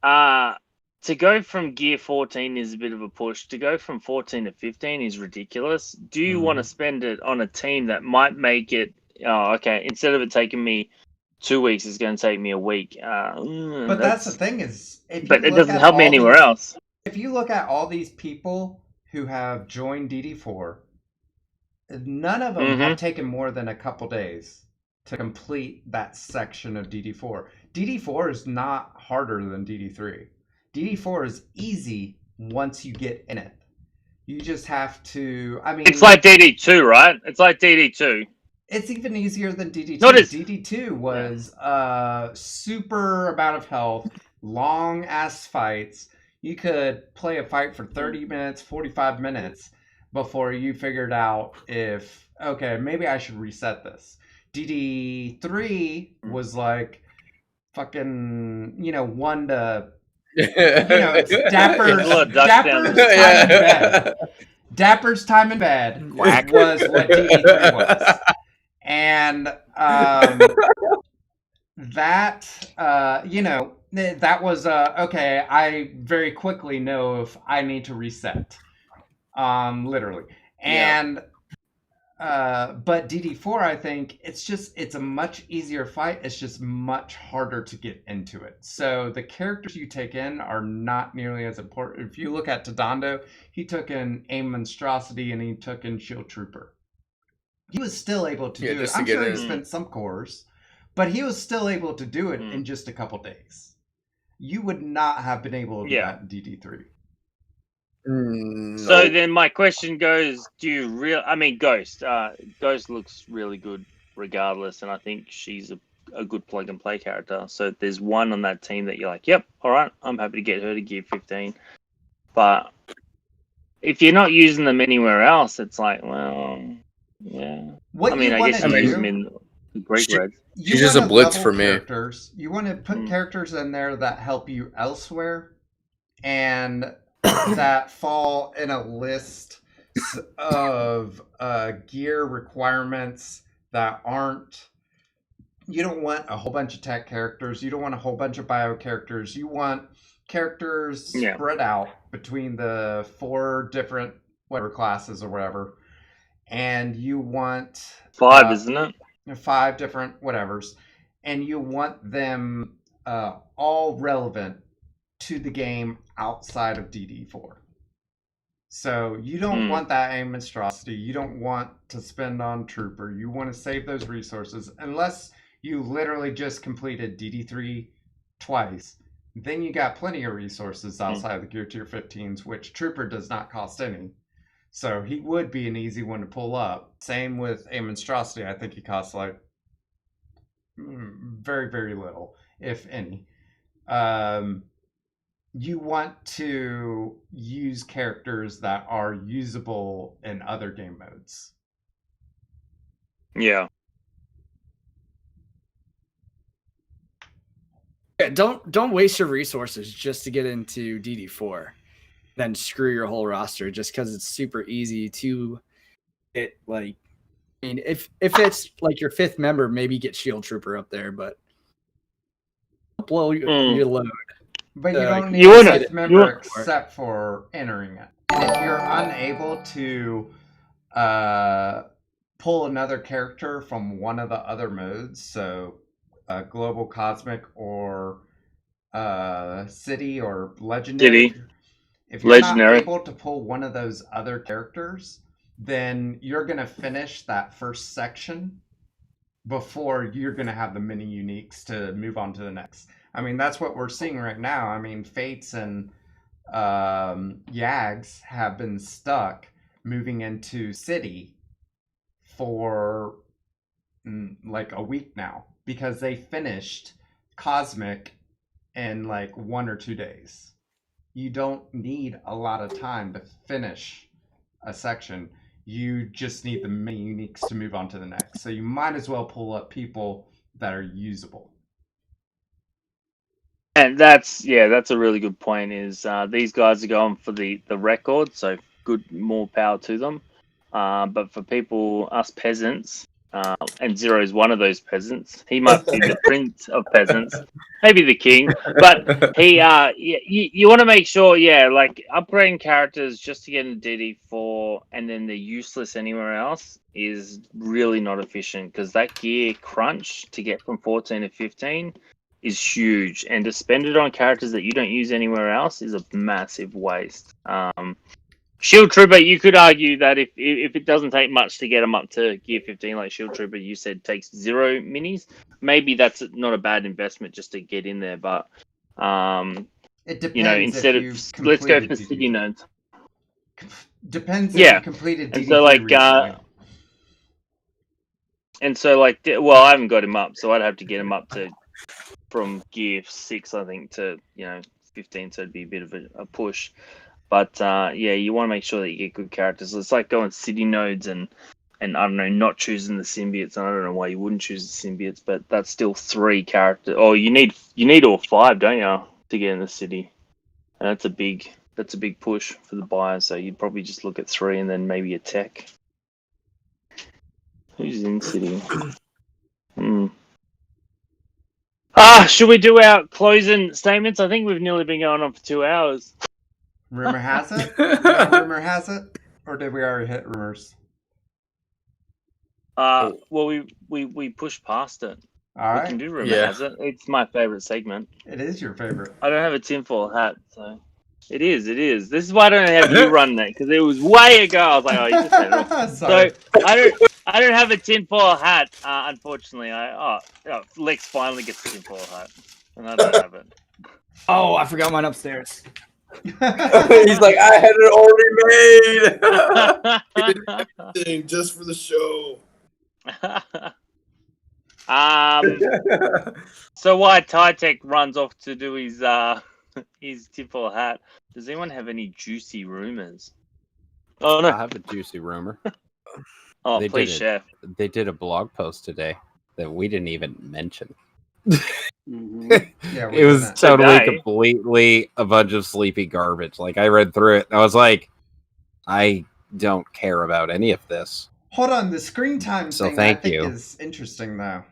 To go from gear 14 is a bit of a push. To go from 14 to 15 is ridiculous. Do you want to spend it on a team that might make it? Oh, okay. Instead of it taking me 2 weeks, it's going to take me a week. But that's the thing is, if But you it look doesn't at help me all anywhere these- else. If you look at all these people who have joined DD4, none of them have taken more than a couple days to complete that section of DD4. DD4 is not harder than DD3. DD4 is easy once you get in it. You just have to. I mean, It's like DD2, right? It's like DD2. It's even easier than DD2. Notice- DD2 was super amount of health, long ass fights. You could play a fight for 30 minutes, 45 minutes before you figured out if, okay, maybe I should reset this. DD3 was like fucking, 1 to, it's Dapper's, There's a lot of ducks down Dapper's there. time in bed. Dapper's time in bed Quack. was what DD3 was. And that that was okay. I very quickly know if I need to reset, literally. And but DD4, I think it's a much easier fight. It's just much harder to get into it. So the characters you take in are not nearly as important. If you look at Tadando, he took in Aim Monstrosity and he took in Shield Trooper. He was still able to do it. just to I'm get sure he in. spent some cores, but he was still able to do it in just a couple days. You would not have been able to do that in DD3. So then my question goes, do you I mean, Ghost. Ghost looks really good regardless, and I think she's a good plug and play character. So there's one on that team that you're like, yep, all right, I'm happy to get her to gear 15. But if you're not using them anywhere else, it's like, well, yeah. What I mean, you I wanna guess you use do- them in the Great Reds. You just a wanna blitz level for me. Characters. You want to put characters in there that help you elsewhere, and that fall in a list of gear requirements that aren't. You don't want a whole bunch of tech characters. You don't want a whole bunch of bio characters. You want characters spread out between the 4 different whatever classes or whatever, and you want 5, isn't it? 5 different whatevers, and you want them all relevant to the game outside of DD4. So you don't want that aim monstrosity. You don't want to spend on trooper. You want to save those resources unless you literally just completed DD3 twice. Then you got plenty of resources outside of the gear tier 15s, which trooper does not cost any. So he would be an easy one to pull up. Same with a monstrosity. I think he costs like very, very little, if any. You want to use characters that are usable in other game modes. Yeah. Yeah, don't waste your resources just to get into DD4, then screw your whole roster just because it's super easy to get like. I mean, if it's like your fifth member, maybe get Shield Trooper up there, but blow your load. But you don't You need a wanna- fifth you member want- except for entering it. And if you're unable to pull another character from one of the other modes, so global, cosmic, or city, or legendary, City. if you're not Legendary. able to pull one of those other characters, then you're going to finish that first section before you're going to have the mini uniques to move on to the next. I mean, that's what we're seeing right now. I mean, Fates and Yags have been stuck moving into City for like a week now because they finished Cosmic in like 1 or 2 days. You don't need a lot of time to finish a section. You just need the mini uniques to move on to the next. So you might as well pull up people that are usable. And that's a really good point. Is these guys are going for the record, so good, more power to them. But for people, us peasants, and Zero is one of those peasants. He might be the prince of peasants, maybe the king. But he, you want to make sure, like upgrading characters just to get into DD4 and then they're useless anywhere else is really not efficient because that gear crunch to get from 14 to 15 is huge, and to spend it on characters that you don't use anywhere else is a massive waste. Shield Trooper, you could argue that if it doesn't take much to get them up to gear 15, like Shield Trooper, you said takes 0 minis, maybe that's not a bad investment just to get in there. But it depends instead if of let's go for DD3. city nodes. Depends if Yeah, you completed DD3 and so like recently. well, I haven't got him up, so I'd have to get him up to from gear 6, I think, to 15, so it'd be a bit of a push. But you want to make sure that you get good characters. It's like going city nodes and I don't know, not choosing the symbiotes. And I don't know why you wouldn't choose the symbiotes, but that's still 3 characters. Oh, you need all 5, don't you, to get in the city? And that's a big push for the buyers. So you'd probably just look at 3 and then maybe a tech. Who's in city? Should we do our closing statements? I think we've nearly been going on for 2 hours. Rumor has it? Rumor has it? Or did we already hit rumors? Well, we pushed past it. All We right. can do rumor has it. It's my favorite segment. It is your favorite. I don't have a tinfoil hat, so it is. This is why I don't have you run that because it was way ago. I was like, oh, you just said it wrong. Sorry. So I don't have a tinfoil hat. Unfortunately, Lex finally gets a tinfoil hat, and I don't have it. Oh, I forgot mine upstairs. He's like, I had it already made. Just for the show. So while Tytech runs off to do his tinfoil hat, does anyone have any juicy rumors? Oh no, I have a juicy rumor. Oh, They please did share. They did a blog post today that we didn't even mention. Yeah, It was didn't. totally Today? completely a bunch of sleepy garbage. Like I read through it and I was like, I don't care about any of this. Hold on, the screen time So thing thank I think you. is interesting though.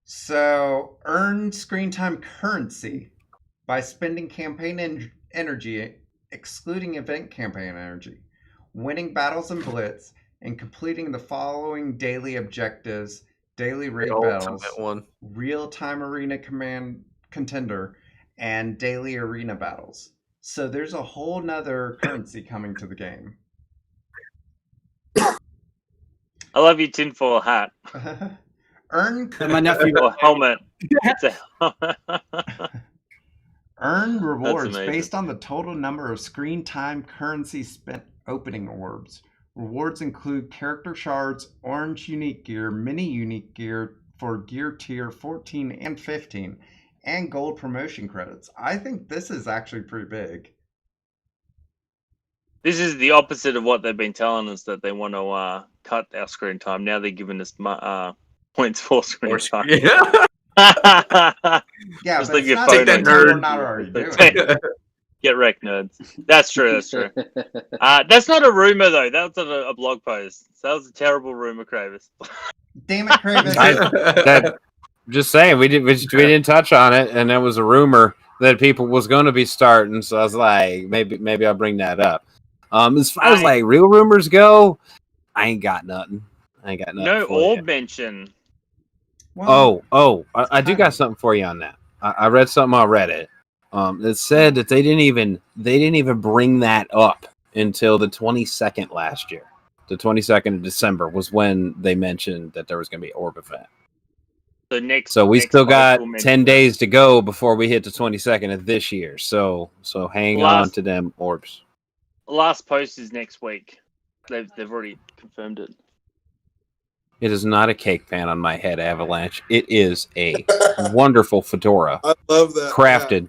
So earn screen time currency by spending campaign energy, excluding event campaign energy, winning battles and blitz, and completing the following daily objectives: daily raid battles, one. real-time arena contender, and daily arena battles. So there's a whole nother currency coming to the game. I love your tinfoil hat Earn And my nephew. or helmet. It's a helmet. Earn rewards amazing. based on the total number of screen time currency spent opening orbs. Rewards include character shards, orange unique gear, mini unique gear for gear tier 14 and 15, and gold promotion credits. I think this is actually pretty big. This is the opposite of what they've been telling us, that they want to cut our screen time. Now they're giving us points for screen time. Yeah. Yeah, Just but leave it's your not phone Take that, something on. we're nerd. not already doing. Get wrecked, nerds. That's true. That's true. That's not a rumor though. That's a blog post. So that was a terrible rumor, Kravis. Damn it, Kravis. Just saying, we didn't touch on it, and there was a rumor that people was going to be starting. So I was like, maybe I'll bring that up. As far as like real rumors go, I ain't got nothing. No for orb you. mention. Well, I do got something for you on that. I read something on Reddit. That said that they didn't even bring that up until the 22nd last year. The 22nd of December was when they mentioned that there was going to be an orb event. So we still got 10 days to go before we hit the 22nd of this year. So hang on to them orbs. Last post is next week. They've already confirmed it. It is not a cake pan on my head, Avalanche. It is a wonderful fedora. I love that. Crafted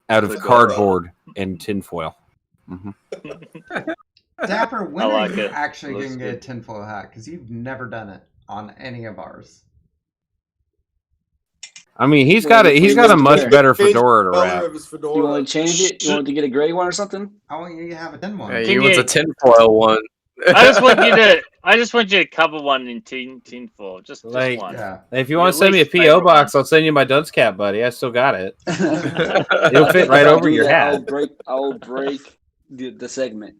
out of Fedora. cardboard and tinfoil. Mm-hmm. Dapper, when I like are you it. actually Looks going to get a good. tinfoil hat? Because you've never done it on any of ours. I mean, he's Well, got a much wear. better Change fedora to the color wrap. of his fedora. You want to change it? You want to get a gray one or something? I want you to have a tin one. Hey, Can he wants you- a tinfoil one. I just want you to cover one in tin foil. Just Like, one. Yeah. If you Your want to send me a least PO favorite box, I'll send you my dunce cap, buddy. I still got it. It'll fit right If I over do your that, hat. I'll break the segment.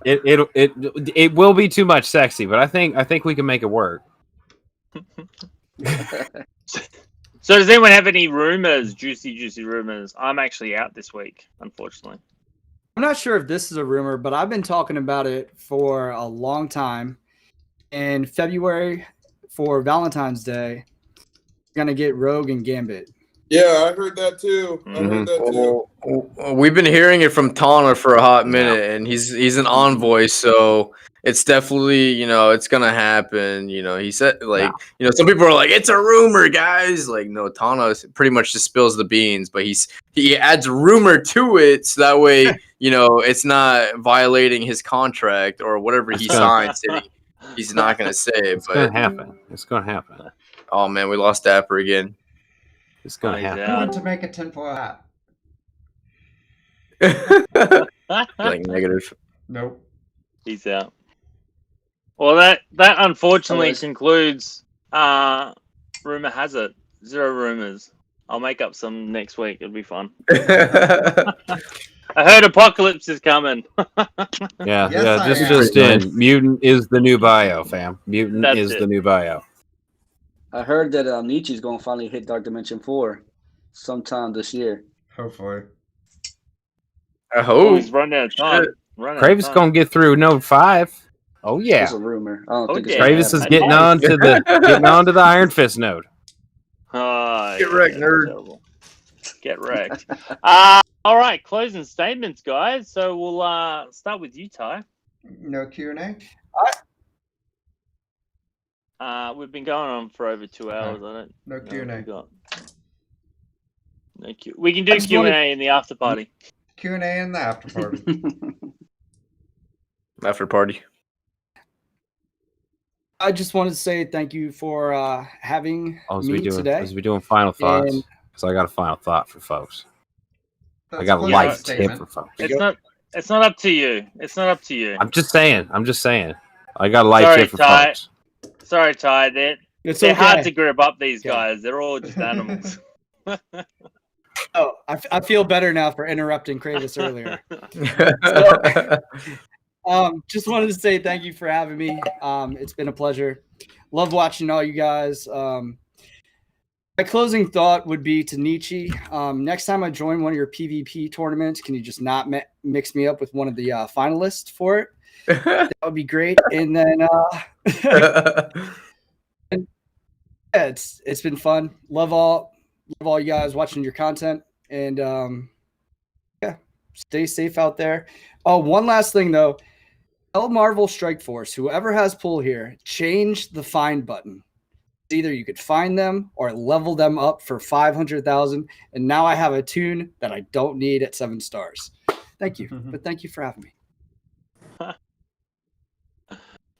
It will be too much sexy, but I think we can make it work. So does anyone have any rumors, juicy rumors? I'm actually out this week, unfortunately. I'm not sure if this is a rumor, but I've been talking about it for a long time. In February, for Valentine's Day, we're gonna get Rogue and Gambit. Yeah, I heard that too. I heard that too. Well, we've been hearing it from Tana for a hot minute, and he's an envoy, so it's definitely, it's gonna happen. He said, like, some people are like, it's a rumor, guys. Like, no, Tana pretty much just spills the beans, but he adds rumor to it, so that way, it's not violating his contract or whatever he signed. He's not gonna say it, It's but gonna happen. It's gonna happen. oh man, we lost Dapper again. It's gonna He's happen. Who want to make a tinfoil hat? Like negative. Nope. He's out. Well, that unfortunately Otherwise- concludes. Rumor has it 0 rumors. I'll make up some next week. It'll be fun. I heard Apocalypse is coming. Yeah, Yes, I just am. in. Mutant is the new bio, fam. Mutant That's is it. the new bio. I heard that Nietzsche's going to finally hit Dark Dimension 4 sometime this year. Hopefully. I Oh, hope. he's running out of time. Running out of Kravis time. gonna get through Node 5. Oh yeah. It's a rumor. I don't Oh, think it's yeah. gonna Kravis is happen. getting on to the Iron Fist node. Oh, Get wrecked, yeah, nerd. terrible. Get wrecked. All right, closing statements, guys. So we'll start with you, Ty. No Q&A? We've been going on for over 2 hours. I don't No know what Q&A. we got. No Q. We can do I just Q&A in the after party. Q&A in the after party. After party. I just wanted to say thank you for having As me we today. doing final thoughts. And- So I got a final thought for folks. I That's got a closing life statement. tip for folks. It's not up to you. It's not up to you. I'm just saying. I got a life Sorry, tip for Ty. folks. Sorry, Ty. They're It's hard okay. to grip up. These Okay. guys. They're all just animals. Oh, I feel better now for interrupting Kravis earlier. Just wanted to say thank you for having me. It's been a pleasure. Love watching all you guys. My closing thought would be to Nietzsche. Next time I join one of your PvP tournaments, can you just not mix me up with one of the finalists for it? That would be great. And then, yeah, it's been fun. Love all you guys watching your content, and yeah, stay safe out there. Oh, one last thing though. Tell Marvel Strike Force, whoever has pull here, change the find button. Either you could find them or level them up for 500,000, and now I have a tune that I don't need at 7 stars. Thank you, but thank you for having me.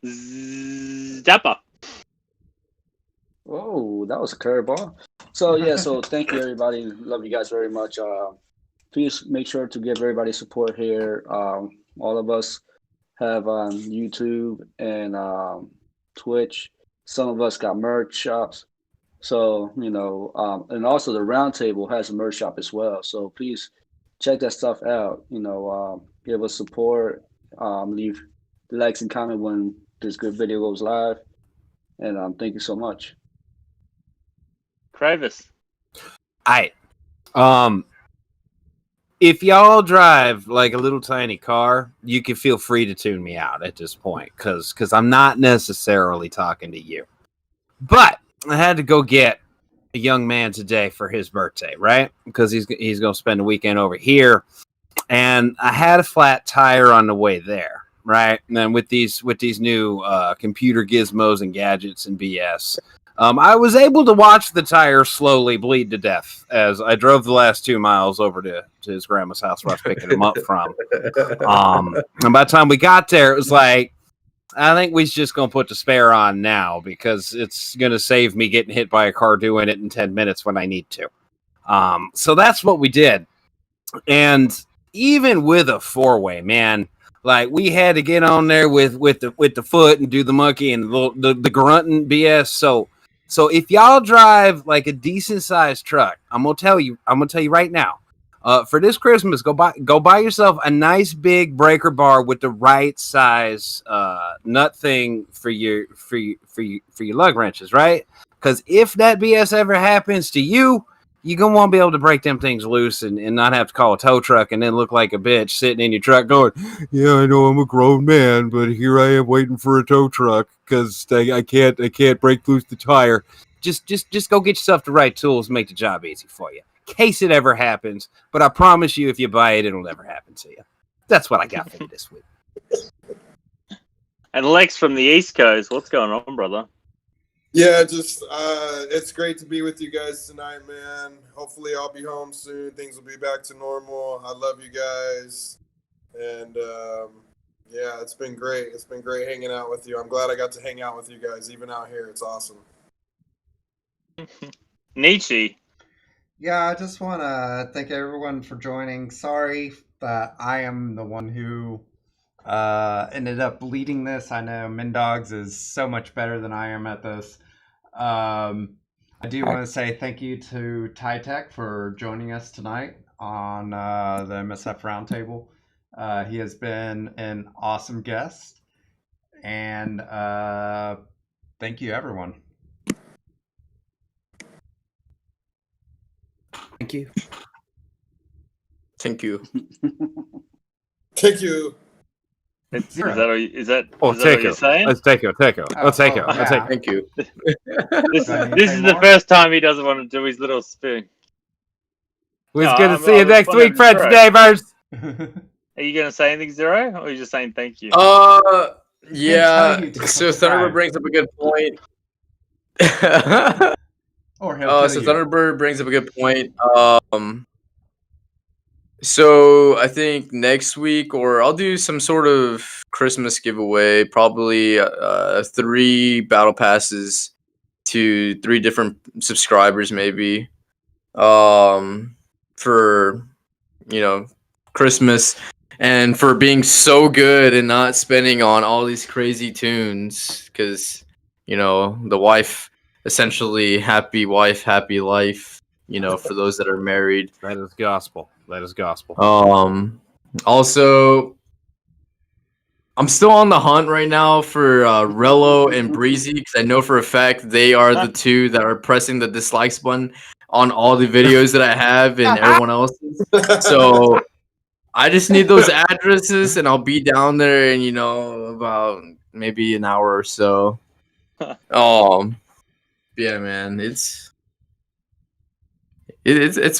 Zappa. Oh, that was a curveball. So yeah, so thank you everybody. Love you guys very much. Please make sure to give everybody support here. All of us have YouTube and Twitch. Some of us got merch shops. So, and also the Roundtable has a merch shop as well. So please check that stuff out. Give us support. Leave likes and comment when this good video goes live. And thank you so much. Kravis. I if y'all drive like a little tiny car, you can feel free to tune me out at this point because I'm not necessarily talking to you. But I had to go get a young man today for his birthday, right? Because he's going to spend the weekend over here, and I had a flat tire on the way there, right? And then with these new computer gizmos and gadgets and BS, I was able to watch the tire slowly bleed to death as I drove the last 2 miles over to his grandma's house where I was picking him up from. And by the time we got there, it was like, I think we're just going to put the spare on now because it's going to save me getting hit by a car doing it in 10 minutes when I need to. So that's what we did. And even with a four-way, man, like we had to get on there with the foot and do the monkey and the grunting BS. So if y'all drive like a decent sized truck, I'm gonna tell you right now, for this Christmas, go buy yourself a nice big breaker bar with the right size nut thing for your lug wrenches, right? Because if that BS ever happens to you, you're gonna want to be able to break them things loose and not have to call a tow truck and then look like a bitch sitting in your truck going, yeah, I know I'm a grown man, but here I am waiting for a tow truck because I can't break loose the tire. Just go get yourself the right tools and make the job easy for you. In case it ever happens, but I promise you if you buy it, it'll never happen to you. That's what I got for you this week. And Lex from the East Coast, what's going on, brother? Yeah, just it's great to be with you guys tonight, man. Hopefully I'll be home soon. Things will be back to normal. I love you guys. And yeah, it's been great. It's been great hanging out with you. I'm glad I got to hang out with you guys, even out here. It's awesome. Nietzsche. Yeah, I just want to thank everyone for joining. Sorry that I am the one who ended up leading this. I know Mindogs is so much better than I am at this. I do want to say thank you to Tech for joining us tonight on the MSF Roundtable. He has been an awesome guest, and thank you, everyone. Thank you. Thank you. Thank you. Is that Oh, what take you're it. saying? Let's take it. Take it. Let's take it. yeah. Let's take it. Thank you. This is the first time he doesn't want to do his little spoon. We're No, going to see I you next responded week, friends to and neighbors. Are you going to say anything, Zero? Or are you just saying thank you? Yeah. you to So subscribe. Thunderbird brings up a good point. Or he'll kill So you. Thunderbird brings up a good point. So I think next week, or I'll do some sort of Christmas giveaway. Probably 3 battle passes to 3 different subscribers, maybe. For Christmas, and for being so good and not spending on all these crazy tunes, because the wife, essentially happy wife, happy life. For those that are married. That is gospel. That is gospel. Also, I'm still on the hunt right now for Rello and Breezy, because I know for a fact they are the 2 that are pressing the dislikes button on all the videos that I have and everyone else's. So I just need those addresses, and I'll be down there in about maybe an hour or so. Yeah, man, it's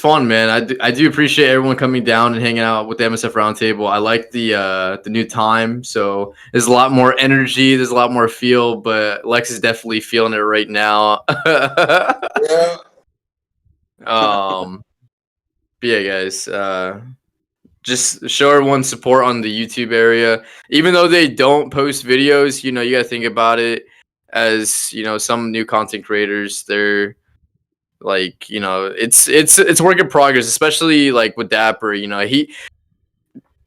fun, man. I do appreciate everyone coming down and hanging out with the MSF Roundtable. I like the new time, so there's a lot more energy, there's a lot more feel. But Lex is definitely feeling it right now. Yeah. But yeah, guys. just show everyone support on the YouTube area. Even though they don't post videos, you know, you gotta think about it as, you know, some new content creators, they're like, you know, it's work in progress, especially like with Dapper, you know, he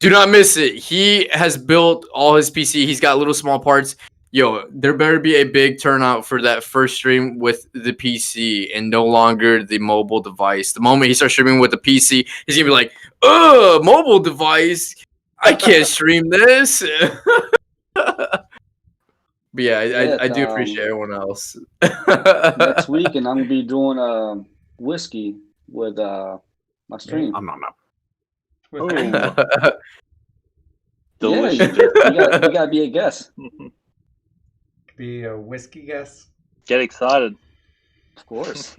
do not miss it. He has built all his PC. He's got little small parts. Yo, there better be a big turnout for that first stream with the PC and no longer the mobile device. The moment he starts streaming with the PC, he's gonna be like, mobile device. I can't stream this." But yeah, Yeah, I do appreciate everyone else. next week, and I'm gonna be doing whiskey with my stream. I'm not. With Ooh. me. Yeah, Delicious. you gotta be a guest, Be a whiskey guess. Get excited. of course.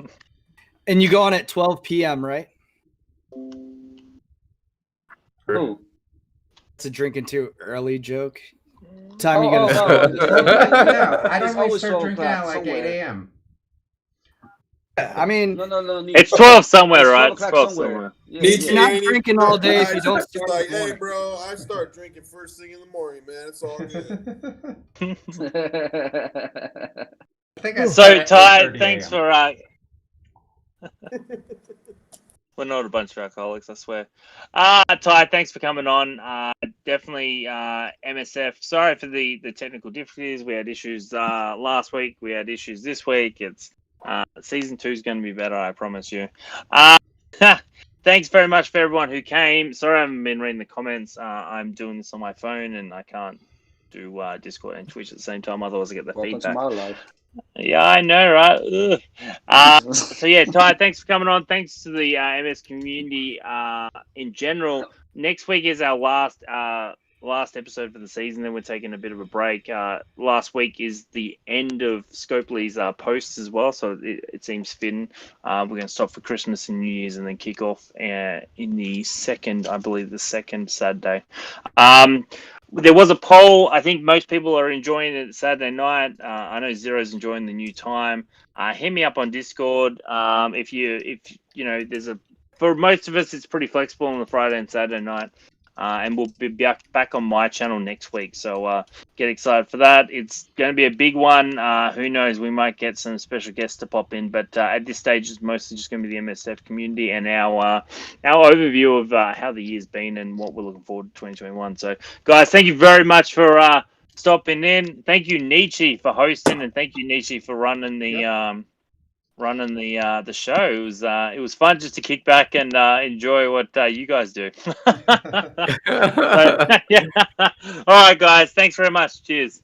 And you go on at 12 p.m., right? Who? It's a drinking too early joke. Time you gonna Oh, start? it's 12 o'clock? No, I It's normally always start 12 drinking o'clock at like 8 somewhere. a.m. I mean, No. It's 12 somewhere, It's 12 right? It's o'clock 12 somewhere. somewhere. Yeah, Nietzsche you're not ain't even drinking all day if you don't It's start like, in the hey, morning. bro, I start drinking first thing in the morning, man. It's all good. I think I So, start at Ty, 8:30 thanks a.m. for. We're not a bunch of alcoholics, I swear. Ty, thanks for coming on. Definitely MSF. Sorry for the technical difficulties. We had issues last week. We had issues this week. It's season 2 is going to be better, I promise you. Thanks very much for everyone who came. Sorry I haven't been reading the comments. I'm doing this on my phone and I can't do Discord and Twitch at the same time. Otherwise, I get the Welcome to feedback. my life. Yeah, I know, right? So yeah, Ty, thanks for coming on. Thanks to the MS community in general. Next week is our last episode for the season. Then we're taking a bit of a break. Last week is the end of Scopely's posts as well, so it seems fitting. We're going to stop for Christmas and New Year's, and then kick off in the second, I believe, the second Saturday. There was a poll. I think most people are enjoying it Saturday night. I know Zero's enjoying the new time. Hit me up on Discord. If you know, for most of us, it's pretty flexible on the Friday and Saturday night. And we'll be back on my channel next week. So get excited for that. It's going to be a big one. Who knows? We might get some special guests to pop in. But at this stage, it's mostly just going to be the MSF community and our overview of how the year's been and what we're looking forward to 2021. So, guys, thank you very much for stopping in. Thank you, Nietzsche, for hosting, and thank you, Nietzsche, for running the the show. It was fun just to kick back and enjoy what you guys do. So, yeah. All right, guys. Thanks very much. Cheers.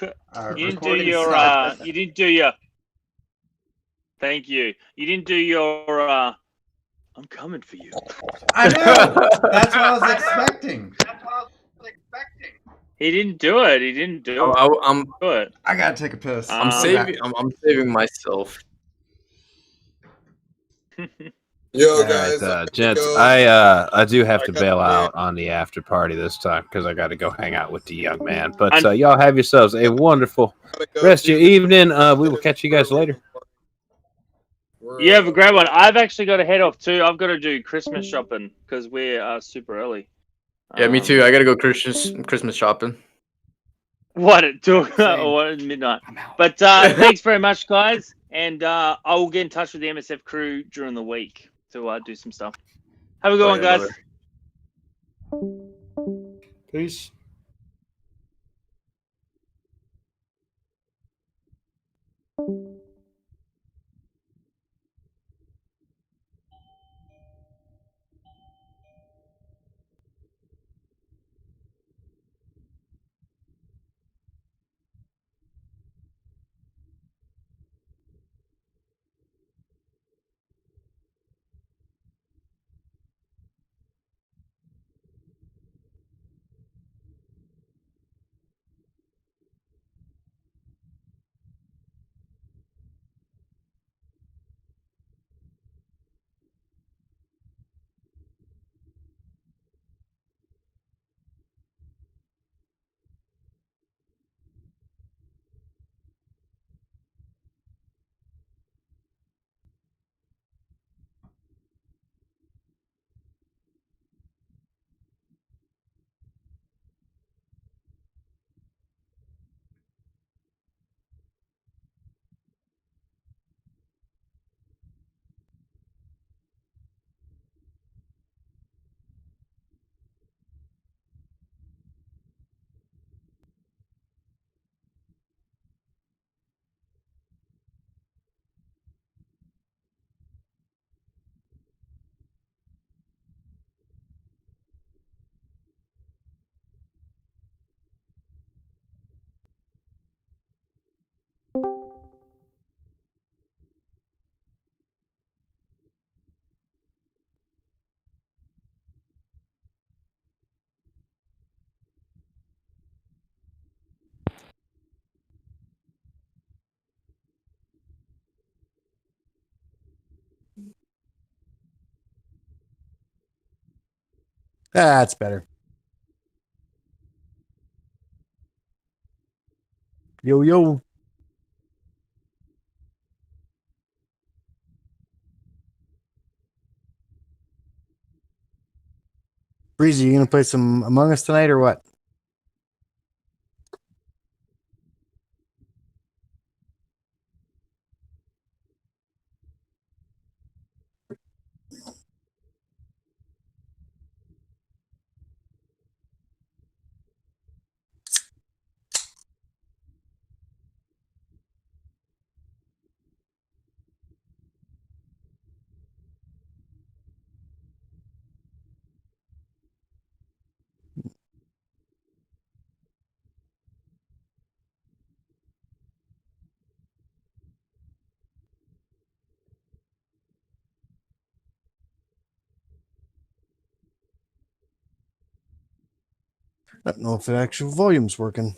You didn't do Recording your. stopped. You didn't do your. Thank you. You didn't do your. I'm coming for you. I know. That's what I was expecting. He didn't do it. He didn't do it. I gotta take a piss. I'm saving. I'm saving myself. Yo, All guys, right, gents, I do have to bail out on the after party this time because I got to go hang out with the young man. But y'all have yourselves a wonderful rest of your evening. We will catch you guys later. You have a great one. I've actually got to head off too. I've got to do Christmas shopping because we're super early. Yeah, me too. I gotta go Christmas shopping. What at 2 or at midnight? But thanks very much, guys, and I will get in touch with the MSF crew during the week to do some stuff. Have a good one, guys. Peace. That's better. Yo, yo. Breezy, you gonna play some Among Us tonight or what? I don't know if the actual volume's working.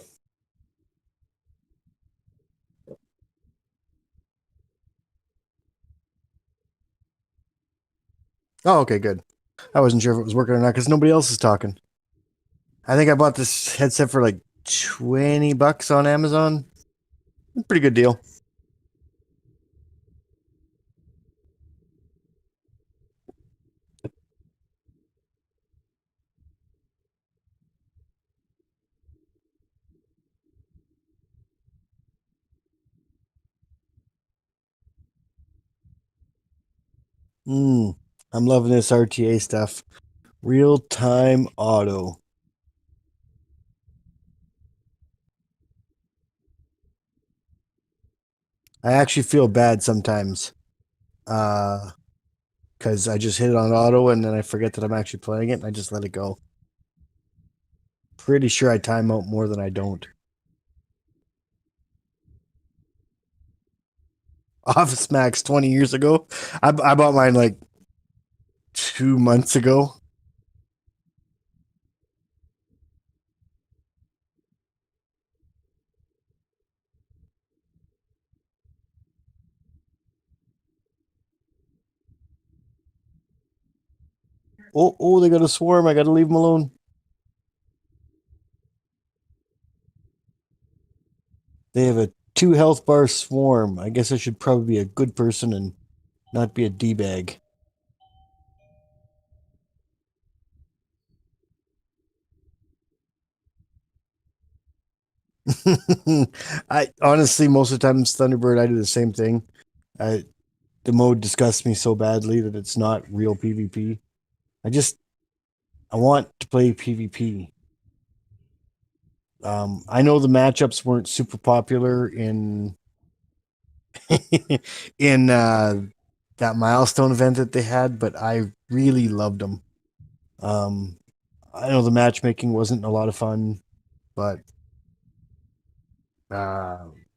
Oh, okay, good. I wasn't sure if it was working or not because nobody else is talking. I think I bought this headset for like $20 on Amazon. Pretty good deal. I'm loving this RTA stuff. Real time auto. I actually feel bad sometimes. Because I just hit it on auto and then I forget that I'm actually playing it and I just let it go. Pretty sure I time out more than I don't. Office Max 20 years ago. I bought mine like 2 months ago. Oh, they got a swarm. I got to leave them alone. They have a 2 health bar swarm. I guess I should probably be a good person and not be a D-bag. I honestly, most of the times Thunderbird, I do the same thing. The mode disgusts me so badly that it's not real PvP. I want to play PvP. I know the matchups weren't super popular in in that milestone event that they had, but I really loved them. I know the matchmaking wasn't a lot of fun, but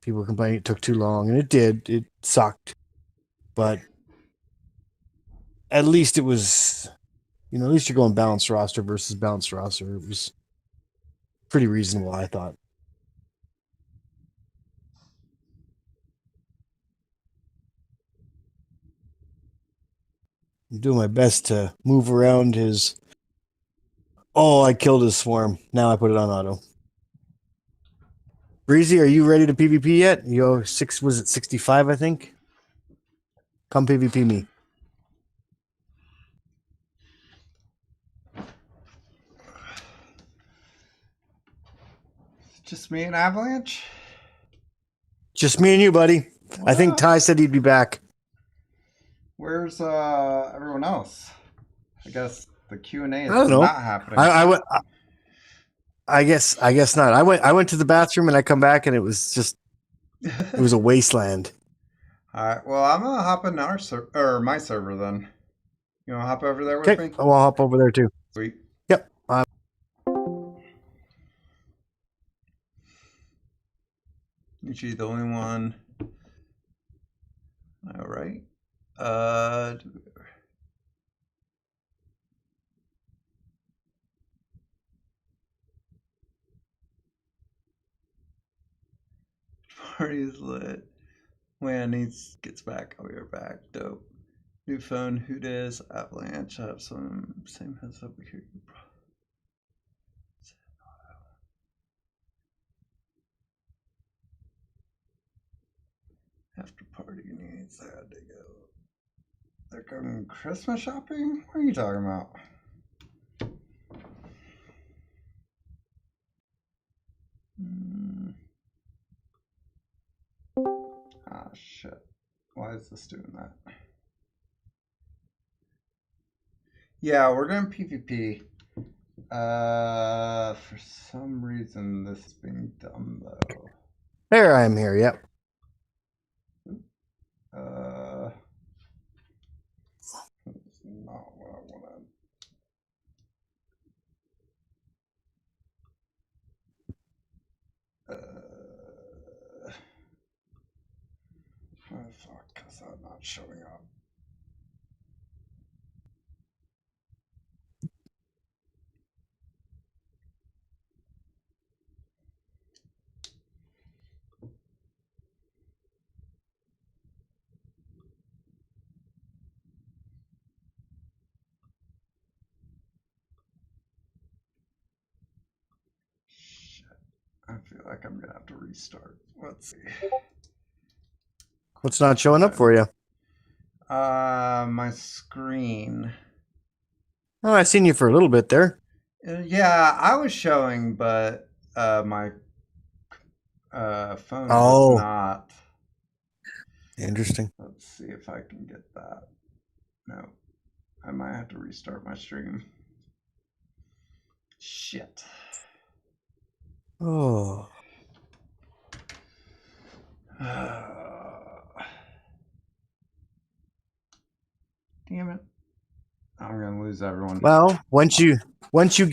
people were complaining it took too long, and it did. It sucked, but at least it was, at least you're going balanced roster versus balanced roster. It was pretty reasonable, I thought. I'm doing my best to move around his. Oh, I killed his swarm. Now I put it on auto. Breezy, are you ready to PvP yet? Was it 65, I think? Come PvP me. Just me and Avalanche? Just me and you, buddy. I think Ty said he'd be back. Where's everyone else? I guess the Q&A is I don't know. not happening. I guess not. I went to the bathroom and I come back and it was a wasteland. All right. Well, I'm gonna hop in my server then. You wanna hop over there with me? I'll hop over there too. Sweet. Yep. Usually the only one. All right. Party is lit. When he gets back, I'll be right back. Dope. New phone, who dis? Avalanche. I have some same heads up here. After party needs, I had to go. They're going Christmas shopping? What are you talking about? Ah, shit. Why is this doing that? Yeah, we're going PvP. For some reason, this is being dumb, though. There I am here. Yep. That's not what I wanted. Oh, fuck, because I'm not showing up. Shit. I feel like I'm gonna have to restart. Let's see. What's not showing up for you? My screen. Oh, I seen you for a little bit there. Yeah, I was showing, but my phone Oh. was not. Interesting. Let's see if I can get that. No, I might have to restart my stream. Shit. Oh. Damn it. I'm gonna lose everyone. Well, once you get